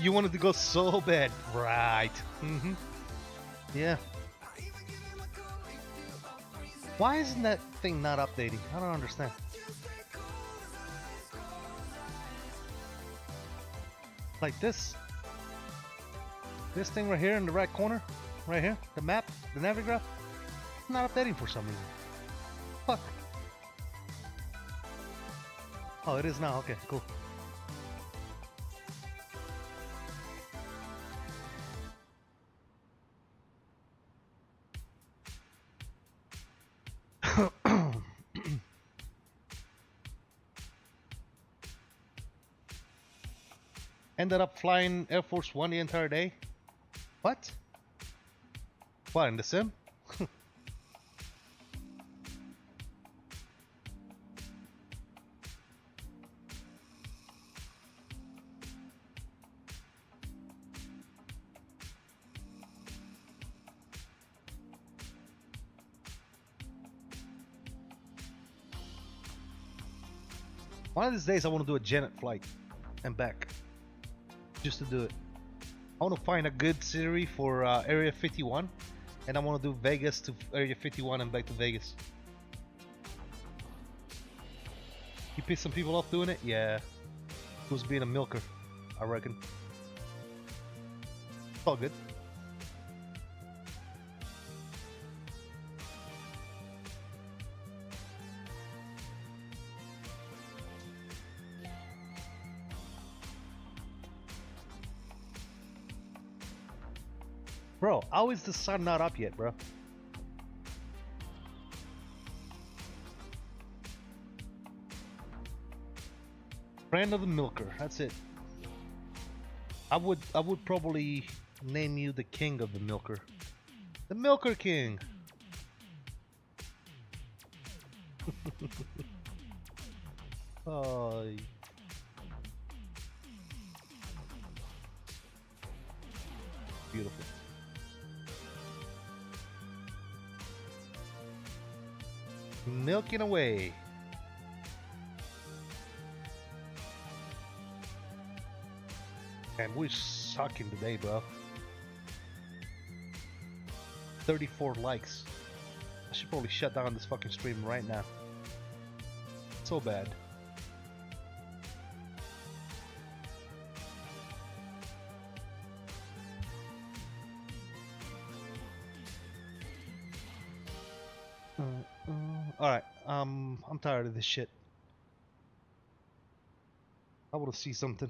You wanted to go so bad, right? Yeah. Why isn't that thing not updating? I don't understand. Like this thing right here in the right corner, right here, the map, the navigraph, not updating for some reason. Fuck. Oh, it is now. Okay, cool. Ended up flying Air Force One the entire day. What? What, in the sim? One of these days I want to do a Janet flight and back. Just to do it. I want to find a good city for Area 51, and I want to do Vegas to Area 51 and back to Vegas. You piss some people off doing it? Yeah. Who's being a milker, I reckon. It's all good. Bro, how is the sun not up yet, bro? Friend of the milker, that's it. I would probably name you the king of the milker. The Milker King. Oh. Beautiful. Milking away. And we're sucking today, bro. 34 likes. I should probably shut down this fucking stream right now. So bad. Alright, I'm tired of this shit. I want to see something.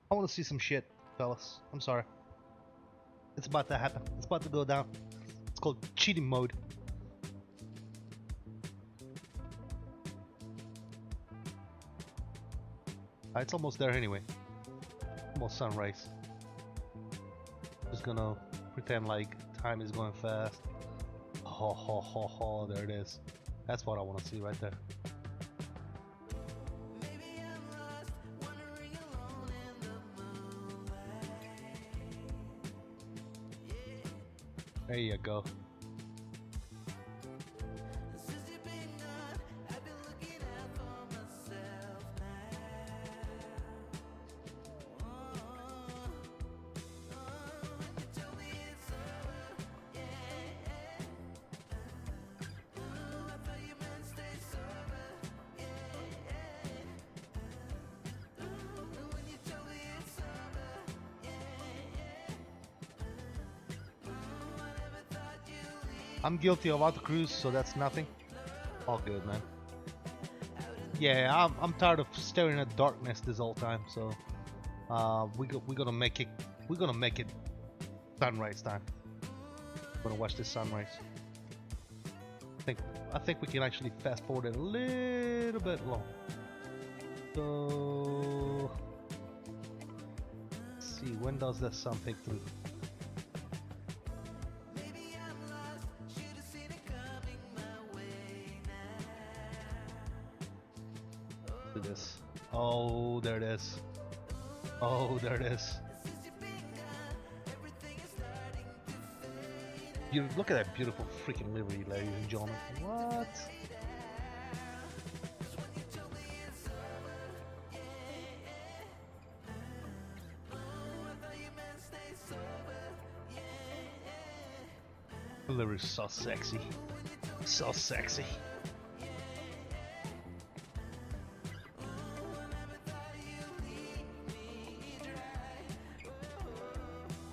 I want to see some shit, fellas. I'm sorry. It's about to happen. It's about to go down. It's called cheating mode. It's almost there anyway. Almost sunrise. Just gonna pretend like time is going fast. Ho ho ho ho, there it is. That's what I want to see right there. There you go. I'm guilty of auto cruise, so that's nothing. All good, man. Yeah, I'm tired of staring at darkness this whole time. So we're gonna make it. We're gonna make it sunrise time. We're gonna watch this sunrise. I think we can actually fast forward it a little bit long. So let's see, when does the sun peek through? This. Oh, there it is. Oh, there it is. You look at that beautiful freaking livery, ladies and gentlemen. What? Livery is so sexy. So sexy.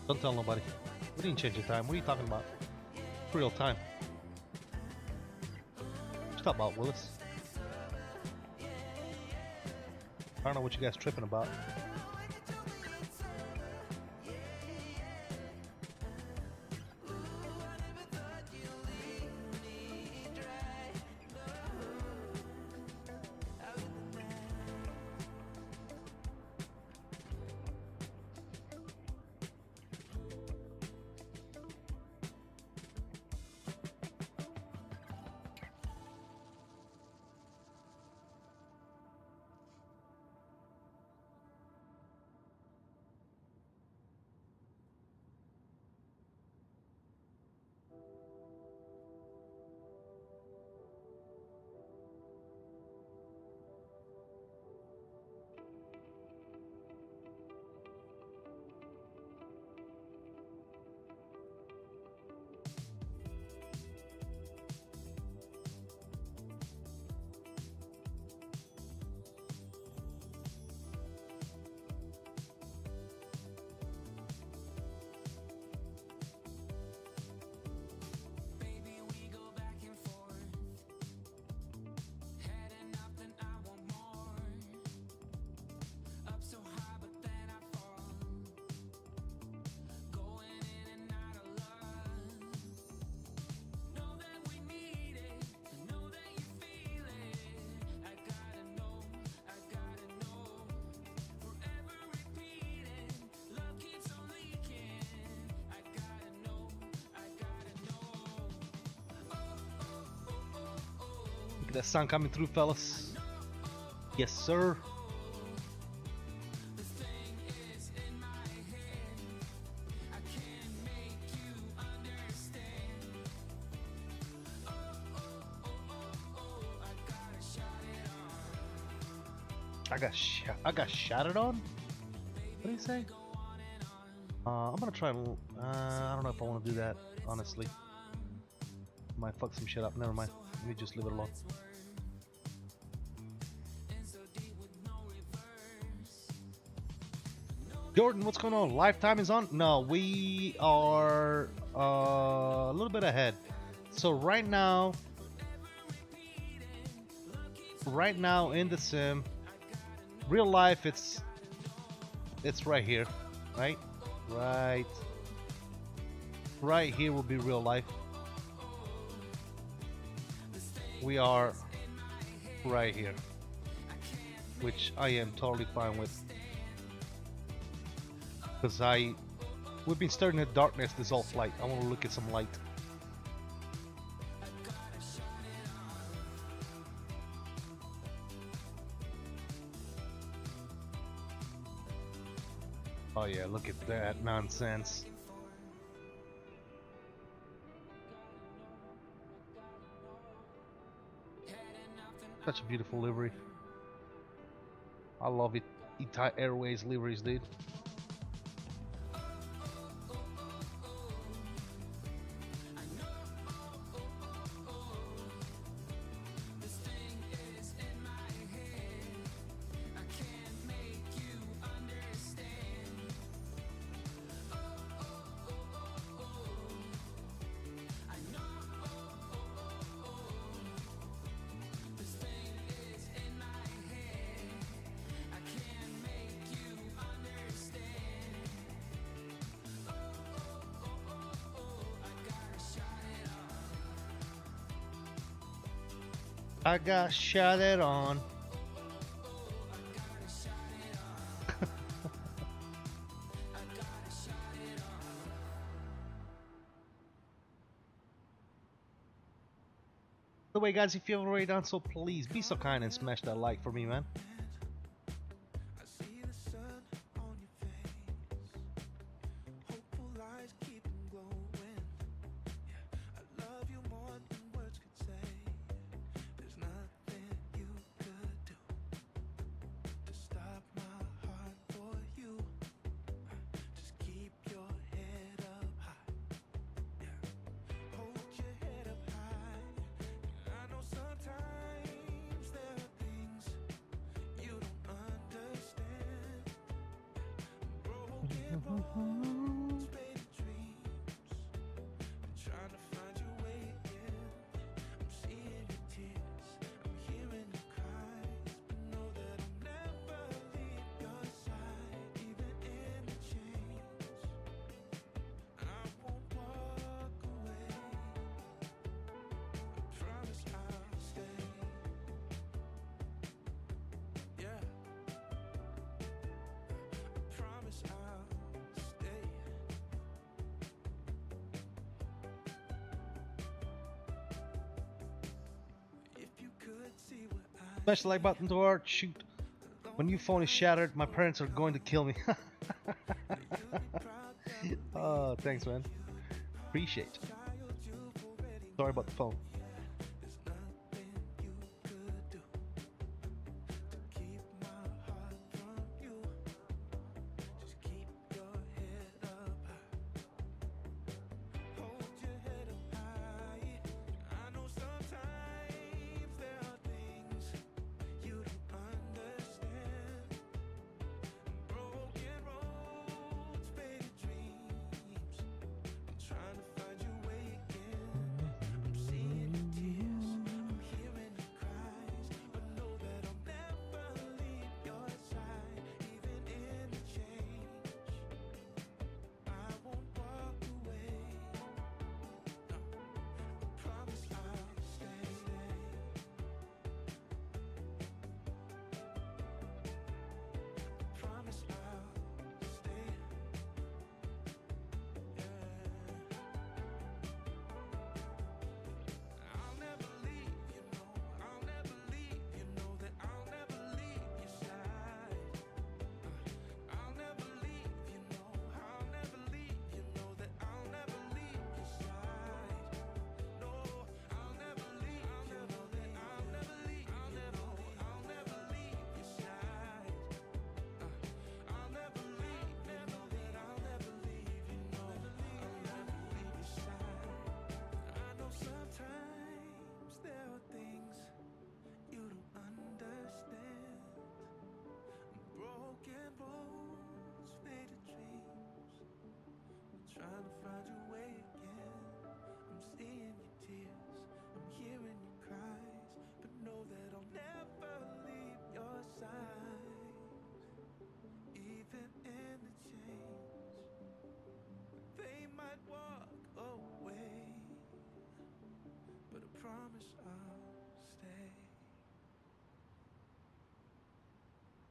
Don't tell nobody. We didn't change the time. What are you talking about? It's real time. Stop about Willis. I don't know what you guys tripping about. That sun coming through, fellas. Yes, sir. I got shotted on. What do you say? I'm gonna try. I don't know if I want to do that. Honestly, might fuck some shit up. Never mind. Let me just leave it alone. Jordan, what's going on? Lifetime is on? No, we are a little bit ahead. So right now in the sim, real life, it's right here, right? Right here will be real life. We are right here, which I am totally fine with. Because we've been staring at darkness this whole flight. I want to look at some light. Oh yeah, look at that nonsense. Such a beautiful livery. I love it. Itai Airways liveries, dude. I got shot it on. By the way, guys, if you haven't already done so, please be so kind and smash that like for me, man. Smash the like button to our shoot. When your phone is shattered, my parents are going to kill me. Oh, thanks, man. Appreciate it. Sorry about the phone.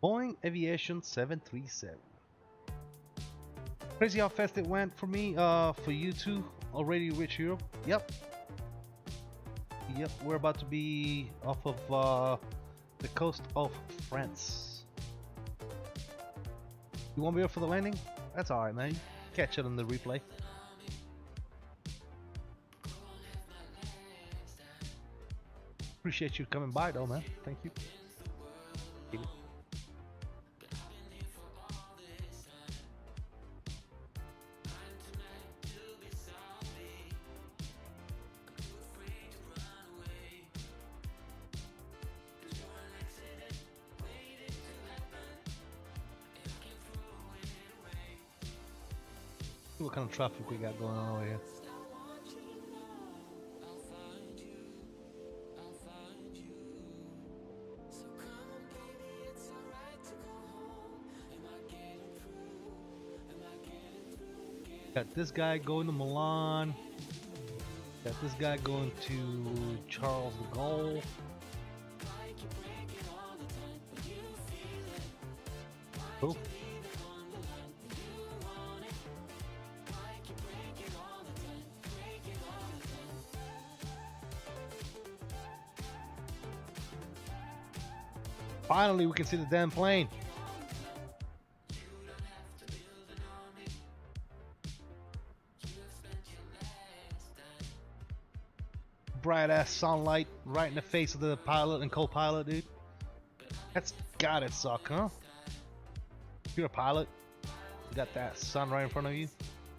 Boeing Aviation 737. Crazy how fast it went for me, for you too, already reached Europe. Yep, we're about to be off of the coast of France. You won't be here for the landing? That's alright, man. Catch it on the replay. Appreciate you coming by though, man. Thank you. What kind of traffic we got going on over here? Got this guy going to Milan. Got this guy going to Charles de Gaulle. Oh. Finally, we can see the damn plane. Bright ass sunlight right in the face of the pilot and co-pilot, dude. That's gotta suck, huh? If you're a pilot, you got that sun right in front of you.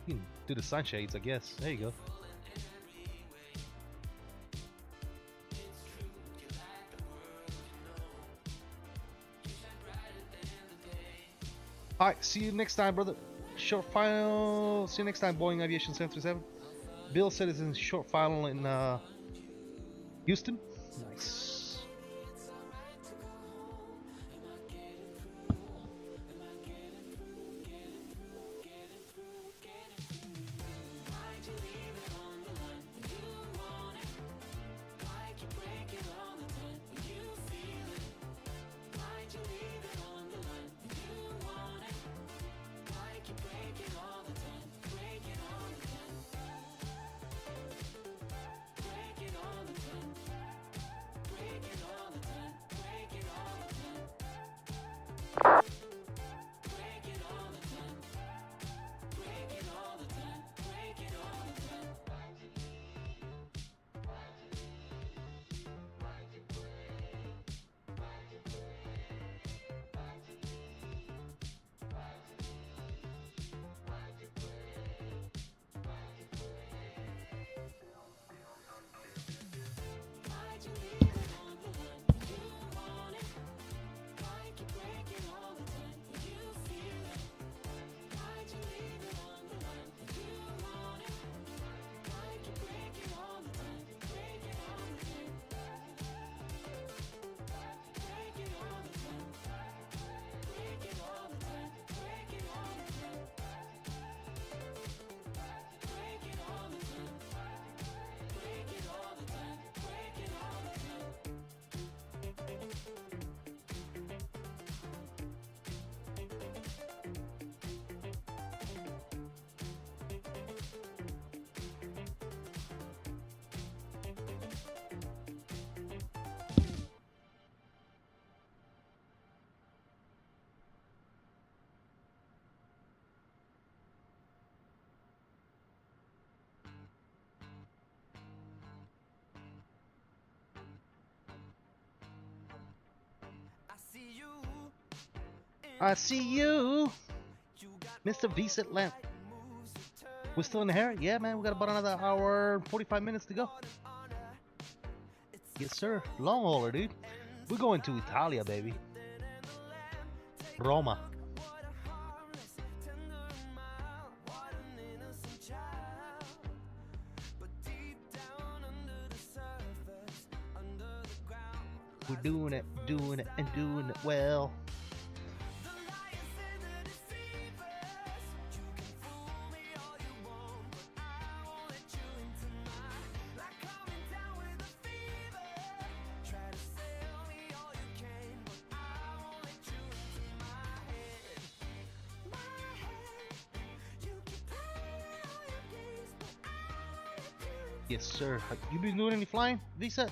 You can do the sunshades, I guess. There you go. Alright, see you next time, brother. short final. See you next time, Boeing Aviation 737. Bill said it's in short final in Houston. Nice. I see you, Mr. VSET Lamp. We're still in the hair? Yeah, man. We got about another hour, 45 minutes to go. Yes, sir. Long hauler, dude. We're going to Italia, baby. Roma. We're doing it, and doing it well. Yes, sir. You been doing any flying, Visa?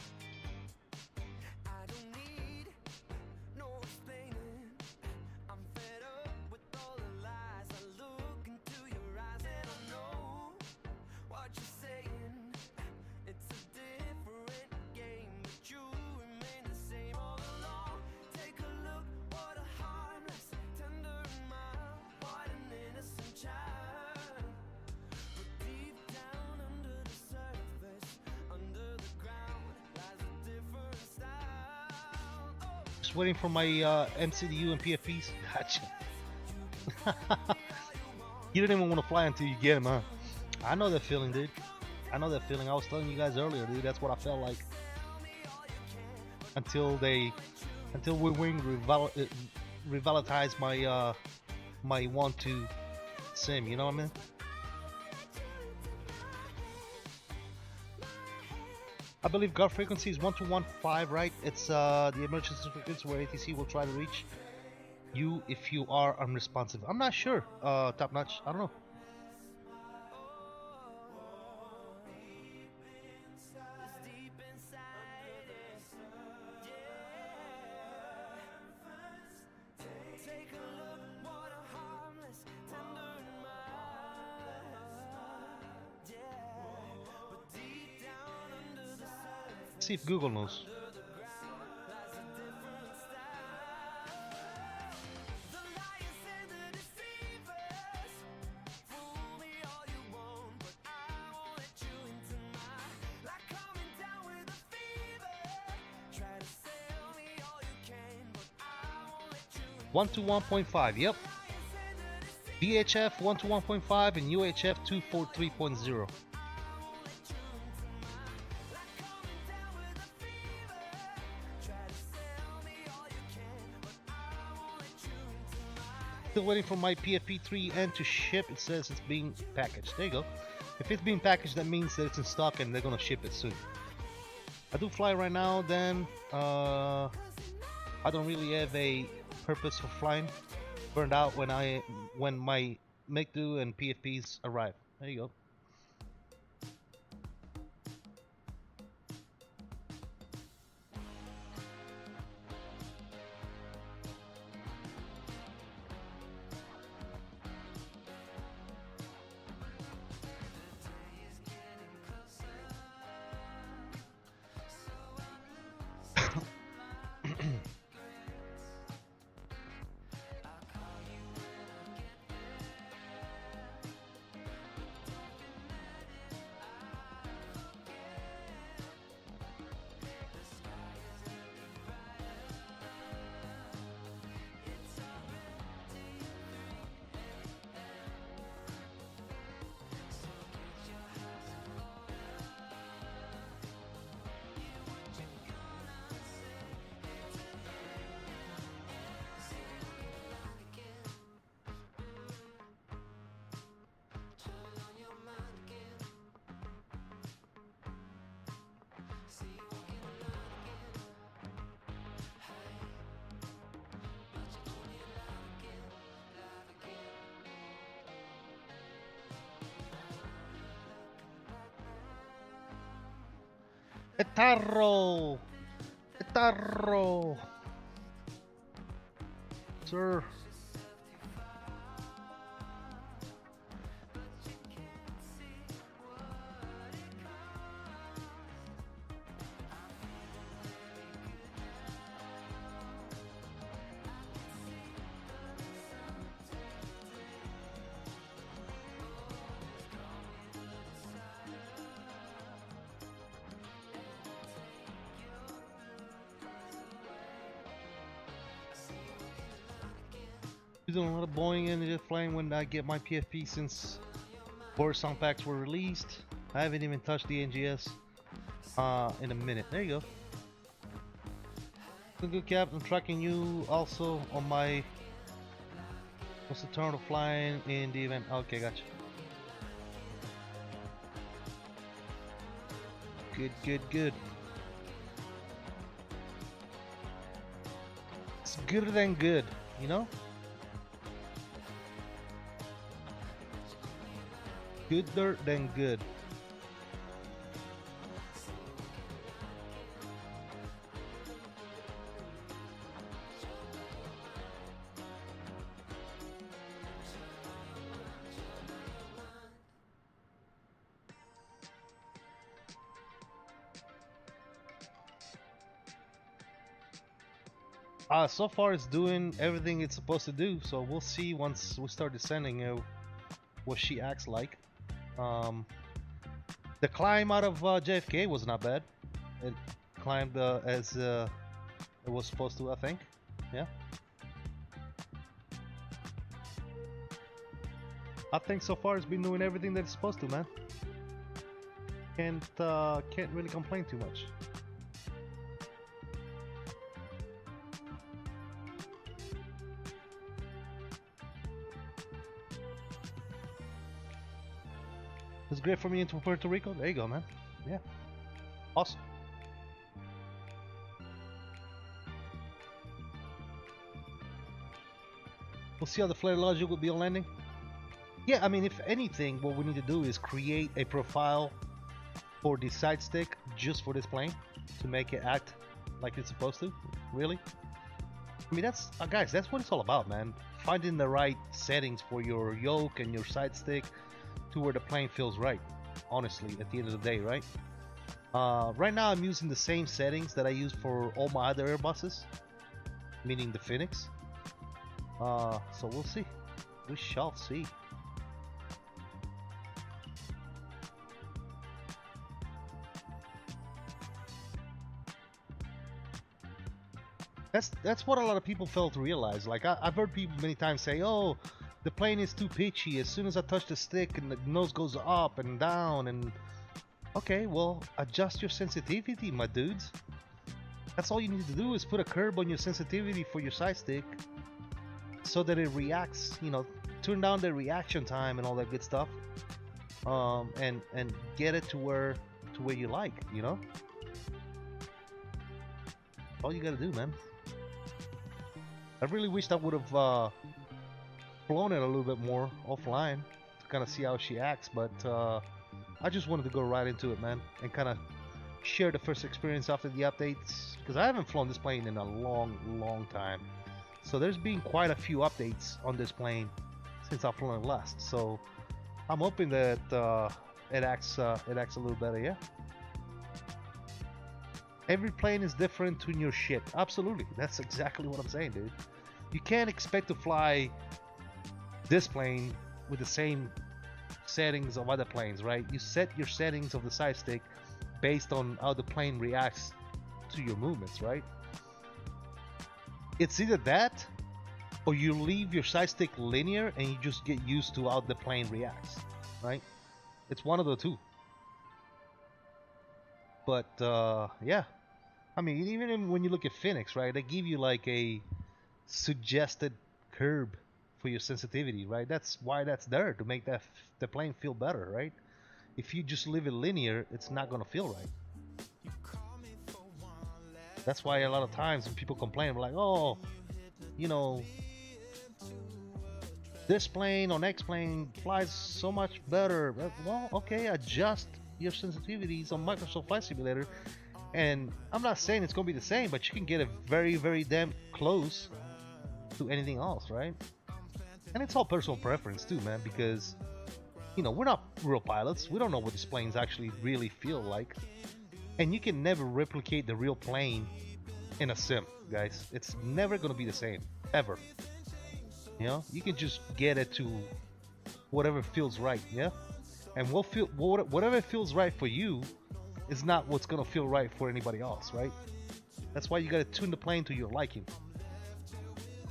Waiting for my MCDU and PFPs. Gotcha. You don't even want to fly until you get them, huh? I know that feeling, dude. I know that feeling. I was telling you guys earlier, dude. That's what I felt like. Until Wing revitalized my my 1-2 sim. You know what I mean? I believe guard frequency is 1215, right? It's the emergency frequency where ATC will try to reach you if you are unresponsive. I'm not sure, Top Notch. I don't know. See if Google knows. One to 1.5. Yep. VHF 121.5 and UHF 243.0. Still waiting for my PFP3N to ship. It says it's being packaged. There you go. If it's being packaged, that means that it's in stock and they're gonna ship it soon. I do fly right now, then I don't really have a purpose for flying. Burned out when my MiG-2 and PFPs arrive. There you go. Etarro! Etarro! Sir. Doing a lot of Boeing and just flying when I get my PFP since 4 sound packs were released. I haven't even touched the NGS in a minute. There you go. Good Cap, I'm tracking you also on my what's the turn of flying in the event. Okay, gotcha. Good. It's gooder than good, you know? Gooder than good. So far it's doing everything it's supposed to do, so we'll see once we start descending what she acts like. The climb out of JFK was not bad. It climbed as it was supposed to, I think. Yeah. I think so far it's been doing everything that it's supposed to, man. Can't really complain too much. It's great for me into Puerto Rico. There you go, man. Yeah. Awesome. We'll see how the flare logic will be on landing. Yeah, I mean, if anything, what we need to do is create a profile for the side stick just for this plane to make it act like it's supposed to. Really. I mean, that's guys, that's what it's all about, man. Finding the right settings for your yoke and your side stick to where the plane feels right, honestly, at the end of the day, right? Right now I'm using the same settings that I use for all my other Airbuses, meaning the Phoenix. So we'll see. We shall see. That's what a lot of people fail to realize. Like I've heard people many times say, "Oh, the plane is too pitchy. As soon as I touch the stick and the nose goes up and down and okay, well, adjust your sensitivity, my dudes. That's all you need to do is put a curve on your sensitivity for your side stick so that it reacts, you know, turn down the reaction time and all that good stuff. And get it to where you like, you know? All you gotta do, man. I really wished I would have flown it a little bit more offline to kind of see how she acts, but I just wanted to go right into it, man, and kind of share the first experience after the updates, because I haven't flown this plane in a long time. So there's been quite a few updates on this plane since I've flown it last. So I'm hoping that it acts a little better, yeah. Every plane is different to your shit. Absolutely, that's exactly what I'm saying, dude. You can't expect to fly this plane with the same settings of other planes, right? You set your settings of the side stick based on how the plane reacts to your movements, right? It's either that or you leave your side stick linear and you just get used to how the plane reacts, right? It's one of the two. But yeah, I mean, even when you look at Phoenix, right, they give you like a suggested curve for your sensitivity, right? That's why that's there, to make the plane feel better, right? If you just leave it linear, it's not gonna feel right. That's why a lot of times when people complain, we're like, oh, you know, this plane or next plane flies so much better. Well, okay, adjust your sensitivities on Microsoft Flight Simulator, and I'm not saying it's gonna be the same, but you can get it very damn close to anything else, right? And it's all personal preference too, man, because you know, we're not real pilots. We don't know what these planes actually really feel like, and you can never replicate the real plane in a sim, guys. It's never gonna be the same, ever. You know, you can just get it to whatever feels right, yeah. And whatever feels right for you is not what's gonna feel right for anybody else, right? That's why you gotta tune the plane to your liking.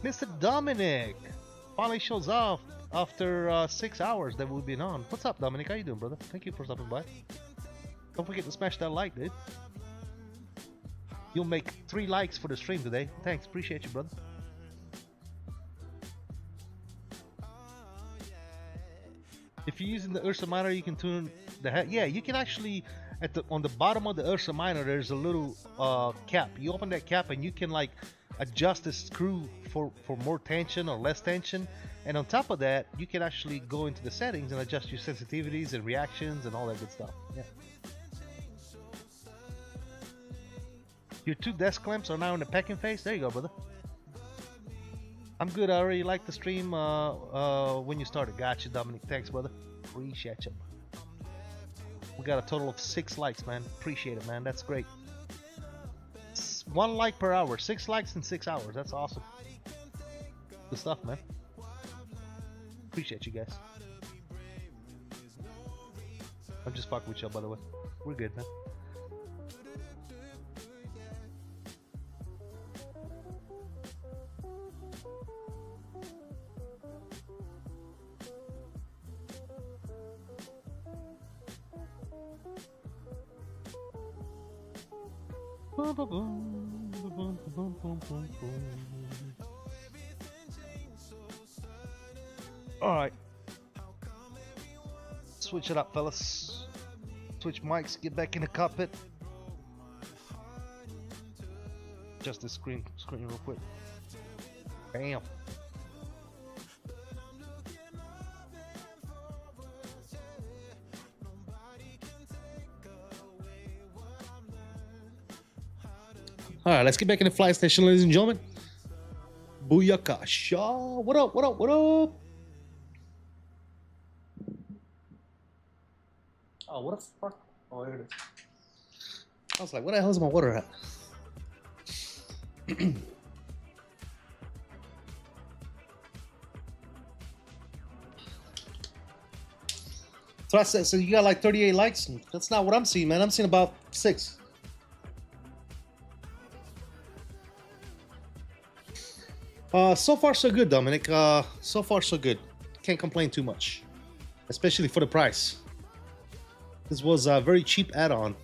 Mr. Dominic finally shows off after 6 hours that we've been on. What's up, Dominic? How you doing, brother? Thank you for stopping by. Don't forget to smash that like, dude. You'll make 3 likes for the stream today. Thanks, appreciate you, brother. If you're using the Ursa Minor, you can tune the head. Yeah, you can actually, on the bottom of the Ursa Minor, there's a little cap. You open that cap and you can like adjust the screw for more tension or less tension. And on top of that, you can actually go into the settings and adjust your sensitivities and reactions and all that good stuff. Yeah. Your 2 desk clamps are now in the packing phase. There you go, brother. I'm good. I already liked the stream when you started. Gotcha, Dominic. Thanks, brother. Appreciate you. We got a total of 6 likes, man. Appreciate it, man. That's great. 1 like per hour. 6 likes in 6 hours. That's awesome. Good stuff, man. Appreciate you guys. I'm just fucking with y'all, by the way. We're good, man. Alright. Switch it up, fellas. Switch mics, get back in the cockpit. Just the screen real quick. Bam. Alright, let's get back in the flight station, ladies and gentlemen. Booyaka Shaw. What up, what up, what up? Oh, what the fuck? Oh, there it is. I was like, where the hell is my water at? So I said, so you got like 38 likes? That's not what I'm seeing, man. I'm seeing about 6. So far so good, Dominic. So far so good. can't complain too much, especially for the price. This was a very cheap add-on,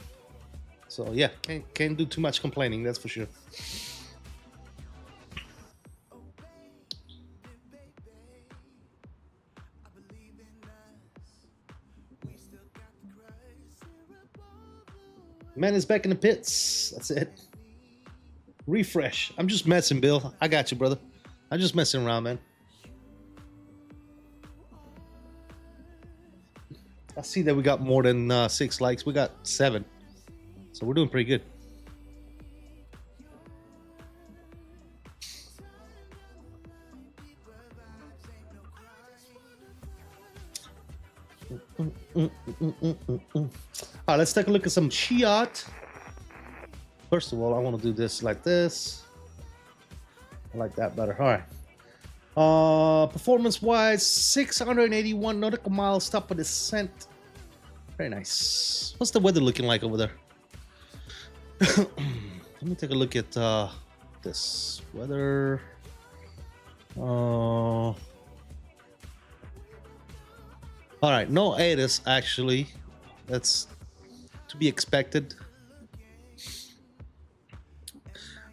so yeah, can't do too much complaining, that's for sure. Man is back in the pits. That's it. Refresh. I'm just messing, Bill. I got you, brother. I'm just messing around, man. I see that we got more than 6 likes. We got 7. So we're doing pretty good. All right, let's take a look at some Shiat. First of all, I want to do this like this. I like that better. All right. Performance-wise, 681 nautical miles, stop of descent. Very nice. What's the weather looking like over there? Let me take a look at this weather. All right, no ATIS actually. That's to be expected.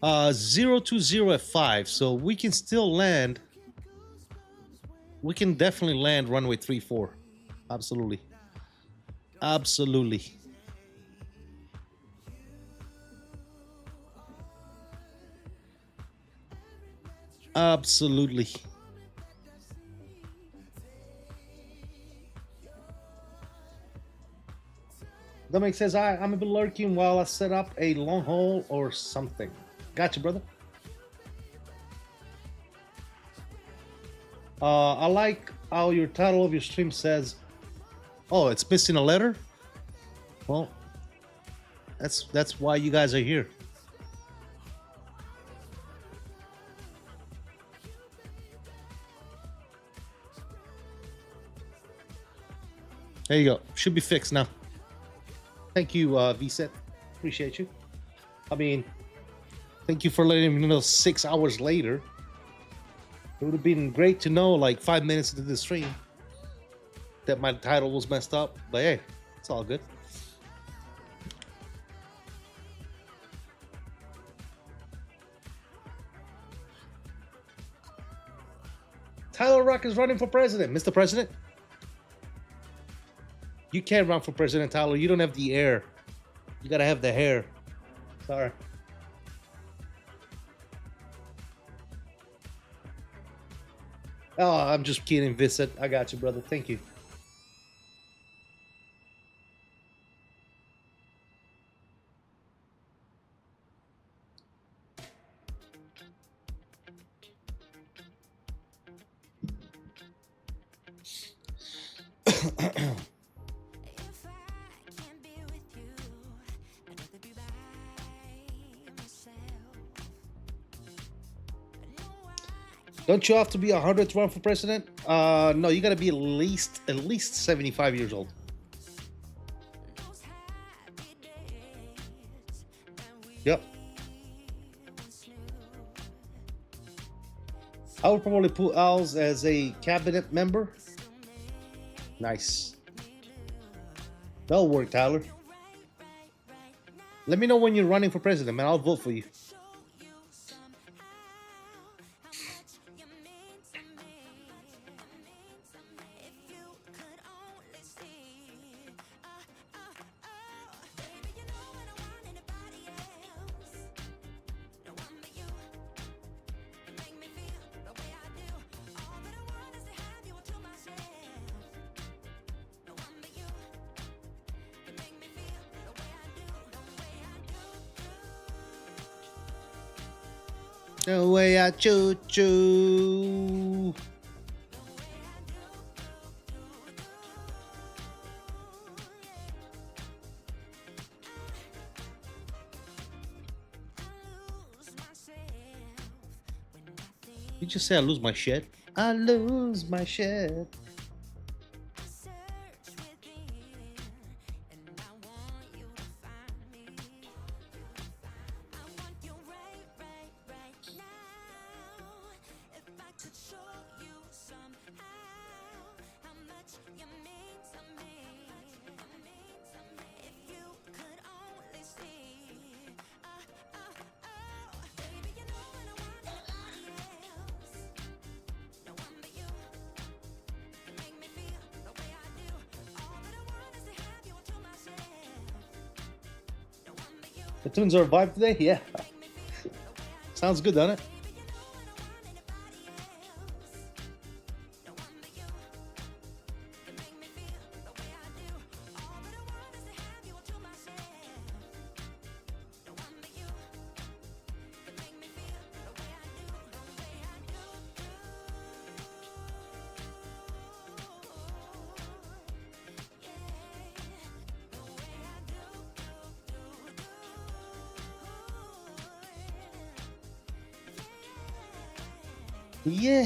020 at 5, so we can still land. We can definitely land runway 34. Absolutely. Absolutely. Absolutely. Dominic says, I'm a bit lurking while I set up a long haul or something. Gotcha, brother. I like how your title of your stream says, oh, it's missing a letter? Well, that's why you guys are here. There you go. Should be fixed now. Thank you, VSET. Appreciate you. I mean, thank you for letting me know 6 hours later. It would have been great to know like 5 minutes into the stream that my title was messed up. But hey, it's all good. Tyler Rock is running for president. Mr. President, you can't run for president, Tyler. You don't have the air. You gotta have the hair. Sorry. Oh, I'm just kidding, Visit. I got you, brother. Thank you. Don't you have to be 100 to run for president? No, you gotta be at least 75 years old. Yep. I would probably put Al's as a cabinet member. Nice. That'll work, Tyler. Let me know when you're running for president, man. I'll vote for you. The way I choo choo. You just say I lose my shit? I lose my shit. The tunes are vibe today? Yeah. Sounds good, doesn't it? Yeah.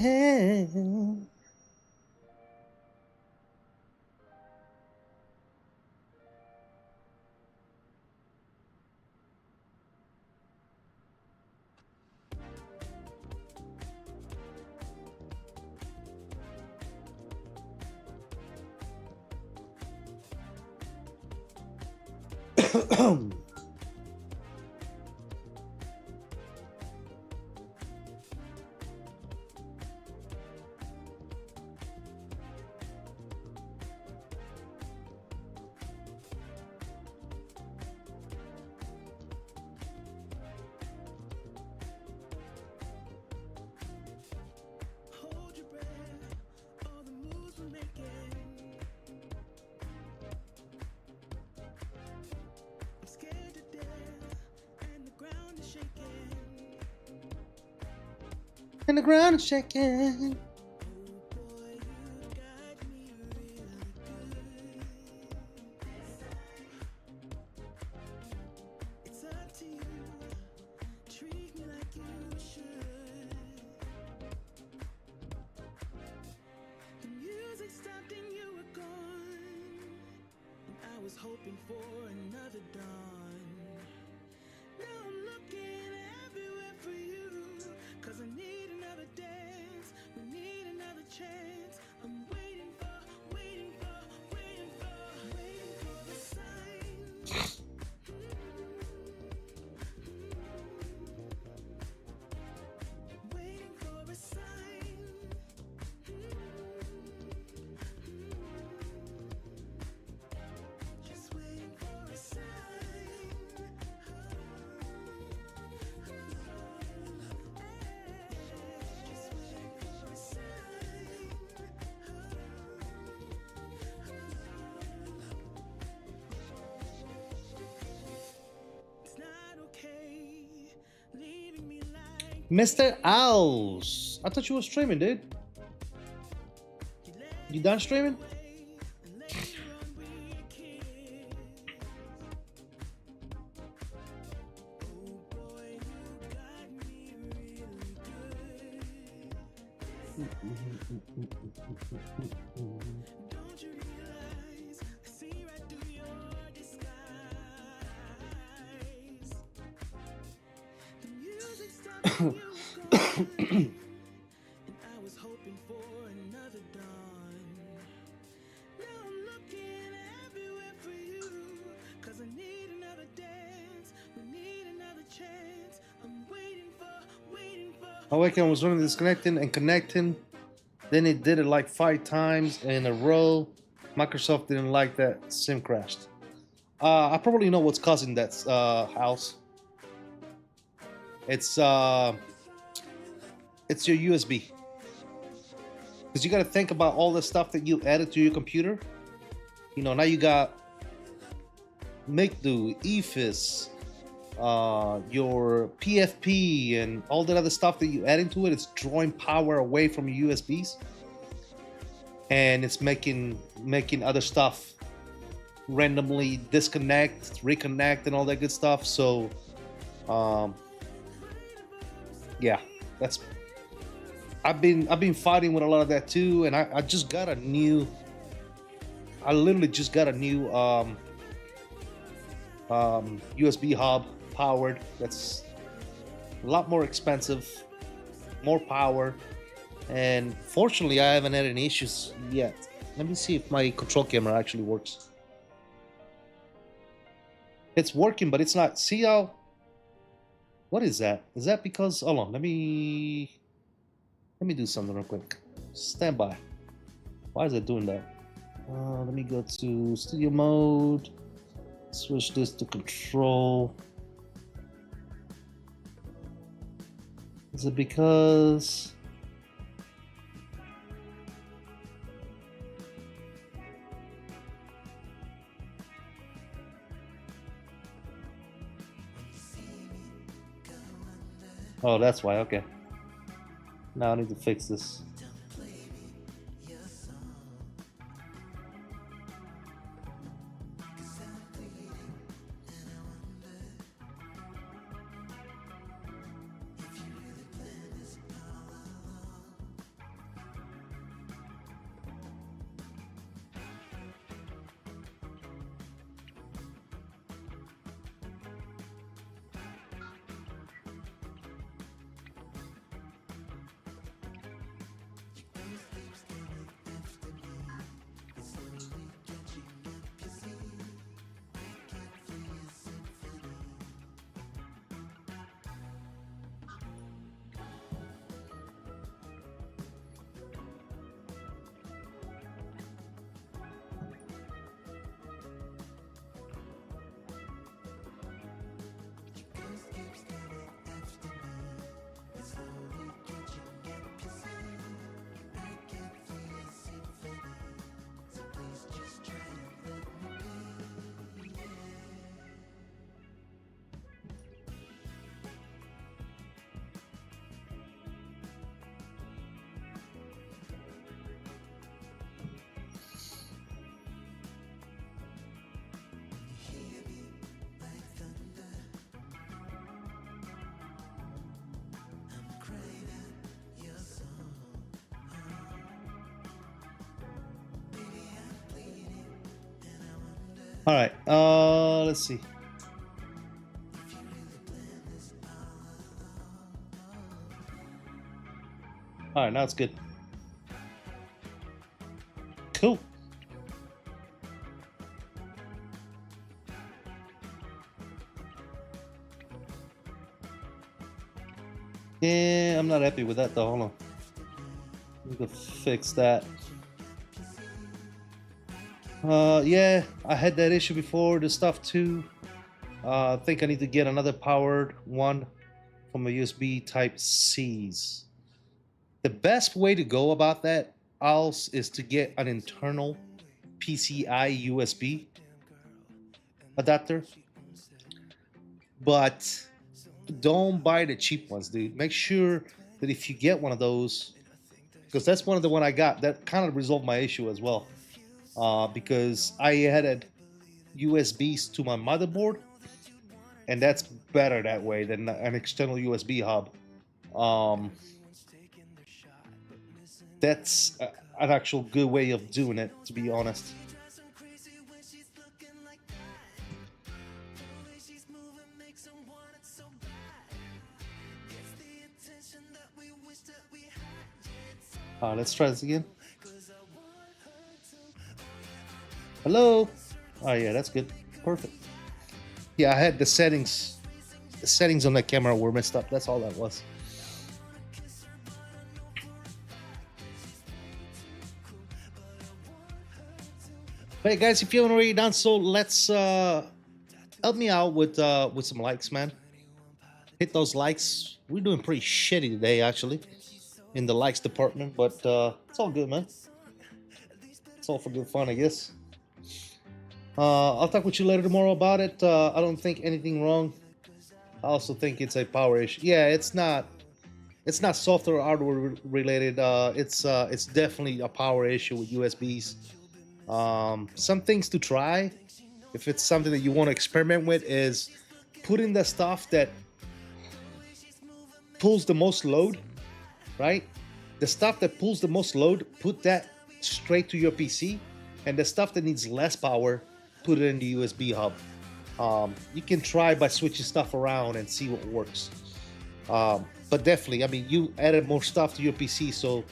And the ground is shaking. Mr. Owls, I thought you were streaming, dude. You done streaming? I was running disconnecting and connecting. Then it did it like 5 times in a row. Microsoft didn't like that. SIM crashed. I probably know what's causing that, house. It's your USB. Because you got to think about all the stuff that you added to your computer. You know, now you got MICDU, EFIS, your PFP, and all that other stuff that you add into it. It's drawing power away from your USBs, and it's making other stuff randomly disconnect, reconnect, and all that good stuff. So, yeah, that's. I've been fighting with a lot of that too, and I just got a new. I literally just got a new USB hub powered. That's a lot more expensive, more power, and fortunately I haven't had any issues yet. Let me see if my control camera actually works. It's working, but it's not. See how? What is that? Is that because? Hold on. Let me do something real quick. Stand by. Why is it doing that? Let me go to studio mode. Switch this to control. Is it because... Oh, that's why, okay. Now I need to fix this. All right, let's see. All right, now it's good. Cool. Yeah, I'm not happy with that though. Hold on. Need to fix that. Yeah, I had that issue before. The stuff too. I think I need to get another powered one from a USB Type C's. The best way to go about that, else, is to get an internal PCI USB adapter. But don't buy the cheap ones, dude. Make sure that if you get one of those, because that's one of the one I got, that kind of resolved my issue as well. Because I added USBs to my motherboard, and that's better that way than an external USB hub. That's an actual good way of doing it, to be honest. Let's try this again. Hello. Oh yeah, that's good. Perfect. Yeah, I had the settings on the camera were messed up. That's all that was. Hey guys, if you haven't already done so, let's help me out with some likes, man. Hit those likes. We're doing pretty shitty today, actually, in the likes department, but it's all good, man. It's all for good fun, I guess. I'll talk with you later tomorrow about it. I don't think anything wrong. I also think it's a power issue. Yeah, it's not software or hardware related. It's definitely a power issue with USBs. Some things to try, if it's something that you want to experiment with, is putting the stuff that pulls the most load, right? The stuff that pulls the most load, put that straight to your PC, and the stuff that needs less power, put it in the USB hub. You can try by switching stuff around and see what works. But definitely, I mean, you added more stuff to your PC, so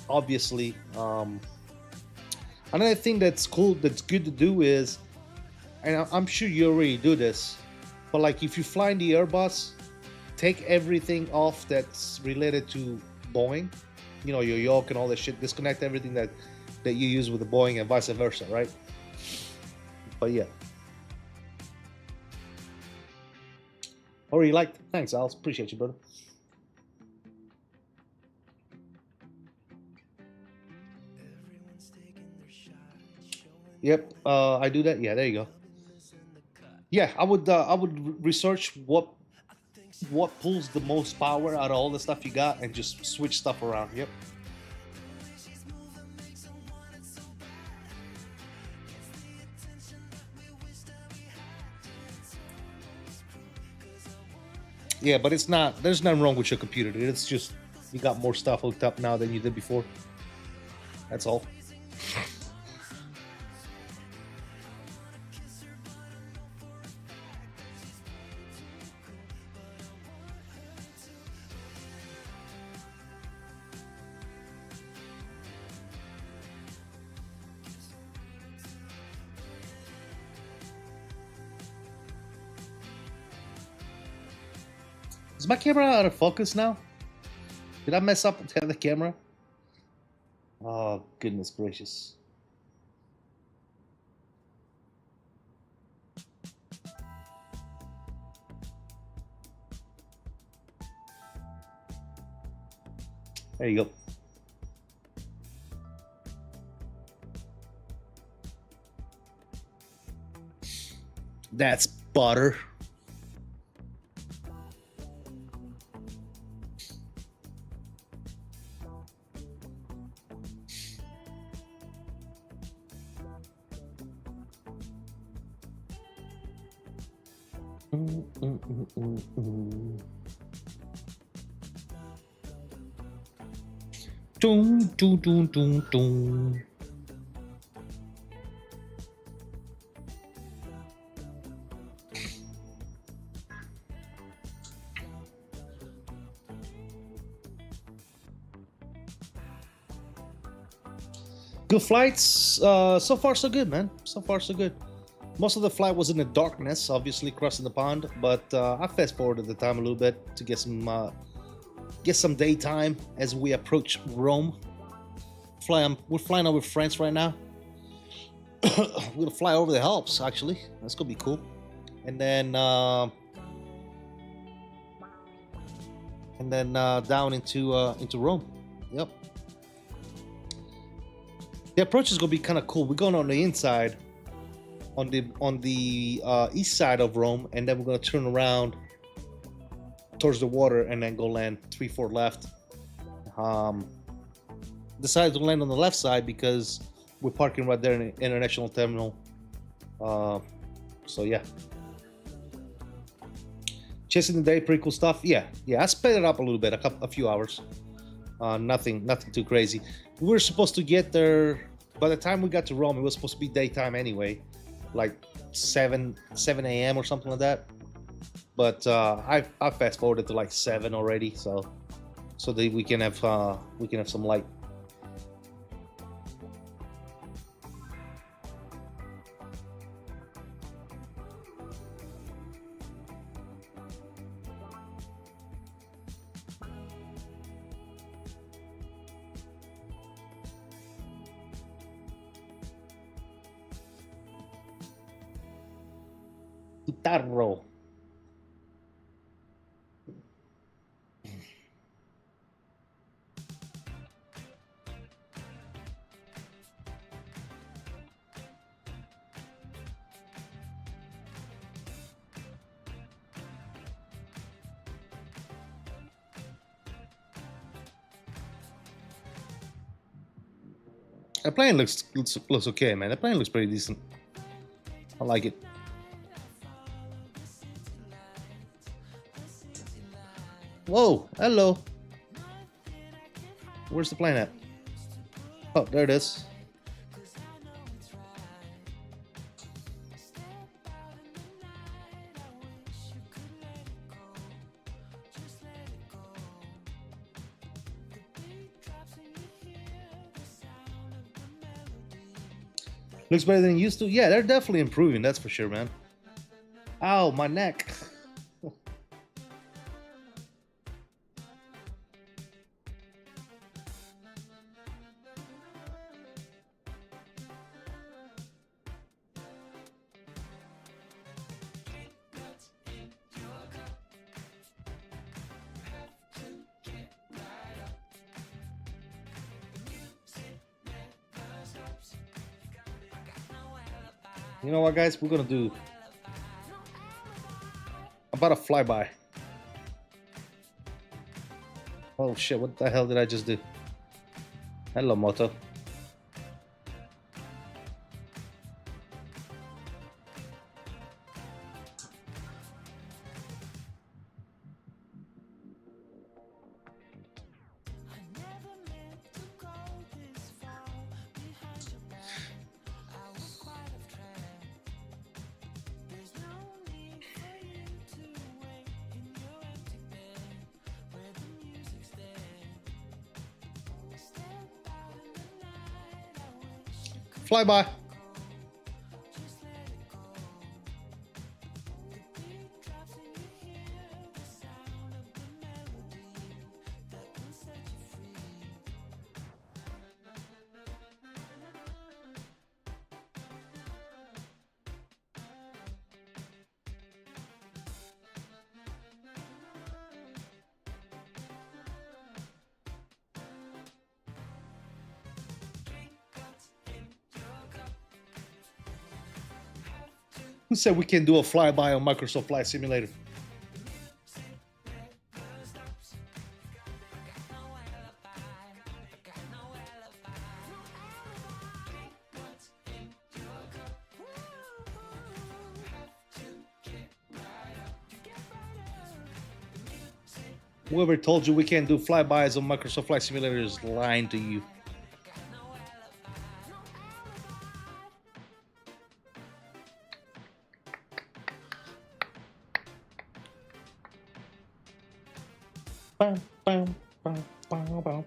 obviously, another thing that's cool, that's good to do is, and I'm sure you already do this, but like if you fly in the Airbus, take everything off that's related to Boeing, you know, your yoke and all that shit, disconnect everything that you use with the Boeing and vice versa, right? But yeah. Already liked. Thanks, Al. Appreciate you, brother. Yep, I do that. Yeah, there you go. Yeah, I would research what pulls the most power out of all the stuff you got and just switch stuff around. Yep. Yeah, but it's not. There's nothing wrong with your computer, dude. It's just you got more stuff hooked up now than you did before. That's all. Is my camera out of focus now? Did I mess up the camera? Oh, goodness gracious. There you go. That's butter. Dun, dun, dun, dun, dun. Good flights. So far, so good, man. So far, so good. Most of the flight was in the darkness, obviously crossing the pond, but I fast forwarded the time a little bit to get some daytime as we approach Rome. We're flying over France right now. We're gonna fly over the Alps, actually. That's gonna be cool. And then down into Rome. Yep. The approach is gonna be kind of cool. We're going on the inside, on the east side of Rome, and then we're gonna turn around towards the water and then go land 3-4 left. Decided to land on the left side because we're parking right there in the international terminal. So yeah, chasing the day, pretty cool stuff. Yeah, I sped it up a little bit, a few hours. Nothing too crazy. We were supposed to get there by the time we got to Rome. It was supposed to be daytime anyway, like 7 a.m. or something like that. But I fast forwarded to like 7 already, so that we can have some light. Guitarro. The plane looks okay, man. The plane looks pretty decent. I like it. Whoa, hello. Where's the plane at? Oh, there it is. Looks better than it used to. Yeah, they're definitely improving, that's for sure, man. Ow, my neck. You know what, guys? We're gonna do about a flyby. Oh shit! What the hell did I just do? Hello, Moto. Flyby. Who said we can do a flyby on Microsoft Flight Simulator? Whoever told you we can't do flybys on Microsoft Flight Simulator is lying to you. Bam, bam, bam, bam, bam.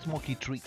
Smoky treat.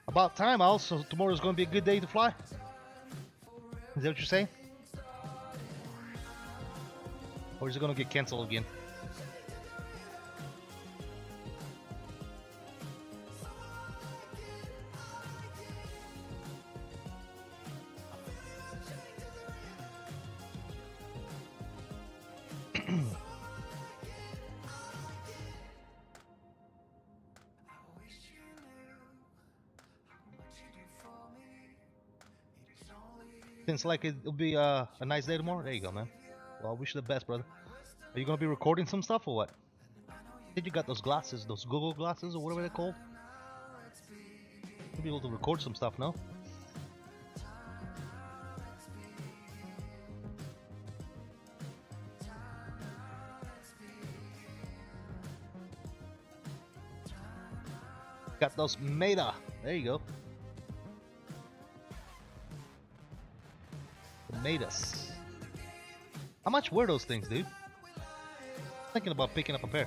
About time, also. Tomorrow's going to be a good day to fly. Is that what you're saying? Or is it going to get canceled again? Seems like it'll be a nice day tomorrow. There you go, man. Well, I wish you the best, brother. Are you gonna be recording some stuff or what? Did you got those glasses, those Google glasses or whatever they're called? You'll be able to record some stuff, no? Got those Meta. There you go. Metas. How much were those things, dude? Thinking about picking up a pair.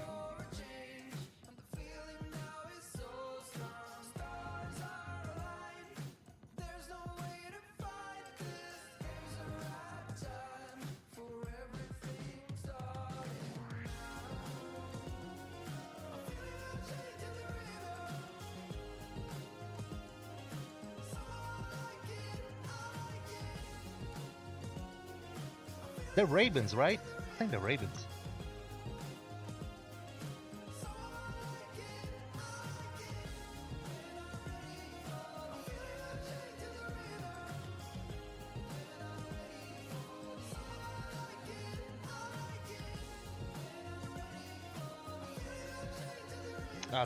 They're Ravens, right? I think they're Ravens.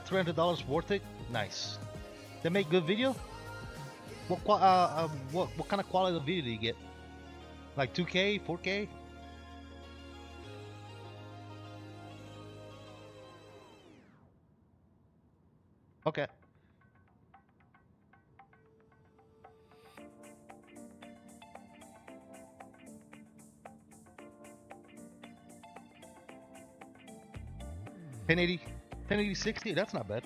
$300 worth it. Nice. They make good video. What kind of quality of video do you get? Like 2K, 4K? Okay. $1080, 1080-60. That's not bad.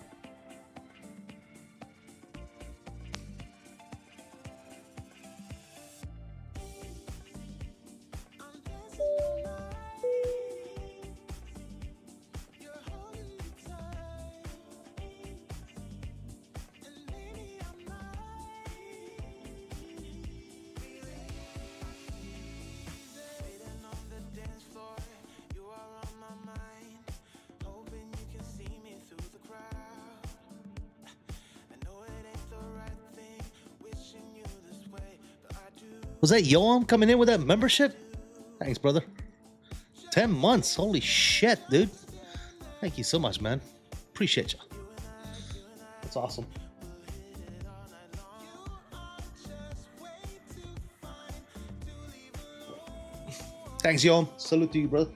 Was that Yoam coming in with that membership? Thanks, brother. 10 months. Holy shit, dude. Thank you so much, man. Appreciate you. That's awesome. Thanks, Yoam. Salute to you, brother.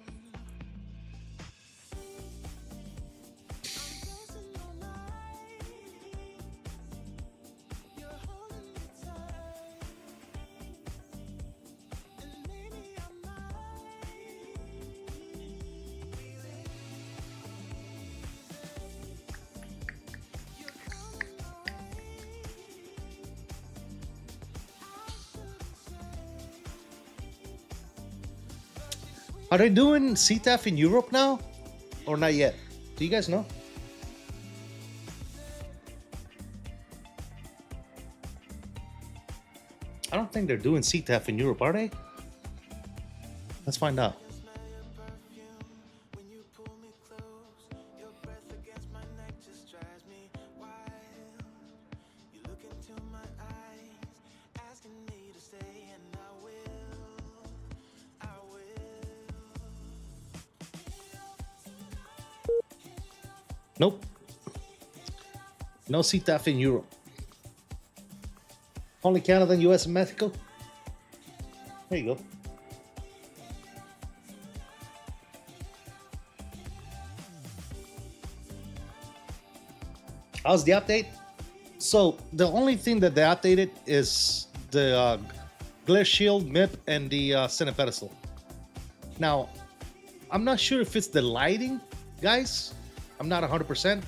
Are they doing CTAF in Europe now? Or not yet? Do you guys know? I don't think they're doing CTAF in Europe, are they? Let's find out. Nope. No CTAF in Europe. Only Canada, and US, and Mexico. There you go. How's the update? So the only thing that they updated is the glare shield, MIP, and the center pedestal. Now, I'm not sure if it's the lighting, guys. I'm not 100%,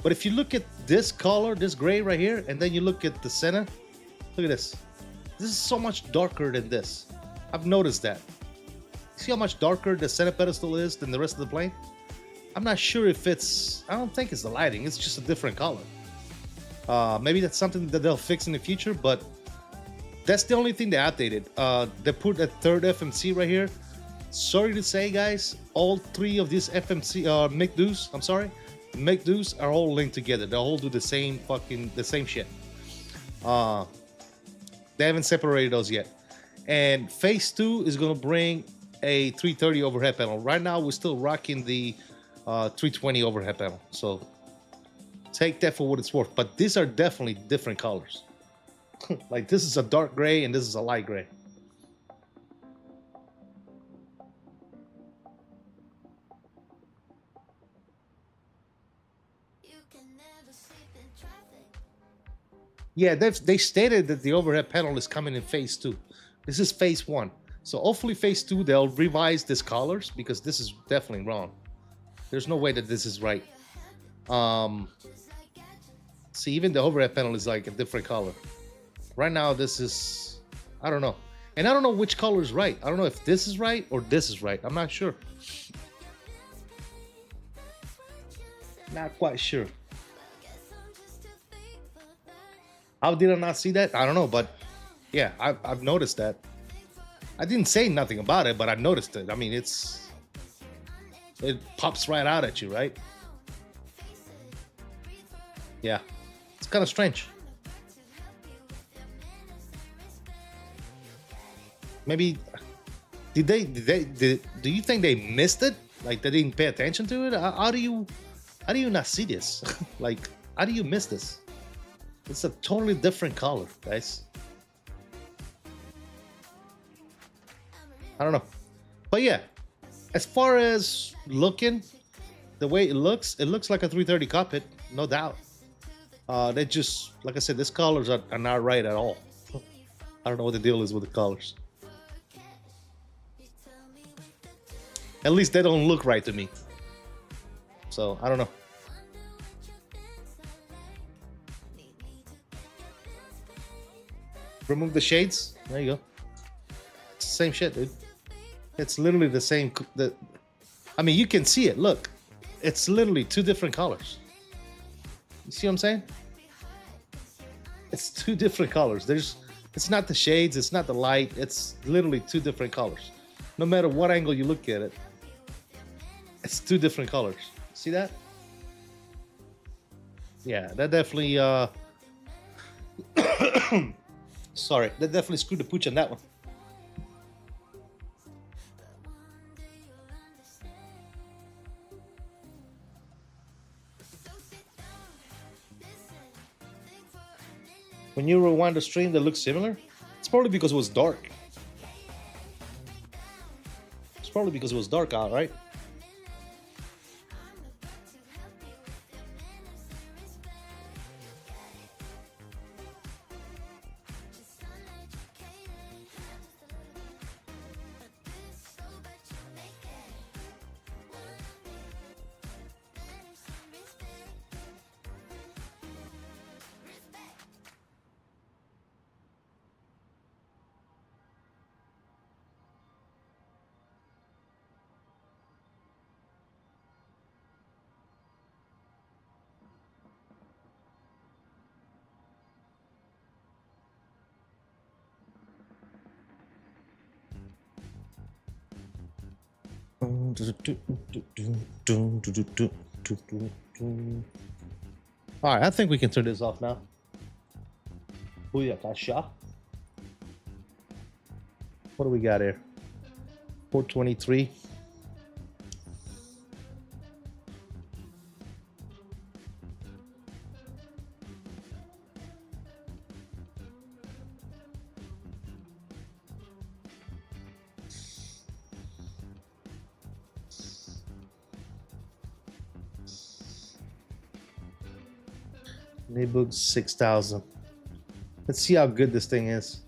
but if you look at this color, this gray right here, and then you look at the center, look at this. This is so much darker than this. I've noticed that. See how much darker the center pedestal is than the rest of the plane? I'm not sure if it's, I don't think it's the lighting, it's just a different color. Maybe that's something that they'll fix in the future, but that's the only thing they updated. They put a third FMC right here. Sorry to say, guys, all three of these FMC MCDUs, I'm sorry, MCDUs are all linked together. They all do the same shit. They haven't separated those yet. And phase 2 is gonna bring a 330 overhead panel. Right now, we're still rocking the 320 overhead panel. So take that for what it's worth. But these are definitely different colors. Like this is a dark gray and this is a light gray. Yeah, they stated that the overhead panel is coming in phase 2. This is phase 1. So hopefully phase 2, they'll revise these colors because this is definitely wrong. There's no way that this is right. See, even the overhead panel is like a different color. Right now, this is, I don't know. And I don't know which color is right. I don't know if this is right or this is right. I'm not sure. Not quite sure. How did I not see that? I don't know, but yeah, I've noticed that. I didn't say nothing about it, but I noticed it. I mean, it pops right out at you, right? Yeah, it's kind of strange. Maybe do you think they missed it? Like they didn't pay attention to it? How do you not see this? Like, how do you miss this? It's a totally different color, guys. I don't know. But yeah, as far as looking, the way it looks like a 330 cockpit, no doubt. They just, like I said, these colors are not right at all. I don't know what the deal is with the colors. At least they don't look right to me. So, I don't know. Remove the shades. There you go. It's the same shit, dude. It's literally the same. I mean, you can see it. Look. It's literally two different colors. You see what I'm saying? It's two different colors. It's not the shades. It's not the light. It's literally two different colors. No matter what angle you look at it, it's two different colors. See that? Yeah, that definitely sorry, that definitely screwed the pooch on that one. When you rewind the stream that looks similar, it's probably because it was dark. It's probably because it was dark out, right? All right, I think we can turn this off now. Booyakasha. What do we got here? 423. Neighborhood 6,000. Let's see how good this thing is.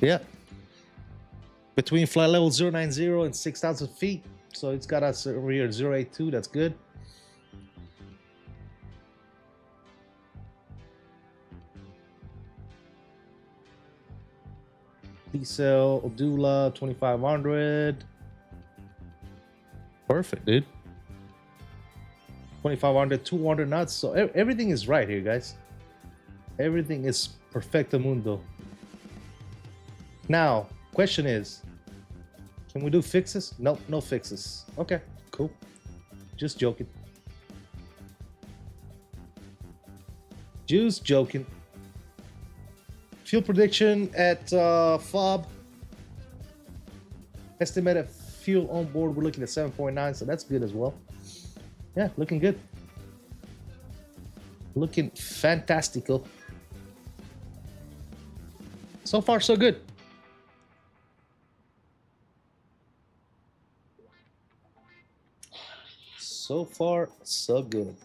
Yeah. Between flight level 090 and 6,000 feet. So it's got us over here at 082. That's good. Diesel, Odula, 2500. Perfect, dude. 2500, 200 knots. So everything is right here, guys. Everything is perfecto mundo. Now, question is, can we do fixes? Nope, no fixes. Okay, cool. Just joking. Just joking. Fuel prediction at FOB. Estimated fuel on board, we're looking at 7.9, so that's good as well. Yeah, looking good. Looking fantastical. So far, so good. So far, so good.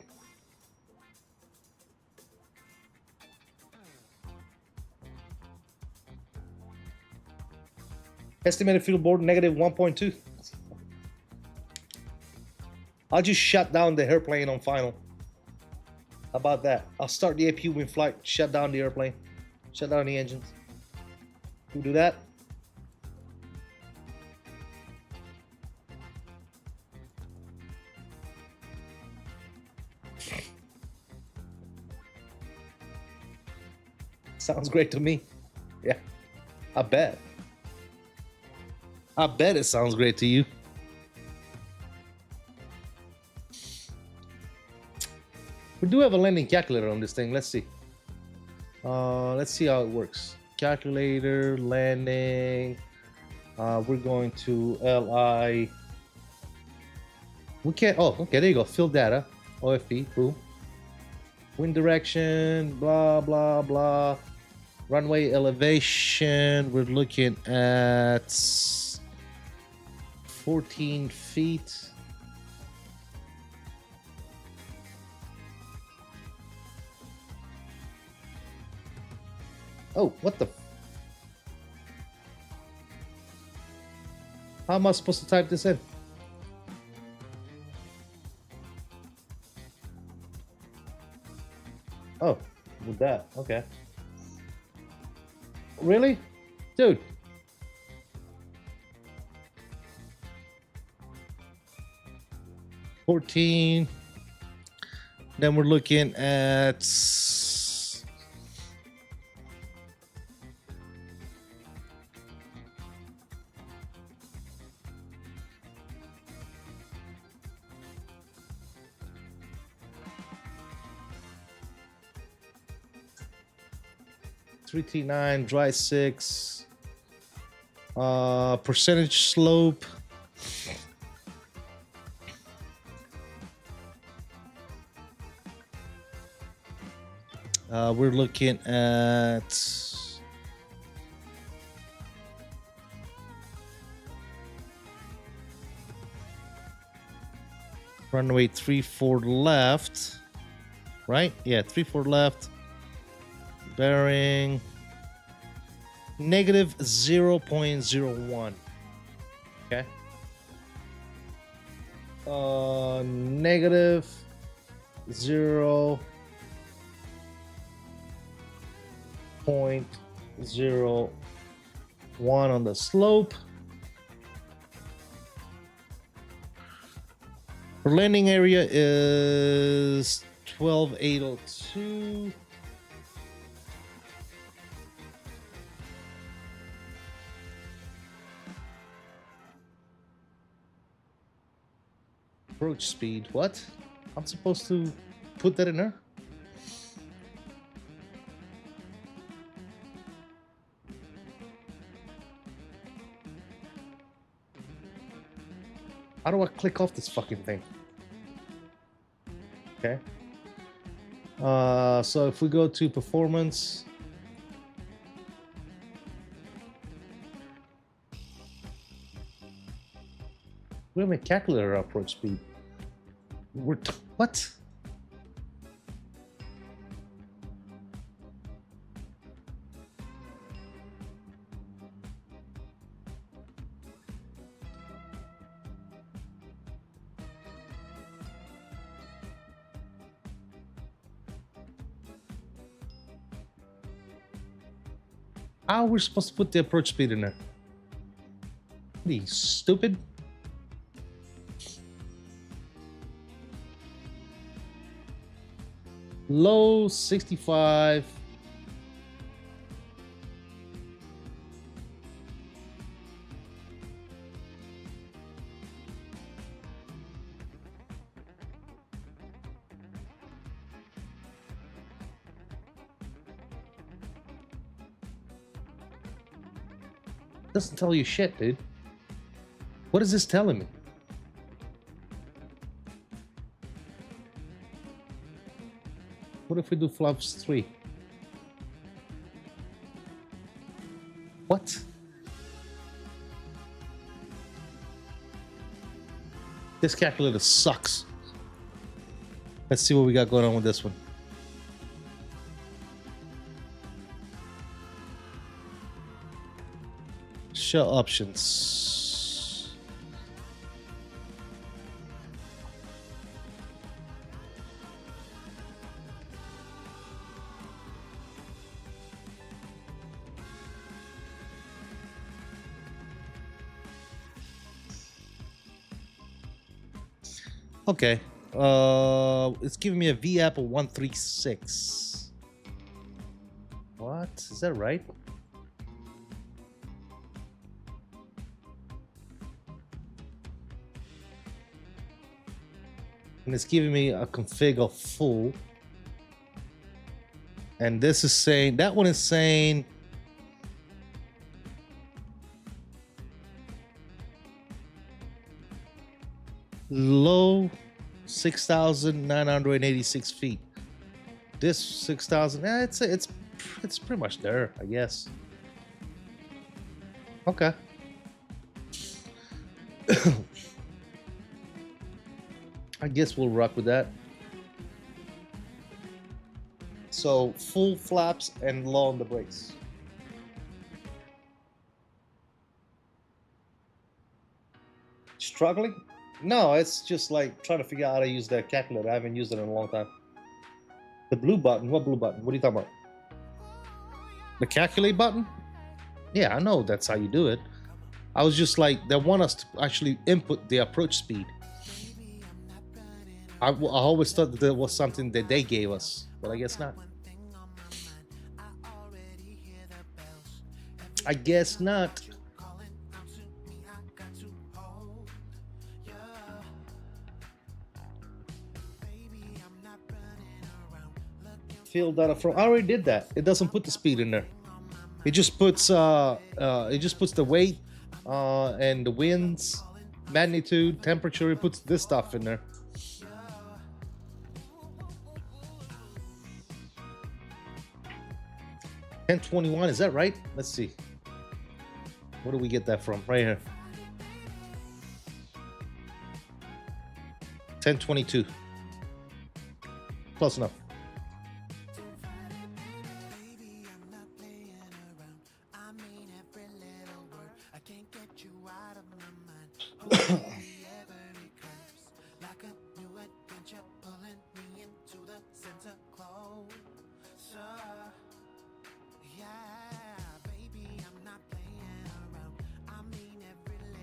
Estimated fuel board negative 1.2. I'll just shut down the airplane on final. How about that? I'll start the APU in flight, shut down the airplane, shut down the engines. We'll do that. Sounds great to me. Yeah, I bet. I bet it sounds great to you. We do have a landing calculator on this thing. Let's see. Let's see how it works. Calculator, landing. We're going to LI. We can't. Oh, okay. There you go. Field data. OFP. Boom. Wind direction. Blah blah blah. Runway elevation. We're looking at 14 feet. Oh, what the? How am I supposed to type this in? Oh, with that. Okay. Really? Dude. $14. Then we're looking at $339, dry 6, percentage slope. We're looking at runway 34 left, right? Yeah, 34 left. Bearing negative 0.01. Okay. Negative 0.01 on the slope. Our landing area is 12,802. Approach speed. What? I'm supposed to put that in there? How do I click off this fucking thing? Okay. So if we go to performance, we have a calculator approach speed. What? How are we supposed to put the approach speed in there? What are you, stupid? Low 65. Doesn't tell you shit, dude. What is this telling me? What if we do flaps 3? What? This calculator sucks. Let's see what we got going on with this one. Show options. Okay. It's giving me a VAP of 136. What? Is that right? And it's giving me a config of full. And this is saying, that one is saying low 6,986 feet. This 6,000, it's pretty much there, I guess. Okay. I guess we'll rock with that. So full flaps and low on the brakes. Struggling? No, it's just like trying to figure out how to use that calculator. I haven't used it in a long time. The blue button? What blue button? What are you talking about? The calculate button? Yeah, I know that's how you do it. I was just like, they want us to actually input the approach speed. I always thought that there was something that they gave us, but I guess not. I guess not. Field data from, I already did that. It doesn't put the speed in there. It just puts the weight and the winds, magnitude, temperature. It puts this stuff in there. $10.21, is that right? Let's see. Where do we get that from? Right here. $10.22. Close enough.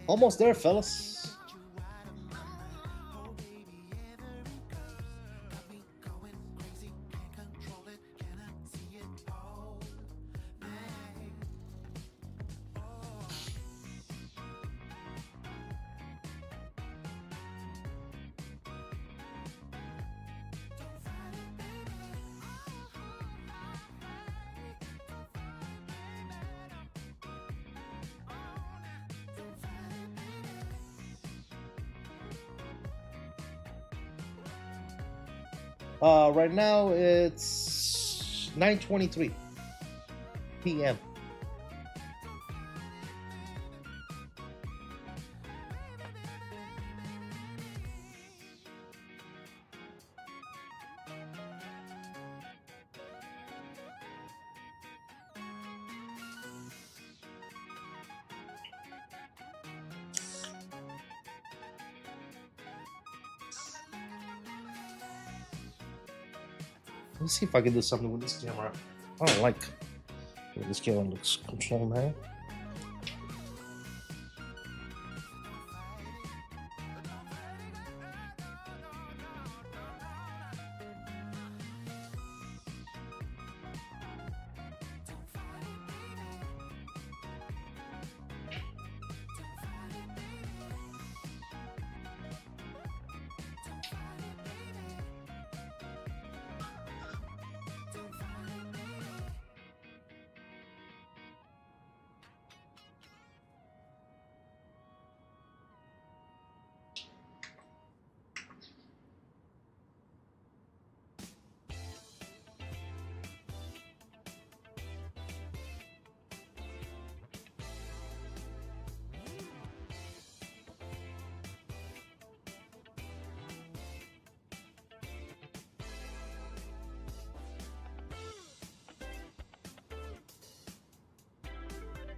Almost there, fellas. Right now it's 9:23 p.m. Let's see if I can do something with this camera. I don't like the way this camera looks controlled now.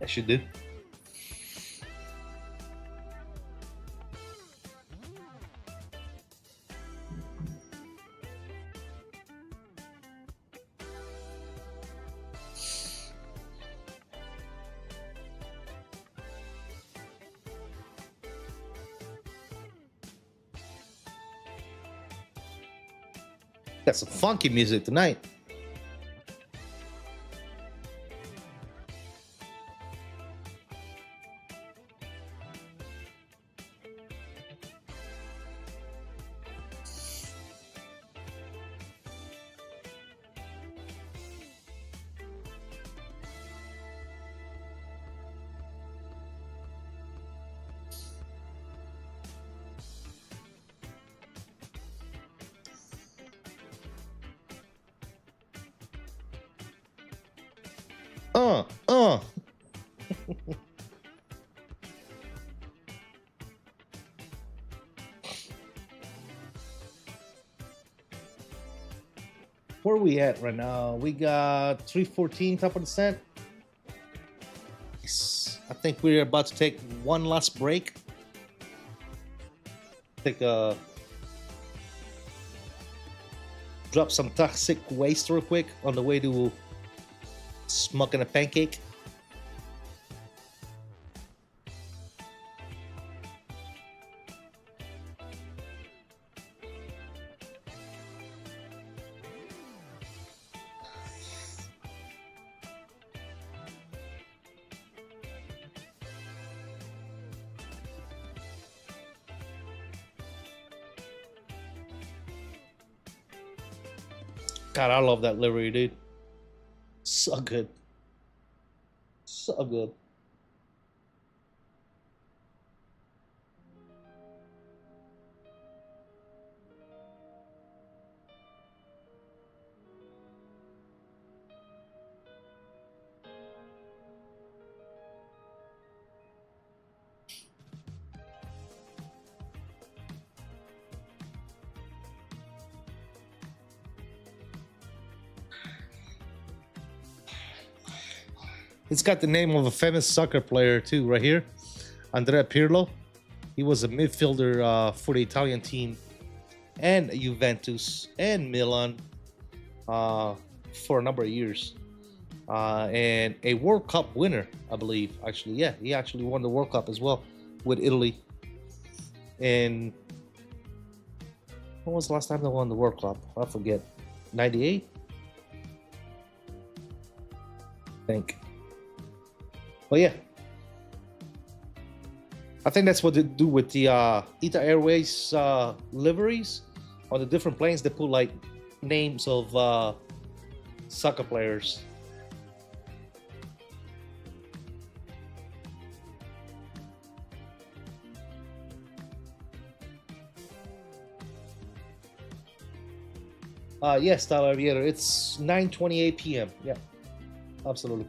I should do. Got some funky music tonight. Where are we at right now? We got 314 top of the set. Yes. I think we're about to take one last break. Take a drop some toxic waste real quick on the way to smoking a pancake. God, I love that livery, dude. So good. So good. It's got the name of a famous soccer player too, right here, Andrea Pirlo. He was a midfielder for the Italian team and Juventus and Milan for a number of years, and a World Cup winner, I believe. Actually, yeah, he actually won the World Cup as well with Italy. And when was the last time they won the World Cup? I forget. 98, I think. But yeah, I think that's what they do with the ITA Airways liveries on the different planes. They put like names of soccer players. Yes, Tyler Aviator. It's 9:28 p.m. Yeah, absolutely.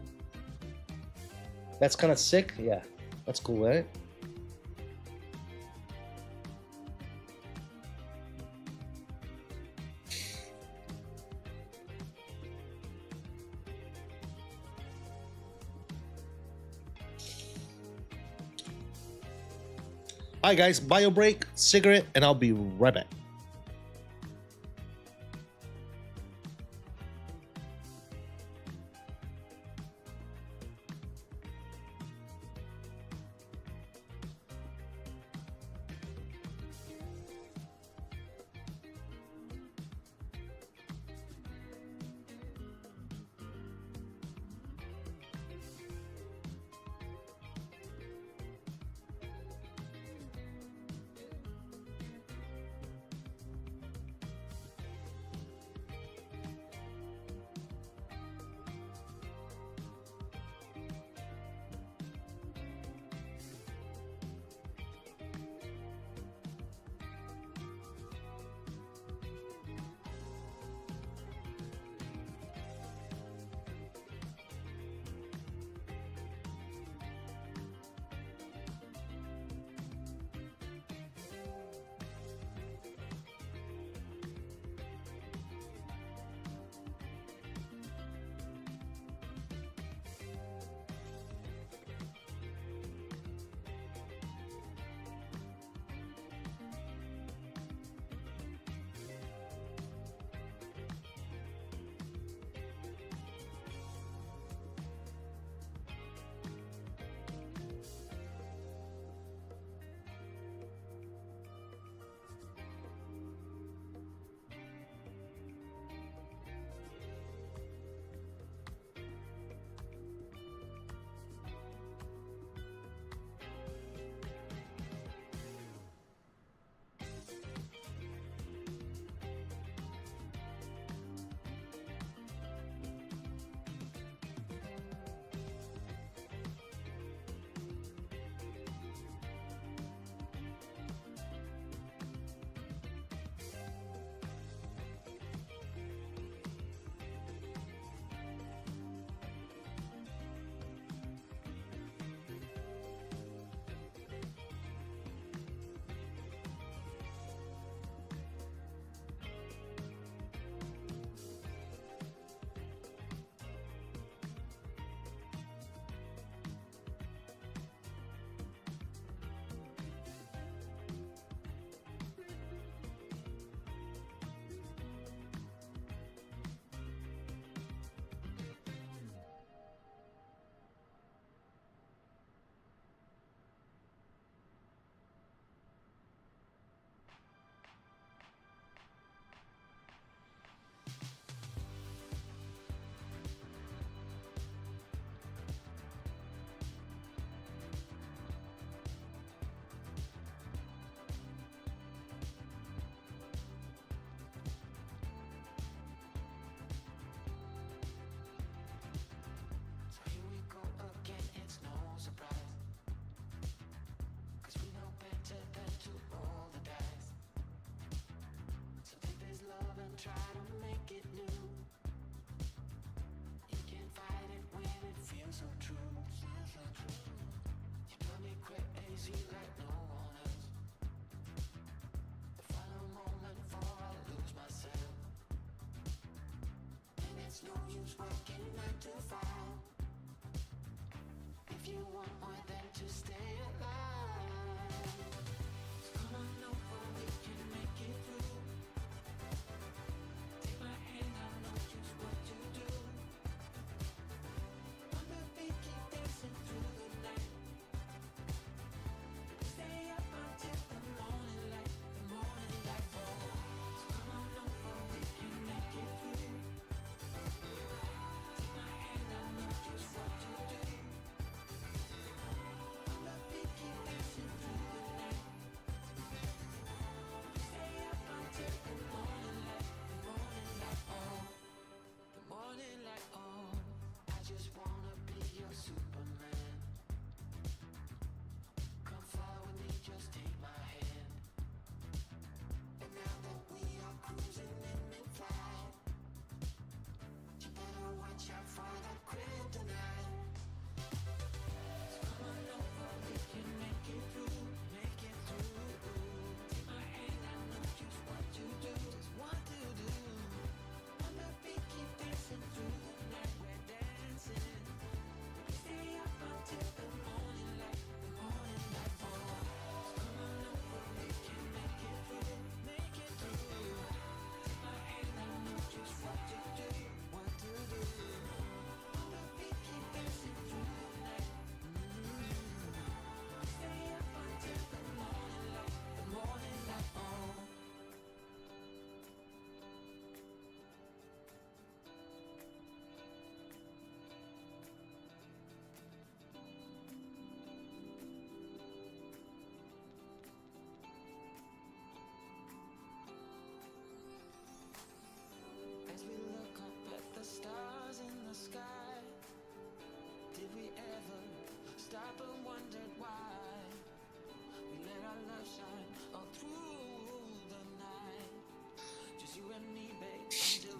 That's kind of sick. Yeah, that's cool, right? All right, guys, bio break, cigarette, and I'll be right back.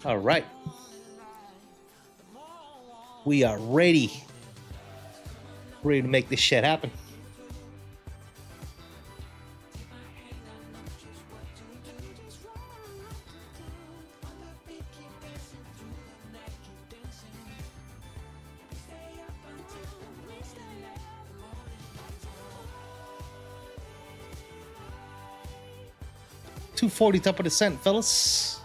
All right. We are ready. Ready to make this shit happen. $2.40 top of the cent, fellas.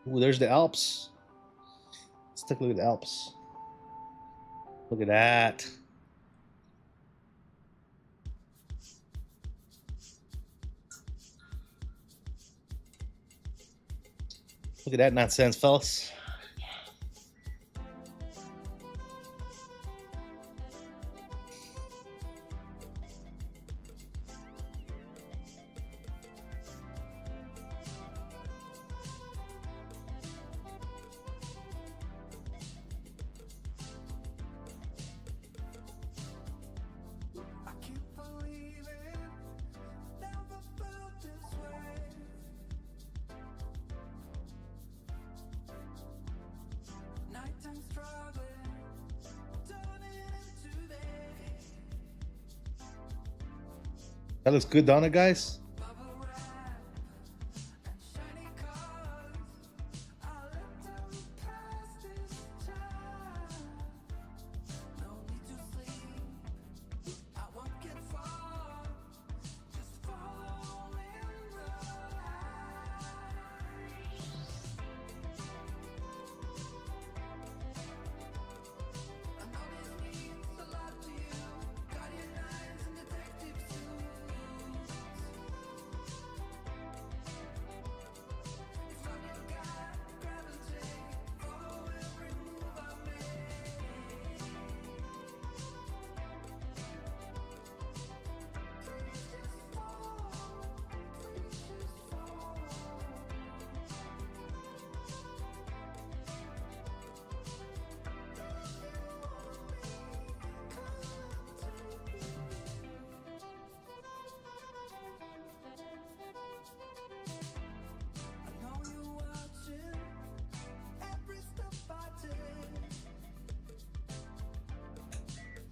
Ooh, there's the Alps. Let's take a look at the Alps. Look at that. Look at that nonsense, fellas. That looks good, don't it, guys?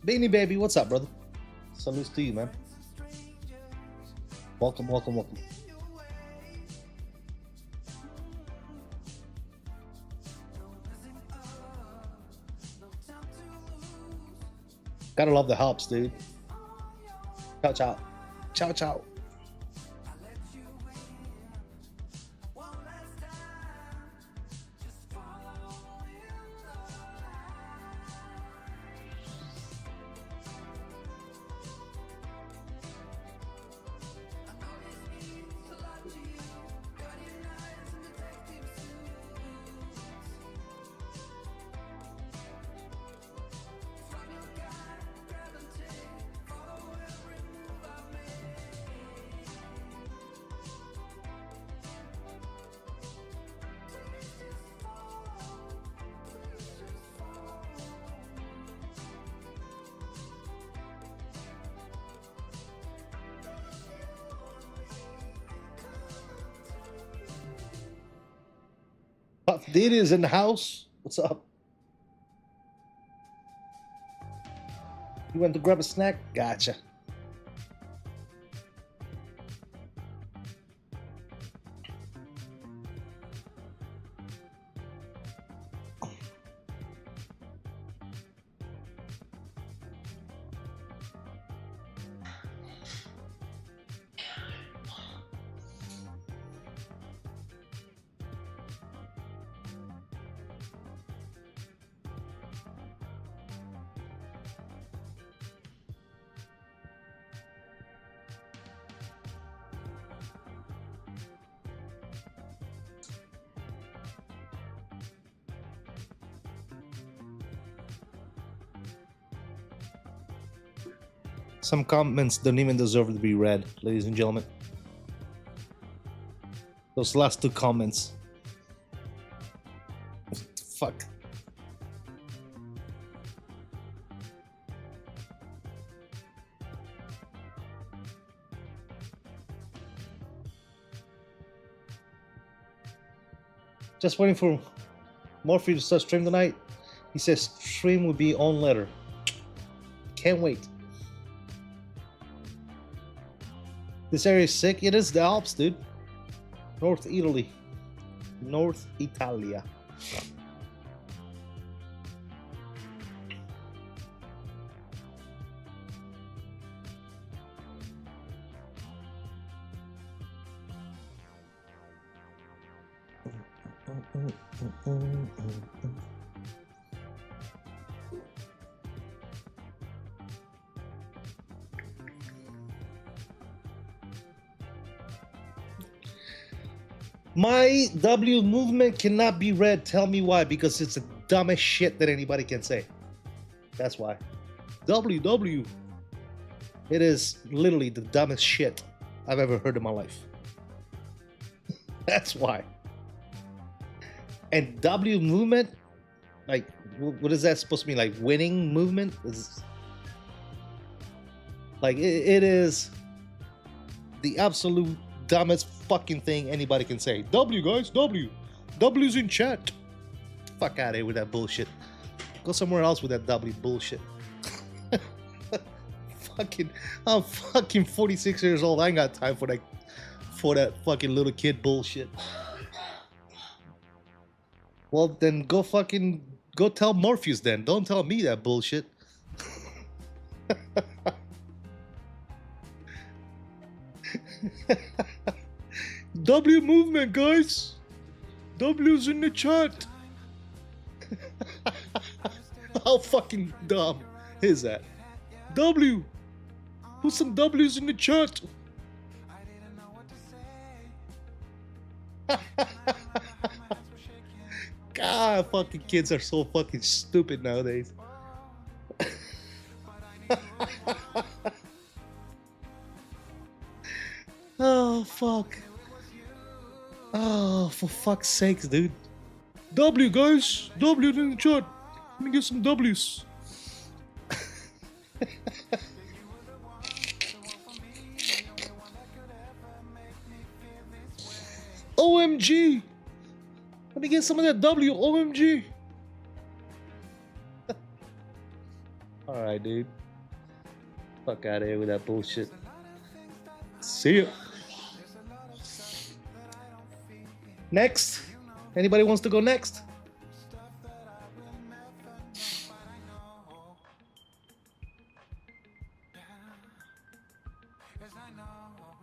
Beanie Baby, what's up, brother? Salutes to you, man. Welcome, welcome, welcome. Gotta love the helps, dude. Ciao, ciao. Ciao, ciao. Puff Diddy is in the house. What's up? You went to grab a snack? Gotcha. Some comments don't even deserve to be read, ladies and gentlemen. Those last two comments. Fuck. Just waiting for Morphe to start stream tonight. He says stream will be on later. Can't wait. This area is sick. It is the Alps, dude. North Italy. North Italia. My W movement cannot be read. Tell me why. Because it's the dumbest shit that anybody can say. That's why. W. It is literally the dumbest shit I've ever heard in my life. That's why. And W movement, like, what is that supposed to mean? Like winning movement? Like, it is the absolute dumbest fucking thing anybody can say. W, guys, W. W's in chat. Fuck out of here with that bullshit. Go somewhere else with that W bullshit. I'm fucking 46 years old. I ain't got time for that fucking little kid bullshit. Well, then go tell Morpheus then. Don't tell me that bullshit. W movement, guys. W's in the chat. How fucking dumb is that? W. Put some W's in the chat. God, fucking kids are so fucking stupid nowadays. Oh, fuck. Oh, for fuck's sakes, dude. W, guys. W in the chat. Let me get some W's. OMG. Let me get some of that W. OMG. Alright, dude. Fuck out of here with that bullshit. See ya. Next. Anybody wants to go next?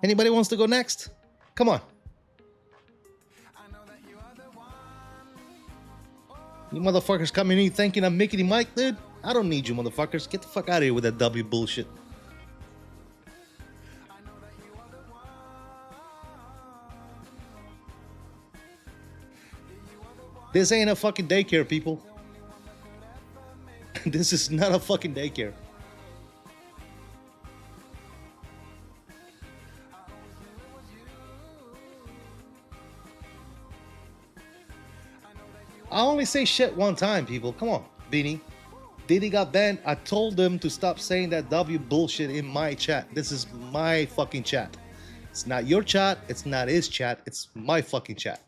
Anybody wants to go next? Come on. You motherfuckers coming in thinking I'm Mickey Mike, dude? I don't need you motherfuckers. Get the fuck out of here with that W bullshit. This ain't a fucking daycare, people. This is not a fucking daycare. I only say shit one time, people. Come on, Beanie. Diddy got banned. I told them to stop saying that W bullshit in my chat. This is my fucking chat. It's not your chat. It's not his chat. It's my fucking chat.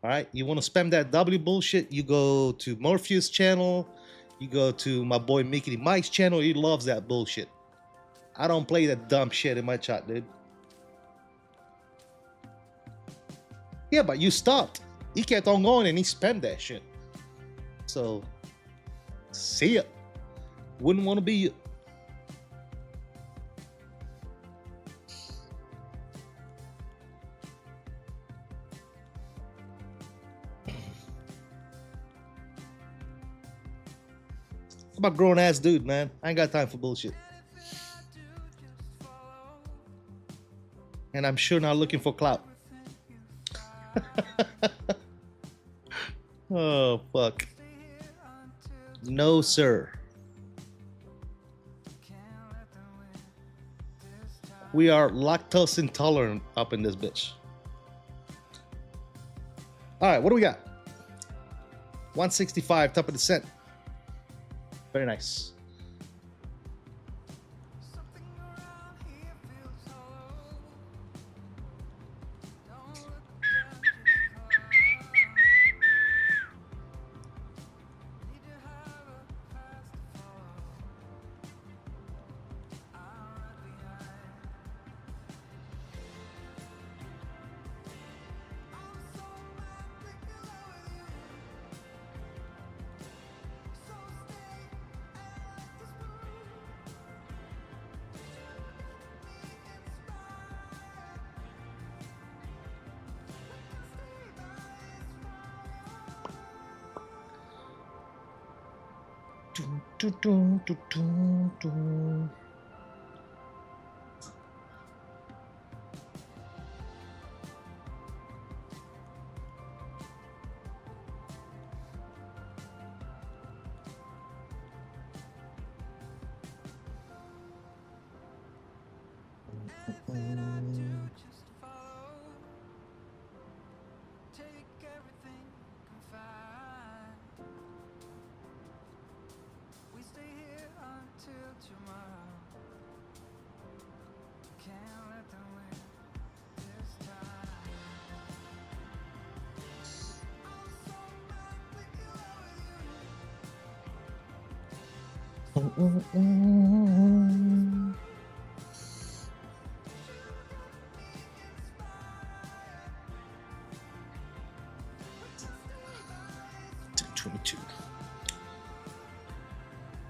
All right? You want to spam that W bullshit? You go to Morpheus' channel. You go to my boy Mickey Mike's channel. He loves that bullshit. I don't play that dumb shit in my chat, dude. Yeah, but you stopped. He kept on going and he spammed that shit. So, see ya. Wouldn't want to be you. I'm a grown ass dude, man. I ain't got time for bullshit. And I'm sure not looking for clout. Oh, fuck. No, sir. We are lactose intolerant up in this bitch. All right, what do we got? 165, top of the cent. Very nice.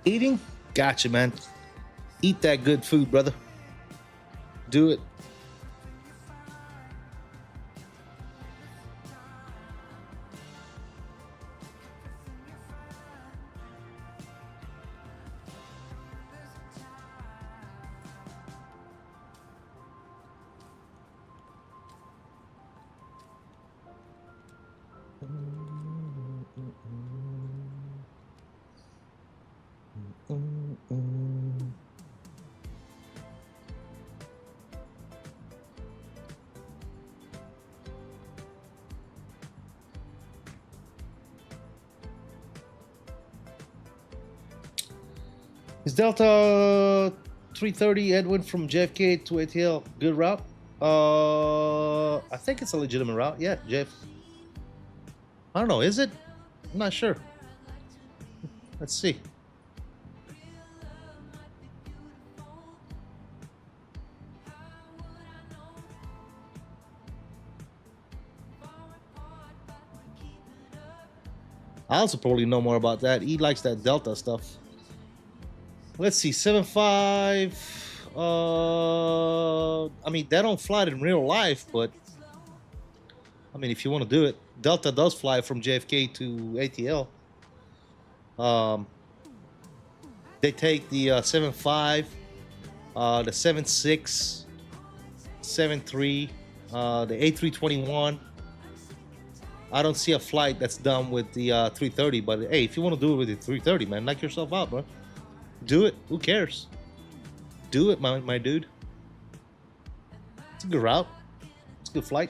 Eating? Gotcha, man. Eat that good food, brother. Do it. Is Delta 330 Headwind from JFK to ATL good route? I think it's a legitimate route. Yeah, Jeff. I don't know. Is it? I'm not sure. Let's see. I also probably know more about that. He likes that Delta stuff. Let's see, 7.5. I mean, they don't fly it in real life, but I mean, if you want to do it, Delta does fly from JFK to ATL. They take the 7.5, the 7.6, 7.3, the A321. I don't see a flight that's done with the 330, but hey, if you want to do it with the 330, man, knock yourself out, bro. Do it. Who cares? Do it, my dude. It's a good route. It's a good flight.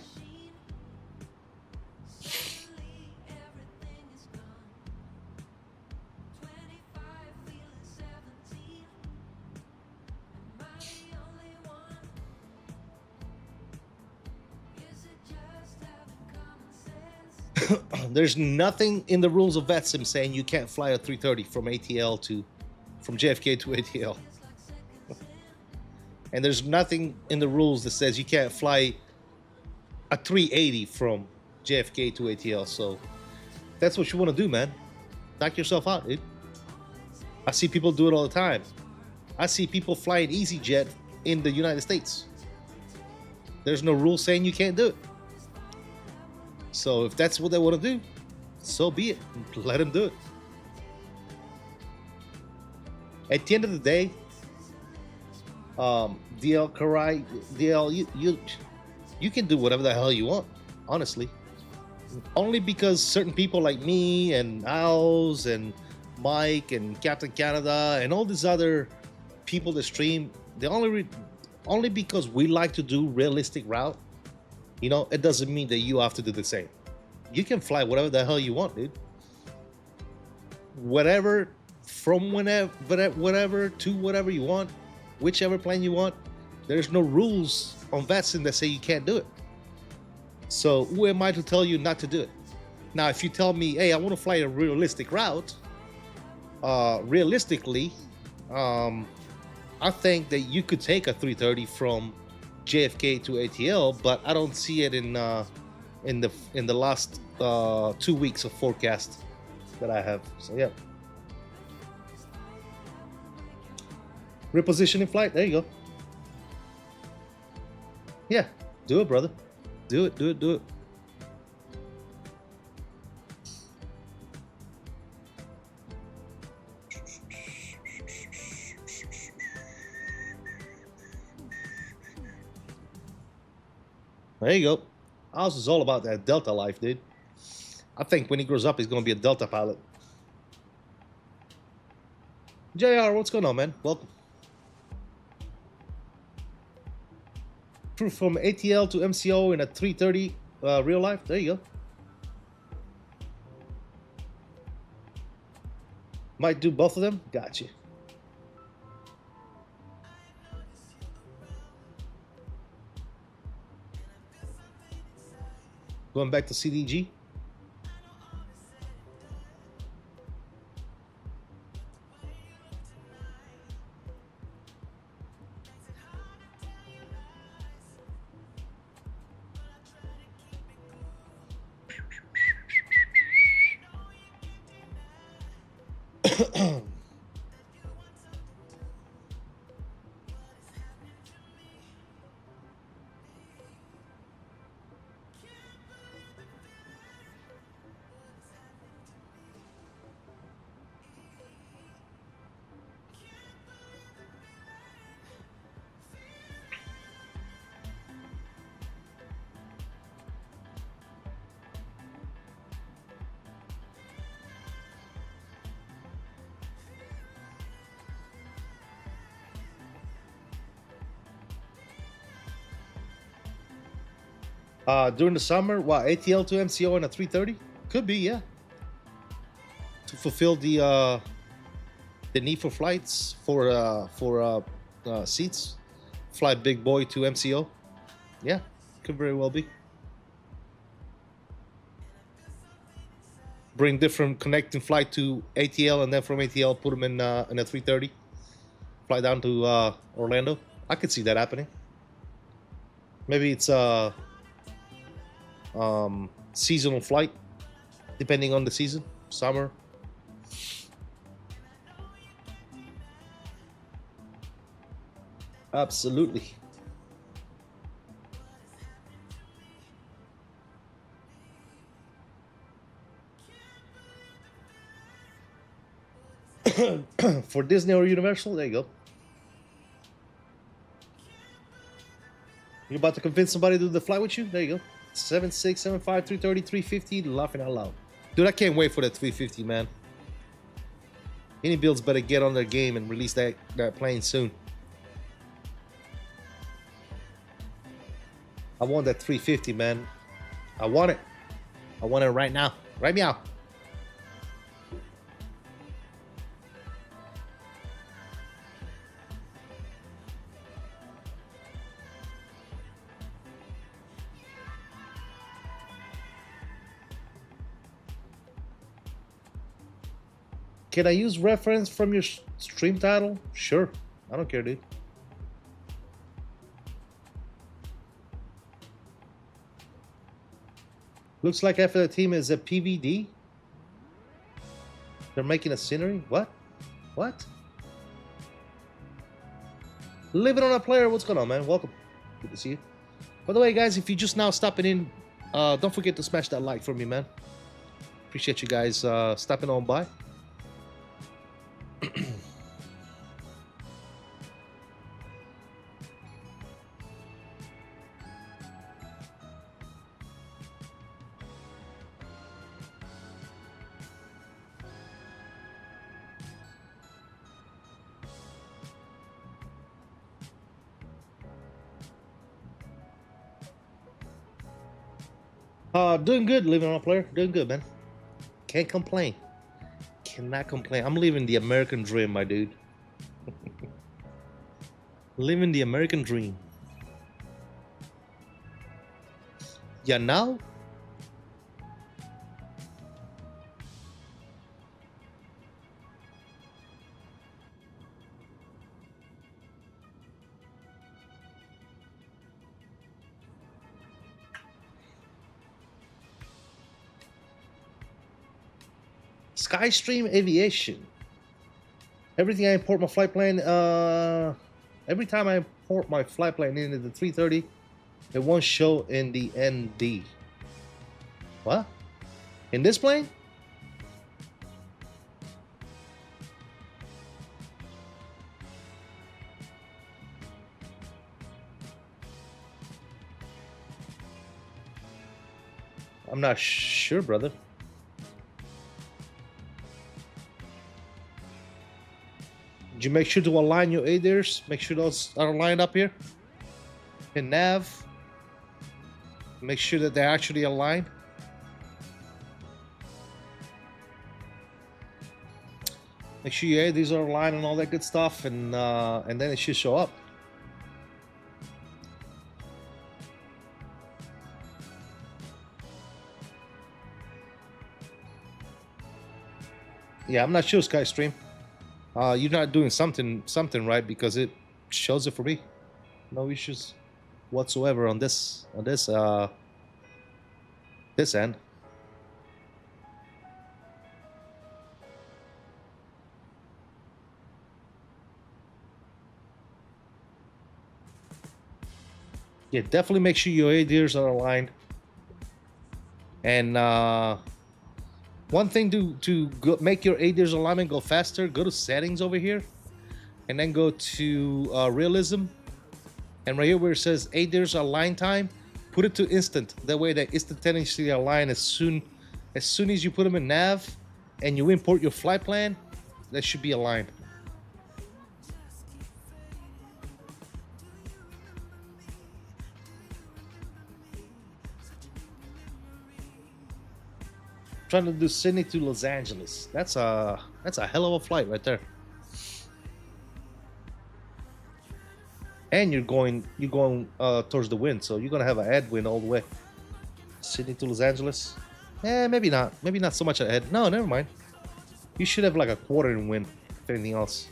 There's nothing in the rules of VATSIM saying you can't fly a 330 from ATL to, from JFK to ATL. And there's nothing in the rules that says you can't fly a 380 from JFK to ATL. So that's what you want to do, man. Knock yourself out, dude. I see people do it all the time. I see people flying EasyJet in the United States. There's no rule saying you can't do it. So if that's what they want to do, so be it. Let them do it. At the end of the day, you can do whatever the hell you want, honestly. Only because certain people like me and Owls and Mike and Captain Canada and all these other people that stream, they only because we like to do realistic route, you know, it doesn't mean that you have to do the same. You can fly whatever the hell you want, dude. Whatever, from whatever to whatever you want, whichever plane you want. There's no rules on VATSIM that say you can't do it. So who am I to tell you not to do it? Now, if you tell me, hey, I want to fly a realistic route, realistically, I think that you could take a 330 from JFK to ATL, but I don't see it in the last 2 weeks of forecast that I have. So yeah, repositioning flight. There you go. Yeah, do it, brother. Do it. Do it. Do it. There you go. ASUS is all about that Delta life, dude. I think when he grows up, he's going to be a Delta pilot. JR, what's going on, man? Welcome. From ATL to MCO in a 330 real life. There you go. Might do both of them. Gotcha. Going back to CDG. During the summer, what, ATL to MCO in a 330? Could be, yeah. To fulfill the need for flights for seats, fly big boy to MCO. Yeah, could very well be. Bring different connecting flight to ATL, and then from ATL put them in a 330. Fly down to Orlando. I could see that happening. Maybe it's seasonal flight, depending on the season. summer. Absolutely. For Disney or Universal, there you go. You about to convince somebody to do the flight with you? There you go. 7675 330 350, laughing out loud. Dude, I can't wait for that 350, man. Any builds better get on their game and release that plane soon. I want that 350, man. I want it. I want it right now. Right meow. Can I use reference from your stream title? Sure. I don't care, dude. Looks like after the team is a PVD. They're making a scenery? What? What? Living on a player. What's going on, man? Welcome. Good to see you. By the way, guys, if you're just now stopping in, don't forget to smash that like for me, man. Appreciate you guys stopping on by. Doing good, living on a player. Doing good, man. Can't complain. Cannot complain. I'm living the American dream, my dude. Living the American dream. Yeah, now? Skystream Aviation. Everything I import my flight plan, every time I import my flight plan into the 330, it won't show in the ND. What? In this plane? I'm not sure, brother. Did you make sure to align your ADIRs? Make sure those are lined up here. And nav. Make sure that they're actually aligned. Make sure your ADIRs are aligned and all that good stuff, and then it should show up. Yeah, I'm not sure, Skystream. You're not doing something right, because it shows it for me. No issues whatsoever on this this end. Yeah, definitely make sure your ADIRs are aligned. And one thing to make your ADIRs alignment go faster, go to settings over here, and then go to realism. And right here where it says ADIRs align time, put it to instant. That way they instantaneously align as soon as you put them in nav and you import your flight plan, that should be aligned. Trying to do Sydney to Los Angeles. That's a hell of a flight right there. And you're going towards the wind, so you're gonna have a headwind all the way. Sydney to Los Angeles. Maybe not. Maybe not so much a head. No, never mind. You should have like a quartering wind, if anything else.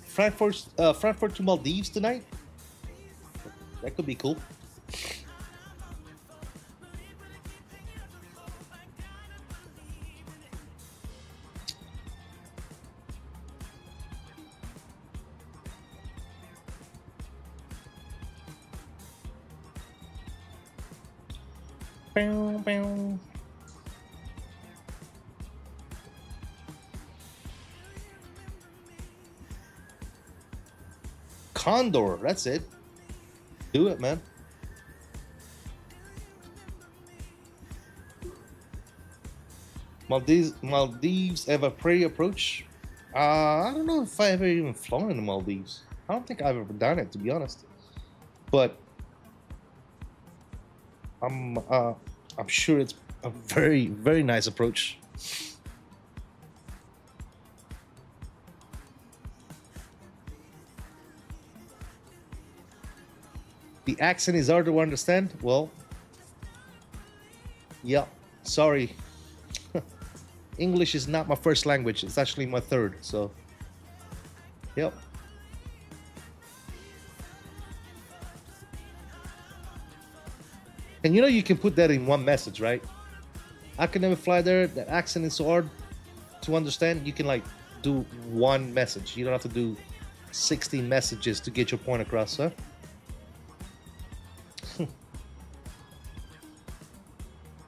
Frankfurt to Maldives tonight. That could be cool. Bow, bow. Condor, that's it. Do it, man. Maldives have a pretty approach. I don't know if I ever even flown in the Maldives. I don't think I've ever done it, to be honest. But I'm sure it's a very, very nice approach. The accent is hard to understand. Well, yeah, sorry. English is not my first language. It's actually my third. So, yep. And you know you can put that in one message, right? I can never fly there. That accent is so hard to understand. You can like do one message. You don't have to do 16 messages to get your point across, huh?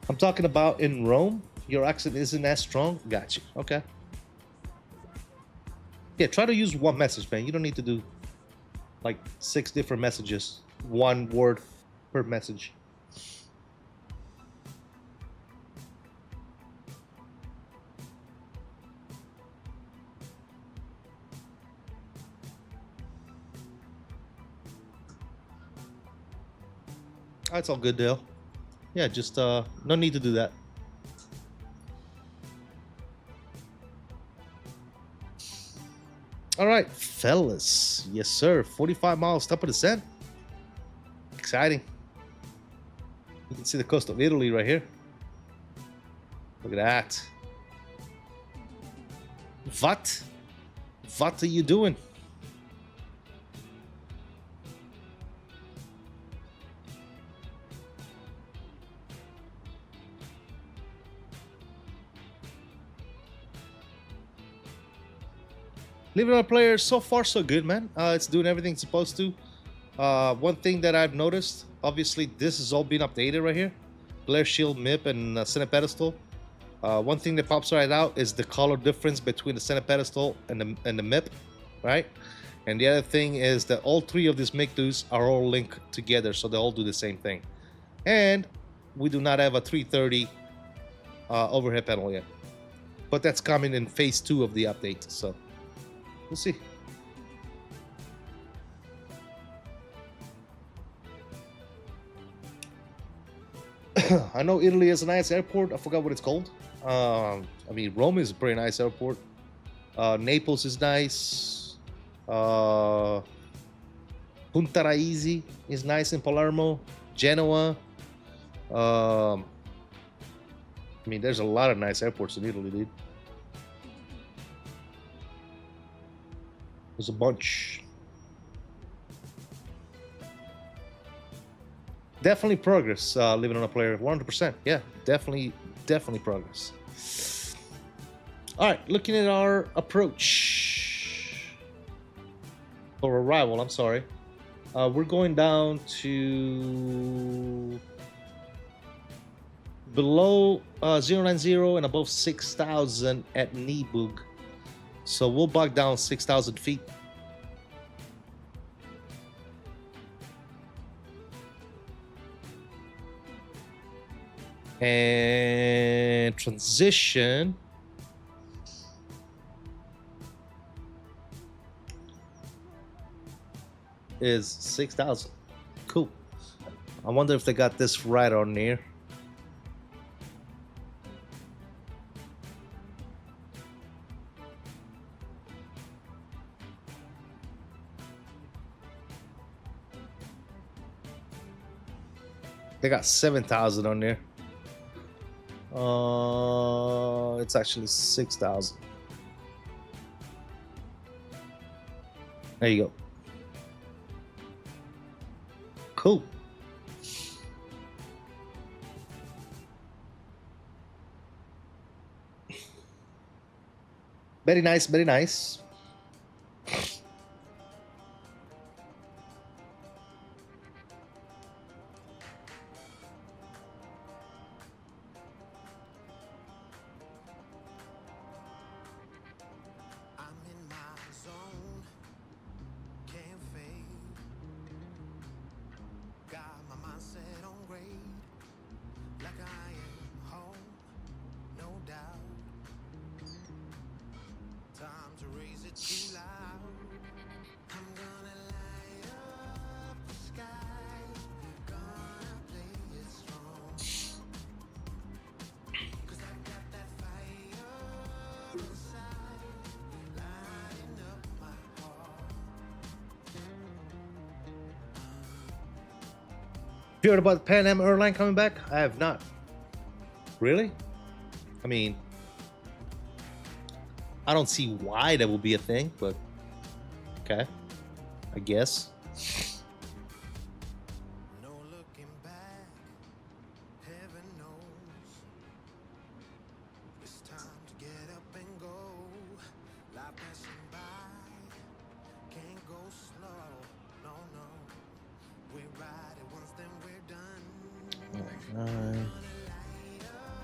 I'm talking about in Rome. Your accent isn't as strong. Got you. Okay. Yeah, try to use one message, man. You don't need to do like 6 different messages. One word per message. That's all good, Dale. Yeah, just no need to do that. All right, fellas. Yes, sir. 45 miles, top of the descent. Exciting. You can see the coast of Italy right here. Look at that. What are you doing? Leave it on player, so far so good, man. It's doing everything it's supposed to. One thing that I've noticed, obviously this has all been updated right here. Glare shield, MIP, and center pedestal. One thing that pops right out is the color difference between the center pedestal and the MIP, right? And the other thing is that all 3 of these MICDUs are all linked together, so they all do the same thing. And we do not have a 330 overhead panel yet. But that's coming in phase 2 of the update, so we'll see. I know Italy is a nice airport. I forgot what it's called. I mean, Rome is a pretty nice airport. Naples is nice. Punta Raisi is nice in Palermo. Genoa. I mean, there's a lot of nice airports in Italy, dude. There's a bunch. Definitely progress, living on a player, 100%. Yeah, definitely progress. All right, looking at our approach. Or arrival, I'm sorry. We're going down to below 090 and above 6,000 at Nibug. So we'll back down 6,000 feet. And transition is 6,000. Cool. I wonder if they got this right on there. They got 7,000 on there. It's actually 6,000. There you go. Cool. Very nice, very nice. You heard about Pan Am airline coming back? I have not. Really? I mean, I don't see why that would be a thing, but okay, I guess.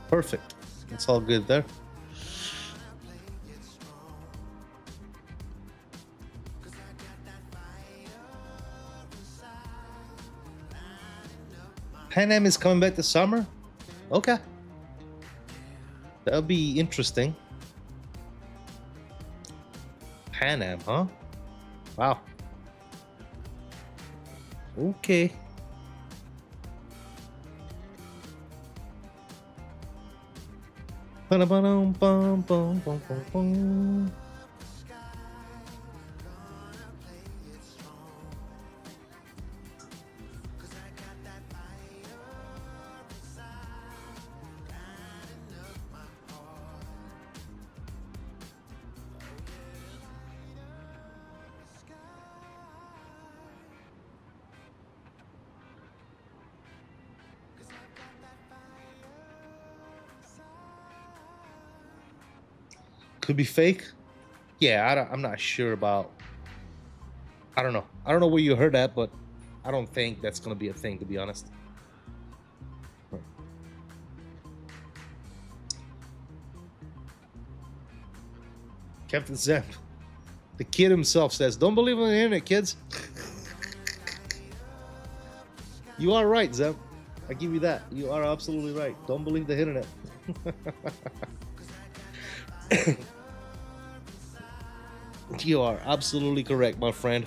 Perfect. It's all good there. Pan Am is coming back this summer? Okay. That'll be interesting. Pan Am, huh? Wow. Okay. Could be fake. Yeah, I'm not sure about. I don't know. I don't know where you heard that, but I don't think that's gonna be a thing, to be honest. Captain Zep, the kid himself says, "Don't believe on the internet, kids." You are right, Zep. I give you that. You are absolutely right. Don't believe the internet. You are absolutely correct, my friend.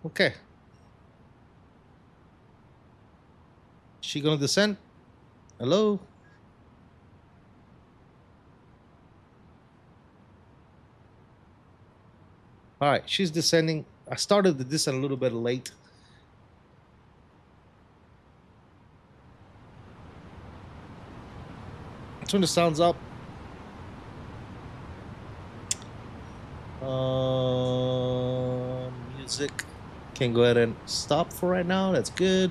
Okay. She gonna descend? Hello? All right, she's descending. I started the descent a little bit late. Turn the sounds up. Music. Can go ahead and stop for right now. That's good.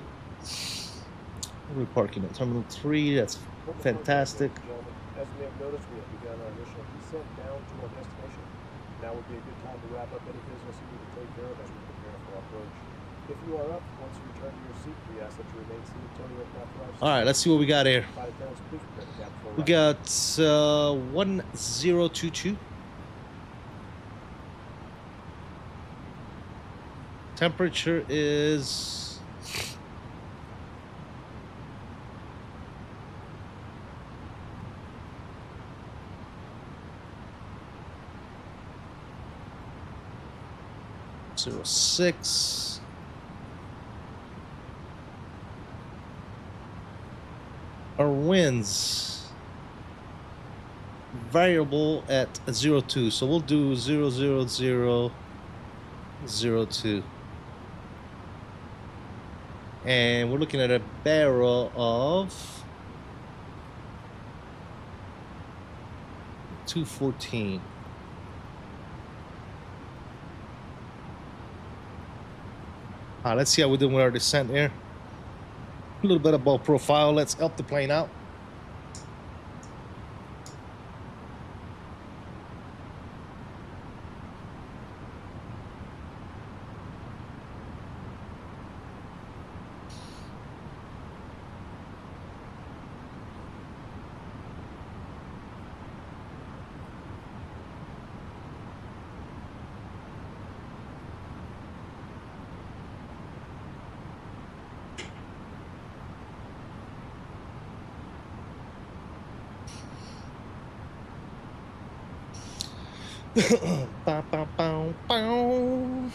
We're parking at Terminal 3. That's fantastic. As we have noticed, we have begun our initial descent down to our destination. Now would be a good time to wrap up any business you need to take care of as we prepare for approach. If you are up, once you return to your seat, we ask that you remain seated until you have enough. All right, let's see what we got here. We got 1022. Temperature is 06. Our winds variable at 02, so we'll do 00002. And we're looking at a barrel of 214. Let's see how we're doing with our descent here. A little bit above profile. Let's help the plane out. Bow, bow, bow, bow.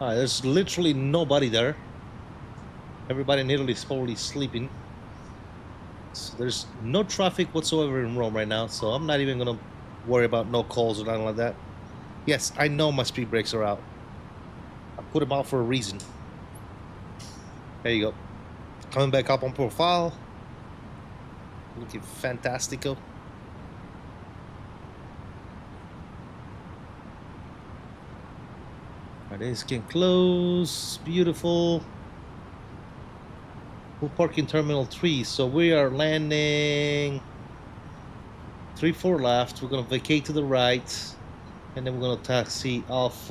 There's literally nobody there. Everybody in Italy is probably sleeping. So there's no traffic whatsoever in Rome right now, so I'm not even gonna worry about no calls or nothing like that. Yes, I know my speed brakes are out. I put them out for a reason. There you go. Coming back up on profile. Looking fantastico. It's getting close. Beautiful. We're parking terminal 3, so we are landing 3-4 left. We're gonna vacate to the right, and then we're gonna taxi off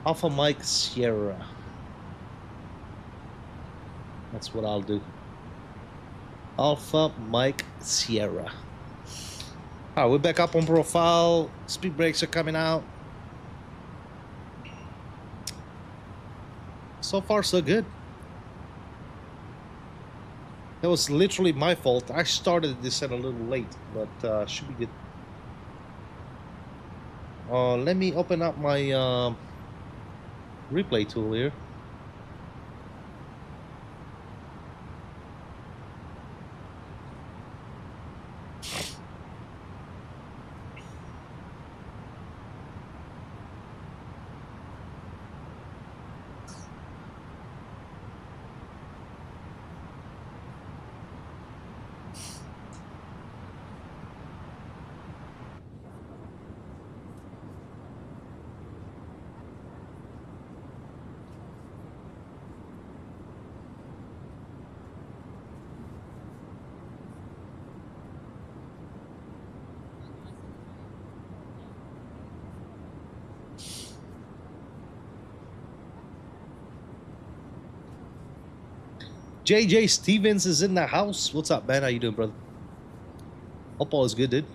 Alpha Mike Sierra. That's what I'll do. Alpha Mike Sierra. Alright, we're back up on profile. Speed brakes are coming out. So far, so good. That was literally my fault. I started the descent a little late, but should be good. Let me open up my replay tool here. JJ Stevens is in the house. What's up, man? How you doing, brother? Hope all is good, dude.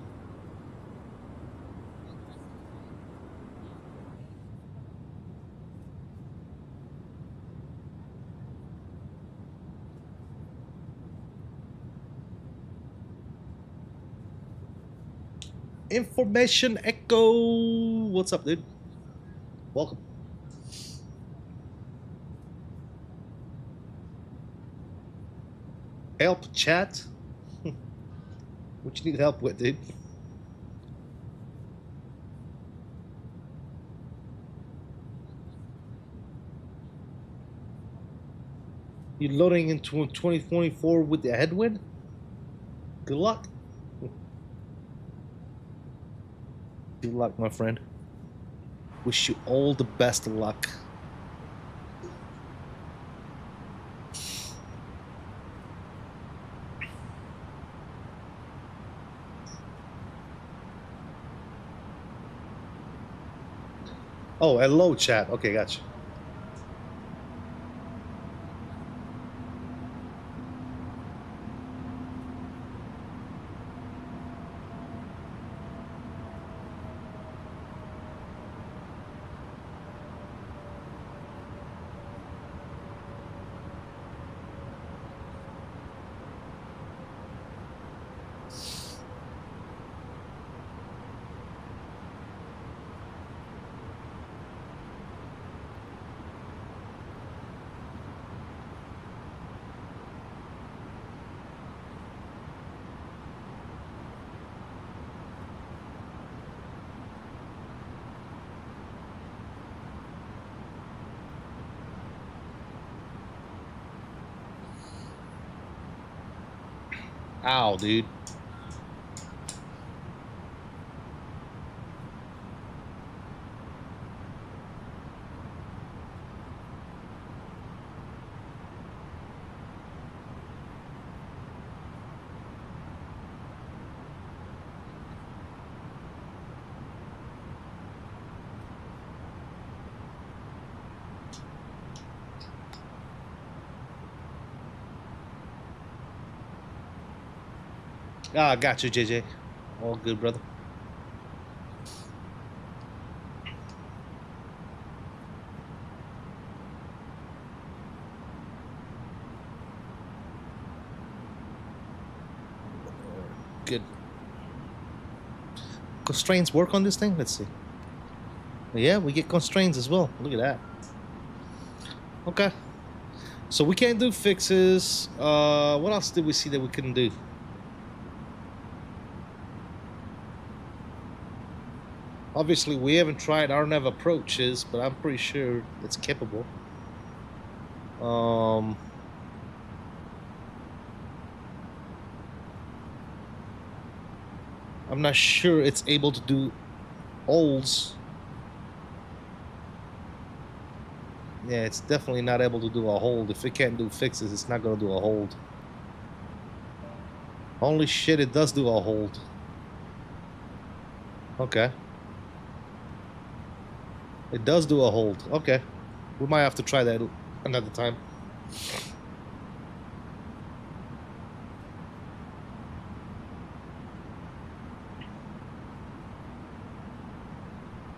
Information Echo. What's up, dude? Welcome. Help, chat. What you need help with, dude? You loading into 2024 with the Headwind? Good luck. Good luck, my friend. Wish you all the best of luck. Oh, hello, chat. Okay, gotcha. Ow, dude. Ah, got you, JJ. All good, brother. Good. Constraints work on this thing? Let's see. Yeah, we get constraints as well. Look at that. Okay. So we can't do fixes. What else did we see that we couldn't do? Obviously, we haven't tried RNAV approaches, but I'm pretty sure it's capable. I'm not sure it's able to do holds. Yeah, it's definitely not able to do a hold. If it can't do fixes, it's not going to do a hold. Holy shit, it does do a hold. Okay. It does do a hold. Okay. We might have to try that another time.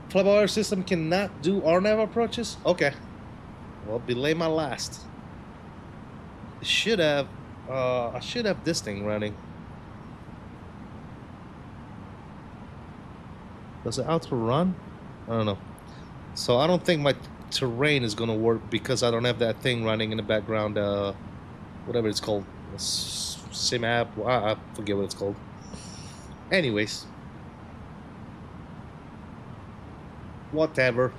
Flyby system cannot do RNAV approaches? Okay. Well, belay my last. I should have this thing running. Does it auto run? I don't know. So I don't think my terrain is gonna work because I don't have that thing running in the background. Whatever it's called, sim app. I forget what it's called. Anyways, whatever.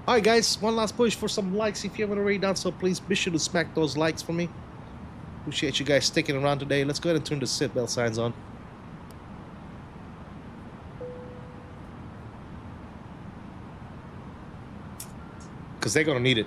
All right, guys. One last push for some likes. If you haven't already done so, please be sure to smack those likes for me. Appreciate you guys sticking around today. Let's go ahead and turn the seatbelt signs on. Because they're going to need it.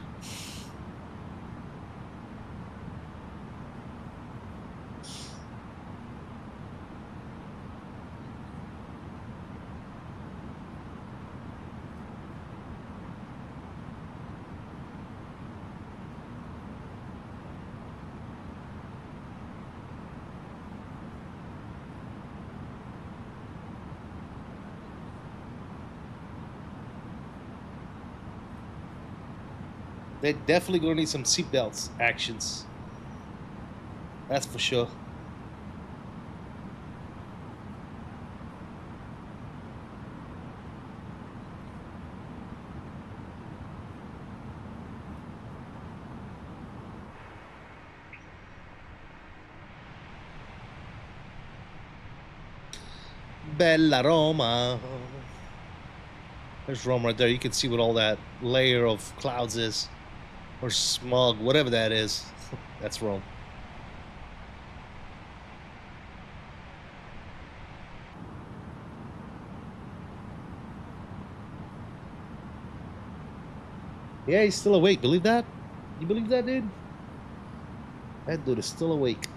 They're definitely going to need some seatbelts actions. That's for sure. Bella Roma. There's Rome right there. You can see what all that layer of clouds is. Or smog, whatever that is. That's Rome. Yeah, he's still awake. Believe that? You believe that, dude? That dude is still awake.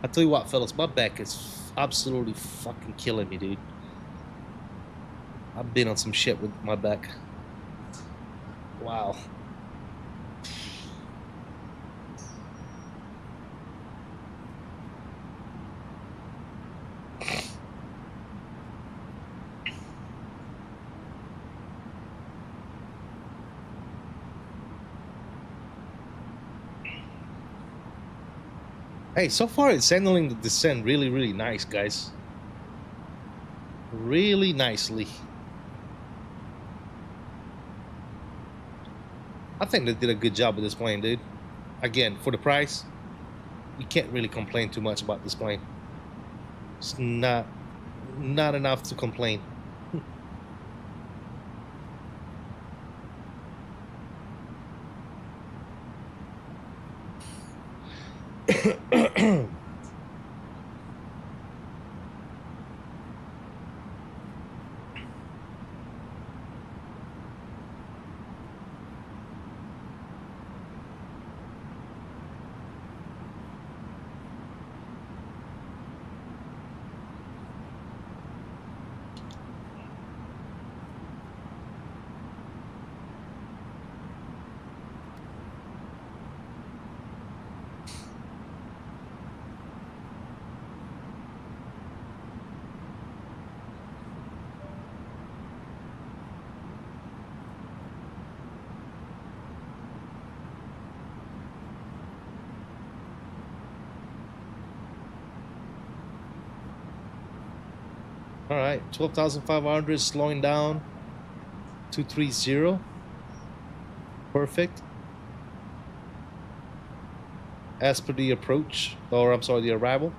I tell you what, fellas, my back is absolutely fucking killing me, dude. I've been on some shit with my back. Wow. Hey, so far it's handling the descent really, really nice, guys. Really nicely. I think they did a good job with this plane, dude. Again, for the price, you can't really complain too much about this plane. It's not enough to complain. All right, 12,500, slowing down, 230, perfect. As per the approach, or I'm sorry, the arrival.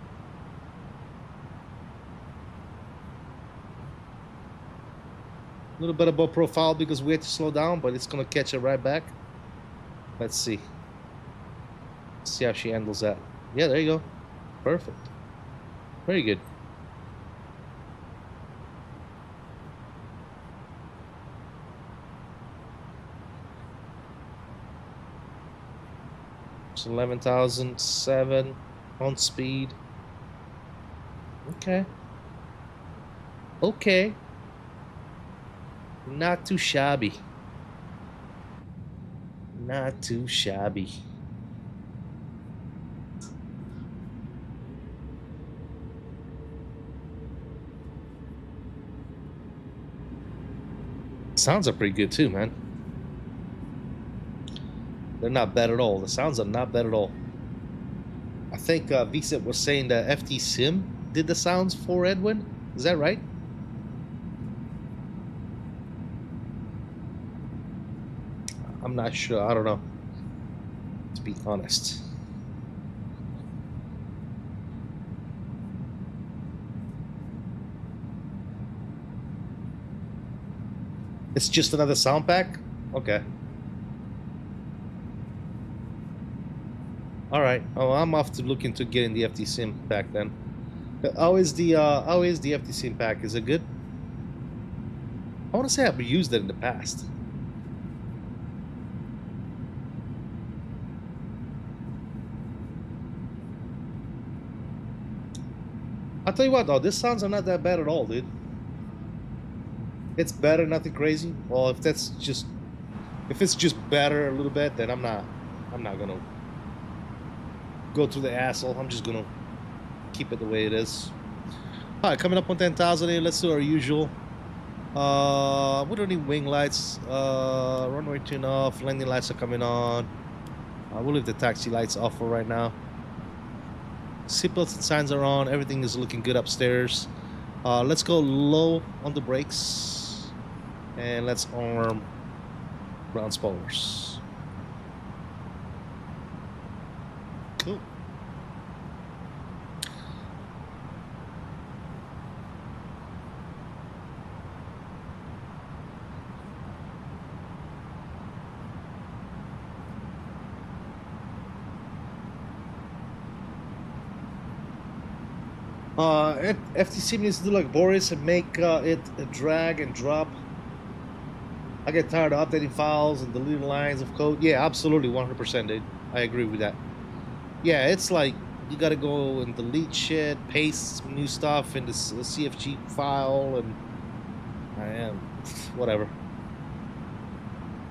A little bit above profile because we had to slow down, but it's gonna catch it right back. Let's see. See how she handles that. Yeah, there you go. Perfect. Very good. It's 11,007 on speed. Okay. Okay. Not too shabby. Not too shabby. Sounds are pretty good too, man. They're not bad at all. The sounds are not bad at all. I think VSIP was saying that FTSIM did the sounds for Headwind. Is that right? I'm not sure. I don't know. To be honest. It's just another sound pack? Okay. All right. Oh, I'm off to look into getting the FTSIM pack then. How is the FTSIM pack? Is it good? I want to say I've used it in the past. I'll tell you what though, these sounds are not that bad at all, dude. It's better, nothing crazy. Well, if it's just better a little bit, then I'm not gonna go through the asshole. I'm just gonna keep it the way it is. All right, coming up on 10,000 here. Let's do our usual. We don't need wing lights. Runway tune off. Landing lights are coming on. We'll leave the taxi lights off for right now. Seatbelts and signs are on. Everything is looking good upstairs. Let's go low on the brakes. And let's arm ground spoilers. Cool. FTC needs to do like Boris and make it a drag and drop. I get tired of updating files and deleting lines of code. Yeah, absolutely, 100%, dude. I agree with that. Yeah, it's like you gotta go and delete shit, paste new stuff in the CFG file, and whatever.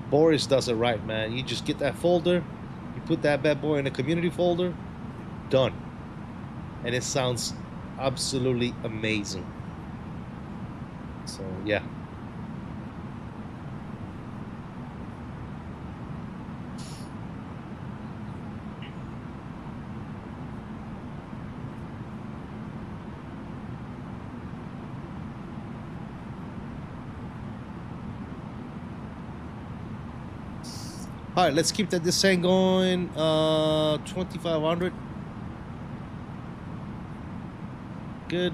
Boris does it right, man. You just get that folder, you put that bad boy in a community folder, done. And it sounds absolutely amazing. So yeah. All right, let's keep that descent going. 2500. Good.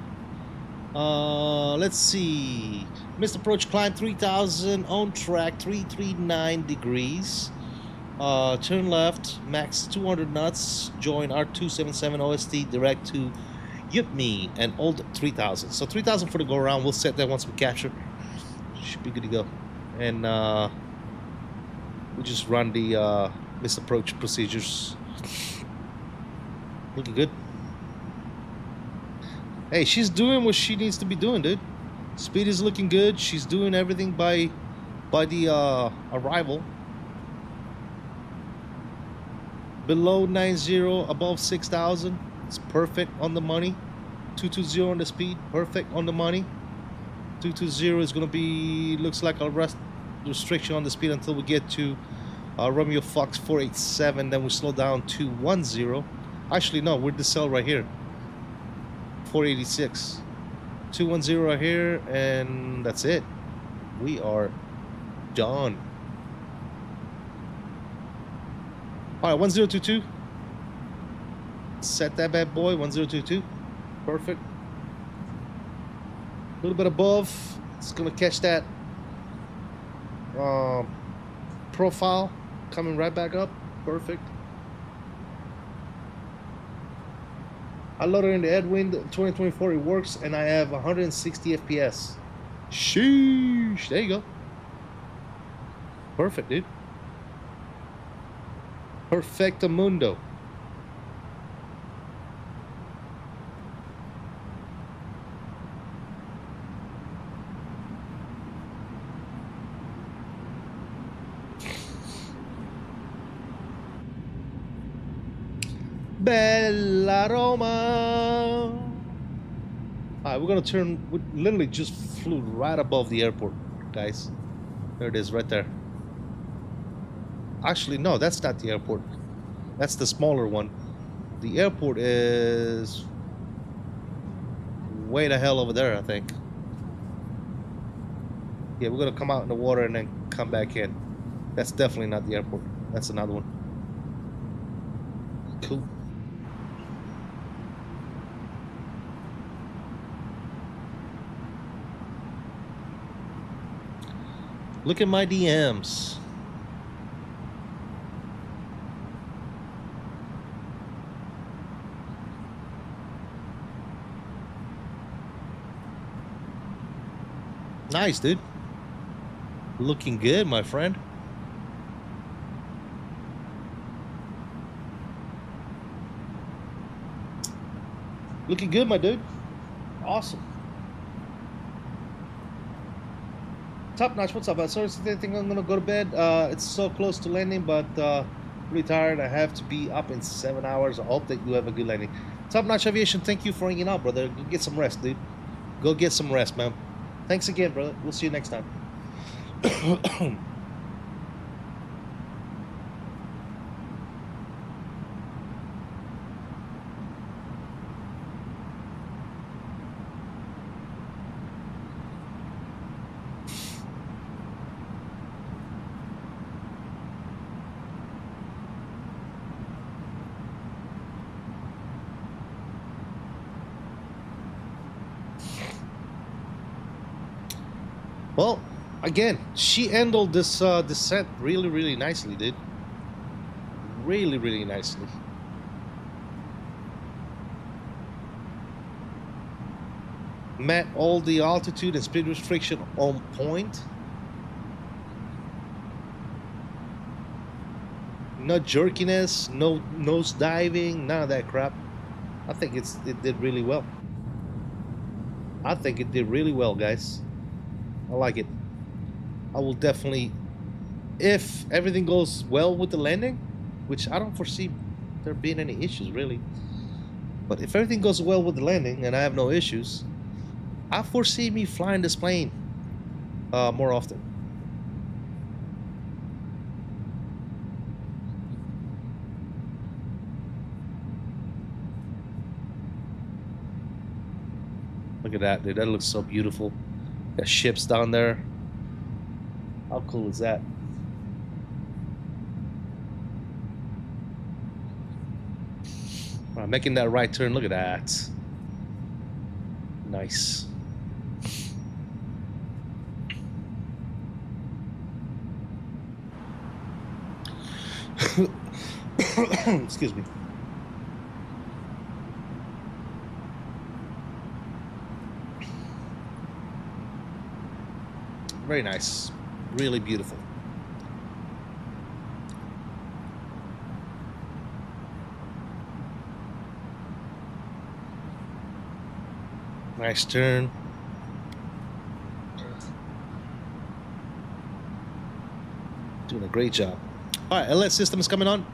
Let's see. Missed approach climb 3000 on track 339 degrees. Turn left, max 200 knots. Join R277 OST direct to Yupmi and old 3000. So 3000 for the go around. We'll set that once we capture. Should be good to go. And we just run the missed approach procedures. Looking good. Hey, she's doing what she needs to be doing, dude. Speed is looking good. She's doing everything by the arrival. Below 90, above 6,000. It's perfect on the money. 220 on the speed, perfect on the money. 220 is gonna be, looks like a restriction on the speed until we get to Romeo Fox 487. Then we slow down to 10. Actually, no, we're the cell right here. 486. 210 right here, and that's it. We are done. All right, 1022. Set that bad boy, 1022. Perfect. A little bit above. It's gonna catch that profile coming right back up. Perfect. I loaded in the Headwind 2024. It works, and I have 160 FPS. Sheesh. There you go. Perfect, dude. Perfectamundo. Bella Roma. Alright, we're gonna turn. We literally just flew right above the airport, guys. There it is, right there. Actually, no, that's not the airport. That's the smaller one. The airport is way the hell over there, I think. Yeah, we're gonna come out in the water and then come back in. That's definitely not the airport. That's another one. Cool. Look at my DMs. Nice, dude. Looking good, my friend. Looking good, my dude. Awesome. Top notch, what's up? Sorry, I think I'm gonna go to bed. It's so close to landing, but pretty tired. I have to be up in 7 hours. I hope that you have a good landing. Top notch aviation, thank you for hanging out, brother. Go get some rest, dude. Go get some rest, man. Thanks again, brother. We'll see you next time. Well, again, she handled this descent really, really nicely, dude. Really, really nicely. Met all the altitude and speed restriction on point. No jerkiness, no nose diving, none of that crap. I think it did really well. I think it did really well, guys. I like it. I will definitely, if everything goes well with the landing, which I don't foresee there being any issues really, but if everything goes well with the landing and I have no issues, I foresee me flying this plane more often. Look at that, dude. That looks so beautiful. Got ships down there. How cool is that? Making that right turn. Look at that. Nice. Excuse me. Very nice. Really beautiful. Nice turn. Doing a great job. All right, LS system is coming on.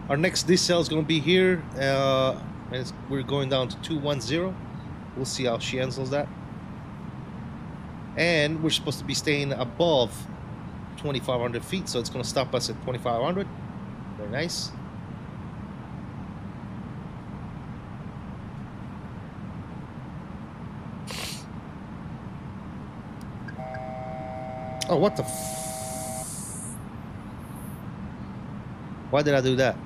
Our next decel is going to be here, and we're going down to 210. We'll see how she handles that. And we're supposed to be staying above 2,500 feet, so it's going to stop us at 2,500. Very nice. Oh, what the f... Why did I do that?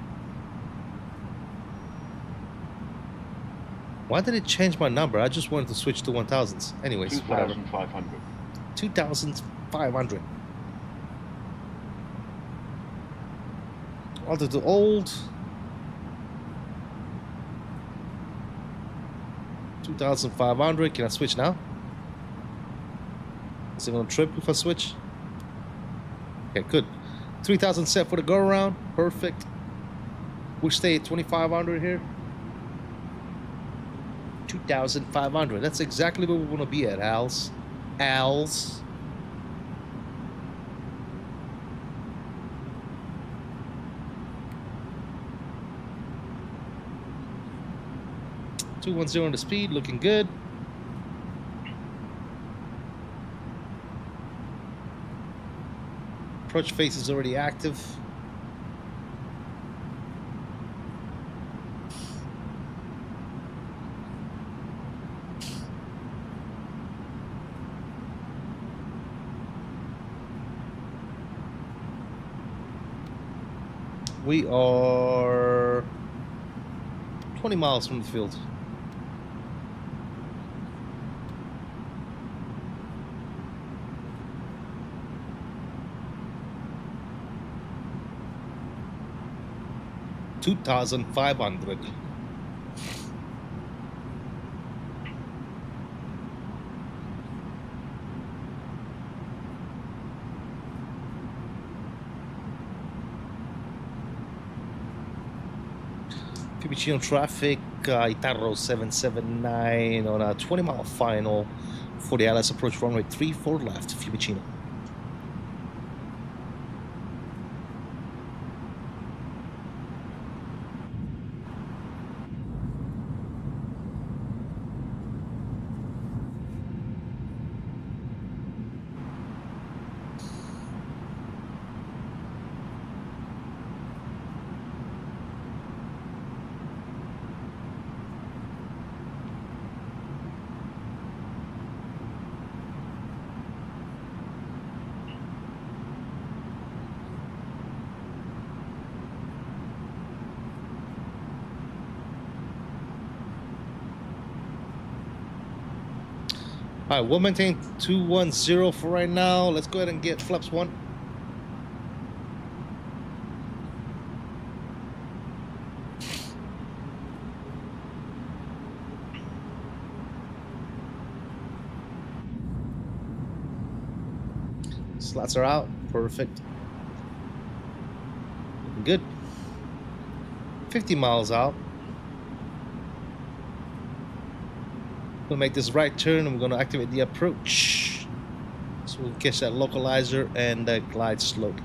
Why did it change my number? I just wanted to switch to 1000s. Anyways, whatever. 2,500. 2,500. Altitude old. 2,500. Can I switch now? Is it gonna trip if I switch? Okay, good. 3,000 set for the go around. Perfect. We'll stay at 2,500 here. 2,500. That's exactly where we want to be at, Als. Als. .210 on the speed, looking good. Approach face is already active. We are 20 miles from the field. $2,500. Fiumicino traffic, Itarro 779 on a 20-mile final for the LS approach runway 34 left, Fiumicino. All right, we'll maintain 210 for right now. Let's go ahead and get flaps 1. Slots are out. Perfect. Good. 50 miles out. We'll make this right turn and we're going to activate the approach. So we'll catch that localizer and the glide slope.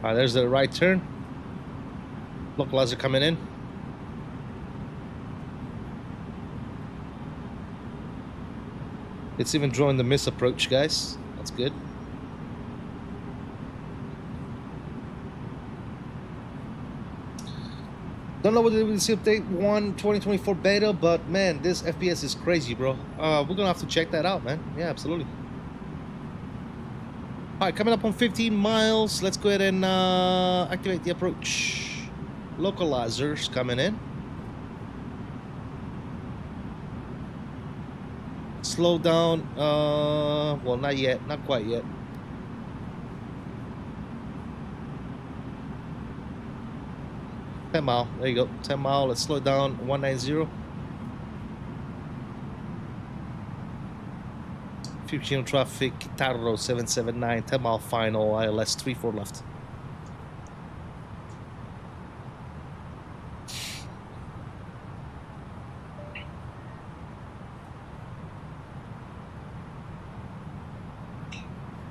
All right, there's the right turn. Localizer coming in. It's even drawing the miss approach, guys. That's good. Don't know what it is update 1 2024 beta, but man, this FPS is crazy, bro. We're gonna have to check that out, man. Yeah, absolutely. All right, coming up on 15 miles. Let's go ahead and activate the approach. Localizers coming in. Slow down. Well, not yet. Not quite yet. $10 there you go. 10 mile. Let's slow it down. 190. 15 traffic, Tarro 779, 10 mile final, ILS 34 left.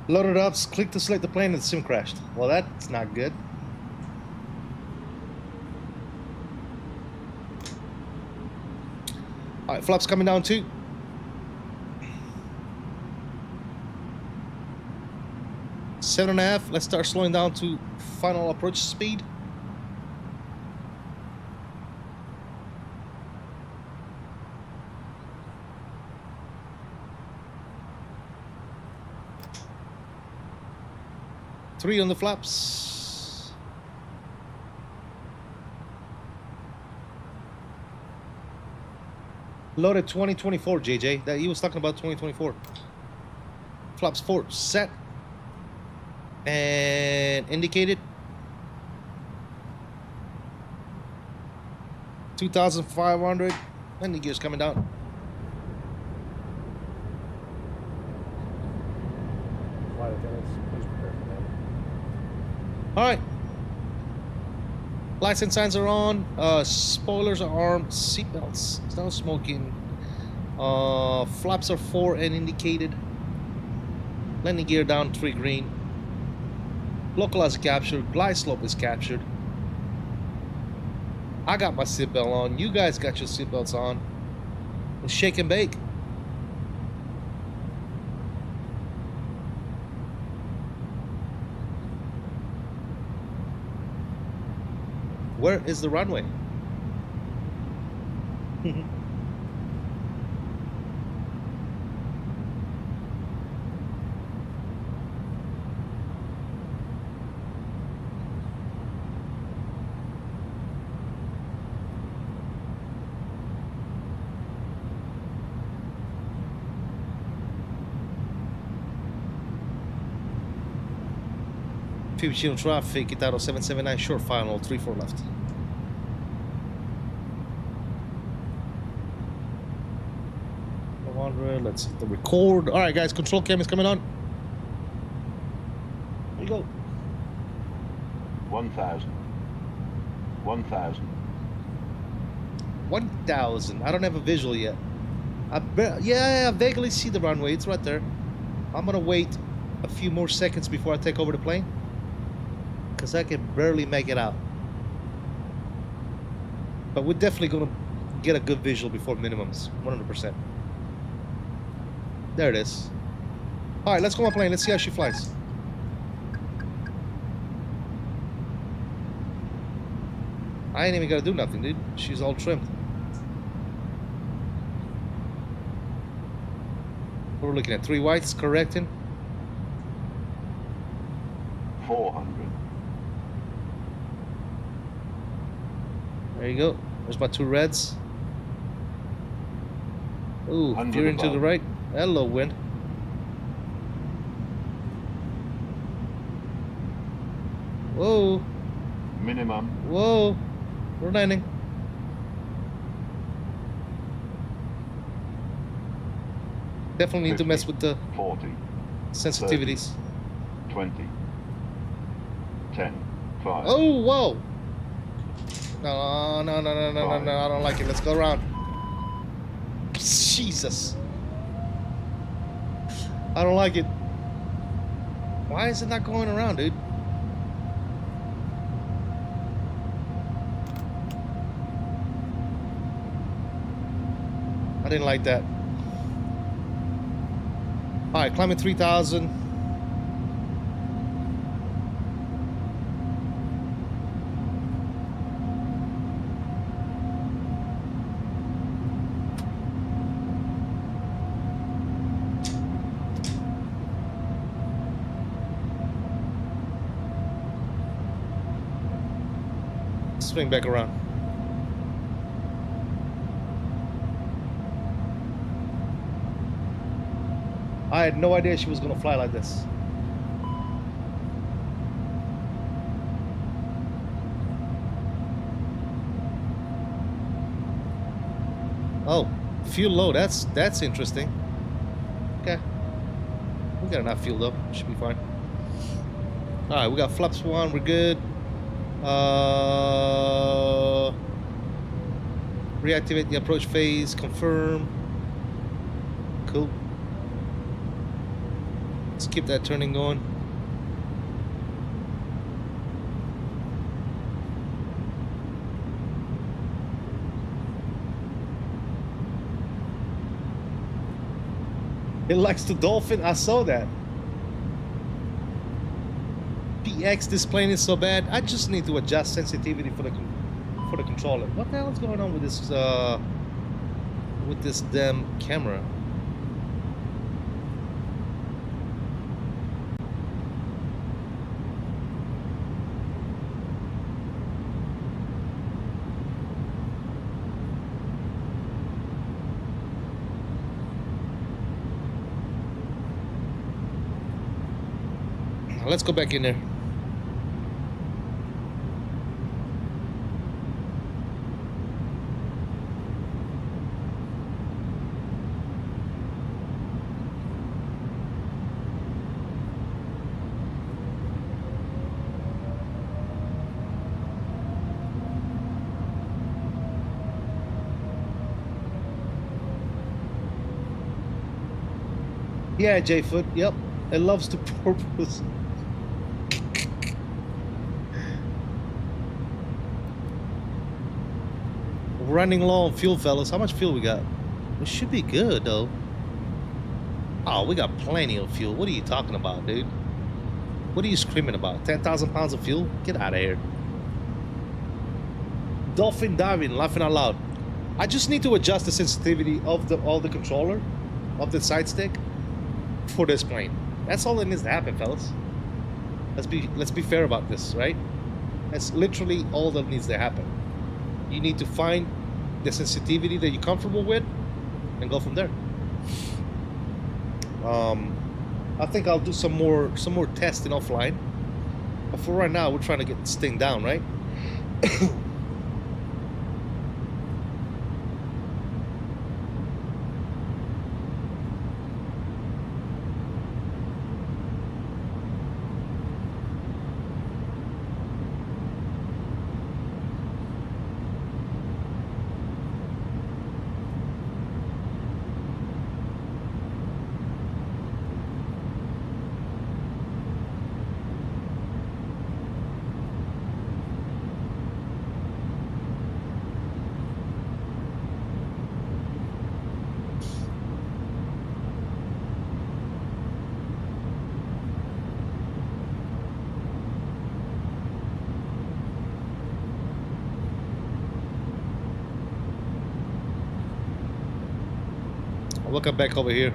Loaded up, click to select the plane and the sim crashed. Well, that's not good. All right, flaps coming down too. 7.5. Let's start slowing down to final approach speed. Three on the flaps. Loaded 2024, JJ. That he was talking about 2024. Flaps 4 set. And indicated 2,500 and the gears coming down. Flight attendants, please prepare for that. All right, lights and signs are on. Spoilers are armed. Seatbelts, it's not smoking. Flaps are 4 and indicated. Landing gear down 3 green. Localizer captured, glide slope is captured. I got my seatbelt on. You guys got your seatbelts on. Let's shake and bake. Where is the runway? 15 traffic, Itaro 779 short final, 34 left. Let's hit the record. All right, guys, control cam is coming on. There you go. 1,000. 1,000. 1,000. I don't have a visual yet. Yeah, I vaguely see the runway. It's right there. I'm gonna wait a few more seconds before I take over the plane, because I can barely make it out. But we're definitely gonna get a good visual before minimums, 100%. There it is. All right, let's go on plane. Let's see how she flies. I ain't even gotta do nothing, dude. She's all trimmed. We're looking at 3 whites, correcting. 400. There you go. There's my 2 reds. Ooh, veering to the right. Hello, wind. Whoa. Minimum. Whoa. We're landing. Definitely need to mess with the 40. sensitivities. 30, 20. 10. 5. Oh, whoa. No, no, no, no, no, no, no. I don't like it. Let's go around. Jesus. I don't like it. Why is it not going around, dude? I didn't like that. All right, climbing 3,000. Swing back around. I had no idea she was gonna fly like this. Oh, fuel low. That's interesting. Okay, we got enough fuel though. Should be fine. All right, we got flaps 1. We're good. Reactivate the approach phase. Confirm. Cool. Let's keep that turning going. It likes to dolphin. I saw that. PX, this plane is so bad. I just need to adjust sensitivity for the controller. What the hell is going on with this damn camera? Let's go back in there. Yeah, J-Foot, yep. It loves to purpose. Running low on fuel, fellas. How much fuel we got? We should be good, though. Oh, we got plenty of fuel. What are you talking about, dude? What are you screaming about? 10,000 pounds of fuel? Get out of here. Dolphin diving, laughing out loud. I just need to adjust the sensitivity of the controller, of the side stick, for this plane. That's all that needs to happen, fellas. Let's be fair about this, right? That's literally all that needs to happen. You need to find the sensitivity that you're comfortable with and go from there. I think I'll do some more testing offline. But for right now, we're trying to get this thing down, right? We'll come back over here.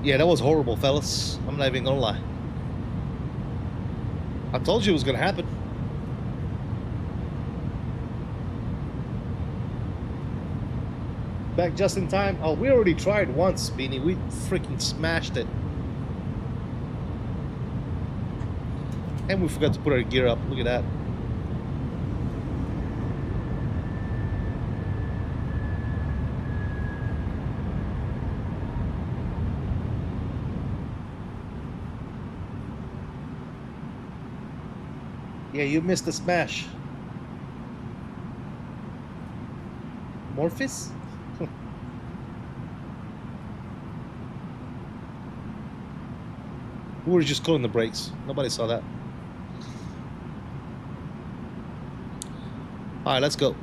Yeah, that was horrible, fellas. I'm not even gonna lie. I told you it was gonna happen. Back just in time. Oh, we already tried once, Beanie. We freaking smashed it. And we forgot to put our gear up. Look at that. Yeah, you missed the smash. Morphis? We were just calling the brakes. Nobody saw that. Alright, let's go.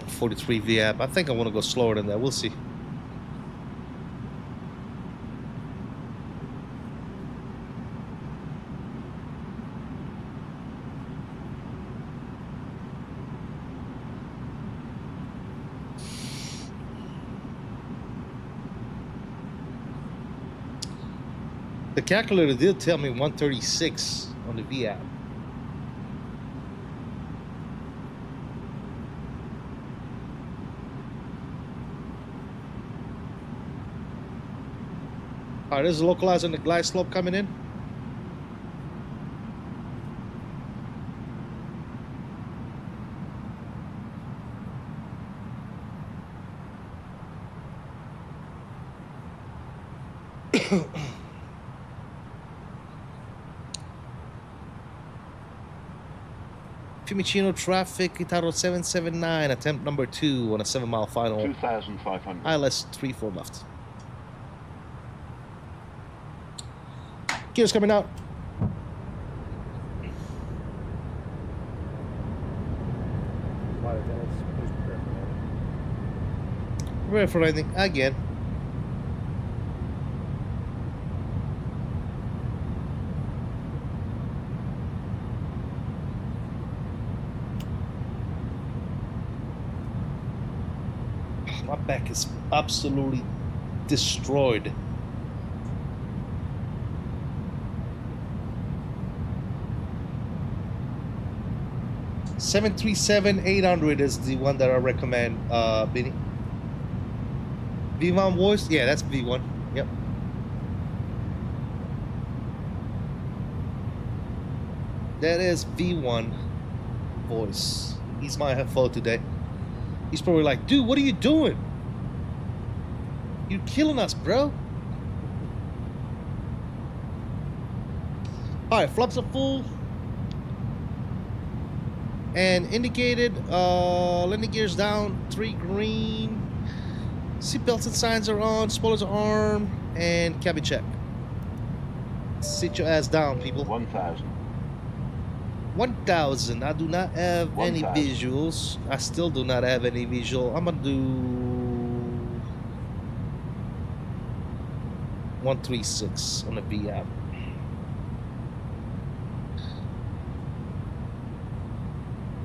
.43 VAP. I think I want to go slower than that. We'll see. The calculator did tell me 136 on the VAP. All right, this is localized on the glide slope coming in. Fiumicino traffic, Itaro 779, attempt number 2 on a 7-mile final. 2,500. ILS 34 left. Gears coming out. Ready for landing again. My back is absolutely destroyed. 737-800 is the one that I recommend, Benny. V1 voice? Yeah, that's V1. Yep. That is V1 voice. He's my FO today. He's probably like, dude, what are you doing? You're killing us, bro. Alright, flaps are full. And indicated, landing gears down, 3 green. Seatbelts and signs are on, spoilers are armed, and cabin check. Sit your ass down, people. 1,000. 1,000. I do not have any 1,000. visuals. I still do not have any visual. I'm gonna do 136 on the VM.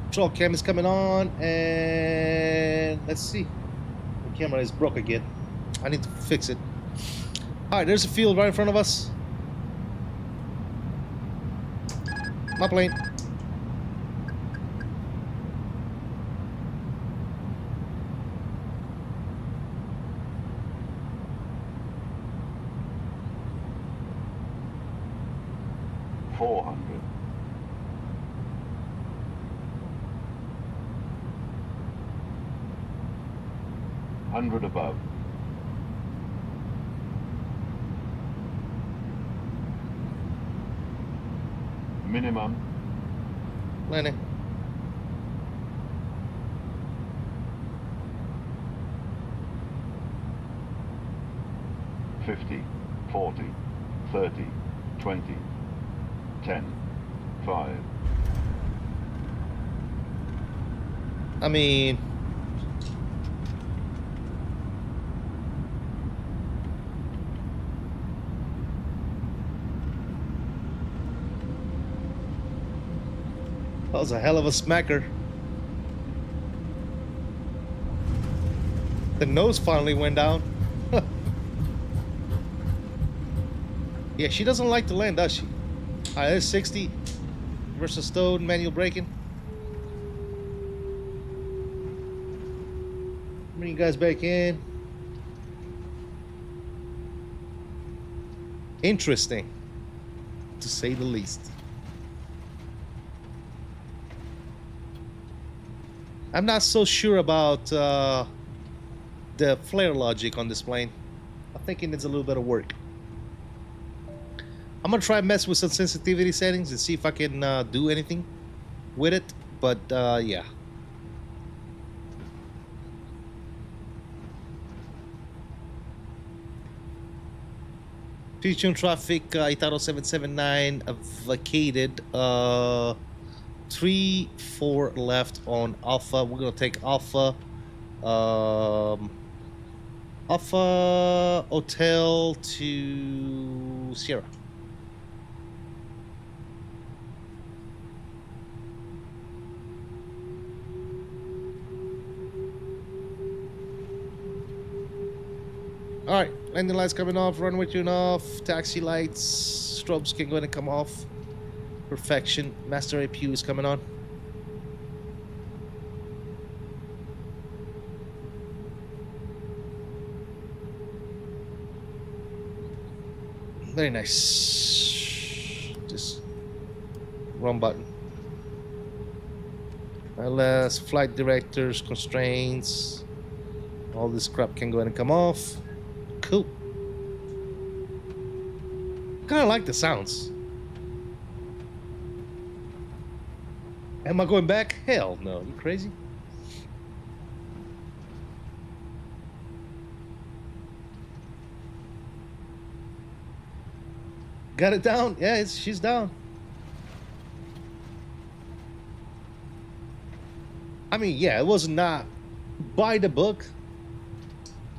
Control cam is coming on, and let's see. The camera is broke again. I need to fix it. All right, there's a field right in front of us. My plane. Hundred above. Minimum. Landing. $50, $40, $30, $20, $10, $5. I mean, that was a hell of a smacker. The nose finally went down. Yeah, she doesn't like to land, does she? Alright, there's 60 versus stowed, manual braking. Bring you guys back in. Interesting, to say the least. I'm not so sure about the flare logic on this plane. I'm thinking it's a little bit of work. I'm gonna try and mess with some sensitivity settings and see if I can do anything with it, but yeah. Future traffic, Itaro 779 vacated. 3-4 left on Alpha. We're gonna take Alpha. Alpha Hotel to Sierra. All right, landing lights coming off, runway tune off, taxi lights, strobes can go ahead and come off. Perfection. Master APU is coming on. Very nice. Just wrong button. LS, flight directors, constraints. All this crap can go ahead and come off. Cool. Kind of like the sounds. Am I going back? Hell no. You crazy? Got it down? Yeah, she's down. I mean, yeah, it was not by the book.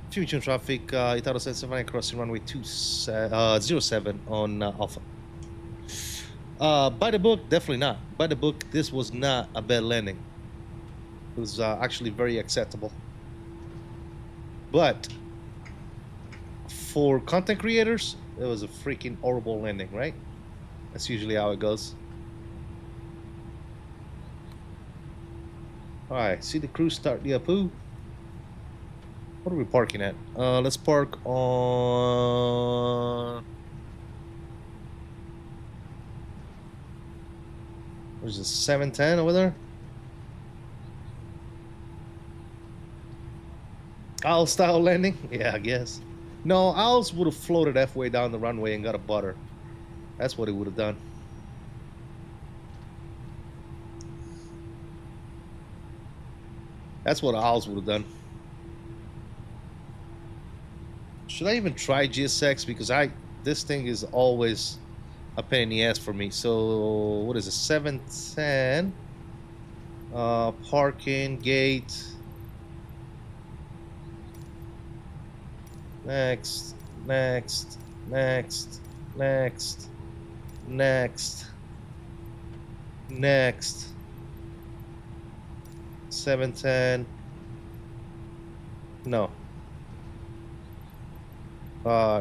Future traffic, Itaro 779 crossing runway 07 on Alpha. By the book, definitely not. By the book, this was not a bad landing. It was actually very acceptable. But for content creators, it was a freaking horrible landing, right? That's usually how it goes. Alright, see the crew start the APU. What are we parking at? Let's park on... Where's this? 710 over there? Owl style landing? Yeah, I guess. No, Owls would have floated halfway down the runway and got a butter. That's what he would have done. That's what Owls would have done. Should I even try GSX? Because this thing is always a pain in the ass for me. So what is it? 710. Parking gate. Next. Next. Next. Next. Next. Next. 710. No.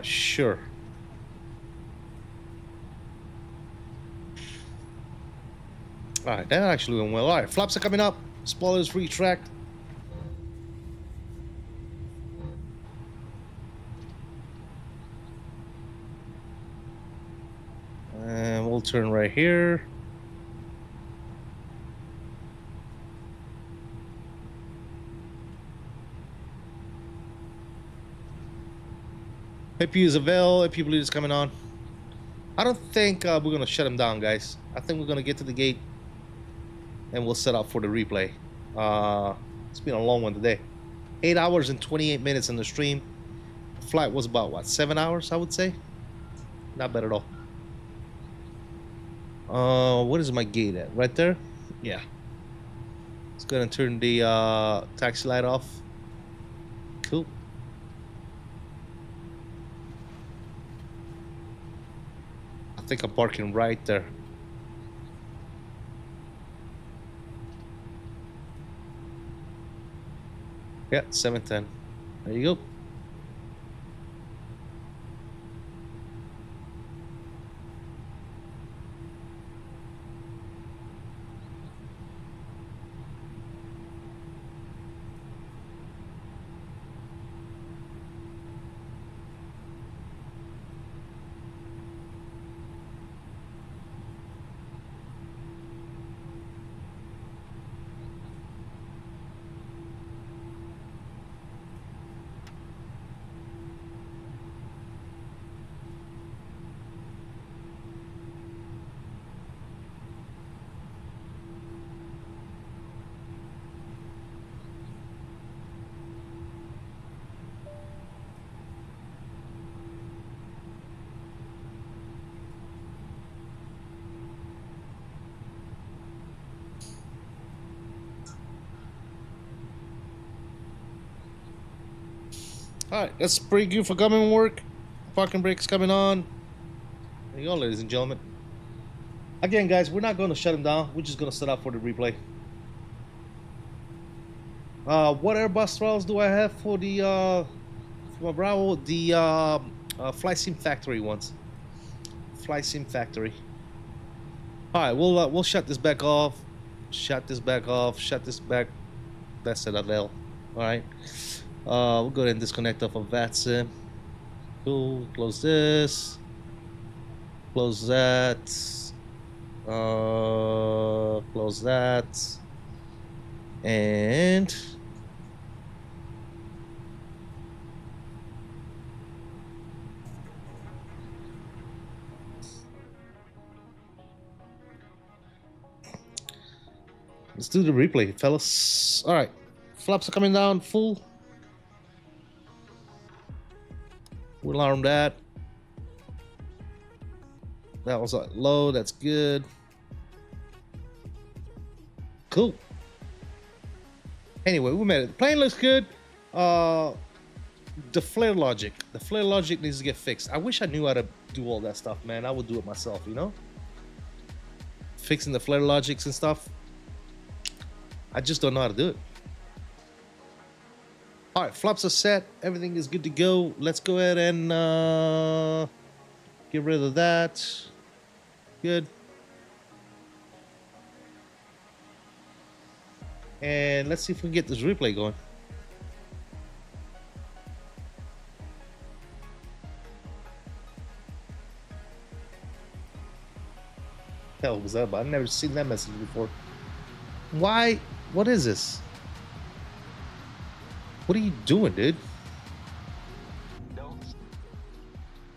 Sure. Alright, that actually went well. Alright, flaps are coming up. Spoilers retract. And we'll turn right here. APU is available. APU bleed is coming on. I don't think we're going to shut him down, guys. I think we're going to get to the gate and we'll set up for the replay. It's been a long one today. 8 hours and 28 minutes in the stream. The flight was about, what, 7 hours, I would say? Not bad at all. What is my gate at? Right there? Yeah. Let's go ahead and turn the taxi light off. Cool. I think I'm parking right there. Yeah, 710. There you go. Alright, that's pretty good for government work. Parking brakes coming on. There you go, ladies and gentlemen. Again, guys, we're not going to shut him down. We're just going to set up for the replay. What Airbus throttles do I have for the for my Bravo? The FLIGHTSIM factory ones. FLIGHTSIM factory. Alright, we'll shut this back off. Shut this back off. Shut this back. That's it, Adele. Alright. We'll go ahead and disconnect off of VATSIM. Cool. Close this. Close that. Close that. And let's do the replay, fellas. All right, flaps are coming down full. We'll arm that. That was low. That's good. Cool. Anyway, we made it. The plane looks good. The flare logic. The flare logic needs to get fixed. I wish I knew how to do all that stuff, man. I would do it myself, you know? Fixing the flare logics and stuff. I just don't know how to do it. Alright, flaps are set. Everything is good to go. Let's go ahead and get rid of that. Good. And let's see if we can get this replay going. Hell was that about? I've never seen that message before. Why? What is this? What are you doing, dude?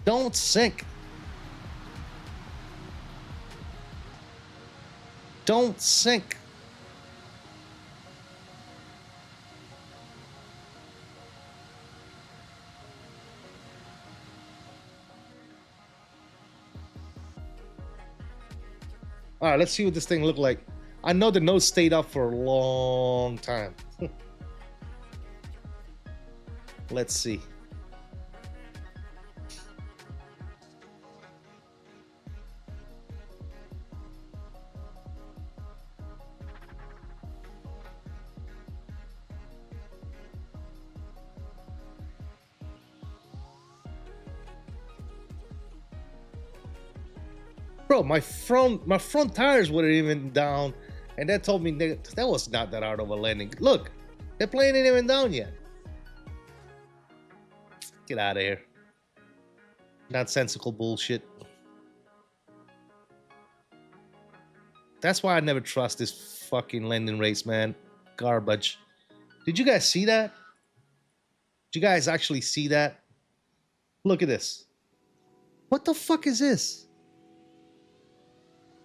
Don't sink. Don't sink. All right, let's see what this thing looked like. I know the nose stayed up for a long time. Let's see. Bro, my front tires weren't even down, and that told me that was not that hard of a landing. Look, the plane ain't even down yet. Get out of here. Nonsensical bullshit. That's why I never trust this fucking landing race, man. Garbage. Did you guys see that? Did you guys actually see that? Look at this. What the fuck is this?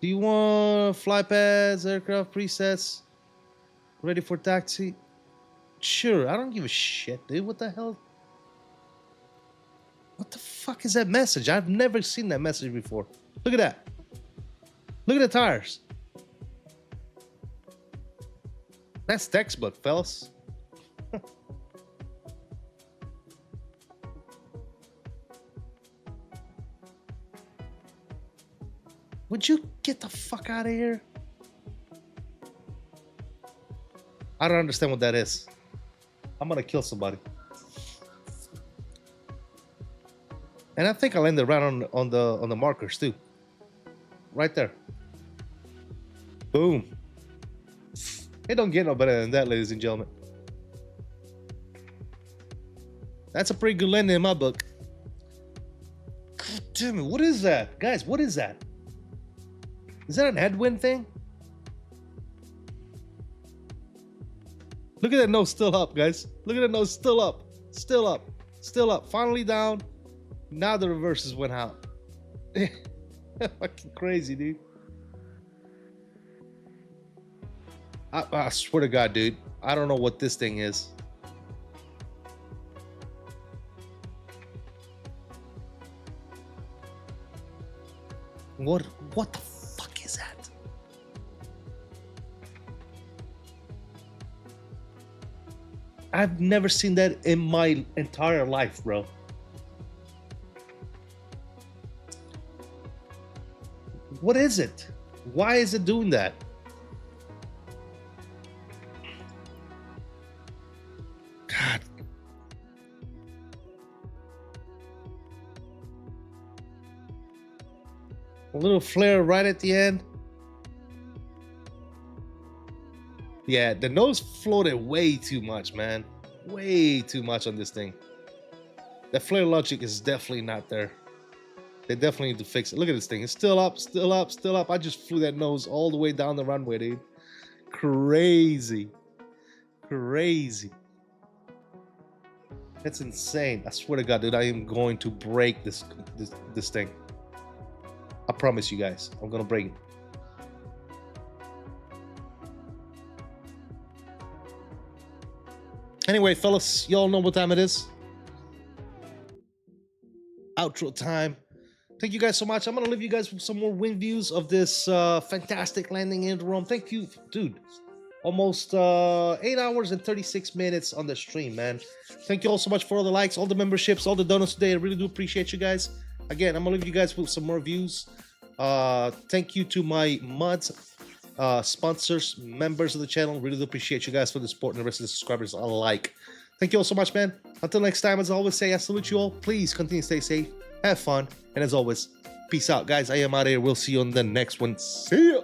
Do you want flight pads, aircraft presets, ready for taxi? Sure, I don't give a shit, dude. What the hell? What the fuck is that message? I've never seen that message before. Look at that. Look at the tires. That's textbook, fellas. Would you get the fuck out of here? I don't understand what that is. I'm gonna kill somebody. And I think I landed right on the markers too. Right there. Boom. It don't get no better than that, ladies and gentlemen. That's a pretty good landing in my book. God damn it, what is that? Guys, what is that? Is that an headwind thing? Look at that nose still up, guys. Look at that nose still up. Still up. Still up. Finally down. Now the reverses went out. Fucking crazy, dude. I swear to God, dude. I don't know what this thing is. What the fuck is that? I've never seen that in my entire life, bro. What is it? Why is it doing that? God. A little flare right at the end. Yeah, the nose floated way too much, man. Way too much on this thing. The flare logic is definitely not there. They definitely need to fix it. Look at this thing. It's still up, still up, still up. I just flew that nose all the way down the runway, dude. Crazy. Crazy. That's insane. I swear to God, dude, I am going to break this thing. I promise you guys, I'm gonna break it. Anyway, fellas, y'all know what time it is. Outro time. Thank you guys so much. I'm gonna leave you guys with some more wind views of this fantastic landing in Rome. Thank you, dude. Almost 8 hours and 36 minutes on the stream, man. Thank you all so much for all the likes, all the memberships, all the donuts today. I really do appreciate you guys. Again, I'm gonna leave you guys with some more views. Thank you to my mods, sponsors, members of the channel. Really do appreciate you guys for the support and the rest of the subscribers alike. Thank you all so much, man. Until next time, as I always say, I salute you all. Please continue to stay safe, have fun, and as always, peace out, guys. I am out of here. We'll see you on the next one. See ya.